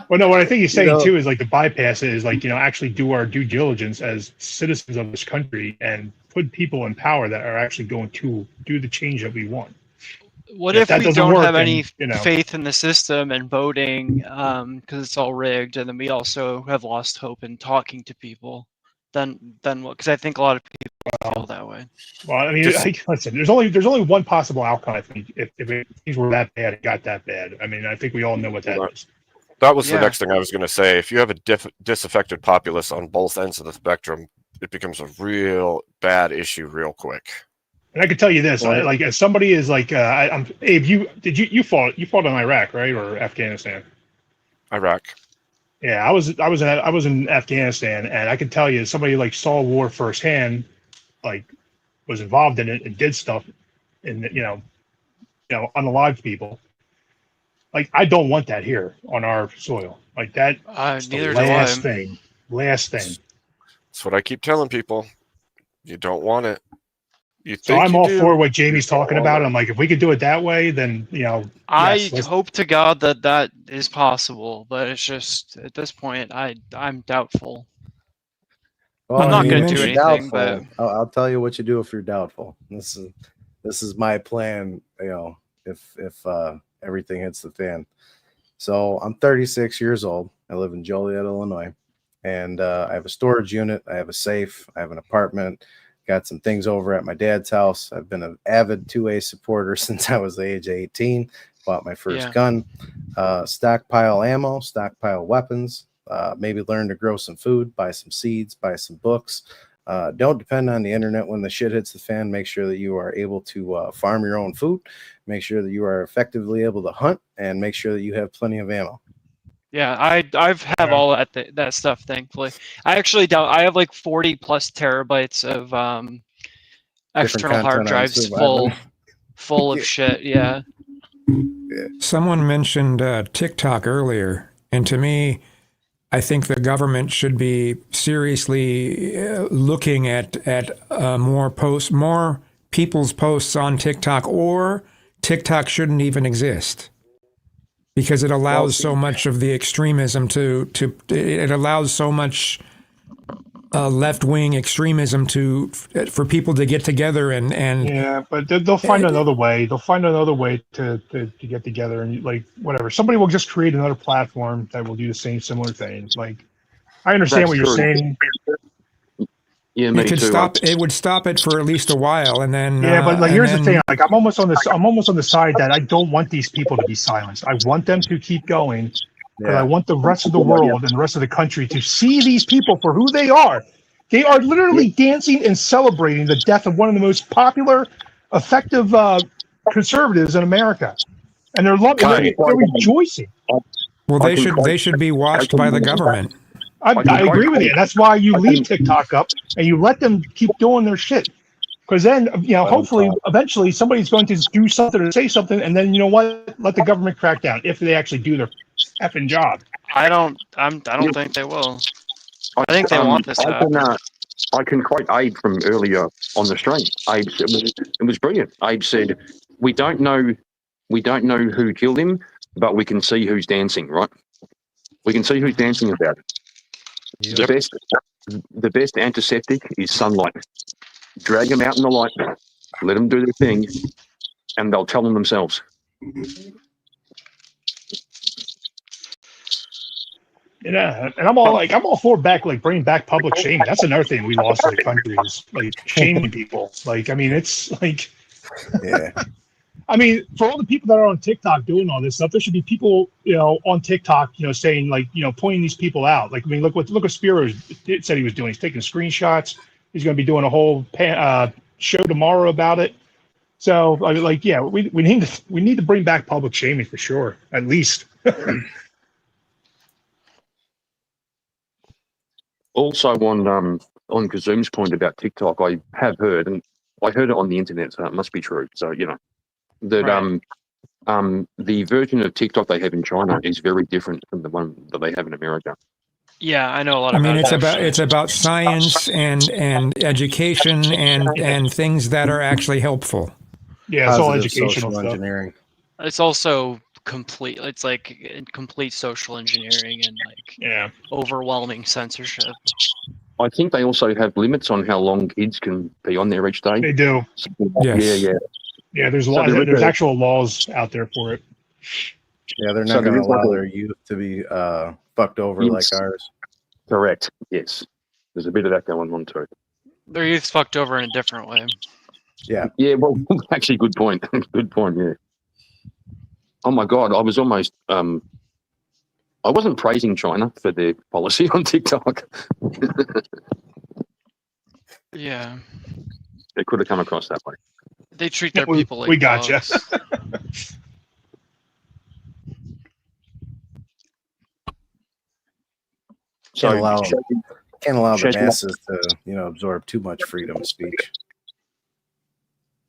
Well, no, what I think he's saying too is like the bypass is like, actually do our due diligence as citizens of this country and put people in power that are actually going to do the change that we want. What if we don't have any faith in the system and voting because it's all rigged, and then we also have lost hope in talking to people? Then what? Because I think a lot of people feel that way. Well, I mean, listen, there's only one possible outcome. I think if things were that bad, it got that bad. I mean, I think we all know what that is. That was the next thing I was going to say. If you have a disaffected populace on both ends of the spectrum, it becomes a real bad issue real quick. And I can tell you this, like as somebody is like, Abe, you fought in Iraq, right, or Afghanistan? Iraq. Yeah, I was in Afghanistan, and I can tell you, somebody like saw war firsthand, like was involved in it and did stuff, and unalived people. Like, I don't want that here on our soil. Like that. Neither last do I. thing. Last thing. That's what I keep telling people. You don't want it. So I'm all for what Jamie's talking about. I'm like, if we could do it that way, then I hope to God that is possible, but it's just at this point, I'm doubtful. Well, I'm not going to do anything, but I'll tell you what you do if you're doubtful. This is my plan. If everything hits the fan. So I'm 36 years old. I live in Joliet, Illinois, and I have a storage unit. I have a safe. I have an apartment. Got some things over at my dad's house. I've been an avid 2A supporter since I was the age of 18. Bought my first gun. Stockpile ammo, stockpile weapons. Maybe learn to grow some food, buy some seeds, buy some books. Don't depend on the internet when the shit hits the fan. Make sure that you are able to farm your own food. Make sure that you are effectively able to hunt, and make sure that you have plenty of ammo. Yeah, I've all that stuff. Thankfully, I actually don't. I have like 40 plus terabytes of external hard drives full of shit. Yeah. Someone mentioned TikTok earlier, and to me, I think the government should be seriously looking at more people's posts on TikTok, or TikTok shouldn't even exist because it allows so much of the extremism it allows so much left-wing extremism for people to get together and yeah, but they'll find another way. They'll find another way to get together and like whatever. Somebody will just create another platform that will do the same similar thing. Like I understand what you're saying. Yeah, me too. It would stop it for at least a while, and then yeah. But like, here's the thing: like, I'm almost on the side that I don't want these people to be silenced. I want them to keep going because I want the rest of the world and the rest of the country to see these people for who they are. They are literally dancing and celebrating the death of one of the most popular, effective conservatives in America, and they're loving. They're rejoicing. Well, they should be watched by the government. I agree with you. That's why you leave TikTok up and you let them keep doing their shit. Because then, hopefully, eventually, somebody's going to do something or say something, and then you know what? Let the government crack down if they actually do their effing job. I don't think they will. I think they want this to happen. I can quote Abe from earlier on the stream. Abe said, it was brilliant. Abe said, "We don't know who killed him, but we can see who's dancing, right? We can see who's dancing about it. Yep. The best antiseptic is sunlight. Drag them out in the light, let them do their thing, and they'll tell them themselves." Yeah, and I'm all for bringing back public shaming. That's another thing we lost in the country is like shaming people. Like, I mean, it's like, yeah. I mean, for all the people that are on TikTok doing all this stuff, there should be people, on TikTok, saying like, pointing these people out. Like, I mean, look what Spiro said he was doing. He's taking screenshots. He's going to be doing a whole show tomorrow about it. So, like, yeah, we need to bring back public shaming for sure, at least. Also, on Kazum's point about TikTok, I have heard, and I heard it on the internet, so it must be true. So that the version of TikTok they have in China is very different from the one that they have in America. Yeah, I know a lot. I mean, it's about science and education and things that are actually helpful. Yeah, it's all educational stuff. Engineering. It's also complete. It's like complete social engineering and overwhelming censorship. I think they also have limits on how long kids can be on there each day. They do. Yes. Yeah, there's actual laws out there for it. Yeah, they're not going to allow their youth to be fucked over like ours. Correct. Yes. There's a bit of that going on too. Their youth's fucked over in a different way. Yeah. Yeah, well, actually, good point. Good point, yeah. Oh my God, I was almost... I wasn't praising China for their policy on TikTok. Yeah. It could have come across that way. They treat their people like we gotcha. Can't allow the masses to, absorb too much freedom of speech.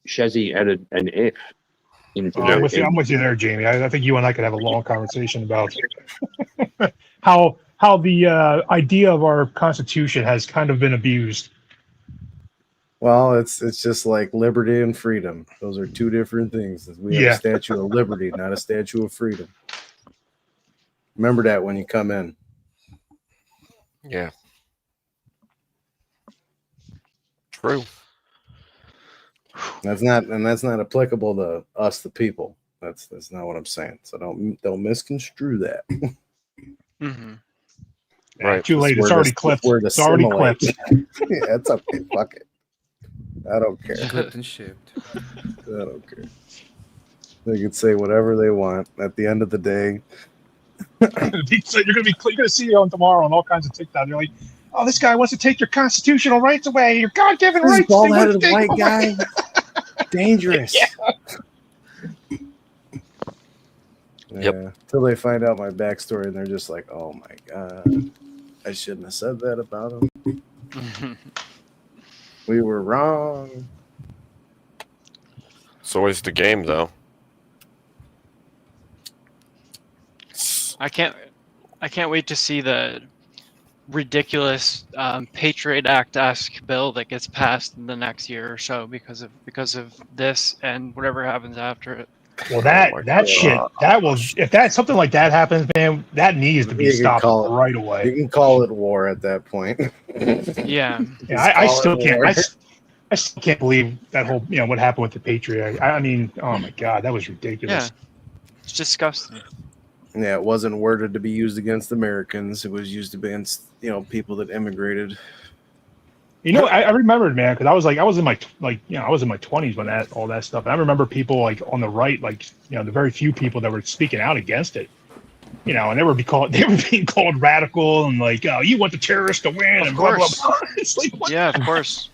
Shazzy added an F. I'm with you there, Jamie. I think you and I could have a long conversation about how the idea of our Constitution has kind of been abused. Well, it's just like liberty and freedom. Those are two different things. We have a Statue of Liberty, not a Statue of Freedom. Remember that when you come in. Yeah. True. That's not applicable to us, the people. That's not what I'm saying. So don't misconstrue that. Mm-hmm. Right. Too late. It's already clipped. It's already clipped. Yeah, it's okay. Fuck it. I don't care. Clipped and shipped. I don't care. They can say whatever they want. At the end of the day, you're gonna see it on tomorrow on all kinds of TikTok. You're like, oh, this guy wants to take your constitutional rights away, your God-given rights. Bald-headed white guy. Dangerous. Yeah. Until they find out my backstory and they're just like, oh my God, I shouldn't have said that about him. We were wrong. It's always the game, though. I can't wait to see the ridiculous Patriot Act-esque bill that gets passed in the next year or so because of this and whatever happens after it. Well, that shit, that will, if that something like that happens, man, that needs to be stopped right away. You can call it war at that point. Yeah. I still can't. I still can't believe that whole, what happened with the Patriot. I mean, oh my God, that was ridiculous. Yeah. It's disgusting. Yeah, it wasn't worded to be used against Americans. It was used against, people that immigrated. I remembered, man, because I was in my I was in my 20s when all that stuff. And I remember people on the right, the very few people that were speaking out against it. And they were being called radical and oh, you want the terrorists to win and blah blah blah. It's like, what? Yeah, of course.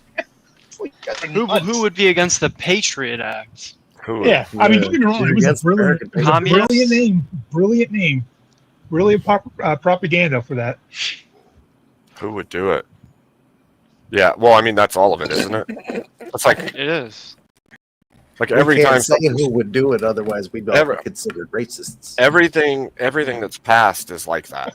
Who would be against the Patriot Act? Yeah, I mean, don't get me wrong, it was a brilliant name, brilliant propaganda for that. Who would do it? Yeah, well, I mean, that's all of it, isn't it? It's like it is. Like every time say who would do it, otherwise we'd all be considered racists. Everything that's passed is like that.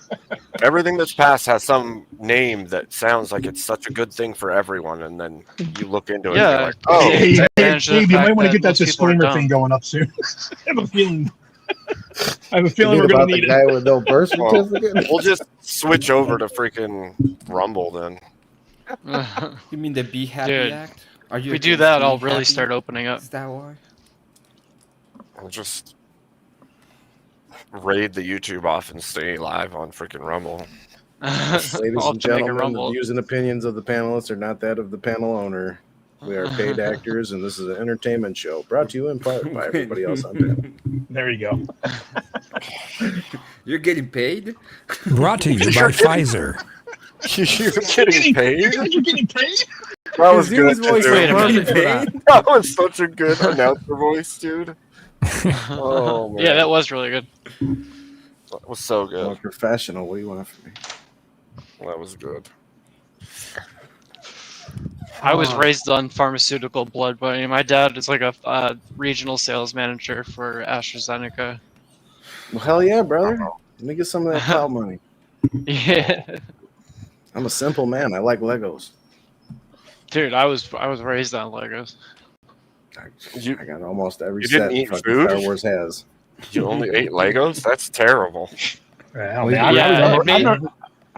Everything that's passed has some name that sounds like it's such a good thing for everyone, and then you look into it and you're like, oh, Dave, you might want to get that disclaimer thing going up soon. I have a feeling we're going to need the guy with no birth certificate. We'll just switch over to freaking Rumble then. You mean the Be Happy Act? If we do that, I'll really start opening up. Is that why? I'll just raid the YouTube off and stay live on freaking Rumble. Ladies and gentlemen, the views and opinions of the panelists are not that of the panel owner. We are paid actors, and this is an entertainment show brought to you in part by everybody else on panel. There you go. You're getting paid? Brought to you by Pfizer. You're getting paid? You're getting paid? That was good. That was such a good announcer voice, dude. Oh man. Yeah, that was really good. That was so good. Well, professional. What do you want from me? That was good. I was raised on pharmaceutical blood money. My dad is like a regional sales manager for AstraZeneca. Well, hell yeah, brother. Let me get some of that clout money. Yeah. I'm a simple man. I like Legos. Dude, I was raised on Legos. I got almost every you set didn't eat fucking food? Star Wars has. You only ate Legos? That's terrible. I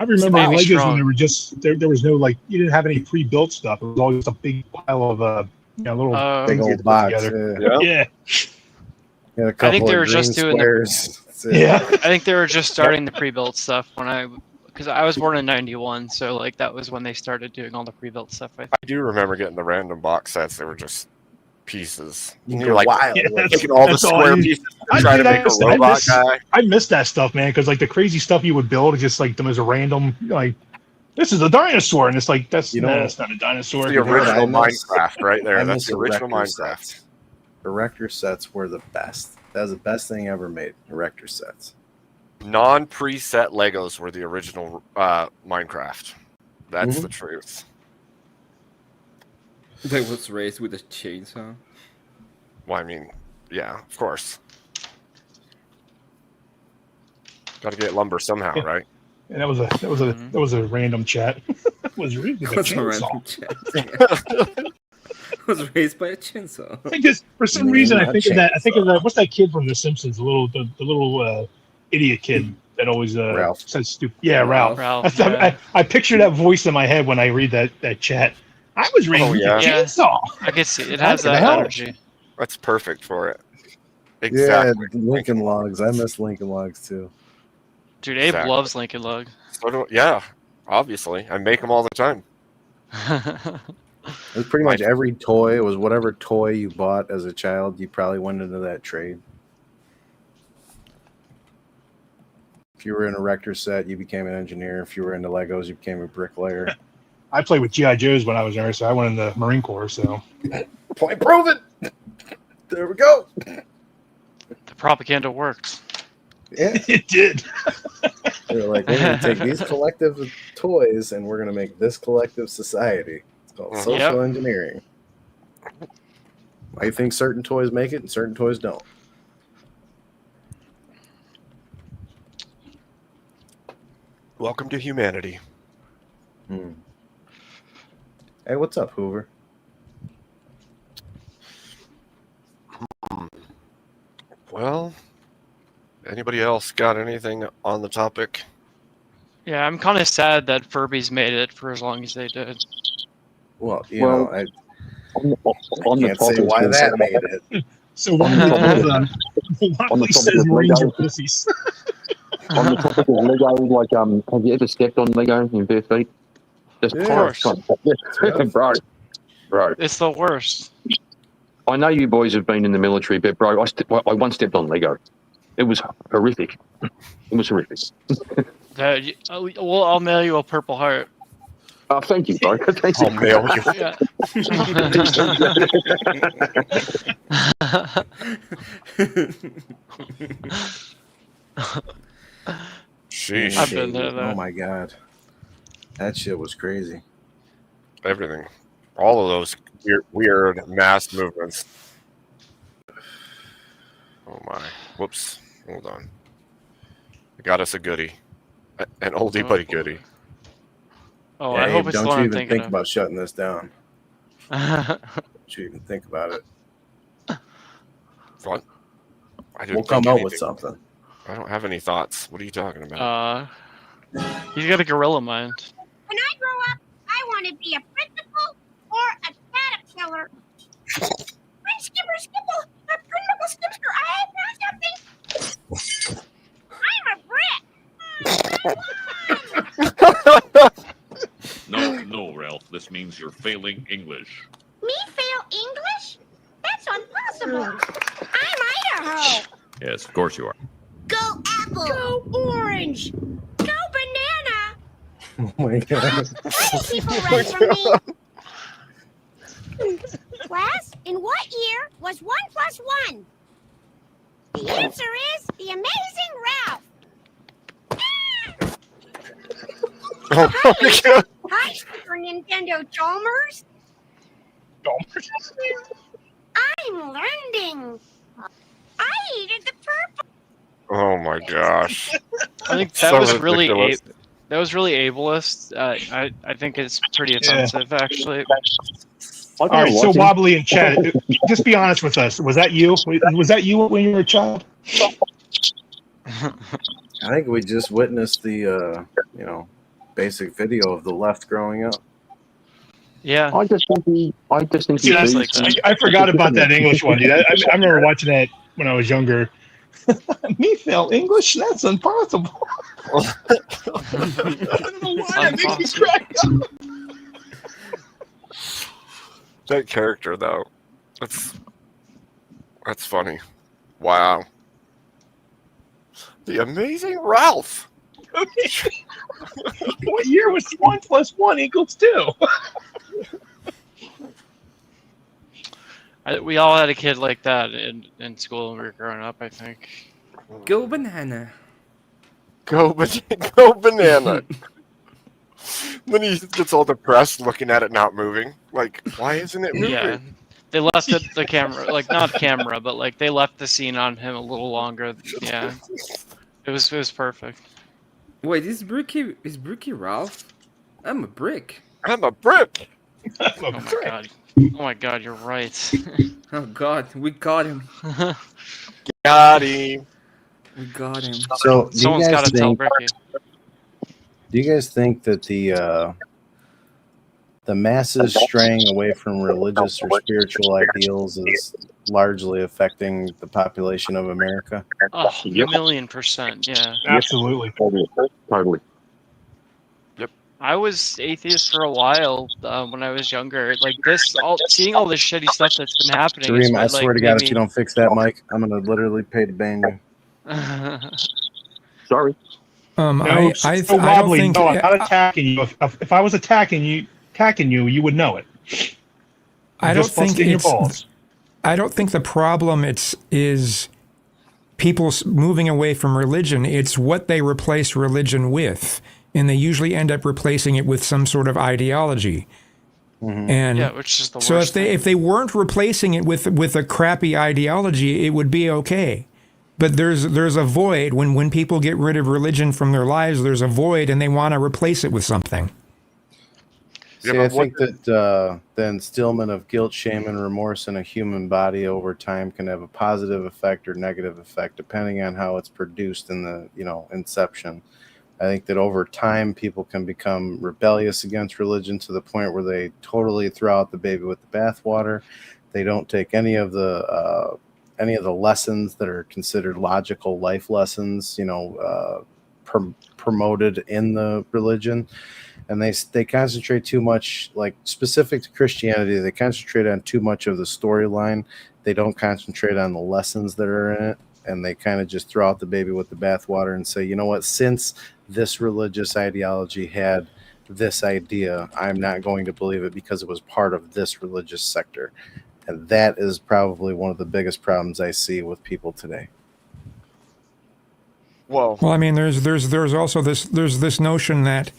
remember Legos strong. when they were just there was no you didn't have any pre-built stuff. It was always a big pile of little big old box. Yeah. A I think they were green just doing squares. Yeah. I think they were just starting the pre-built stuff because I was born in '91, so that was when they started doing all the pre-built stuff. I do remember getting the random box sets. They were just pieces. You're wild. Taking all the square pieces and trying to make a robot guy. I miss that stuff, man, because the crazy stuff you would build is just them as a random this is a dinosaur, and it's that's that's not a dinosaur. It's the original Minecraft right there. That's the original Minecraft. Erector sets were the best. That was the best thing ever made. Erector sets. Non-preset Legos were the original Minecraft. That's the truth. They was raised with a chainsaw. Well, I mean, yeah, of course. Got to get lumber somehow, right? And that was a random chat. It was really a random chat. I was raised by a chainsaw. I think for some reason I think of that. What's that kid from The Simpsons? The little idiot kid that always says stupid. Yeah, Ralph. I picture that voice in my head when I read that chat. I was raised with a chainsaw. I can see it has that energy. That's perfect for it. Exactly. Yeah, Lincoln Logs. I miss Lincoln Logs too. Dude, Abe loves Lincoln Logs. Yeah, obviously. I make them all the time. It was pretty much every toy. It was whatever toy you bought as a child, you probably went into that trade. If you were in a Erector set, you became an engineer. If you were into Legos, you became a bricklayer. I played with G.I. Joes when I was there, so I went in the Marine Corps. So, point proven. There we go. The propaganda works. Yeah, it did. They're like, we're going to take these collective toys and we're going to make this collective society. It's called social engineering. Why do you think certain toys make it and certain toys don't? Welcome to humanity. Hey, what's up, Hoover? Anybody else got anything on the topic? Yeah, I'm kind of sad that Furbies made it for as long as they did. Well, you know, I can't say topic why of- that made it. So Wobbly, hold on. On Wobbly the topic says of Marines are Lego, pussies. on the topic of Lego, like, have you ever stepped on Lego in bare feet? Just Of course. bro. It's the worst. I know you boys have been in the military, but bro, I once stepped on Lego. It was horrific. It was horrific. Well, I'll mail you a Purple Heart. Oh, thank you, bro. Thank I'll mail you. Yeah. Sheesh. I've been there, though. Oh my god, that shit was crazy. Everything. All of those weird mass movements. Oh my. Whoops. Hold on. I got us a goodie. An oldie but a goodie. Oh, Yeah, I hope Abe, it's don't the one you I'm even thinking think of. about shutting this down. Don't you even think about it. What? I didn't We'll come think up with anything. something. I don't have any thoughts. What are you talking about? He's got a gorilla mind. When I grow up, I want to be a principal or a caterpillar. I'm Skipper Skipple, a Principal Skipster. I have not something. I'm a brick. No, Ralph. This means you're failing English. Me fail English? That's impossible. I'm Idaho. Yes, of course you are. Go apple. Go orange. Go banana. Oh my god. Why do people run from me? Class, in what year was 1 + 1? The answer is The Amazing Ralph. Oh my god. Hi, Super Nintendo Chalmers. I'm learning. I hated the purple. Oh my gosh. I think that So was really ridiculous. that was really ableist. I think it's pretty offensive, actually. All right, so Wobbly in chat, just be honest with us. Was that you? Was that you when you were a child? I think we just witnessed the basic video of the left growing up. Yeah. I just think See, I forgot about that English one, dude. I remember watching that when I was younger. Me fail English? That's impossible. I don't know why that makes me crack up. That character though. That's funny. Wow. The Amazing Ralph. What year was 1 + 1 = 2? We all had a kid like that in school when we were growing up, I think. Go banana. Go banana. Then he gets all depressed looking at it not moving. Like, why isn't it moving? Yeah. They left the camera, like not camera, but like they left the scene on him a little longer. Yeah. It was perfect. Wait, is Brookie Ralph? I'm a brick. I'm a brick. Oh my god. Oh my god, you're right. Oh god, we got him. Got him. We got him. So, Someone's got to tell Ricky. Do you guys think that the masses straying away from religious or spiritual ideals is largely affecting the population of America? Oh, 1,000,000%, yeah. Absolutely. Totally. Yep. I was atheist for a while when I was younger. Like seeing all this shitty stuff that's been happening. is Kareem, what, I swear to God, made if you don't fix that mic, I'm gonna literally pay to bang you. Sorry. No, I so Wobbly, don't think. no, I'm not attacking you. If I was attacking you, you would know it. I don't Just think busting your it's. balls. I don't think the problem is people moving away from religion. It's what they replace religion with, and they usually end up replacing it with some sort of ideology. Mm-hmm. And yeah, which is the so worst if they weren't replacing it with a crappy ideology, it would be okay. But there's a void when people get rid of religion from their lives. There's a void, and they want to replace it with something. See, I think that the instillment of guilt, shame, and remorse in a human body over time can have a positive effect or negative effect, depending on how it's produced in the inception. I think that over time, people can become rebellious against religion to the point where they totally throw out the baby with the bathwater. They don't take any of the lessons that are considered logical life lessons, promoted in the religion. And they concentrate too much, like specific to Christianity, they concentrate on too much of the storyline. They don't concentrate on the lessons that are in it. And they kind of just throw out the baby with the bathwater and say, you know what, since this religious ideology had this idea, I'm not going to believe it because it was part of this religious sector. And that is probably one of the biggest problems I see with people today. Well, I mean, there's also this notion that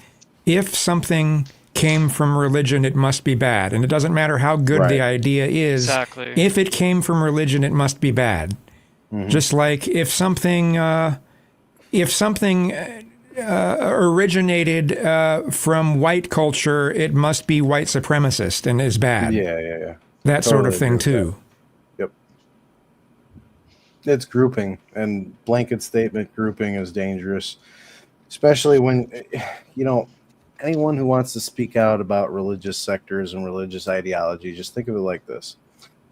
if something came from religion, it must be bad, and it doesn't matter how good the idea is. Exactly. If it came from religion, it must be bad. Mm-hmm. Just like if something originated from white culture, it must be white supremacist and is bad. Yeah. That totally sort of thing too. Yep. It's grouping, and blanket statement grouping is dangerous, especially when anyone who wants to speak out about religious sectors and religious ideology, just think of it like this.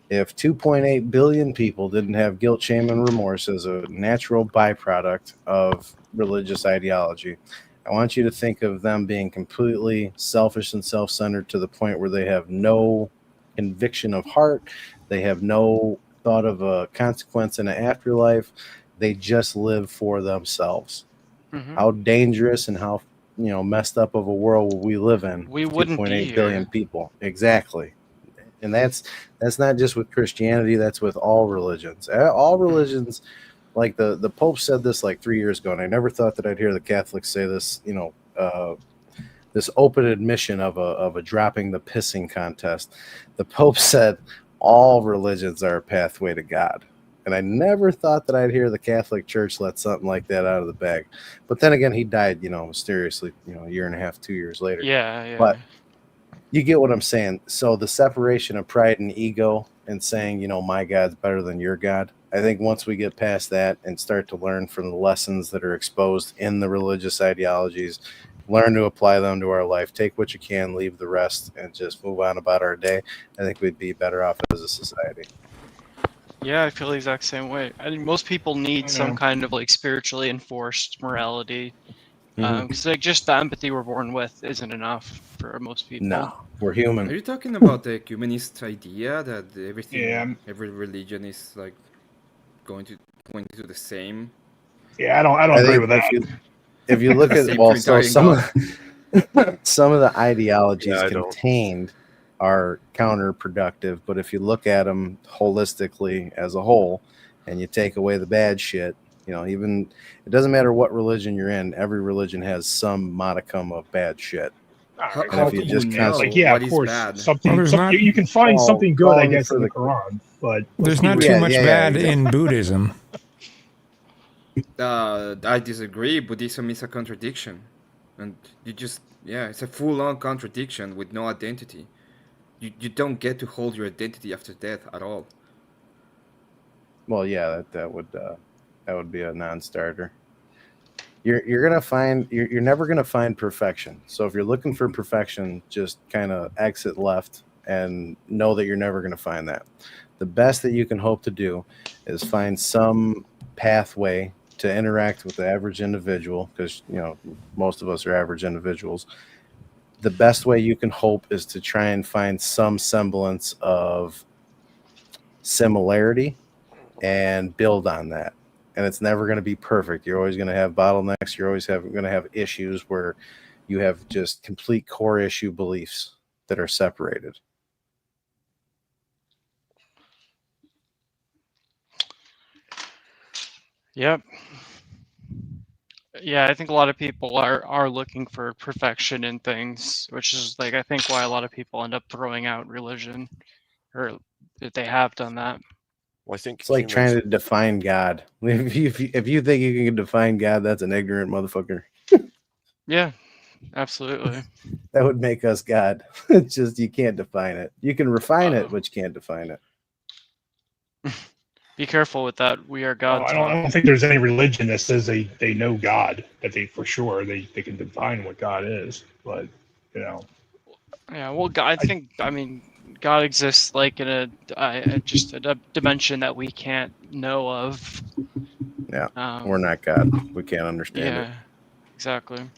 If 2.8 billion people didn't have guilt, shame, and remorse as a natural byproduct of religious ideology, I want you to think of them being completely selfish and self-centered to the point where they have no conviction of heart. They have no thought of a consequence in an afterlife. They just live for themselves. Mm-hmm. How dangerous and how messed up of a world will we live in? We wouldn't be 2.8 billion people. Exactly. And that's not just with Christianity, that's with all religions. All religions, like the Pope said this like 3 years ago, and I never thought that I'd hear the Catholics say this, this open admission of a dropping the pissing contest. The Pope said all religions are a pathway to God. And I never thought that I'd hear the Catholic Church let something like that out of the bag. But then again, he died, mysteriously, a year and a half, 2 years later. Yeah. But you get what I'm saying. So the separation of pride and ego and saying, my God's better than your God. I think once we get past that and start to learn from the lessons that are exposed in the religious ideologies, learn to apply them to our life, take what you can, leave the rest, and just move on about our day, I think we'd be better off as a society. Yeah, I feel the exact same way. I think most people need some kind of like spiritually enforced morality. Because just the empathy we're born with isn't enough for most people. No, we're human. Are you talking about the ecumenist idea that every religion is like going to point to the same? Yeah, I don't agree with that. If you look at some of the ideologies contained are counterproductive, but if you look at them holistically as a whole, and you take away the bad shit. Even it doesn't matter what religion you're in. Every religion has some modicum of bad shit. How do you know? Of course, you can find something good, I guess, in the Quran, but there's not too much bad in Buddhism. I disagree. Buddhism is a contradiction, and it's a full-on contradiction with no identity. You don't get to hold your identity after death at all. Well, yeah, that would be a non-starter. You're gonna find you're never gonna find perfection. So if you're looking for perfection, just kind of exit left and know that you're never gonna find that. The best that you can hope to do is find some pathway to interact with the average individual, because most of us are average individuals. The best way you can hope is to try and find some semblance of similarity and build on that. And it's never going to be perfect. You're always going to have bottlenecks. You're always going to have issues where you have just complete core issue beliefs that are separated. Yep. Yeah, I think a lot of people are looking for perfection in things, which is like I think why a lot of people end up throwing out religion, or that they have done that. Well, I think it's like trying to define God. If you think you can define God, that's an ignorant motherfucker. Yeah, absolutely. That would make us God. It's just you can't define it. You can refine it, but you can't define it. Be careful with that. We are God. I don't think there's any religion that says they know God, that they for sure they can define what God is. But you know, yeah. Well, God, I mean, God exists like in just a dimension that we can't know of. Yeah, we're not God. We can't understand it. Yeah, exactly.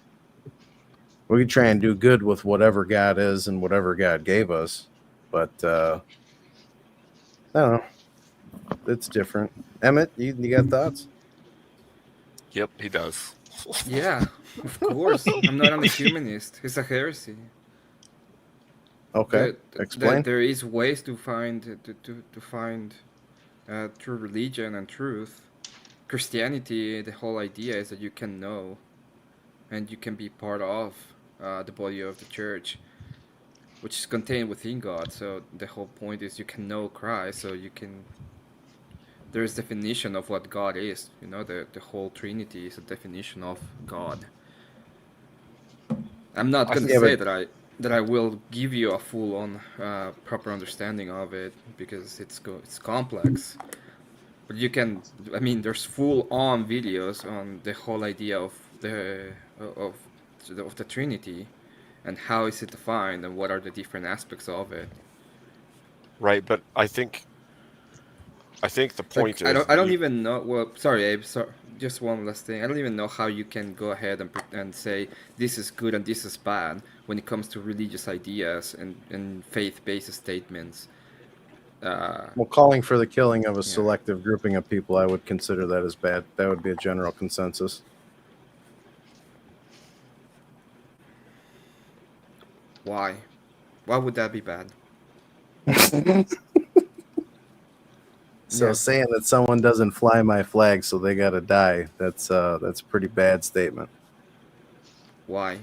We can try and do good with whatever God is and whatever God gave us, but I don't know. It's different. Emmett, you got thoughts? Yep, he does. Yeah, of course. I'm not a humanist. It's a heresy. Okay, explain. There is ways to find true religion and truth. Christianity, the whole idea is that you can know, and you can be part of the body of the church, which is contained within God. So the whole point is you can know Christ, so you can. There's definition of what God is. You know, the whole Trinity is a definition of God. I'm not gonna say that I will give you a full-on proper understanding of it because it's complex. But you can. I mean, there's full-on videos on the whole idea of the Trinity, and how is it defined, and what are the different aspects of it. Right, but I think the point is I don't even know. Well, sorry, Abe. Just one last thing. I don't even know how you can go ahead and say this is good and this is bad when it comes to religious ideas and faith-based statements. Well, calling for the killing of a selective grouping of people, I would consider that as bad. That would be a general consensus. Why? Why would that be bad? So saying that someone doesn't fly my flag, so they gotta die, that's a pretty bad statement. Why?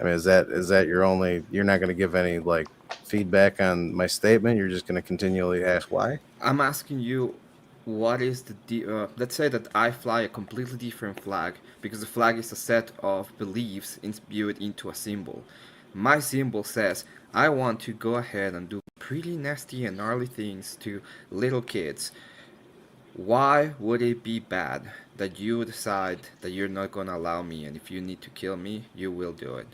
I mean, is that your only? You're not gonna give any like feedback on my statement. You're just gonna continually ask why. I'm asking you, what is let's say that I fly a completely different flag because the flag is a set of beliefs imbued into a symbol. My symbol says I want to go ahead and do pretty nasty and gnarly things to little kids. Why would it be bad that you decide that you're not going to allow me, and if you need to kill me, you will do it?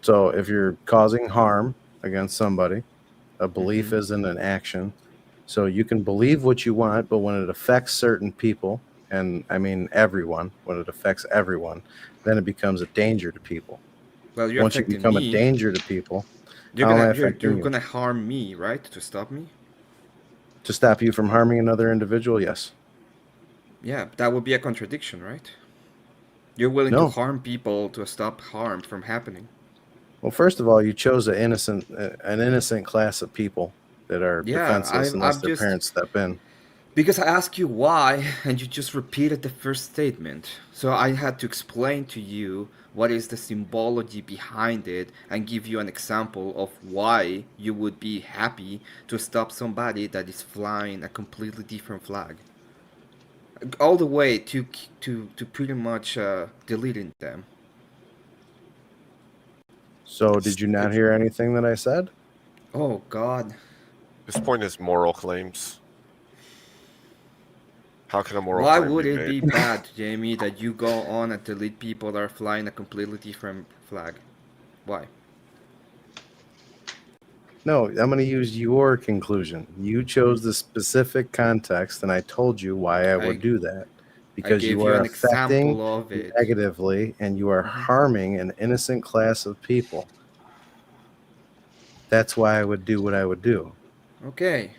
So if you're causing harm against somebody, a belief isn't an action. So you can believe what you want, but when it affects certain people, and I mean everyone, when it affects everyone, then it becomes a danger to people. Well, once you become a danger to people, you're gonna harm me, right? To stop me? To stop you from harming another individual, yes. Yeah, that would be a contradiction, right? You're willing to harm people to stop harm from happening. Well, first of all, you chose an innocent class of people that are defenseless unless their parents step in. Because I asked you why, and you just repeated the first statement. So I had to explain to you what is the symbology behind it and give you an example of why you would be happy to stop somebody that is flying a completely different flag. All the way to pretty much deleting them. So did you not hear anything that I said? Oh, God. This point is moral claims. How can a moral Why claim would be it made? be bad, Jamie, that you go on and delete people that are flying a completely different flag? Why? No, I'm going to use your conclusion. You chose the specific context, and I told you why I would do that. Because you are affecting negatively, and you are harming an innocent class of people. That's why I would do what I would do. Okay.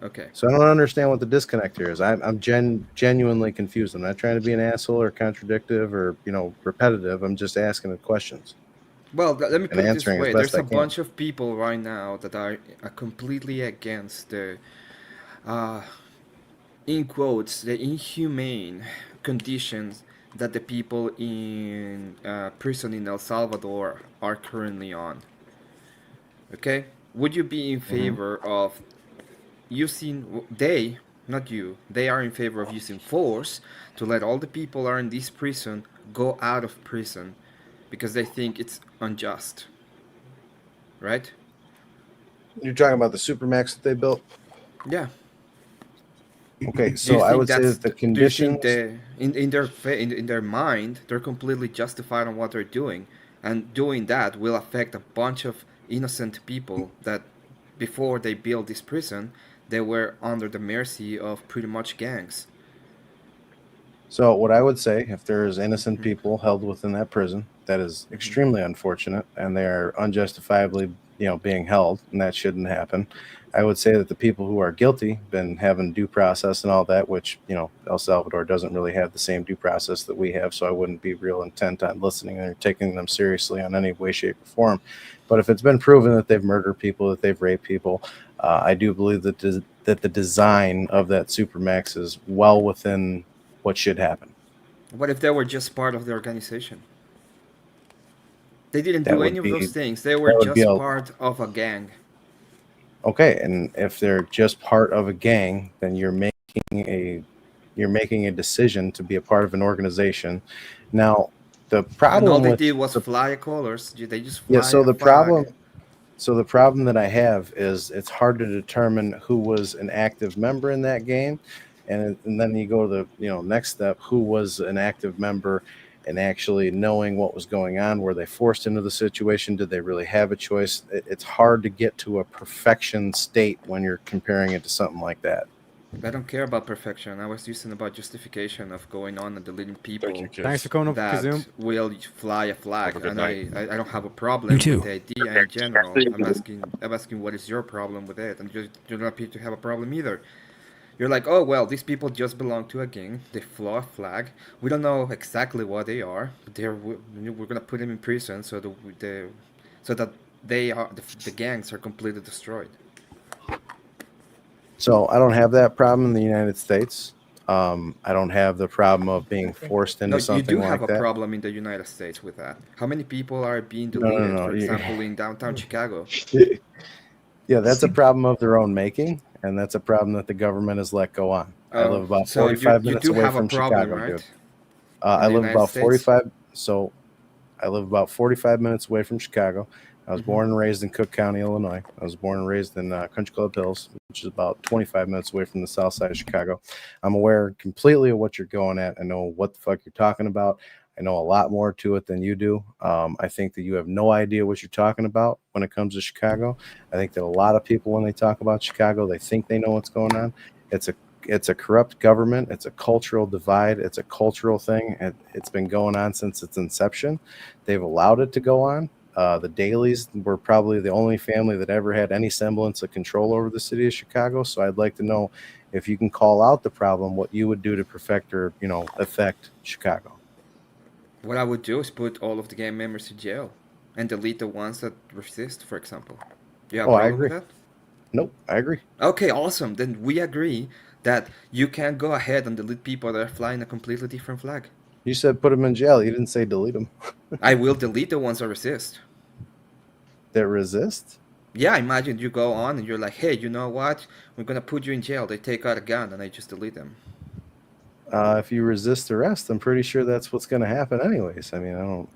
Okay. So I don't understand what the disconnect here is. I'm genuinely confused. I'm not trying to be an asshole or contradictive or repetitive. I'm just asking the questions. Well, let me put it this way. There's a bunch of people right now that are completely against the, in quotes, the inhumane conditions that the people in prison in El Salvador are currently on. Okay? Would you be in favor of using, not you, they are in favor of using force to let all the people who are in this prison go out of prison because they think it's unjust. Right? You're talking about the supermax that they built? Yeah. Okay, so I would say that the conditions. Do you think in their mind they're completely justified on what they're doing, and doing that will affect a bunch of innocent people that before they built this prison they were under the mercy of pretty much gangs. So what I would say, if there's innocent people held within that prison, that is extremely unfortunate, and they are unjustifiably, being held, and that shouldn't happen. I would say that the people who are guilty, been having due process and all that, which El Salvador doesn't really have the same due process that we have, so I wouldn't be real intent on listening or taking them seriously on any way, shape, or form. But if it's been proven that they've murdered people, that they've raped people, I do believe that the design of that supermax is well within what should happen. What if they were just part of the organization? They didn't do any of those things. They were just part of a gang. Okay, and if they're just part of a gang, then you're making a decision to be a part of an organization. Now, the problem and all they did was fly colors. They just fly So the problem that I have is it's hard to determine who was an active member in that game, and then you go to the next step: who was an active member and actually knowing what was going on. Were they forced into the situation? Did they really have a choice? It's hard to get to a perfection state when you're comparing it to something like that. I don't care about perfection. I was using about justification of going on and deleting people Thanks for coming up, that Kazum. will fly a flag, and I don't have a problem You too. with the idea in general. I'm asking what is your problem with it, and you don't appear to have a problem either. You're like, oh well, these people just belong to a gang. They fly a flag. We don't know exactly what they are. But we're gonna put them in prison so that the gangs are completely destroyed. So I don't have that problem in the United States. I don't have the problem of being forced into something like that. You do have a problem in the United States with that. How many people are being deleted, for example, in downtown Chicago? Yeah, that's a problem of their own making, and that's a problem that the government has let go on. I live about 45 minutes away from Chicago, right? dude. I live about 45. So I live about 45 minutes away from Chicago. I was born and raised in Cook County, Illinois. I was born and raised in Country Club Hills, which is about 25 minutes away from the south side of Chicago. I'm aware completely of what you're going at. I know what the fuck you're talking about. I know a lot more to it than you do. I think that you have no idea what you're talking about when it comes to Chicago. I think that a lot of people, when they talk about Chicago, they think they know what's going on. It's a corrupt government. It's a cultural divide. It's a cultural thing. It's been going on since its inception. They've allowed it to go on. The Dailies were probably the only family that ever had any semblance of control over the city of Chicago. So I'd like to know if you can call out the problem, what you would do to perfect or, affect Chicago. What I would do is put all of the gang members in jail and delete the ones that resist, for example. You have a problem with that? Nope, I agree. Okay, awesome. Then we agree that you can go ahead and delete people that are flying a completely different flag. You said put them in jail. You didn't say delete them. I will delete the ones that resist. That resist? Yeah, imagine you go on and you're like, hey, you know what? We're going to put you in jail. They take out a gun and I just delete them. If you resist arrest, I'm pretty sure that's what's going to happen anyways. I mean, I don't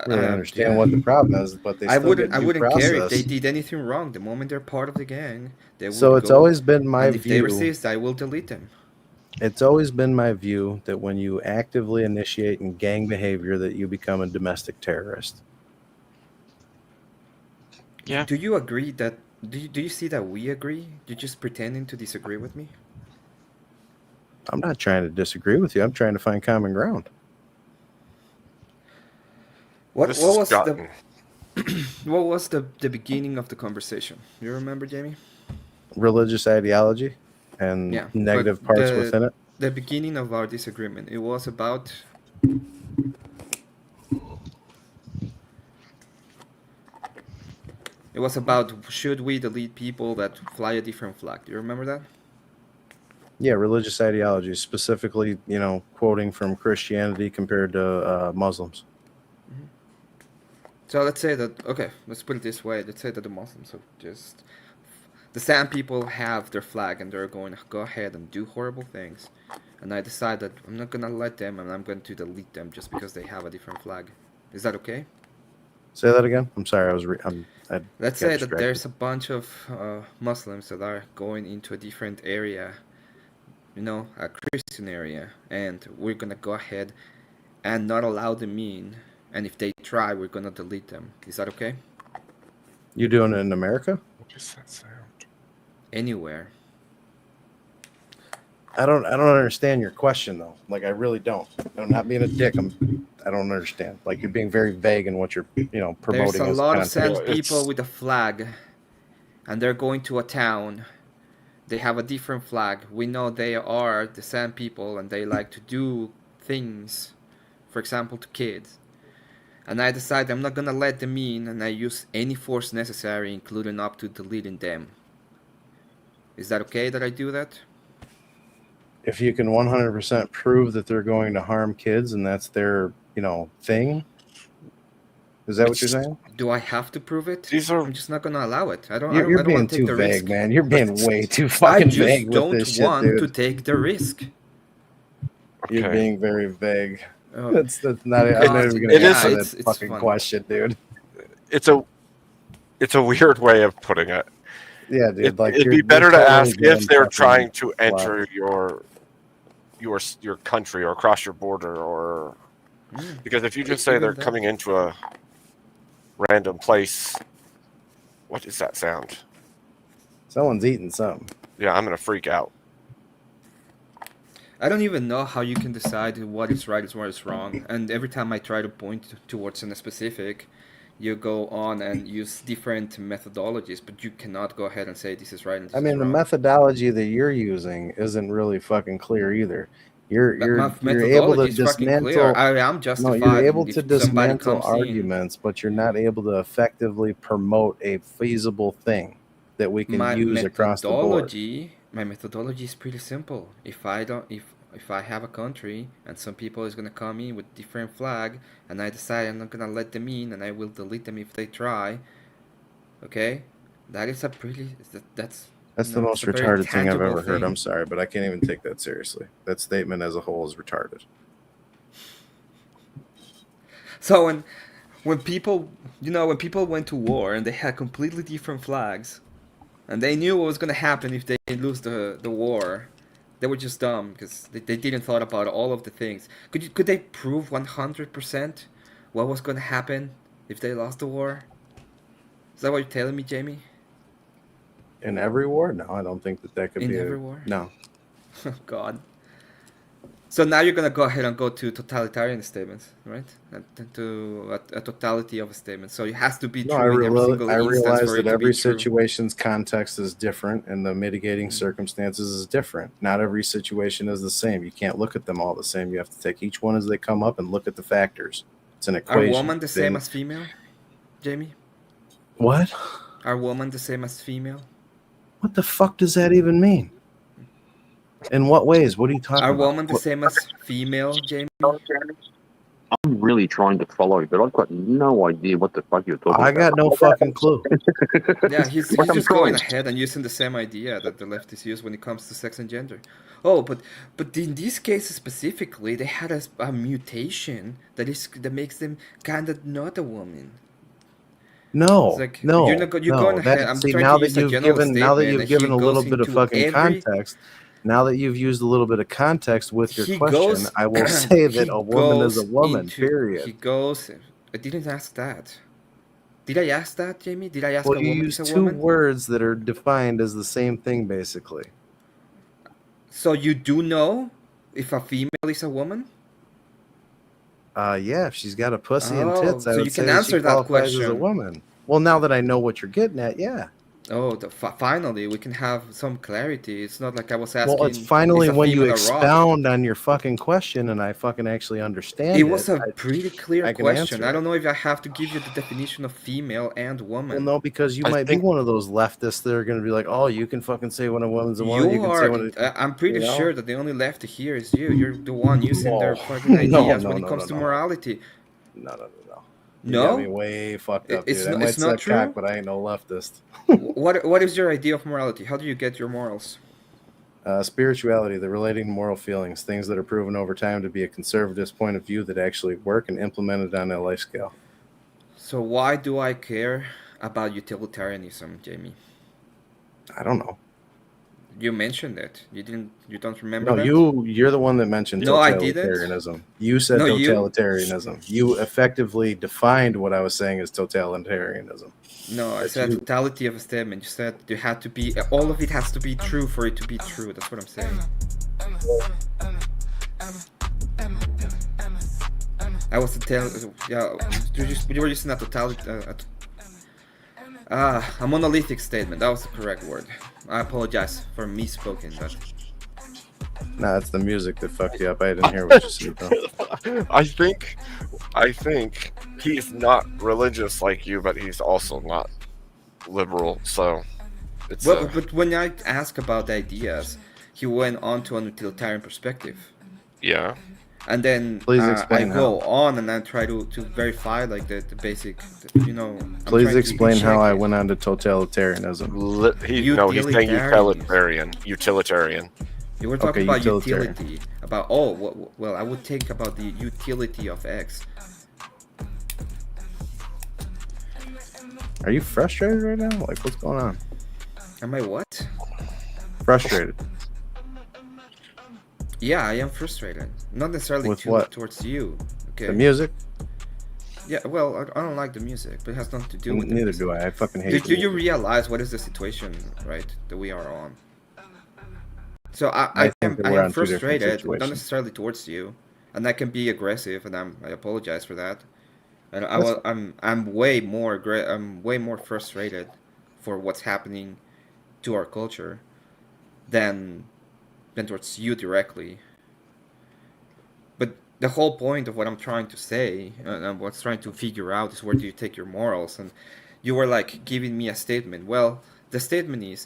really understand what the problem is, but I wouldn't care if they did anything wrong. The moment they're part of the gang, they will So it's always been my view. If they resist, I will delete them. It's always been my view that when you actively initiate in gang behavior, that you become a domestic terrorist. Yeah. Do you agree that? Do you see that we agree? You're just pretending to disagree with me. I'm not trying to disagree with you. I'm trying to find common ground. What was the beginning of the conversation? You remember, Jamie? Religious ideology and negative parts within it. The beginning of our disagreement. It was about. It was about should we delete people that fly a different flag? Do you remember that? Yeah, religious ideology, specifically, quoting from Christianity compared to Muslims. So let's say that, okay, let's put it this way. Let's say that the Muslims have just The Sand people have their flag, and they're going to go ahead and do horrible things. And I decide that I'm not gonna let them, and I'm going to delete them just because they have a different flag. Is that okay? Say that again. I'm sorry. Let's say that there's a bunch of Muslims that are going into a different area, a Christian area, and we're gonna go ahead and not allow them in. And if they try, we're gonna delete them. Is that okay? You doing it in America? What does that sound? Anywhere. I don't understand your question though. Like I really don't. I'm not being a dick. I don't understand. Like you're being very vague in what you're promoting. There's a lot of Sand people with a flag, and they're going to a town. They have a different flag. We know they are the Sand people, and they like to do things, for example, to kids. And I decide I'm not gonna let them in, and I use any force necessary, including up to deleting them. Is that okay that I do that? If you can 100% prove that they're going to harm kids and that's their, thing. Is that what you're saying? Do I have to prove it? I'm just not gonna allow it. I don't You're being want to take too the vague, risk. man. You're being way too fucking vague with this shit, dude. I just don't want to take the risk. You're being very vague. Oh. That's not. I'm not even gonna answer that fucking question, dude. It's a weird way of putting it. Yeah, dude. Like it'd be better to ask if they're trying to enter your country or across your border, or because if you just say they're coming into a random place, what is that sound? Someone's eating something. Yeah, I'm gonna freak out. I don't even know how you can decide what is right and what is wrong. And every time I try to point towards a specific, you go on and use different methodologies, but you cannot go ahead and say this is right and this is wrong. The methodology that you're using isn't really fucking clear either. You're able to dismantle. I am justified. No, you're able to dismantle arguments, but you're not able to effectively promote a feasible thing that we can use across the board. My methodology is pretty simple. If I have a country and some people is gonna come in with different flag, and I decide I'm not gonna let them in, and I will delete them if they try. Okay, that is that's the most retarded thing I've ever heard. I'm sorry, but I can't even take that seriously. That statement as a whole is retarded. So when people went to war and they had completely different flags, and they knew what was going to happen if they lose the war, they were just dumb because they didn't thought about all of the things. Could they prove 100% what was going to happen if they lost the war? Is that what you're telling me, Jamie? In every war? No, I don't think that could be. In every war? No. Oh, God. So now you're going to go ahead and go to totalitarian statements, right? To a totality of a statement. So it has to be true. No, I realize that every situation's context is different and the mitigating circumstances is different. Not every situation is the same. You can't look at them all the same. You have to take each one as they come up and look at the factors. It's an equation. Are women the same as female, Jamie? What? Are women the same as female? What the fuck does that even mean? In what ways? What are you talking about? Are women the same as female, Jamie? I'm really trying to follow, but I've got no idea what the fuck you're talking about. I got no fucking clue. Yeah, he's just going ahead and using the same idea that the leftists use when it comes to sex and gender. Oh, but in these cases specifically, they had a mutation that makes them kind of not a woman. No, like, no, you're going ahead. I'm trying now to use that a general statement. Now that you've given a little bit of fucking context, now that you've used a little bit of context with your question, I will say that a woman is a woman, period. I didn't ask that. Did I ask that, Jamie? Did I ask a woman? Well, you use two words that are defined as the same thing, basically. So you do know if a female is a woman? Yeah, if she's got a pussy and tits, I so would you say can answer she that qualifies question. as a woman. Well, now that I know what you're getting at, yeah. Oh, finally, we can have some clarity. It's not like I was asking. Well, it's finally when you expound on your fucking question and I fucking actually understand it. It was a pretty clear question. I don't know if I have to give you the definition of female and woman. Well, no, because you might be one of those leftists that are going to be like, oh, you can fucking say when a woman's a woman. You can say when I'm pretty sure that the only lefty here is you. You're the one using their fucking ideas when it comes to morality. No. You got me No, way fucked up, it's dude. I not, might it's not suck cock, true. but I ain't no leftist. What is your idea of morality? How do you get your morals? Spirituality, the relating to moral feelings, things that are proven over time to be a conservative point of view that actually work and implemented on a life scale. So why do I care about utilitarianism, Jamie? I don't know. You mentioned it. You don't remember No, that? you're the one that mentioned No, I didn't. totalitarianism. You said No, you. totalitarianism. You effectively defined what I was saying as totalitarianism. No, I That's said you. totality of a statement. You said you had to be all of it has to be true for it to be true. That's what I'm saying. I was you were using a totality. A monolithic statement. That was the correct word. I apologize for misspoken, but. Nah, that's the music that fucked you up. I didn't hear what you said, though. I think he's not religious like you, but he's also not liberal. So, it's well, but when I ask about the ideas, he went on to an utilitarian perspective. Yeah. And then I go on and I try to verify like the basic, you know. Please explain how I went on to totalitarianism. He's saying utilitarian. You were talking about utility. About well, I would think about the utility of X. Are you frustrated right now? Like, what's going on? Am I what? Frustrated. Yeah, I am frustrated. Not necessarily towards you. Okay. The music? Yeah, well, I don't like the music, but it has nothing to do with it. Neither do I. I fucking hate it. Do you realize what is the situation, right, that we are on? So I am frustrated, not necessarily towards you, and I can be aggressive, and I apologize for that. And I'm way more frustrated for what's happening to our culture than towards you directly. But the whole point of what I'm trying to say and what's trying to figure out is where do you take your morals, and you were like giving me a statement. Well, the statement is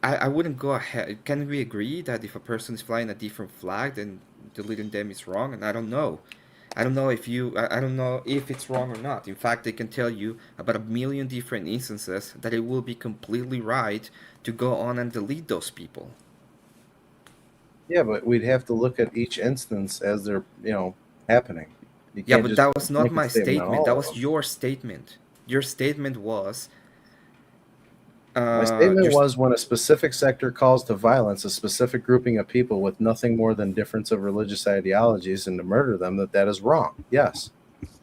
I wouldn't go ahead. Can we agree that if a person is flying a different flag, then deleting them is wrong? And I don't know if it's wrong or not. In fact, they can tell you about 1 million different instances that it will be completely right to go on and delete those people. Yeah, but we'd have to look at each instance as they're, happening. Yeah, but that was not my statement. That was your statement. Your statement was... my statement was when a specific sector calls to violence a specific grouping of people with nothing more than difference of religious ideologies and to murder them, that is wrong. Yes.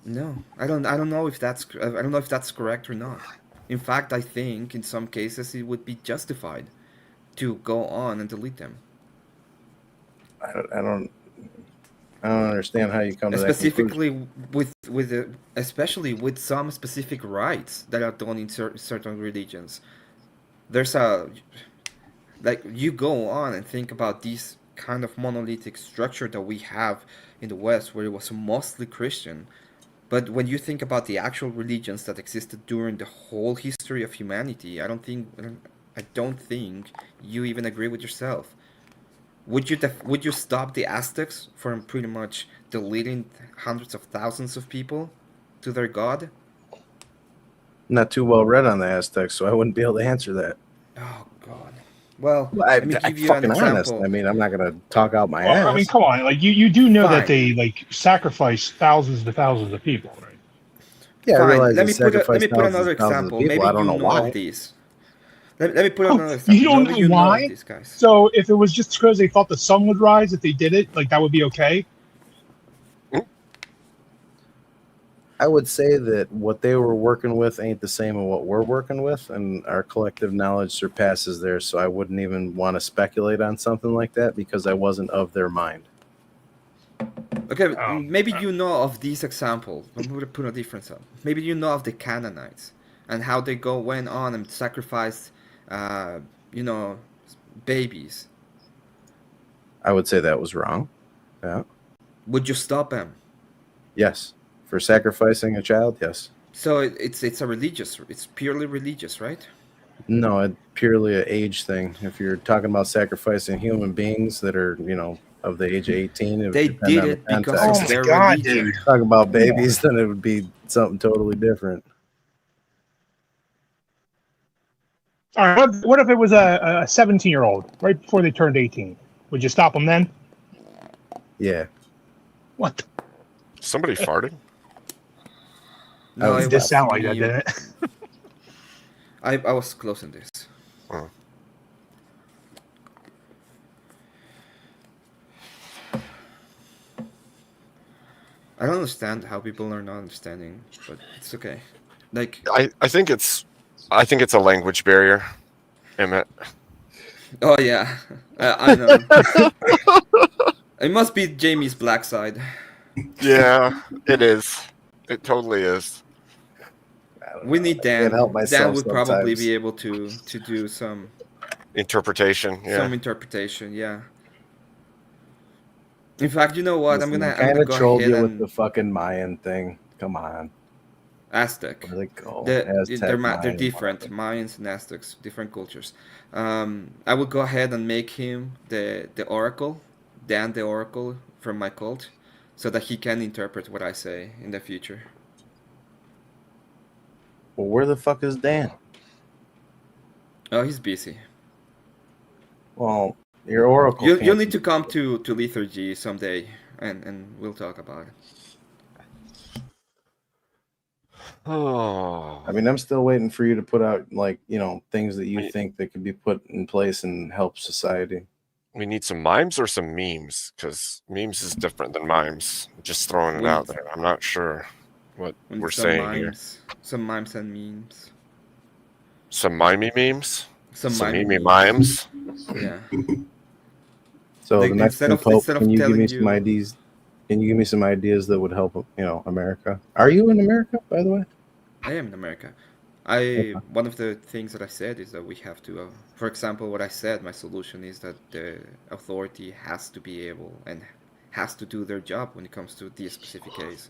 No, I don't know if that's correct or not. In fact, I think in some cases it would be justified to go on and delete them. I don't understand how you come to that specifically especially with some specific rites that are done in certain religions. There's you go on and think about this kind of monolithic structure that we have in the West, where it was mostly Christian. But when you think about the actual religions that existed during the whole history of humanity, I don't think you even agree with yourself. Would you stop the Aztecs from pretty much deleting hundreds of thousands of people to their god? Not too well read on the Aztecs, so I wouldn't be able to answer that. Oh God. Well, let me give you an example. Honest. I mean, I'm not going to talk out my ass. I mean, come on. Like you do know that they sacrifice thousands to thousands of people, right? Yeah, fine. I realize Let me put another example. Maybe I don't know why. Of these. Let me put another example. You don't know why? These guys. So if it was just because they thought the sun would rise, if they did it, like that would be okay? I would say that what they were working with ain't the same as what we're working with, and our collective knowledge surpasses theirs, so I wouldn't even want to speculate on something like that because I wasn't of their mind. Okay, maybe you know of these examples. I'm going to put a different one. Maybe you know of the Canaanites and how they went on and sacrificed, babies. I would say that was wrong. Yeah. Would you stop them? Yes. For sacrificing a child, yes. So it's purely religious, right? No, it's purely an age thing. If you're talking about sacrificing human beings that are, of the age of 18. It would They depend did on it the because context. of their religion. If you're talking about babies, then it would be something totally different. All right, what if it was a 17-year-old right before they turned 18? Would you stop them then? Yeah. What? Somebody farted? No, it it did was sound like me. that, didn't it? I was closing this. Oh. I don't understand how people are not understanding, but it's okay. Like I think it's a language barrier, Emmett. Oh yeah, I know. It must be Jamie's black side. Yeah, it is. It totally is. We need Dan. Can't help Dan myself would probably sometimes. be able to do some interpretation. Yeah. Some interpretation. Yeah. In fact, you know what? Listen, I'm I gonna kind of go trolled ahead you with and the fucking Mayan thing. Come on. Aztec. Where they go? They're Aztec, they're Mayan, different. whatever. Mayans and Aztecs, different cultures. I would go ahead and make him the oracle, Dan the oracle from my cult, so that he can interpret what I say in the future. Well, where the fuck is Dan? Oh, he's busy. Well, your oracle. You'll need to come to Lethargy someday, and we'll talk about it. Oh. I mean, I'm still waiting for you to put out, like, things that you think that could be put in place and help society. We need some mimes or some memes, because memes is different than mimes. Just throwing it out there. I'm not sure what we're saying here. Some mimes and memes. Some mimey memes? Some mimey mimes? Yeah. So the next Pope, can you give me you- some ideas? Can you give me some ideas that would help, America? Are you in America, by the way? I am in America. One of the things that I said is that we have to, for example, what I said, my solution is that the authority has to be able and has to do their job when it comes to this specific case.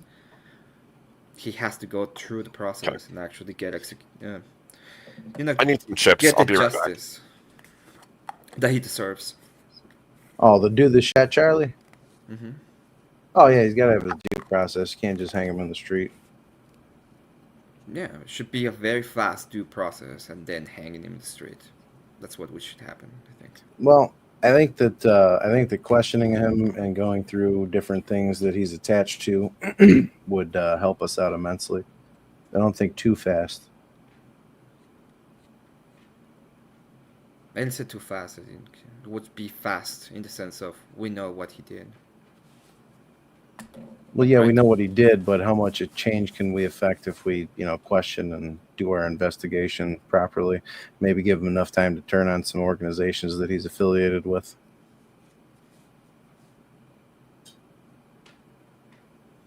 He has to go through the process and actually get I need some chips. get I'll the be right back. justice that he deserves. Oh, the dude that shot Charlie? Mm-hmm. Oh, yeah, he's got to have a due process. You can't just hang him on the street. Yeah, it should be a very fast due process and then hanging him in the street. That's what should happen, I think. Well, I think that questioning him and going through different things that he's attached to would help us out immensely. I don't think too fast. I didn't say too fast. I think it would be fast in the sense of we know what he did. Well, yeah, we know what he did, but how much a change can we affect if we, question and do our investigation properly? Maybe give him enough time to turn on some organizations that he's affiliated with.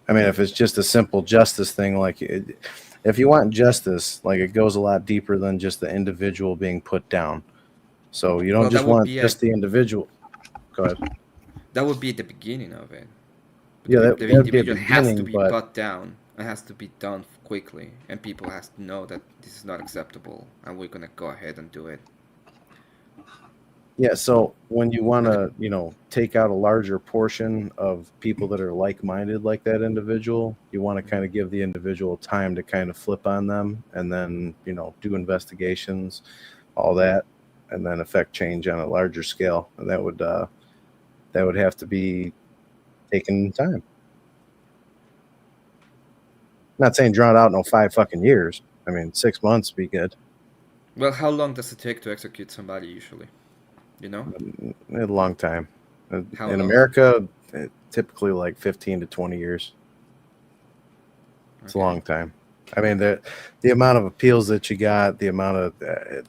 I mean, if it's just a simple justice thing, if you want justice, it goes a lot deeper than just the individual being put down. So you don't just want just the individual. Go ahead. That would be the beginning of it. Yeah, the individual has to be put down. It has to be done quickly, and people has to know that this is not acceptable, and we're gonna go ahead and do it. Yeah, so when you want to, take out a larger portion of people that are like-minded like that individual, you want to kind of give the individual time to kind of flip on them and then, do investigations, all that, and then affect change on a larger scale. And that would have to be taking time. I'm not saying drawn out 5 fucking years. I mean, 6 months would be good. Well, how long does it take to execute somebody usually? A long time. How in long? America, typically 15 to 20 years. It's a long time. I mean, the amount of appeals that you got, the amount of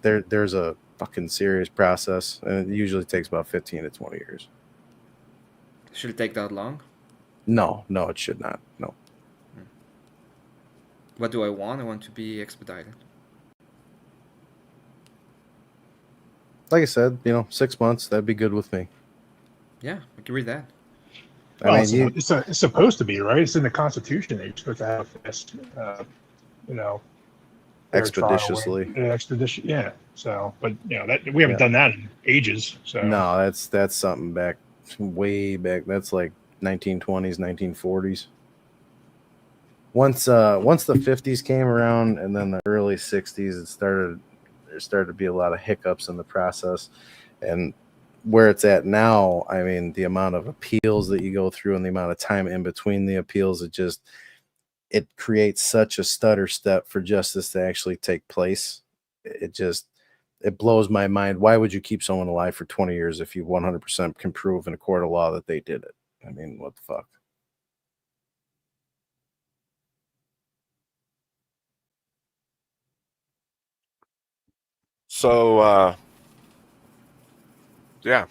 there's a fucking serious process, and it usually takes about 15 to 20 years. Should it take that long? No, it should not. No. What do I want? I want to be expedited. Like I said, 6 months, that'd be good with me. Yeah, I can read that. I mean, it's supposed to be, right? It's in the Constitution that you're supposed to have fast, expeditiously. Expedition, yeah. So, but that we haven't done that in ages. So no, that's something back way back. That's like 1920s, 1940s. Once the 50s came around, and then the early 60s, there started to be a lot of hiccups in the process. And where it's at now, I mean, the amount of appeals that you go through and the amount of time in between the appeals, it creates such a stutter step for justice to actually take place. It blows my mind. Why would you keep someone alive for 20 years if you 100% can prove in a court of law that they did it? I mean, what the fuck? So, yeah.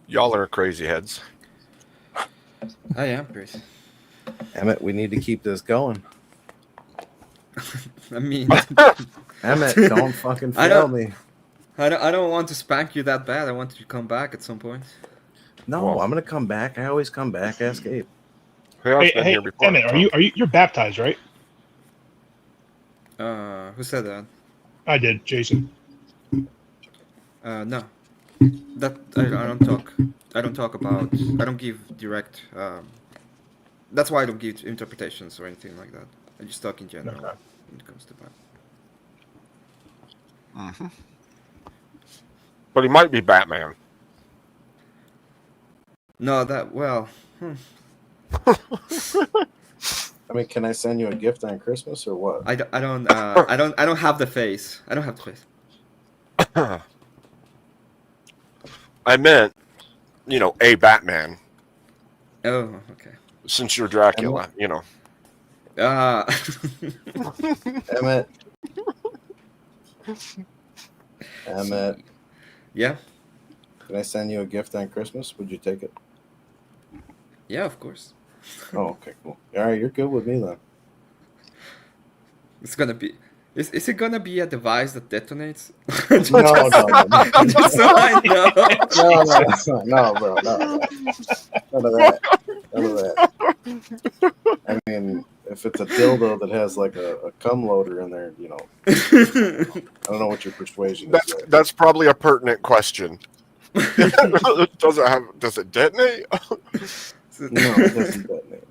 Y'all are crazy heads. I am crazy. Emmett, we need to keep this going. I mean, Emmett, don't fucking fail me. I don't want to spank you that bad. I want you to come back at some point. No, I'm gonna come back. I always come back. Ask Abe. Hey, Emmett, you're baptized, right? Who said that? I did, Jason. No. That I don't talk. I don't talk about. I don't give direct. That's why I don't give interpretations or anything like that. I just talk in general when it comes to Bible. Mm-hmm. But he might be Batman. No, well. I mean, can I send you a gift on Christmas or what? I don't have the face. I don't have the face. I meant, a Batman. Oh, okay. Since you're Dracula, Emmett. Emmett. Yeah? Can I send you a gift on Christmas? Would you take it? Yeah, of course. Oh, okay, cool. All right, you're good with me then. It's gonna be. Is it gonna be a device that detonates? No. Just so I know. No, bro. No. None of that. I mean, if it's a dildo that has like a cum loader in there, I don't know what your persuasion is. That's probably a pertinent question. Does it detonate? No, it doesn't detonate.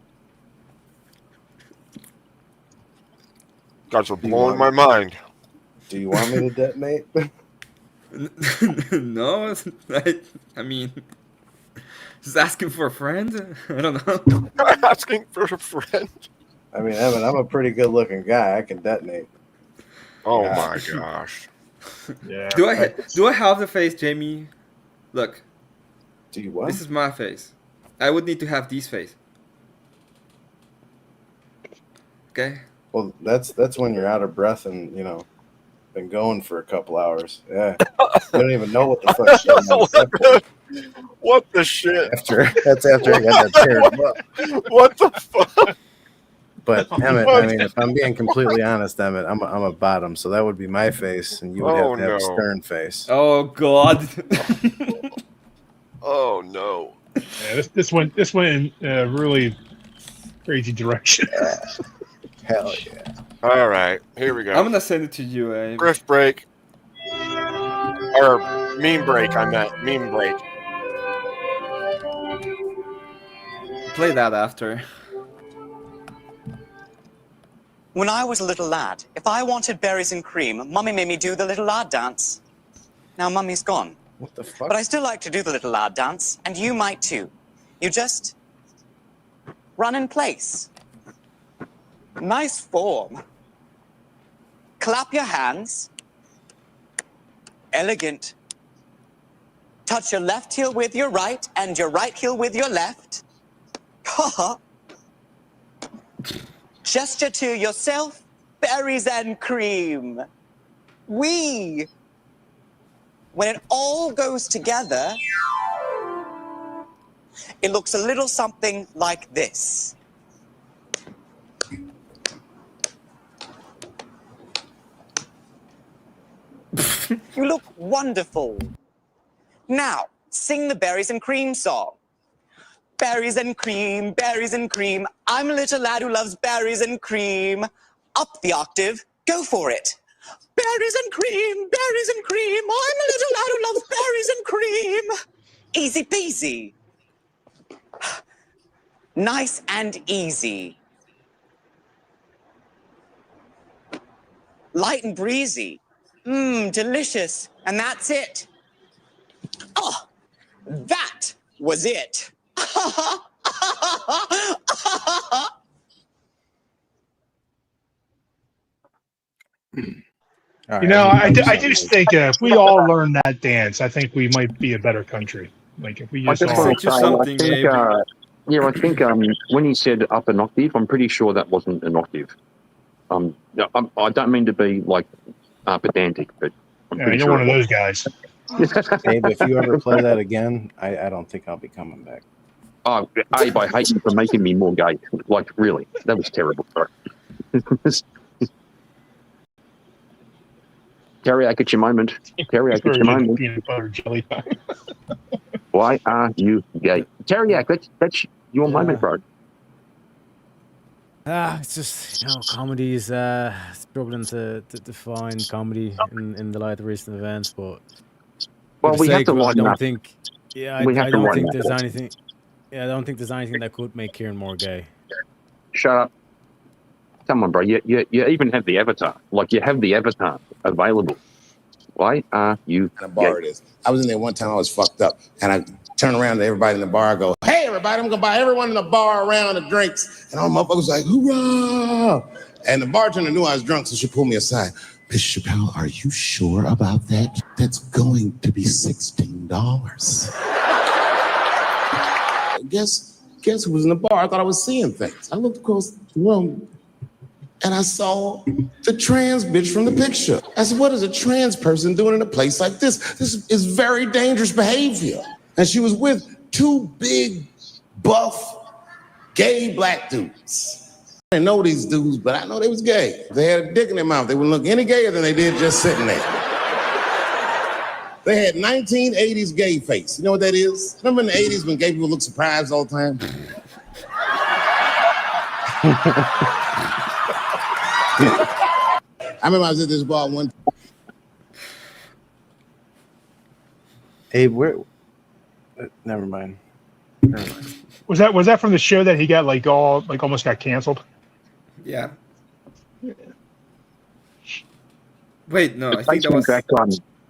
Guys are blowing my mind. Do you want me to detonate? No, I mean, just asking for a friend. I don't know. Asking for a friend. I mean, Evan, I'm a pretty good-looking guy. I can detonate. Oh my gosh. Yeah. Do I have the face, Jamie? Look. Do you what? This is my face. I would need to have these face. Okay. Well, that's when you're out of breath and been going for a couple hours. Yeah, you don't even know what the fuck. What the shit? That's after I got that tear. What the fuck? But Emmett, I mean, if I'm being completely honest, Emmett, I'm a bottom, so that would be my face, and you would have to have a stern face. Oh God. Oh no. Yeah, this went in a really crazy direction. Hell yeah. All right, here we go. I'm gonna send it to you, Abe. Riff break. Or meme break, I meant. Meme break. Play that after. When I was a little lad, if I wanted berries and cream, Mummy made me do the little lad dance. Now Mummy's gone. What the fuck? But I still like to do the little lad dance, and you might too. You just run in place. Nice form. Clap your hands. Elegant. Touch your left heel with your right and your right heel with your left. Ha. Gesture to yourself, berries and cream. When it all goes together, it looks a little something like this. You look wonderful. Now, sing the berries and cream song. Berries and cream, berries and cream. I'm a little lad who loves berries and cream. Up the octave, go for it. Berries and cream, berries and cream. I'm a little lad who loves berries and cream. Easy peasy. Nice and easy. Light and breezy. Mmm, delicious. And that's it. Oh, that was it. You know, I just think if we all learn that dance, I think we might be a better country. Like if we I just just all. want to say, I think when he said up an octave, I'm pretty sure that wasn't an octave. No, I don't mean to be like pedantic, but I'm Yeah, pretty you're sure one of those guys. Abe, if you ever play that again, I don't think I'll be coming back. Oh, Abe, I hate you for making me more gay. Like, really, that was terrible. Teriyaki, it's your moment. Teriyaki, it's your moment. Peanut butter jelly time. Why are you gay? Teriyaki, that's your moment, bro. It's just comedy is struggling to find comedy in the light of recent events, but well, we have to I lighten don't up. think. Yeah, We have I to don't lighten think up. there's anything. Yeah, I don't think there's anything that could make Kieran more gay. Shut up. Come on, bro. You even have the avatar. Like, you have the avatar available. Why are you kind of bar it is. I was in there one time, I was fucked up, and I turned around to everybody in the bar, I go, hey, everybody, I'm gonna buy everyone in the bar around the drinks. And all the motherfuckers like, hoorah! And the bartender knew I was drunk, so she pulled me aside. Mr. Chappelle, are you sure about that? That's going to be $16. Guess who was in the bar? I thought I was seeing things. I looked across the room, and I saw the trans bitch from the picture. I said, what is a trans person doing in a place like this? This is very dangerous behavior. And she was with two big, buff, gay black dudes. I didn't know these dudes, but I know they was gay. They had a dick in their mouth. They wouldn't look any gayer than they did just sitting there. They had 1980s gay face. You know what that is? Remember in the 80s when gay people look surprised all the time? I remember I was at this bar one time. Abe, where? Never mind. Was that from the show that he got almost got canceled? Yeah. Wait, no, I think that was.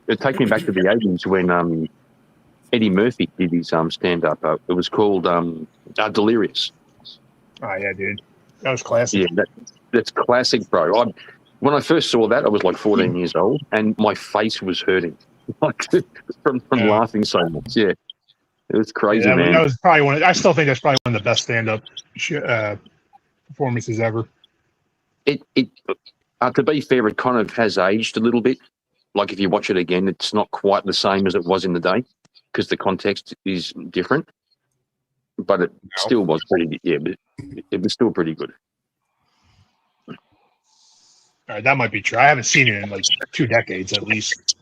It takes me back to the 80s when Eddie Murphy did his stand-up. It was called Delirious. Oh, yeah, dude. That was classic. Yeah, that's classic, bro. When I first saw that, I was like 14 years old, and my face was hurting from laughing so much. Yeah, it was crazy, Yeah, man. that was probably I still think that's probably one of the best stand-up performances ever. To be fair, it kind of has aged a little bit. Like if you watch it again, it's not quite the same as it was in the day because the context is different. But it still was pretty. Yeah, but it was still pretty good. All right, that might be true. I haven't seen it in like 2 decades at least.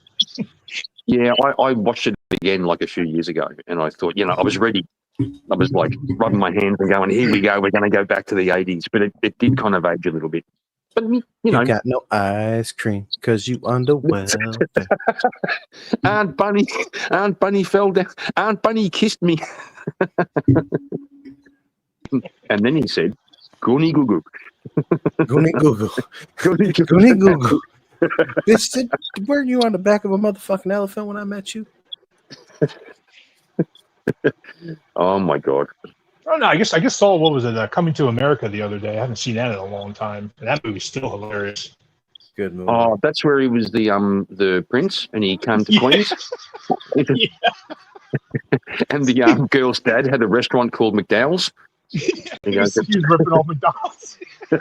Yeah, I watched it again like a few years ago, and I thought, I was ready. I was like rubbing my hands and going, "Here we go. We're going to go back to the '80s." But it did kind of age a little bit. But you got no ice cream because you underwhelmed. Aunt Bunny fell down. Aunt Bunny kissed me. And then he said, "Goonie goo goo." Goonie goo goo. Goonie goo goo. Bitch, weren't you on the back of a motherfucking elephant when I met you? Oh my god. Oh no, I guess saw what was it? Coming to America the other day. I haven't seen that in a long time. And that movie's still hilarious. Good movie. Oh, that's where he was the prince, and he came to Queens. And the girl's dad had a restaurant called McDowell's. He was ripping off McDonald's. I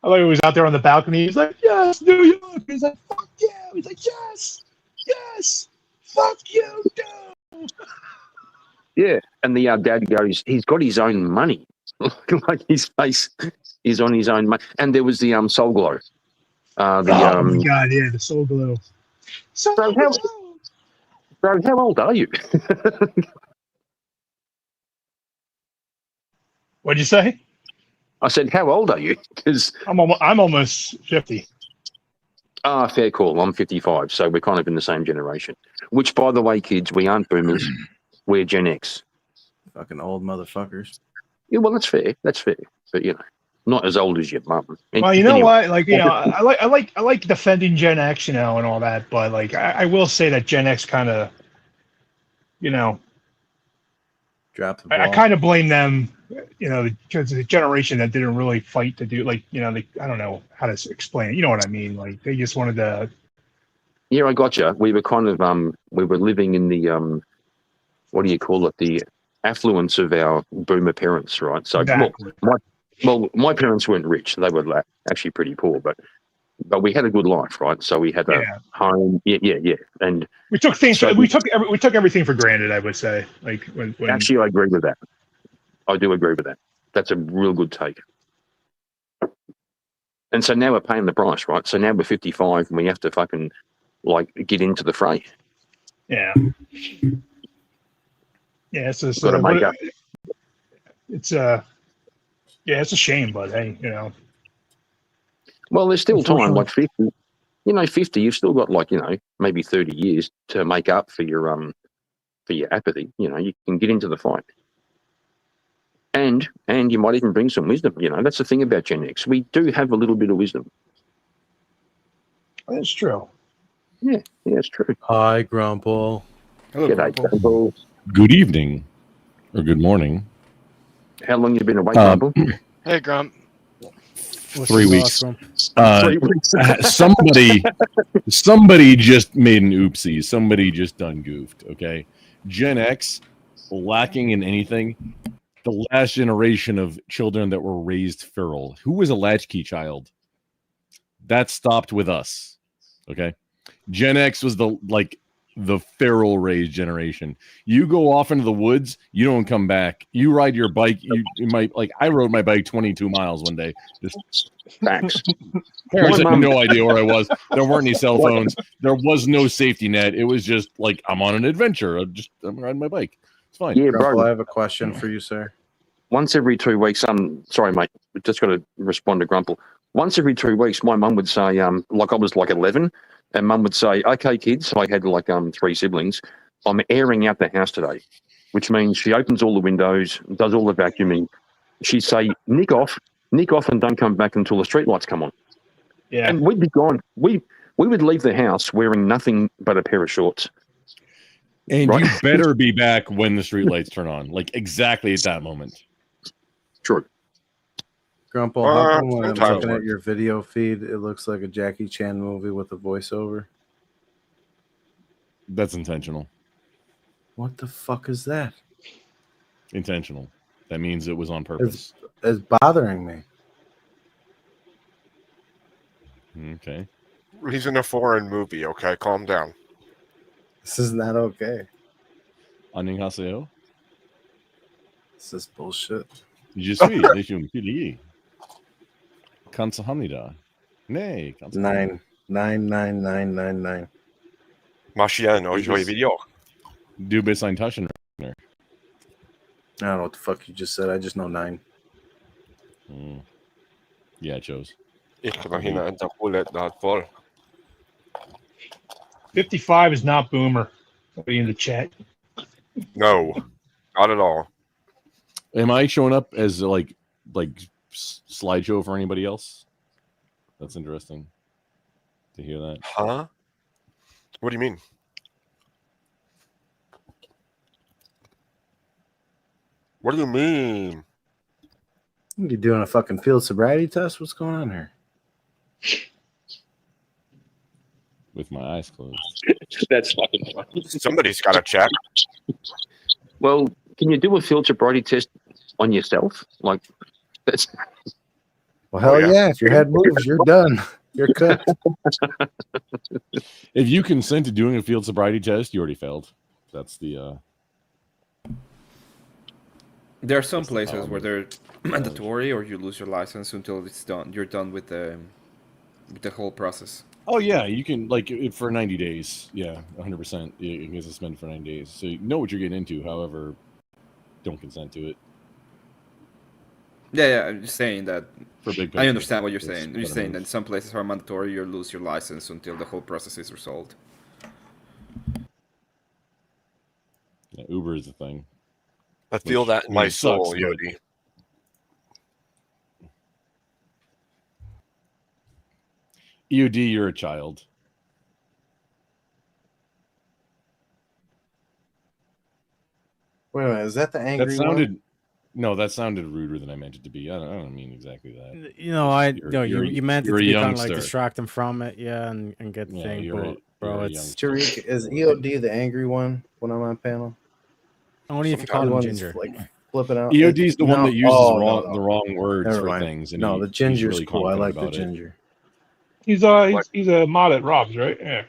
thought he was out there on the balcony. He's like, "Yes, New York." He's like, "Fuck yeah." He's like, "Yes, yes, fuck you, dude." Yeah, and the dad goes, "He's got his own money." Like his face is on his own money. And there was the Soul Glow. Oh my god, yeah, the Soul Glow. Bro, how old are you? What'd you say? I said, how old are you? Because I'm almost 50. Ah, fair call. I'm 55, so we're kind of in the same generation. Which, by the way, kids, we aren't boomers. We're Gen X. Fucking old motherfuckers. Yeah, well, that's fair. That's fair. But, you know, not as old as your mum. Well, you know what? Like, you know, I like defending Gen X, you know, and all that, but like, I will say that Gen X kind of, you know, drop the ball. I kind of blame them, you know, because the generation that didn't really fight to do, like, you know, I don't know how to explain it. You know what I mean? Like, they just wanted to. Yeah, I gotcha. We were kind of we were living in the what do you call it? The affluence of our boomer parents, right? So, Exactly. my parents weren't rich; they were actually pretty poor, but we had a good life, right? So we had a home, yeah, and we took things. So we took everything for granted. I would say, like when actually, I agree with that. I do agree with that. That's a real good take. And so now we're paying the price, right? So now we're 55 and we have to fucking like get into the fray. Yeah. Yeah, it's just, Got to make up. It's it's a shame, but hey, you know. Well, there's still time, like 50. You know, 50. You've still got like, you know, maybe 30 years to make up for your apathy. You know, you can get into the fight. And you might even bring some wisdom. You know, that's the thing about Gen X. We do have a little bit of wisdom. That's true. Yeah, it's true. Hi, Grumple. Hello, Grumple. Good evening, or good morning. How long you been awake, Grumple? Hey, Grump. 3 weeks. Awesome? 3 weeks. somebody just made an oopsie. Somebody just done goofed. Okay, Gen X, lacking in anything. The last generation of children that were raised feral. Who was a latchkey child? That stopped with us. Okay, Gen X was the feral raised generation. You go off into the woods, you don't come back. You ride your bike. You might I rode my bike 22 miles one day. Just facts. Parents had no idea where I was. There weren't any cell phones. There was no safety net. It was just like I'm on an adventure. I'm riding my bike. It's fine. Yeah, bro. I have a question for you, sir. Once every 2 weeks, sorry, mate, just got to respond to Grumple. Once every 2 weeks, my mum would say, like I was like 11, and mum would say, okay, kids, so I had like 3 siblings, I'm airing out the house today, which means she opens all the windows, does all the vacuuming. She'd say, nick off, and don't come back until the streetlights come on. Yeah. And we'd be gone. We would leave the house wearing nothing but a pair of shorts. And you better be back when the streetlights turn on, like exactly at that moment. True. Grumple, how come when I'm looking at your video feed, it looks like a Jackie Chan movie with a voiceover? That's intentional. What the fuck is that? Intentional. That means it was on purpose. It's bothering me. Okay. He's in a foreign movie, okay? Calm down. This is not okay. 안녕하세요. This is bullshit. Je suis 대중 필이. 감사합니다. 네, 감사합니다. 99999. Machien, aujourd'hui vidéo. Du bist ein Taschenrechner. I don't know what the fuck you just said. I just know 9. Yeah, it shows. Ich kann hier in der bullet not voll. 55 is not boomer. Somebody in the chat. No, not at all. Am I showing up as like slideshow for anybody else? That's interesting to hear that. Huh? What do you mean? What do you mean? You doing a fucking field sobriety test? What's going on here? With my eyes closed. That's fucking funny. Somebody's got to check. Well, can you do a field sobriety test on yourself? Like, that's. Well, hell yeah. If your head moves, you're done. You're cooked. If you consent to doing a field sobriety test, you already failed. That's the. There are some places where they're mandatory, or you lose your license until it's done. You're done with the whole process. Oh yeah, you can for 90 days. Yeah, 100%. You can suspend for 90 days, so you know what you're getting into. However, don't consent to it. Yeah, I'm just saying that. For big I understand what you're it's saying. You're better saying move. that in some places are mandatory, you lose your license until the whole process is resolved. Yeah, Uber is a thing. I feel that in my soul, sucks, Yodi. EOD, you're a child. Wait a minute, is that the angry That sounded one? no, that sounded ruder than I meant it to be. I don't mean exactly that. You know, you meant it to be kind of like distract them from it, yeah, and get the thing. But bro, it's Tariq, is EOD the angry one when I'm on panel? Only if you call him Ginger. Like flipping out. EOD is the one that uses the wrong words Never for mind. things. And no, the ginger's really cool. I like the confident about it. ginger. He's a mod at Rob's, right? Yeah.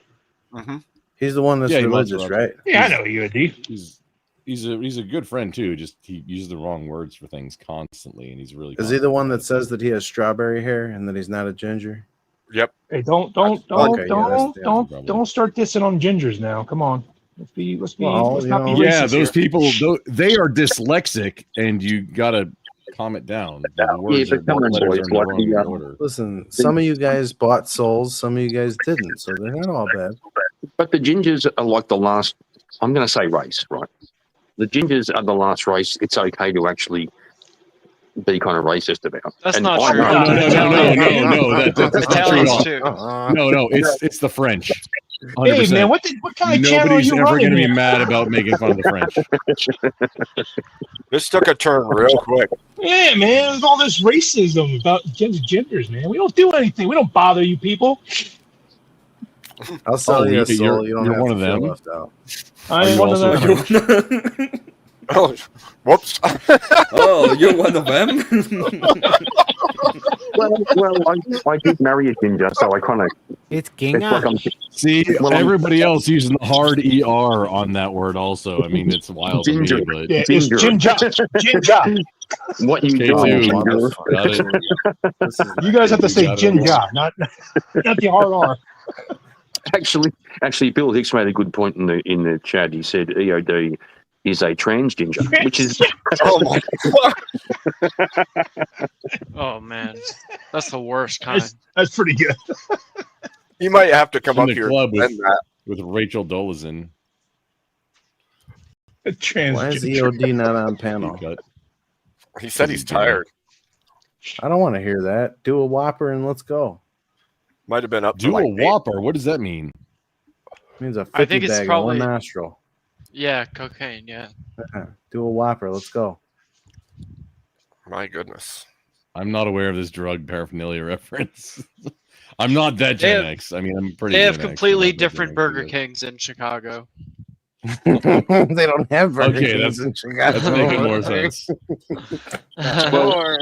He's the one that's Yeah, he mods religious, Rob. right? Yeah, I know UAD. He's a good friend too. Just he uses the wrong words for things constantly, and he's really. Is he the one that says that he has strawberry hair and that he's not a ginger? Yep. Hey, don't start dissing on gingers now. Come on, let's not be racist those here. people, they are dyslexic, and you gotta calm it down. The words are the letters are in the wrong order. Listen, some of you guys bought souls, some of you guys didn't, so they're not all bad. But the gingers are like the last, I'm going to say race, right? The gingers are the last race it's okay to actually be kind of racist about. That's And not I true. know- No, that's not true at all. too. No, it's the French. 100%. Hey man, what kind of channel are Nobody's you ever running going to be here? mad about making fun of the French. This took a turn real quick. Yeah, man, there's all this racism about genders, man. We don't do anything. We don't bother you people. I'll sell you a you're- soul. You don't you're have one to of feel them? left out. I am one of them. Oh, whoops. Oh, you're one of them? well, I did marry a ginger, so I kind of. It's king. See, Well, everybody else using the hard ER on that word also. I mean, it's wild Ginger. to me, but... Yeah, it's ginger. What you do, K2, got it. You guys have to say Got it. ginger, not the hard R. Actually, Bill Hicks made a good point in the chat. He said EOD is a trans ginger, which is Oh my god. Oh man, that's the worst kind. That's pretty good. You might have to come In up the here club and end that. with Rachel Dolezal. Why is EOD not on panel? He said he's tired. I don't want to hear that. Do a Whopper and let's go. Might have been up to Do like a Whopper? What does that mean? It means a 50 I think it's bag probably on one nostril. Yeah, cocaine. Yeah. Do a Whopper. Let's go. My goodness. I'm not aware of this drug paraphernalia reference. I'm not that They Gen have- X. I mean, I'm pretty. They have Gen X, completely but I'm not that different Gen X Burger either. Kings in Chicago. They don't have Burger Okay, Kings in Chicago. that's making more sense. well,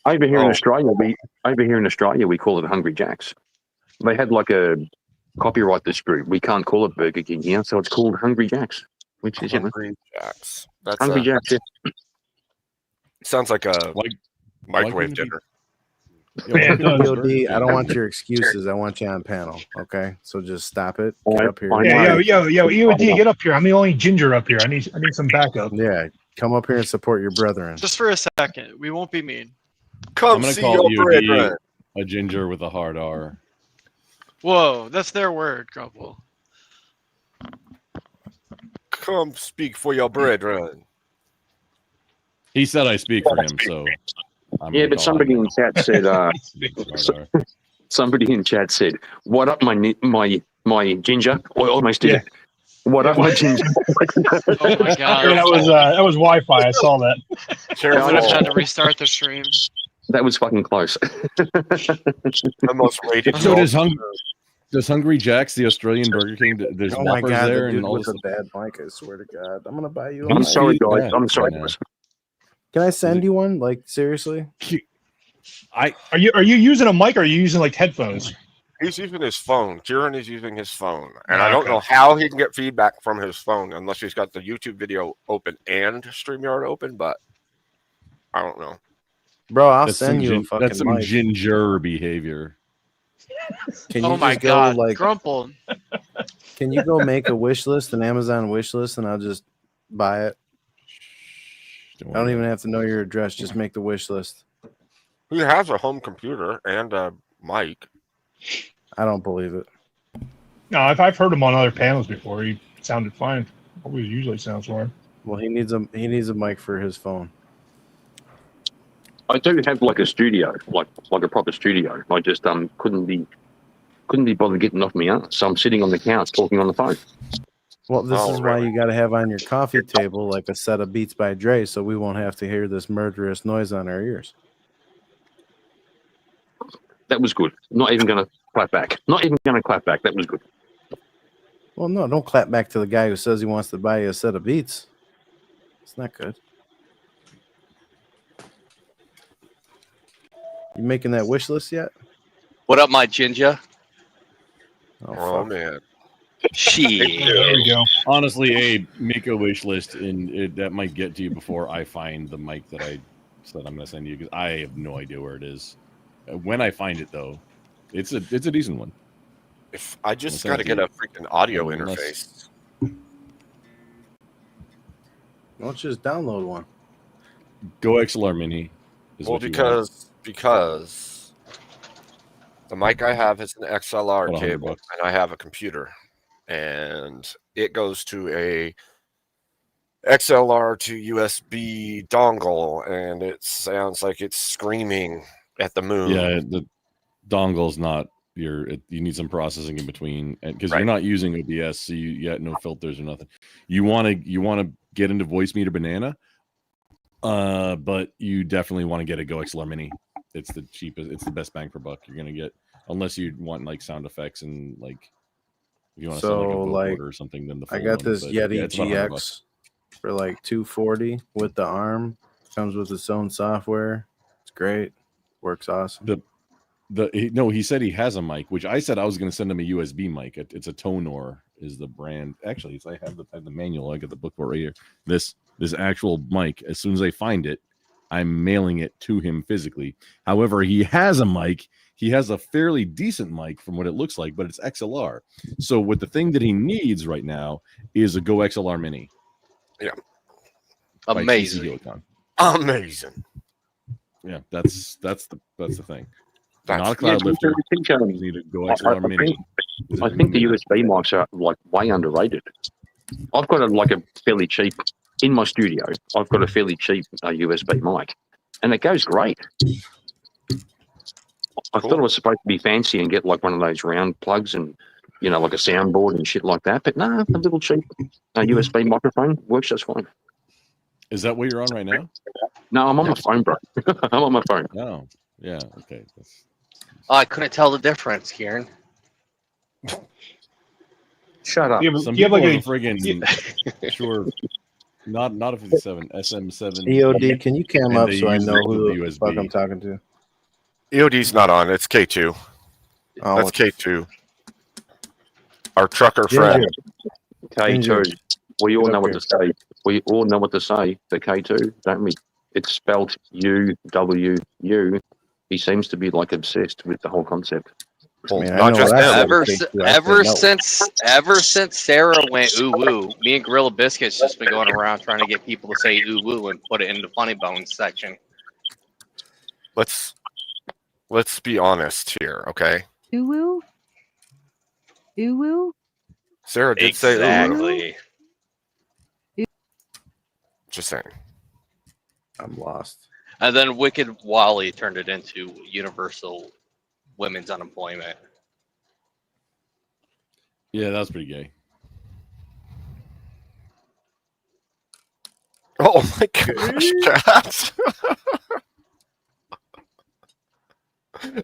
over here in Australia, we call it Hungry Jacks. They had like a copyright dispute. We can't call it Burger King here, so it's called Hungry Jacks, which is Hungry Jacks. That's Hungry Jacks. Yeah. Sounds like a microwave like- dinner. EOD, I don't want your excuses. I want you on panel. Okay, so just stop it. Get up here. Yeah, yo, EOD, get up here. I'm the only ginger up here. I need some backup. Yeah, come up here and support your brethren. Just for a second, we won't be mean. I'm Come gonna see call your you brethren. a ginger with a hard R. Whoa, that's their word, Grumple. Come speak for your brethren. He said I speak for him, so. I'm Yeah, gonna but call somebody him in chat said. hard R. Somebody in chat said, "What up, my ginger?" I almost did it. What up, my ginger? Oh my god. Yeah, that was Wi-Fi. I saw that. I would have had to restart the stream. That was fucking close. The most rated. So does Hungry Jack's, the Australian Burger King, there's Oh my Whoppers God, there the dude and all with this. a bad mic. I swear to God, I'm gonna buy you. I'm a sorry, mic. guys. I'm sorry, guys. Can I send you one? Like seriously? Are you using a mic or are you using like headphones? He's using his phone. Kieran is using his phone. And I don't know how he can get feedback from his phone unless he's got the YouTube video open and StreamYard open, but I don't know. Bro, I'll That's send some you a fucking That's some mic. ginger behavior. Can Oh you my just go god, like? Grumple. Can you go make a wish list, an Amazon wish list, and I'll just buy it? I don't even have to know your address. Just make the wish list. He has a home computer and a mic. I don't believe it. No, I've heard him on other panels before. He sounded fine. Always usually sounds fine. Well, he needs a mic for his phone. I do have like a studio, like a proper studio. I just couldn't be bothered getting off my ass. So I'm sitting on the couch talking on the phone. Well, this is why you got to have on your coffee table like a set of Beats by Dre, so we won't have to hear this murderous noise on our ears. That was good. Not even going to clap back. Not even going to clap back. That was good. Well, no, don't clap back to the guy who says he wants to buy you a set of Beats. It's not good. You making that wish list yet? What up, my ginger? Oh man. Shit. There we go. Honestly, Abe, make a wish list, and that might get to you before I find the mic that I said I'm going to send you, because I have no idea where it is. When I find it, though, it's a decent one. If I just got to get a freaking audio interface. Why don't you just download one? Go XLR Mini. Well, because the mic I have is an XLR cable, and I have a computer, and it goes to a XLR to USB dongle, and it sounds like it's screaming at the moon. Yeah, the dongle's not you need some processing in between, because you're not using OBS, so you got no filters or nothing. You want to get into Voice Meter Banana, but you definitely want to get a Go XLR Mini. It's the cheapest. It's the best bang for buck you're gonna get, unless you want like sound effects and like if you want to sound like a vocode or something. Then I got this Yeti GX for like $240 with the arm. Comes with its own software. It's great. Works awesome. He said he has a mic, which I said I was going to send him a USB mic. It's a Tonor is the brand. Actually, I have the manual. I got the book for it right here. This actual mic. As soon as I find it, I'm mailing it to him physically. However, he has a mic. He has a fairly decent mic from what it looks like, but it's XLR. So what the thing that he needs right now is a Go XLR Mini. Yeah. Amazing. Amazing. Yeah, that's the thing. That's not a cloud lifter. You need to go XLR Mini. I think the USB mics are like way underrated. I've got a fairly cheap in my studio. I've got a fairly cheap USB mic, and it goes great. I thought it was supposed to be fancy and get like one of those round plugs and like a soundboard and shit like that. But no, a little cheap USB microphone works just fine. Is that what you're on right now? No, I'm on my phone, bro. I'm on my phone. Oh, yeah. Okay. Oh, I couldn't tell the difference, Kieran. Shut up. Some people have a friggin' sure. Not a 57 SM7. EOD, can you cam up so I know who the fuck I'm talking to? EOD's not on. It's K2. Oh, that's K2. Our trucker friend. K2. We all know what to say. We all know what to say for K2, don't we? It's spelled UWU. He seems to be like obsessed with the whole concept. Well, not just ever since Sarah went ooh woo, me and Gorilla Biscuits just been going around trying to get people to say ooh woo and put it in the funny bones section. Let's be honest here, okay? Ooh woo. Ooh woo. Sarah did say exactly. Just saying. I'm lost. And then Wicked Wally turned it into universal women's unemployment. Yeah, that's pretty gay. Oh my gosh, Kat.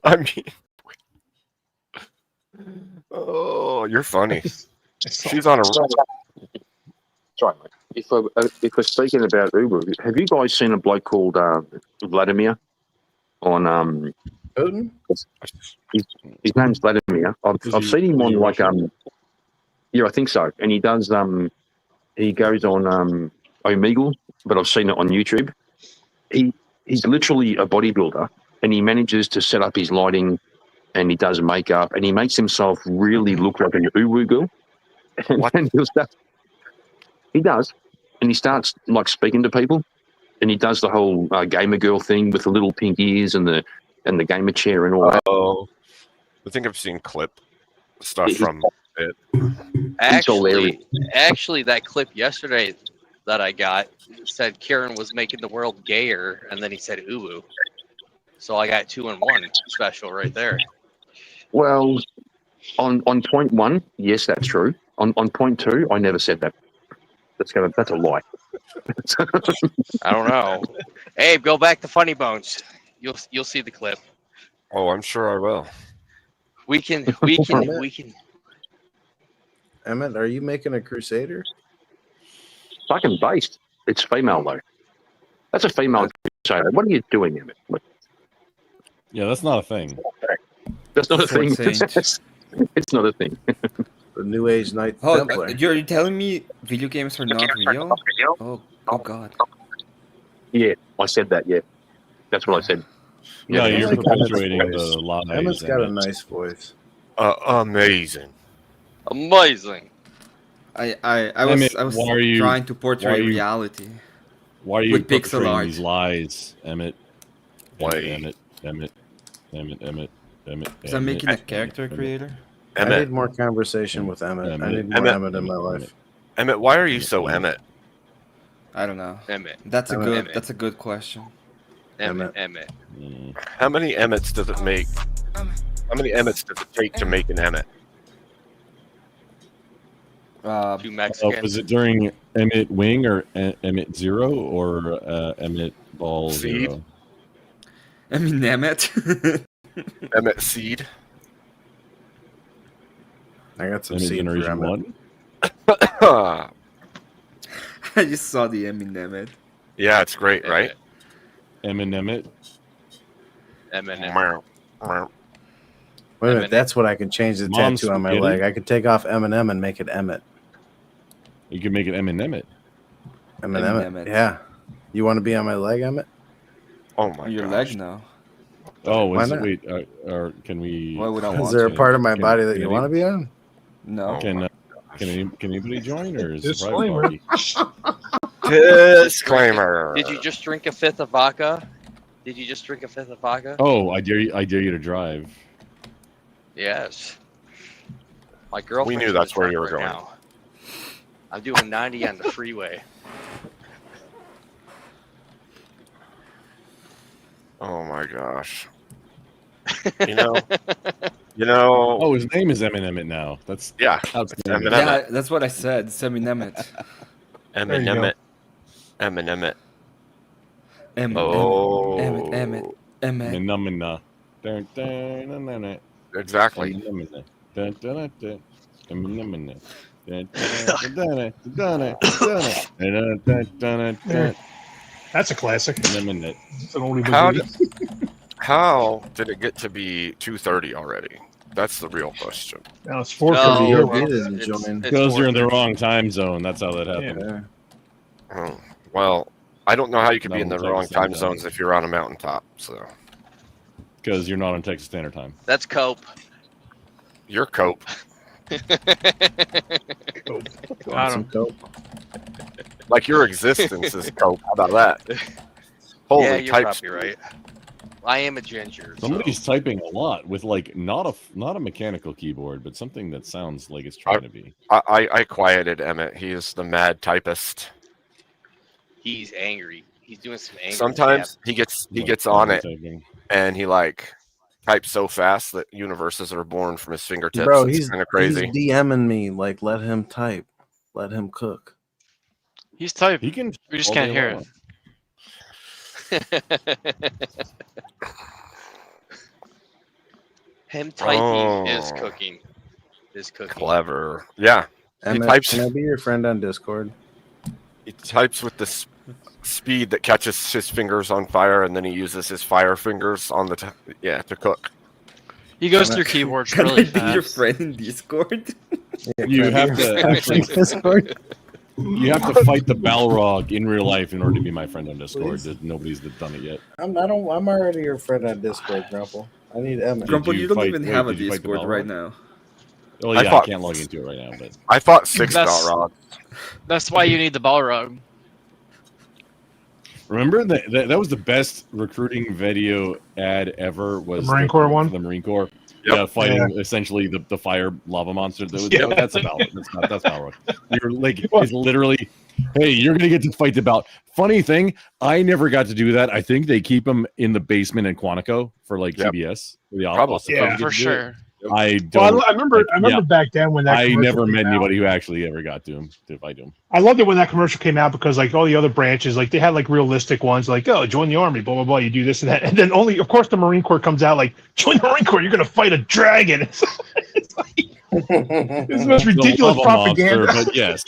I mean, oh, you're funny. She's on a. Sorry, mate. If we're speaking about Uber, have you guys seen a bloke called Vladimir on Putin? His name's Vladimir. I've seen him on like yeah, I think so. And he does he goes on Omegle, but I've seen it on YouTube. He's literally a bodybuilder, and he manages to set up his lighting, and he does makeup, and he makes himself really look like an Uwu girl. And he does, and he starts like speaking to people, and he does the whole gamer girl thing with the little pink ears and the gamer chair and all that. Oh, I think I've seen clip stuff from it. Actually, that clip yesterday that I got said Kieran was making the world gayer, and then he said uwu. So I got 2-in-1 special right there. Well, on point one, yes, that's true. On point two, I never said that. That's a lie. I don't know. Hey, go back to Funny Bones. You'll see the clip. Oh, I'm sure I will. We can. Emmett, are you making a Crusader? Fucking based. It's female though. That's a female Crusader. What are you doing, Emmett? Yeah, that's not a thing. That's not a thing. It's not a thing. The New Age Knight Templar. You're telling me video games are not real? Oh God. Yeah, I said that. Yeah, that's what I said. No, Yeah, you're perpetuating the lies. Emmett's got a nice voice. Amazing. Amazing. I was why are you, trying to portray reality. Why are you with pixel perpetrating art. these lies, Emmett? Why? Emmett. Because I'm making a character creator. I need more conversation with Emmett. I need more Emmett in my life. Emmett, why are you so Emmett? I don't know. Emmett. That's a Emmett. good question. Emmett. How many Emmets does it make? How many Emmets does it take to make an Emmett? 2 Mexicans. Was it during Emmett Wing or Emmett Zero or Emmett Ball Seed? Zero? I mean, Emmett. Emmett Seed. I got some Emmett seed for Generation Emmett. 1? I just saw the Emmett. Yeah, it's great, right? Emmett. Eminem. Wait a minute, that's what I can change the Mom's tattoo on my spaghetti? leg. I could take off Eminem and make it Emmett. You can make it Emmett. Emmett. Yeah. You want to be on my leg, Emmett? Oh my Your gosh. leg now. Oh, Why is it, not? wait, or can we? Why would I Is want there a to? part of my Can- body that can you any- want to be on? No. Can anybody join, or is it private Disclaimer. party? Disclaimer. Did you just drink a fifth of vodka? Oh, I dare you to drive. Yes. My girlfriend. We knew that's where you were going. Now. I'm doing 90 on the freeway. Oh my gosh. You know. Oh, his name is Emmett now. That's Yeah. outstanding. Yeah, that's what I said. Emmett. Emmett. Oh. Emmett. Exactly. That's a classic. It's an oldie How but goodie. How did it get to be 2:30 already? That's the real question. Now it's 4:30. You're Well, didn't join. Because you're in the wrong time zone. That's how that happened. Oh, well, I don't know how you could be in the Mountain wrong Texas time Standard zones Time. if you're on a mountaintop. So Because you're not on Texas Standard Time. That's cope. you're cope. Want some dope? Like your existence is cope. How about that? Holy Yeah, you're types. probably right. I am a ginger. Somebody's typing a lot with like not a mechanical keyboard, but something that sounds like it's trying to be. I quieted Emmett. He is the mad typist. He's angry. He's doing some angry. Sometimes he gets on it Typing. and he like types so fast that universes are born from his fingertips. Bro, it's he's kind of crazy. He's DMing me like, let him type, let him cook. He's typing. He can. We just all can't day hear long. it. Him typing Oh. is cooking. Clever. Yeah. Emmett, types- can I be your friend on Discord? He types with the speed that catches his fingers on fire, and then he uses his fire fingers on the to cook. He goes Can I- through keyboards Can really I be your fast. friend in Discord? You have to actually. Discord. You have to fight the Balrog in real life in order to be my friend on Discord. Nobody's done it yet. I'm already your friend on Discord, Grumple. I need Emmett. Grumple, you you don't fight- even wait, have a did you fight the Discord right Balrog? now. Oh I yeah, I fought- can't log into it right now, but I fought 6 That's- Balrog. That's why you need the Balrog. Remember that was the best recruiting video ad ever. Was the Marine Corps one? The Marine Corps. Yep. Yeah, fighting essentially the fire lava monster. That's about it. That's about it. You're like, it's literally, hey, you're gonna get to fight the Bal. Funny thing, I never got to do that. I think they keep them in the basement in Quantico for like TBS. Yeah, for sure. I don't. Well, I remember back then when that I commercial never came met out. anybody who actually ever got to fight him. I loved it when that commercial came out because like all the other branches, like they had like realistic ones, like join the army, blah blah blah. You do this and that, and then only, of course, the Marine Corps comes out like join the Marine Corps. You're gonna fight a dragon. It's like it's the most ridiculous propaganda. Monster, but yes,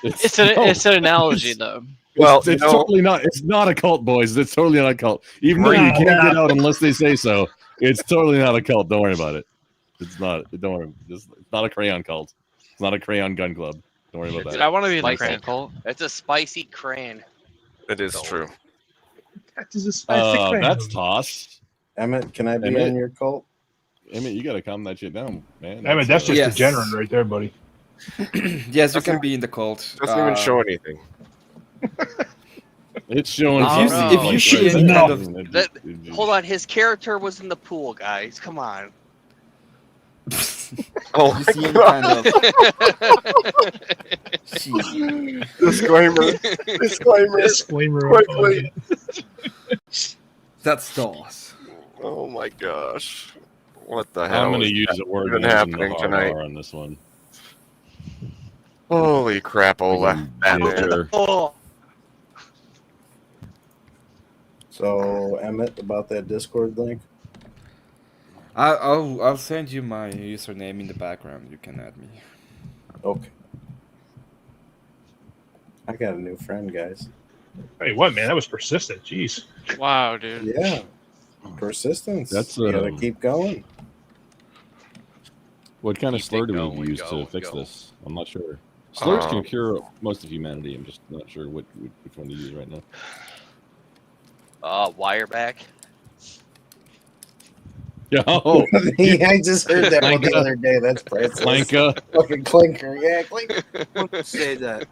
It's an analogy though. Well, it's totally not. It's not a cult, boys. It's totally not a cult. Even though you can't get out unless they say so, it's totally not a cult. Don't worry about it. It's not. Don't worry. It's not a crayon cult. It's not a crayon gun club. Don't worry about that. I want to be in the Spicy. crayon cult. It's a spicy crayon. It is true. That is a spicy crayon. That's toss. Emmett, can I be Emmett? on your cult? Emmett, you gotta calm that shit down, man. Emmett, that's just degenerate right there, buddy. Yes, you can be in the cult. Doesn't even show anything. It's showing. If you see any kind of hold on, his character was in the pool, guys. Come on. Oh, you see any kind of disclaimer. Quickly. That's DOS. Oh my gosh. What the hell? I'm going to is use a word even using happening the tonight RR on this one. Holy crapola. Batman. Oh. So, Emmett, about that Discord link? I'll send you my username in the background. You can add me. Okay. I got a new friend, guys. Hey, what, man? That was persistent. Jeez. Wow, dude. Yeah. Persistence. That's you gotta keep going. What kind of slur do we use to fix this? I'm not sure. Slurs can cure most of humanity. I'm just not sure which one to use right now. Wireback. Yo, I just heard that one the other day. That's priceless. Clanker. Fucking clinker. Yeah, clinker. Say that.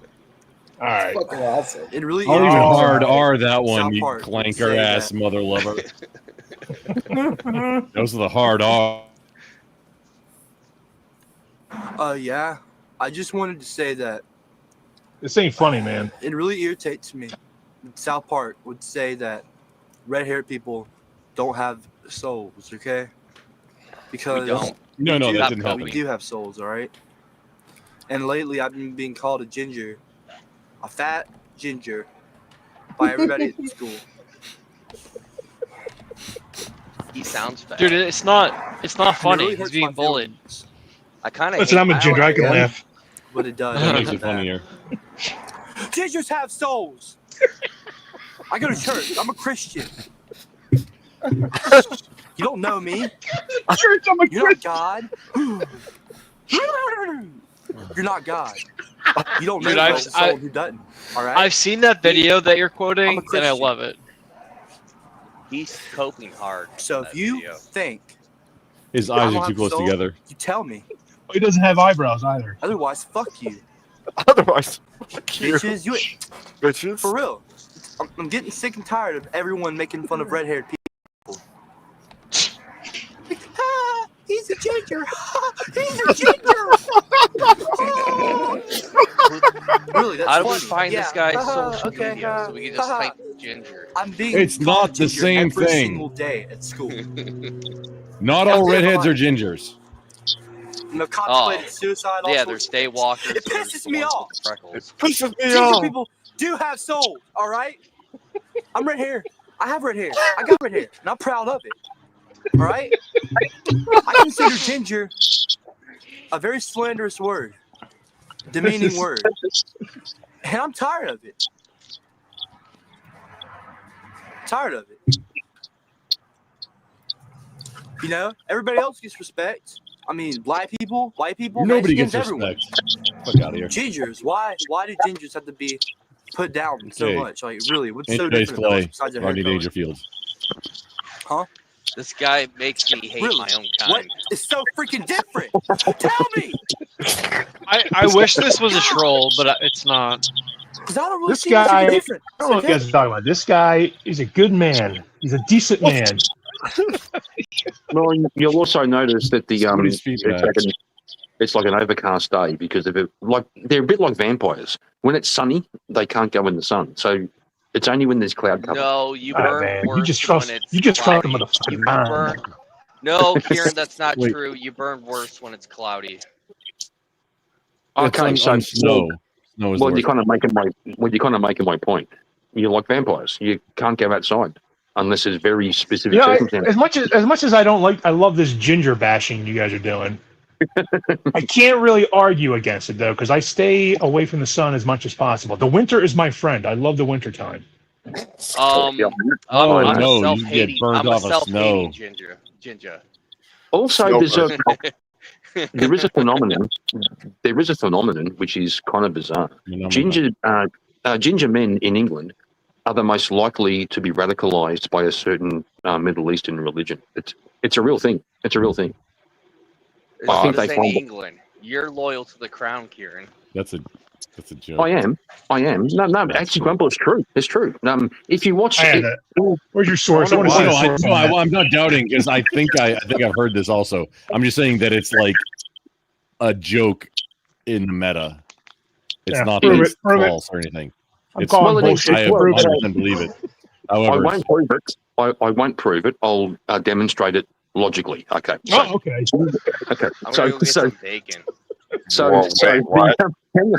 All right. Fucking awesome. It really I'll even is. hard R that one, South you Park would clanker say ass that. mother lover. Those are the hard R. Yeah. I just wanted to say that This ain't funny, man. it really irritates me. South Park would say that red-haired people don't have souls, okay? Because We don't. No, that do- didn't help we me. do have souls, all right? And lately, I've been being called a ginger, a fat ginger, by everybody at school. He sounds fat. Dude, it's not funny. really He's hurts being my bullied. I kind of. Listen, I'm a ginger. I can laugh. But it does. That makes it funnier. Gingers have souls. I go to church. I'm a Christian. You don't know me. Church, I'm a You're not God. You're not God. You don't know Dude, the soul who doesn't. All right. I've seen that video that you're I'm quoting, a and I Christian. love it. He's coping hard. So if you think His I eyes don't are too have close soul, together. you tell me. He doesn't have eyebrows either. Otherwise, fuck you. Otherwise, fuck you. Bitches, you Bitches. for real. I'm getting sick and tired of everyone making fun of red-haired people. Ah, he's a ginger. He's a ginger. Really, that's How do we funny. find this Yeah. guy's social Okay, media so we can just type ginger? I'm being It's called not the ginger same every thing. single day at school. Not all redheads are gingers. No contemplated suicide. all Yeah, sorts there's of- daywalkers. It pisses me off. It pisses me Ginger off. people do have souls, all right? I'm red hair. I have red hair. I got red hair, and I'm proud of it. All right? I consider ginger a very slanderous word, demeaning word, and I'm tired of it. Tired of it. You know, everybody else gets respect. I mean, black people, white people, Nobody gets Mexicans, everyone. respect. Fuck out of here. Gingers, why do gingers have to be put down so Okay. much? Like, really, what's In so today's different about play, us besides their hair Rodney color? Dangerfield. Huh? This guy makes me hate Really? my own What kind. is so freaking different? Tell me. I wish this was a troll, but it's not. Because I don't really This see much of guy, a I difference. don't know what you guys are talking about. This guy is a good man. He's a decent man. Well, you'll also notice that the Somebody's feedback. it's like an overcast day because of it. Like they're a bit like vampires. When it's sunny, they can't go in the sun. So it's only when there's cloud cover. No, you Ah, burn man, worse you just when trust it's you just trust cloudy. the motherfucking You man. burn. No, Kieran, that's not Wait. true. You burn worse when it's cloudy. Okay, It's so on snow. Snow is the well, you're worst. kind of making my point. You're like vampires. You can't go outside unless there's very specific You know, circumstances. as much as I don't like, I love this ginger bashing you guys are doing. I can't really argue against it though, because I stay away from the sun as much as possible. The winter is my friend. I love the winter time. I'm a no, you self-hating. get burned I'm a off of self-hating snow. ginger. Also, there is a phenomenon. There is a phenomenon which is kind of bizarre. Ginger men in England are the most likely to be radicalized by a certain Middle Eastern religion. It's a real thing. It's a real thing. I think they in find England. You're loyal to the crown, Kieran. That's a joke. I am. No, actually, Grumble, it's true. It's true. If you watch it, where's your source? I want to see a source. I'm not doubting because I think I've heard this also. I'm just saying that it's like a joke in the meta. It's not that it's false or anything. I'm calling bullshit. I 100% believe it. However, I won't prove it. I won't prove it. I'll demonstrate it logically. Okay. Okay. Okay. I'm gonna go get some bacon.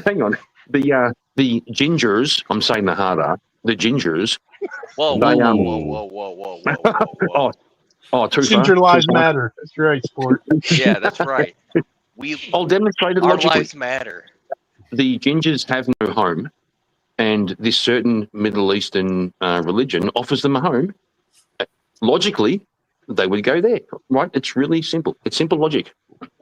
Hang on. The gingers. I'm saying the harder. The gingers. Whoa! Too Ginger far? lives Too far? matter. That's right, sport. Yeah, that's right. I'll demonstrate it Our logically. lives matter. The gingers have no home, and this certain Middle Eastern religion offers them a home. Logically, they would go there, right? It's really simple. It's simple logic.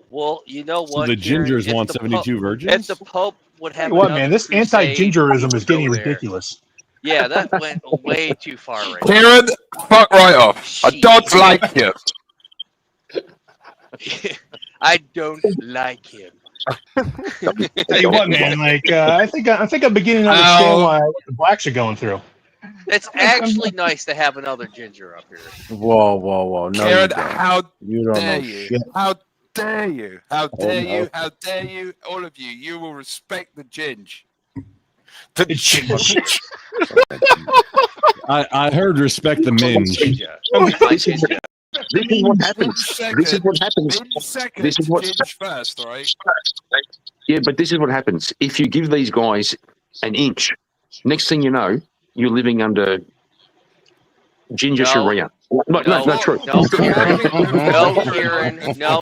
Well, you know so what? the Kieran? gingers If want the 72 Pope- virgins? If the Pope would have What, another man? This crusade, anti-gingerism is he'd go getting there. ridiculous. Yeah, that went way too far right Kieran, fuck right off. I don't like you. I don't like him. Tell you what, man. Like, I think I'm beginning to understand what the blacks are going through. It's actually nice to have another ginger up here. Whoa. No, Kieran, you don't. how You don't dare know you? shit. How dare you? How dare no. you? How dare you? All of you. You will respect the ginge. I heard respect the minge. This is what happens. This is what happens. This is what. Ginge first, right? Yeah, but this is what happens. If you give these guys an inch, next thing you know, you're living under ginger Sharia. No, true. No, Kieran. No.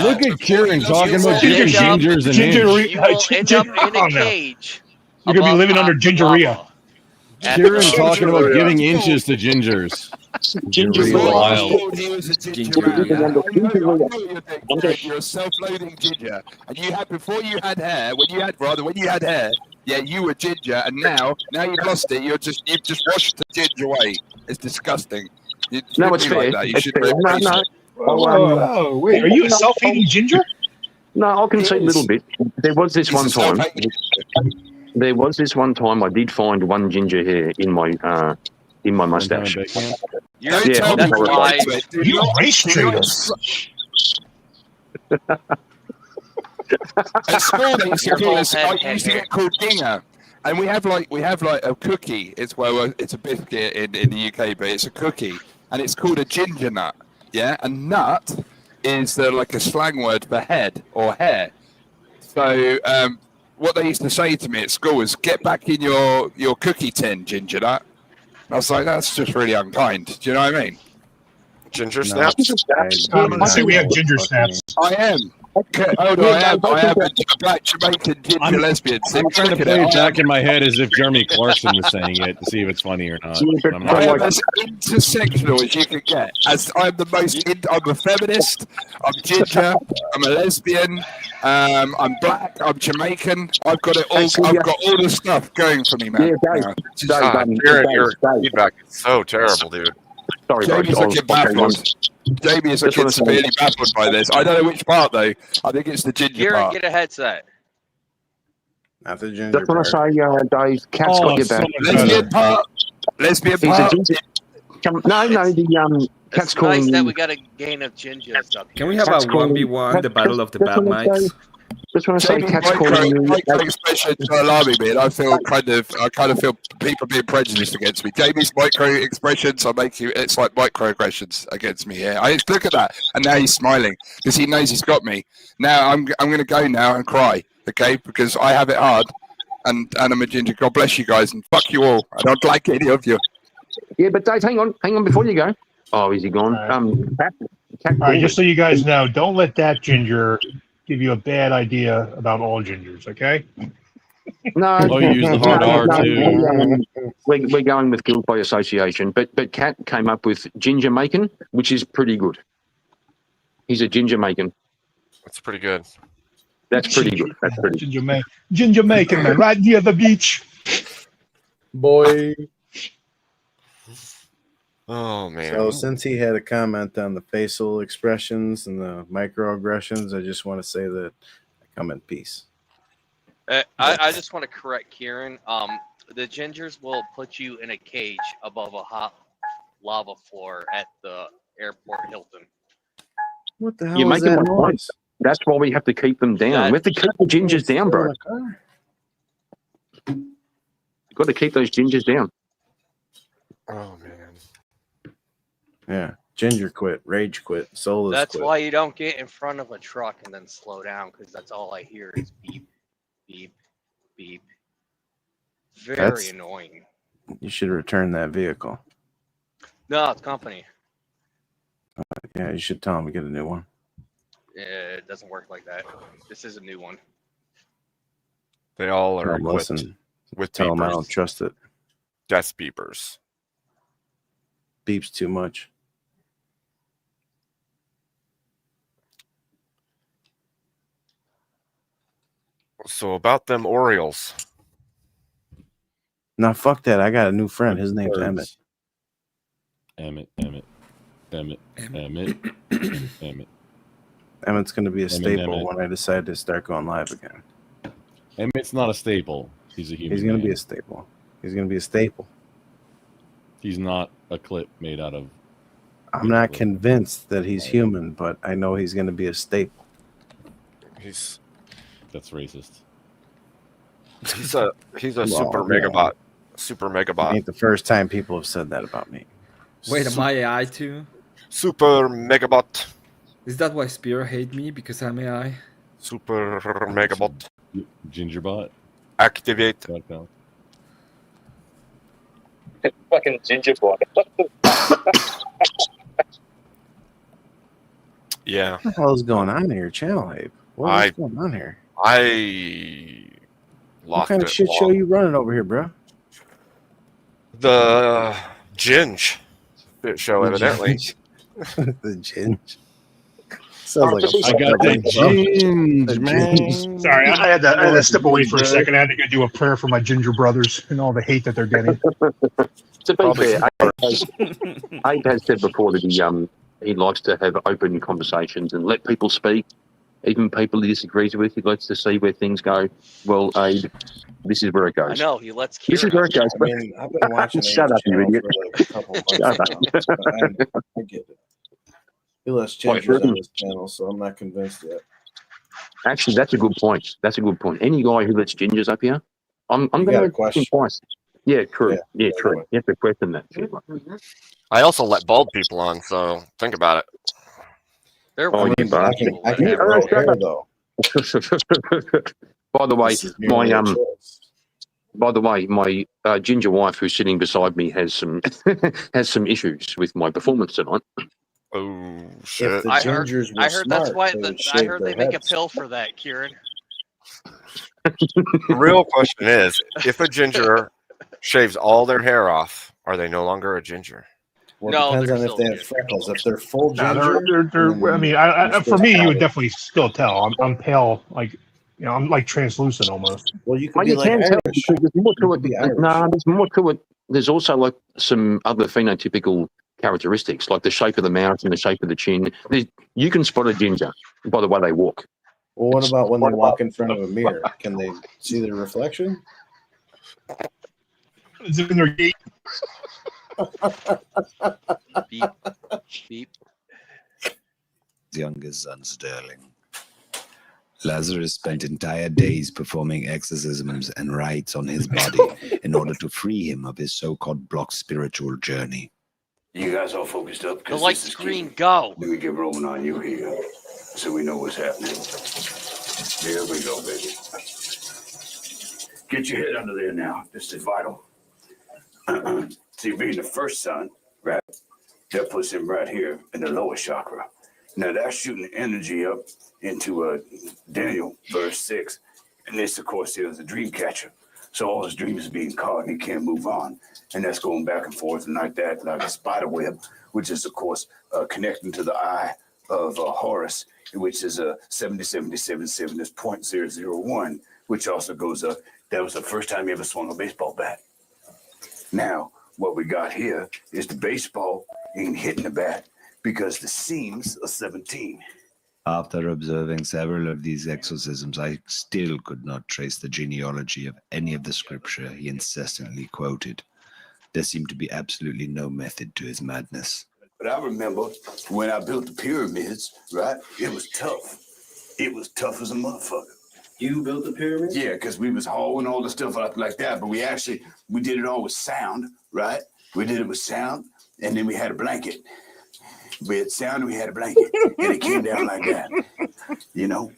Look at Kieran talking about giving gingers and You will inch. end up in a cage. You're gonna be living under gingeria. Kieran talking about giving inches to gingers. Wild. He was a ginger man. I know you're a self-loading ginger, and you had before you had hair. When you had hair, yeah, you were ginger, and now you've lost it. You've just washed the ginger away. It's disgusting. No, it's fair. Like that. You It's should fair. really No. Oh, wait. Are you a self-eating ginger? No, I can say a little bit. There was this one time. There was this one time I did find one ginger hair in my mustache. Don't tell me lies. You race traitor. At school, they used to call us. I used to get called dinger, and we have like a cookie. It's it's a biscuit in the UK, but it's a cookie, and it's called a ginger nut. Yeah, a nut is like a slang word for head or hair. So what they used to say to me at school is, "Get back in your cookie tin, ginger nut." I was like, that's just really unkind. Do you know what I mean? Ginger snaps? I think we have ginger snaps. I am. Okay. I am a black Jamaican ginger lesbian. I'm trying to play it back in my head as if Jeremy Clarkson was saying it to see if it's funny or not. I'm not. I am as intersectional as you can get. As I'm I'm a feminist. I'm ginger. I'm a lesbian. I'm black. I'm Jamaican. I've got it all. I've got all the stuff going for me, man. Kieran, your feedback is so terrible, dude. Sorry, Jamie's looking baffled. Jamie is looking severely baffled by this. I don't know which part though. I think it's the ginger Kieran, part. get a headset. Not the ginger Just want to part. say, Dave, Cat's got your back. Lesbian part. Lesbian He's a part. ginger. No, the Cat's It's calling nice that you. we got a gain of gingers up here. Can we have a Cat's calling- 1v1, the battle of the bad mics? Just want to say, Jamie's Cat's calling you. micro expressions are alarming me, and I kind of feel people being prejudiced against me. Jamie's micro expressions are making it's like microaggressions against me here. I look at that, and now he's smiling because he knows he's got me. Now I'm going to go now and cry, okay? Because I have it hard, and I'm a ginger. God bless you guys, and fuck you all. I don't like any of you. Yeah, but Dave, hang on before you go. Oh, is he gone? Cat All right, just so you guys know, don't let that ginger give you a bad idea about all gingers, okay? No, Oh, you use the hard R too. We're going with guilt by association, but Cat came up with ginger macon, which is pretty good. He's a ginger macon. That's pretty good. That's pretty good. That's pretty good. Ginger macon, man, right near the beach. Boy. Oh man. So since he had a comment on the facial expressions and the microaggressions, I just want to say that I come in peace. I just want to correct Kieran. The gingers will put you in a cage above a hot lava floor at the airport Hilton. What the hell You're is making that my point. noise? That's why we have to keep them down. We have to keep the gingers down, bro. You've got to keep those gingers down. Oh man. Yeah, ginger quit, rage quit, soulless That's quit. why you don't get in front of a truck and then slow down, because that's all I hear is beep, beep, beep. Very annoying. You should return that vehicle. No, it's company. Yeah, you should tell him to get a new one. It doesn't work like that. This is a new one. They all are Tell him, equipped listen, with tell him I beepers. don't trust it. Death beepers. Beeps too much. So about them Orioles. Nah, fuck that. I got a new friend. His name's Emmett. Emmett. Emmett's going to be a staple Emmett. when I decide to start going live again. Emmett's not a staple. He's a human. He's going to man. be a staple. He's going to be a staple. He's not a clip made out of. I'm not convinced that he's human, but I know he's going to be a staple. That's racist. He's a Well, super yeah. megabot. Super megabot. Ain't the first time people have said that about me. Wait, am I AI too? Super megabot. Is that why Spear hate me? Because I'm AI? Super megabot. Gingerbot. Activate. Fucking gingerbot. Yeah. What the hell is going on in your channel, Abe? What's going on here? I What lost kind of it shit show long. you running over here, bro? The Ginge show, evidently. The Ginge. Sounds like I got that ginge, man. Sorry, I had to step away for a second. I had to go do a prayer for my ginger brothers and all the hate that they're getting. To be fair, Abe has said before that he likes to have open conversations and let people speak, even people he disagrees with. He likes to see where things go. Well, Abe, this is where it I goes. know, he lets This is Kieran. where it goes. I mean, I've been watching Shut up, you channel idiot. for like a couple months Shut now. up. I get it. He lets Wait, gingers on really? his channel, so I'm not convinced yet. Actually, that's a good point. That's a good point. Any guy who lets gingers up here, I'm You going got a to question? question twice. Yeah, true. Yeah, Yeah, true. You have to question that. I also let bald people on, so think about it. They're Oh, I mean, but I can't grow hair though. By the way, This is merely a choice. by the way, my ginger wife who's sitting beside me has some has some issues with my performance tonight. Oh If the I heard gingers were that's smart, why they would I shave heard their they make a heads. pill for that, Kieran. The real question is, if a ginger shaves all their hair off, are they no longer a ginger? Well, No, it depends they're on if still they have ginger. freckles. If they're full No, ginger, they're I mean, for me, you would definitely still tell. I'm pale, like, I'm like translucent almost. Well, you could Well, be you like can tell Irish. because there's more to You it. could be Irish. No, there's more to it. There's also like some other phenotypical characteristics, like the shape of the mouth and the shape of the chin. You can spot a ginger by the way they walk. Well, what about when they walk in front of a mirror? Can they see their reflection? Is it in their gate? Beep. Beep. Youngest son Sterling. Lazarus spent entire days performing exorcisms and rites on his body in order to free him of his so-called blocked spiritual journey. You guys all focused up? The light screen, go. Let me get rolling on you here so we know what's happening. Here we go, baby. Get your head under there now. This is vital. See, being the first son, right? That puts him right here in the lower chakra. Now that's shooting energy up into Daniel verse 6. And this, of course, is a dream catcher. So all his dreams are being caught and he can't move on. And that's going back and forth and like that, like a spider web, which is, of course, connecting to the eye of Horus, which is a 7077 is 0.001, which also goes up. That was the first time he ever swung a baseball bat. Now, what we got here is the baseball ain't hitting the bat because the seams are 17. After observing several of these exorcisms, I still could not trace the genealogy of any of the scripture he incessantly quoted. There seemed to be absolutely no method to his madness. But I remember when I built the pyramids, right? It was tough. It was tough as a motherfucker. You built the pyramids? Yeah, because we was hauling all the stuff up like that, but we did it all with sound, right? We did it with sound, and then we had a blanket. We had sound and we had a blanket, and it came down like that. You know?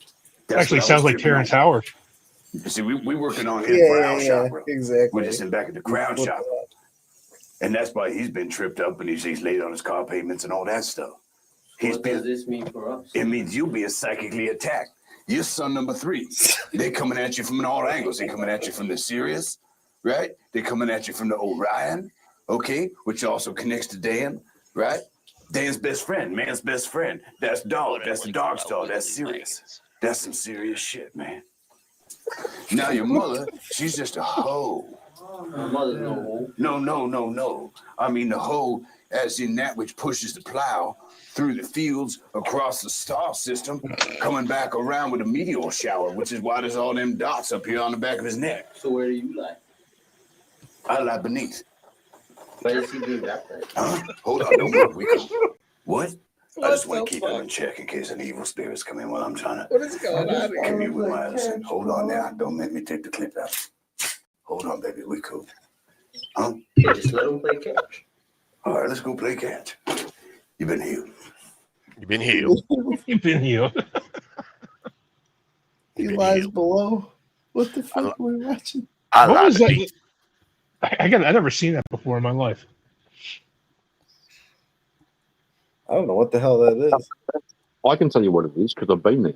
Actually sounds like Terrence Howard. You see, we working on his brow chakra. Exactly. We're just in back at the crown chakra. And that's why he's been tripped up and he's laid on his car pavements and all that stuff. What does this mean for us? It means you'll be psychically attacked. You're son number 3. They're coming at you from all angles. They're coming at you from the Sirius, right? They're coming at you from the Orion, okay, which also connects to Dan, right? Dan's best friend, man's best friend. That's Dollar. That's the Dark Star. That's Sirius. That's some serious shit, man. Now your mother, she's just a hoe. My mother's no hoe. No. I mean the hoe as in that which pushes the plow through the fields, across the star system, coming back around with a meteor shower, which is why there's all them dots up here on the back of his neck. So where do you lie? I lie beneath. Why does he do that? Huh? Hold on, don't worry. What? I just want to keep him in check in case any evil spirits come in while I'm trying to What is going on? commute with my other son. Hold on now. Don't make me take the clip out. Hold on, baby. We cool. Huh? Yeah, just let him play catch. All right, let's go play catch. You've been healed. You've been healed. You've been healed. He lies below. What the fuck are we watching? What was that? I never seen that before in my life. I don't know what the hell that is. I can tell you what it is because I've been there.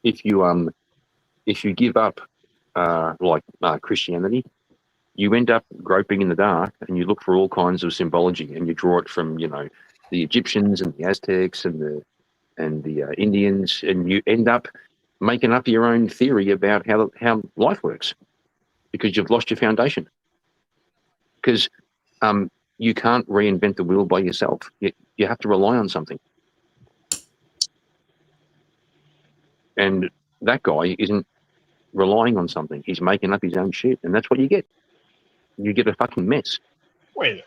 If you give up Christianity, you end up groping in the dark and you look for all kinds of symbology and you draw it from the Egyptians and the Aztecs and the Indians, and you end up making up your own theory about how life works because you've lost your foundation. Because you can't reinvent the wheel by yourself. You have to rely on something. And that guy isn't relying on something. He's making up his own shit, and that's what you get. You get a fucking mess. Wait.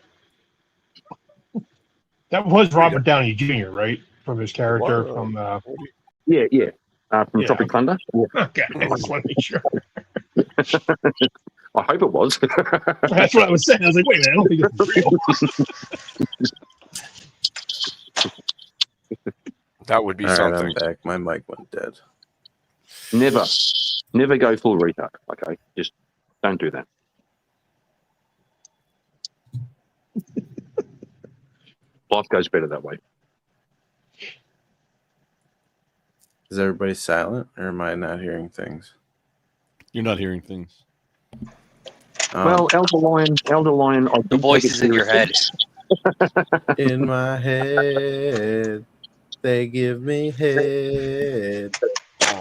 That was Robert Downey Jr., right? From his character from... Yeah. From Tropic Thunder. Yeah. Okay, I just want to make sure. I hope it was. That's what I was saying. I was like, wait a minute, I don't think it's real. That would be All something. right, I'm back. My mic went dead. Never go full retard. Okay, just don't do that. Life goes better that way. Is everybody silent, or am I not hearing things? You're not hearing things. Well, Elder Lion, the voice is in your head. In my head, they give me head.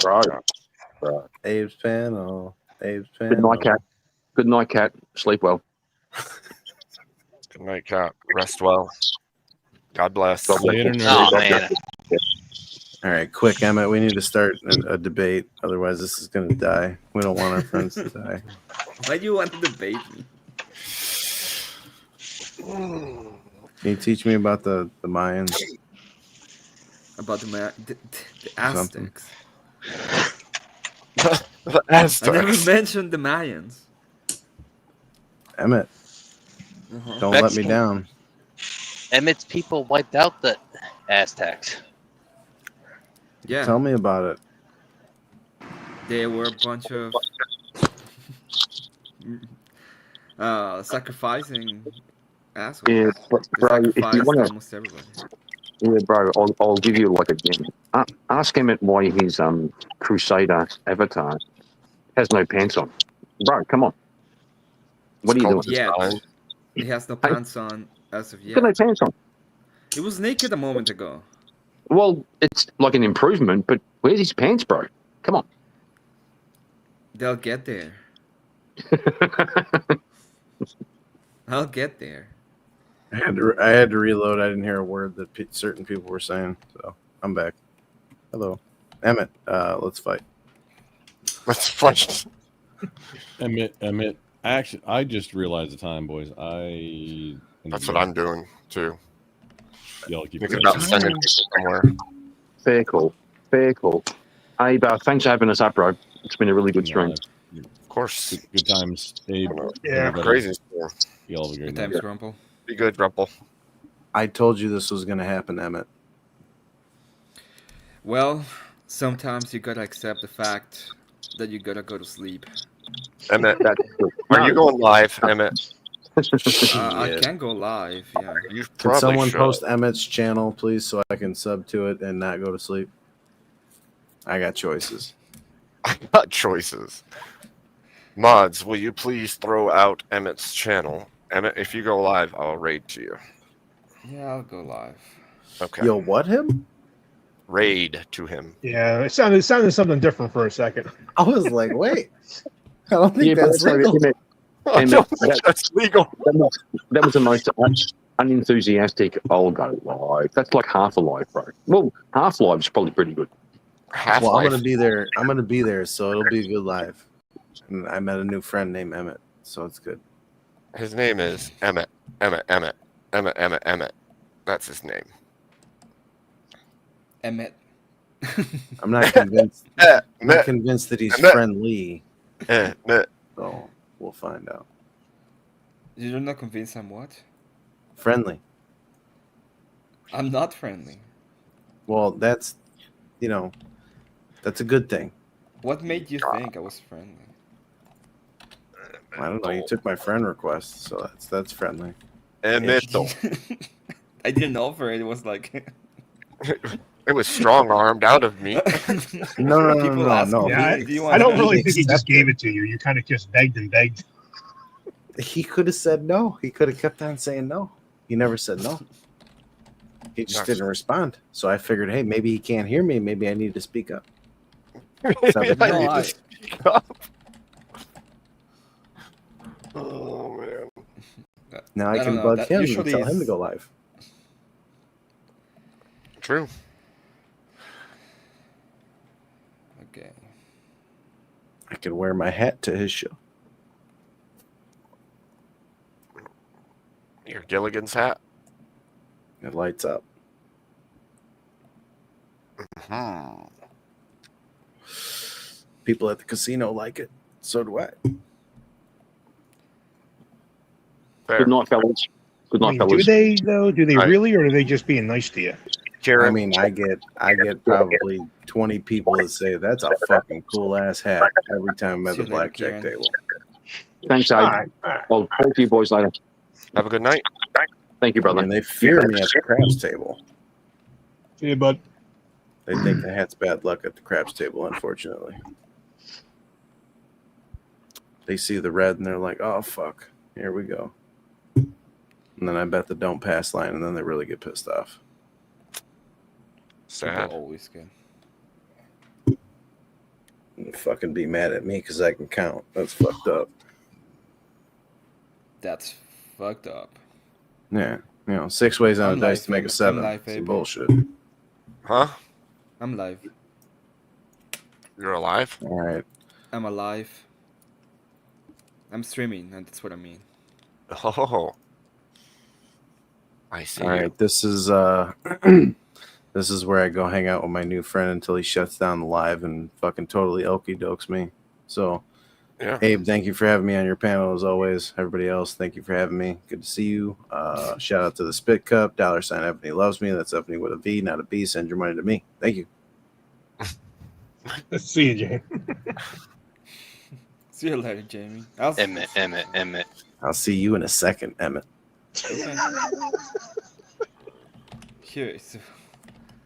Right. Abe's panel. Good night, cat. Good night, cat. Sleep well. Good night, cat. Rest well. God bless. Later, Oh, man. All right, quick, Emmett. We need to start a debate. Otherwise, this is going to die. We don't want our friends to die. Why do you want to debate me? Can you teach me about the Mayans? About the Aztecs. The Aztecs. I never mentioned the Mayans. Emmett, don't let me down. Emmett's people wiped out the Aztecs. Yeah. Tell me about it. They were a bunch of sacrificing assholes. Yeah, bro, if you sacrificed want to, almost everybody. yeah, bro, I'll give you like a game. Ask him why his Crusader avatar has no pants on. Bro, come on. What are you doing? Yeah, he has no pants on as of He's got yet. no pants on. He was naked a moment ago. Well, it's like an improvement, but where's his pants, bro? Come on. They'll get there. I'll get there. I had to reload. I didn't hear a word that certain people were saying, so I'm back. Hello, Emmett. Let's fight. Let's fight. Emmett. Actually, I just realized the time, boys. That's what I'm doing too. Y'all keep thinking about sending people somewhere. Fair call. Abe, thanks for having us up, bro. It's been a really good stream. Of course. Good times, Abe. Yeah, crazy. Y'all have a great Good night. times, Grumple. Be good, Grumple. I told you this was going to happen, Emmett. Well, sometimes you gotta accept the fact that you gotta go to sleep. Emmett, are you going live, Emmett? I can go live, yeah. You Can someone post Emmett's channel, please, so I can sub to it and not go to sleep? I got choices. I got choices. Mods, will you please throw out Emmett's channel? Emmett, if you go live, I'll raid to you. Yeah, I'll go live. Okay. Yo, what him? Raid to him. Yeah, it sounded something different for a second. I was like, wait. I don't think Yeah, but that's legal. That's legal. That was the most unenthusiastic. I'll go live. That's like half a life, bro. Well, half live's probably pretty good. Well, I'm gonna be there. So it'll be a good live. And I met a new friend named Emmett, so it's good. His name is Emmett. That's his name. Emmett. I'm not convinced. I'm not convinced that he's friendly. So we'll find out. You're not convinced I'm what? Friendly. I'm not friendly. Well, that's a good thing. What made you think I was friendly? I don't know. You took my friend request, so that's friendly. Emmett. I didn't offer it. It was like it was strong armed out of me. No. Yeah, I don't really think he just gave it to you. You kind of just begged and begged. He could have said no. He could have kept on saying no. He never said no. He just didn't respond. So I figured, hey, maybe he can't hear me. Maybe I need to speak up. Oh man! Now I can bug him and tell him to go live. True. Okay. I could wear my hat to his show. Your Gilligan's hat. It lights up. Mm-hmm. People at the casino like it. So do I. Good night, fellas. Good night, fellas. Do they though? Do they really, or are they just being nice to you? I mean, I get probably 20 people that say that's a fucking cool ass hat every time I'm at the blackjack table. Thanks, Abe. I'll talk to you boys later. Have a good night. Thank you, brother. And they fear me at the craps table. See you, bud. They think the hat's bad luck at the craps table, unfortunately. They see the red and they're like, oh, fuck. Here we go. And then I bet the don't pass line, and then they really get pissed off. Sad. Always good. And fucking be mad at me because I can count. That's fucked up. That's fucked up. Yeah. 6 ways on a dice to make a 7. Some bullshit. Huh? I'm live. You're alive? All right. I'm alive. I'm streaming, and that's what I mean. Oh. I see. All right. This is this is where I go hang out with my new friend until he shuts down the live and fucking totally okie dokes me. So, yeah. Abe, thank you for having me on your panel as always. Everybody else, thank you for having me. Good to see you. Shout out to the Spit Cup, $ Ebony loves me. That's Ebony with a V, not a B. Send your money to me. Thank you. Let's see you, Jay. See you later, Jamie. Emmett. I'll see you in a second, Emmett. Okay. Here, so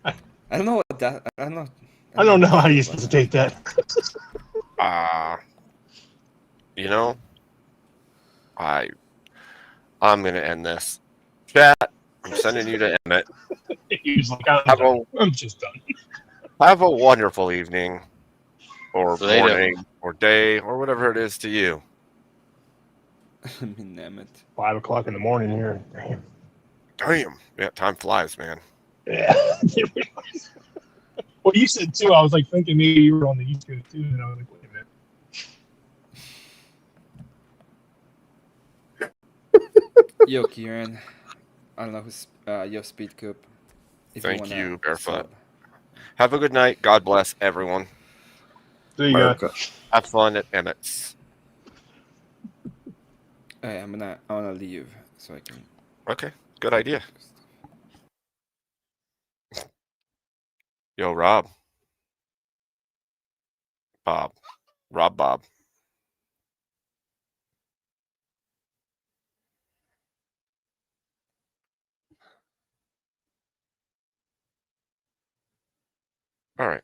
I don't know what that. I don't know how you're supposed to take that. You know, I'm gonna end this. Chat, I'm sending you to Emmett. He's like, I'm just done. Have a wonderful evening, or Later. morning, or day, or whatever it is to you. I mean, Emmett. 5 o'clock in the morning here. Damn. Damn. Yeah, time flies, man. Yeah. Well, you said too. I was like thinking maybe you were on the East Coast too, and I was like, wait a minute. Yo, Kieran. I don't know who's your speed cup. Thank you, Barefoot. Have a good night. God bless everyone. There you go. Have fun at Emmett's. Hey, I'm gonna leave so I can. Okay, good idea. Yo, Rob. Bob. Bob. All right.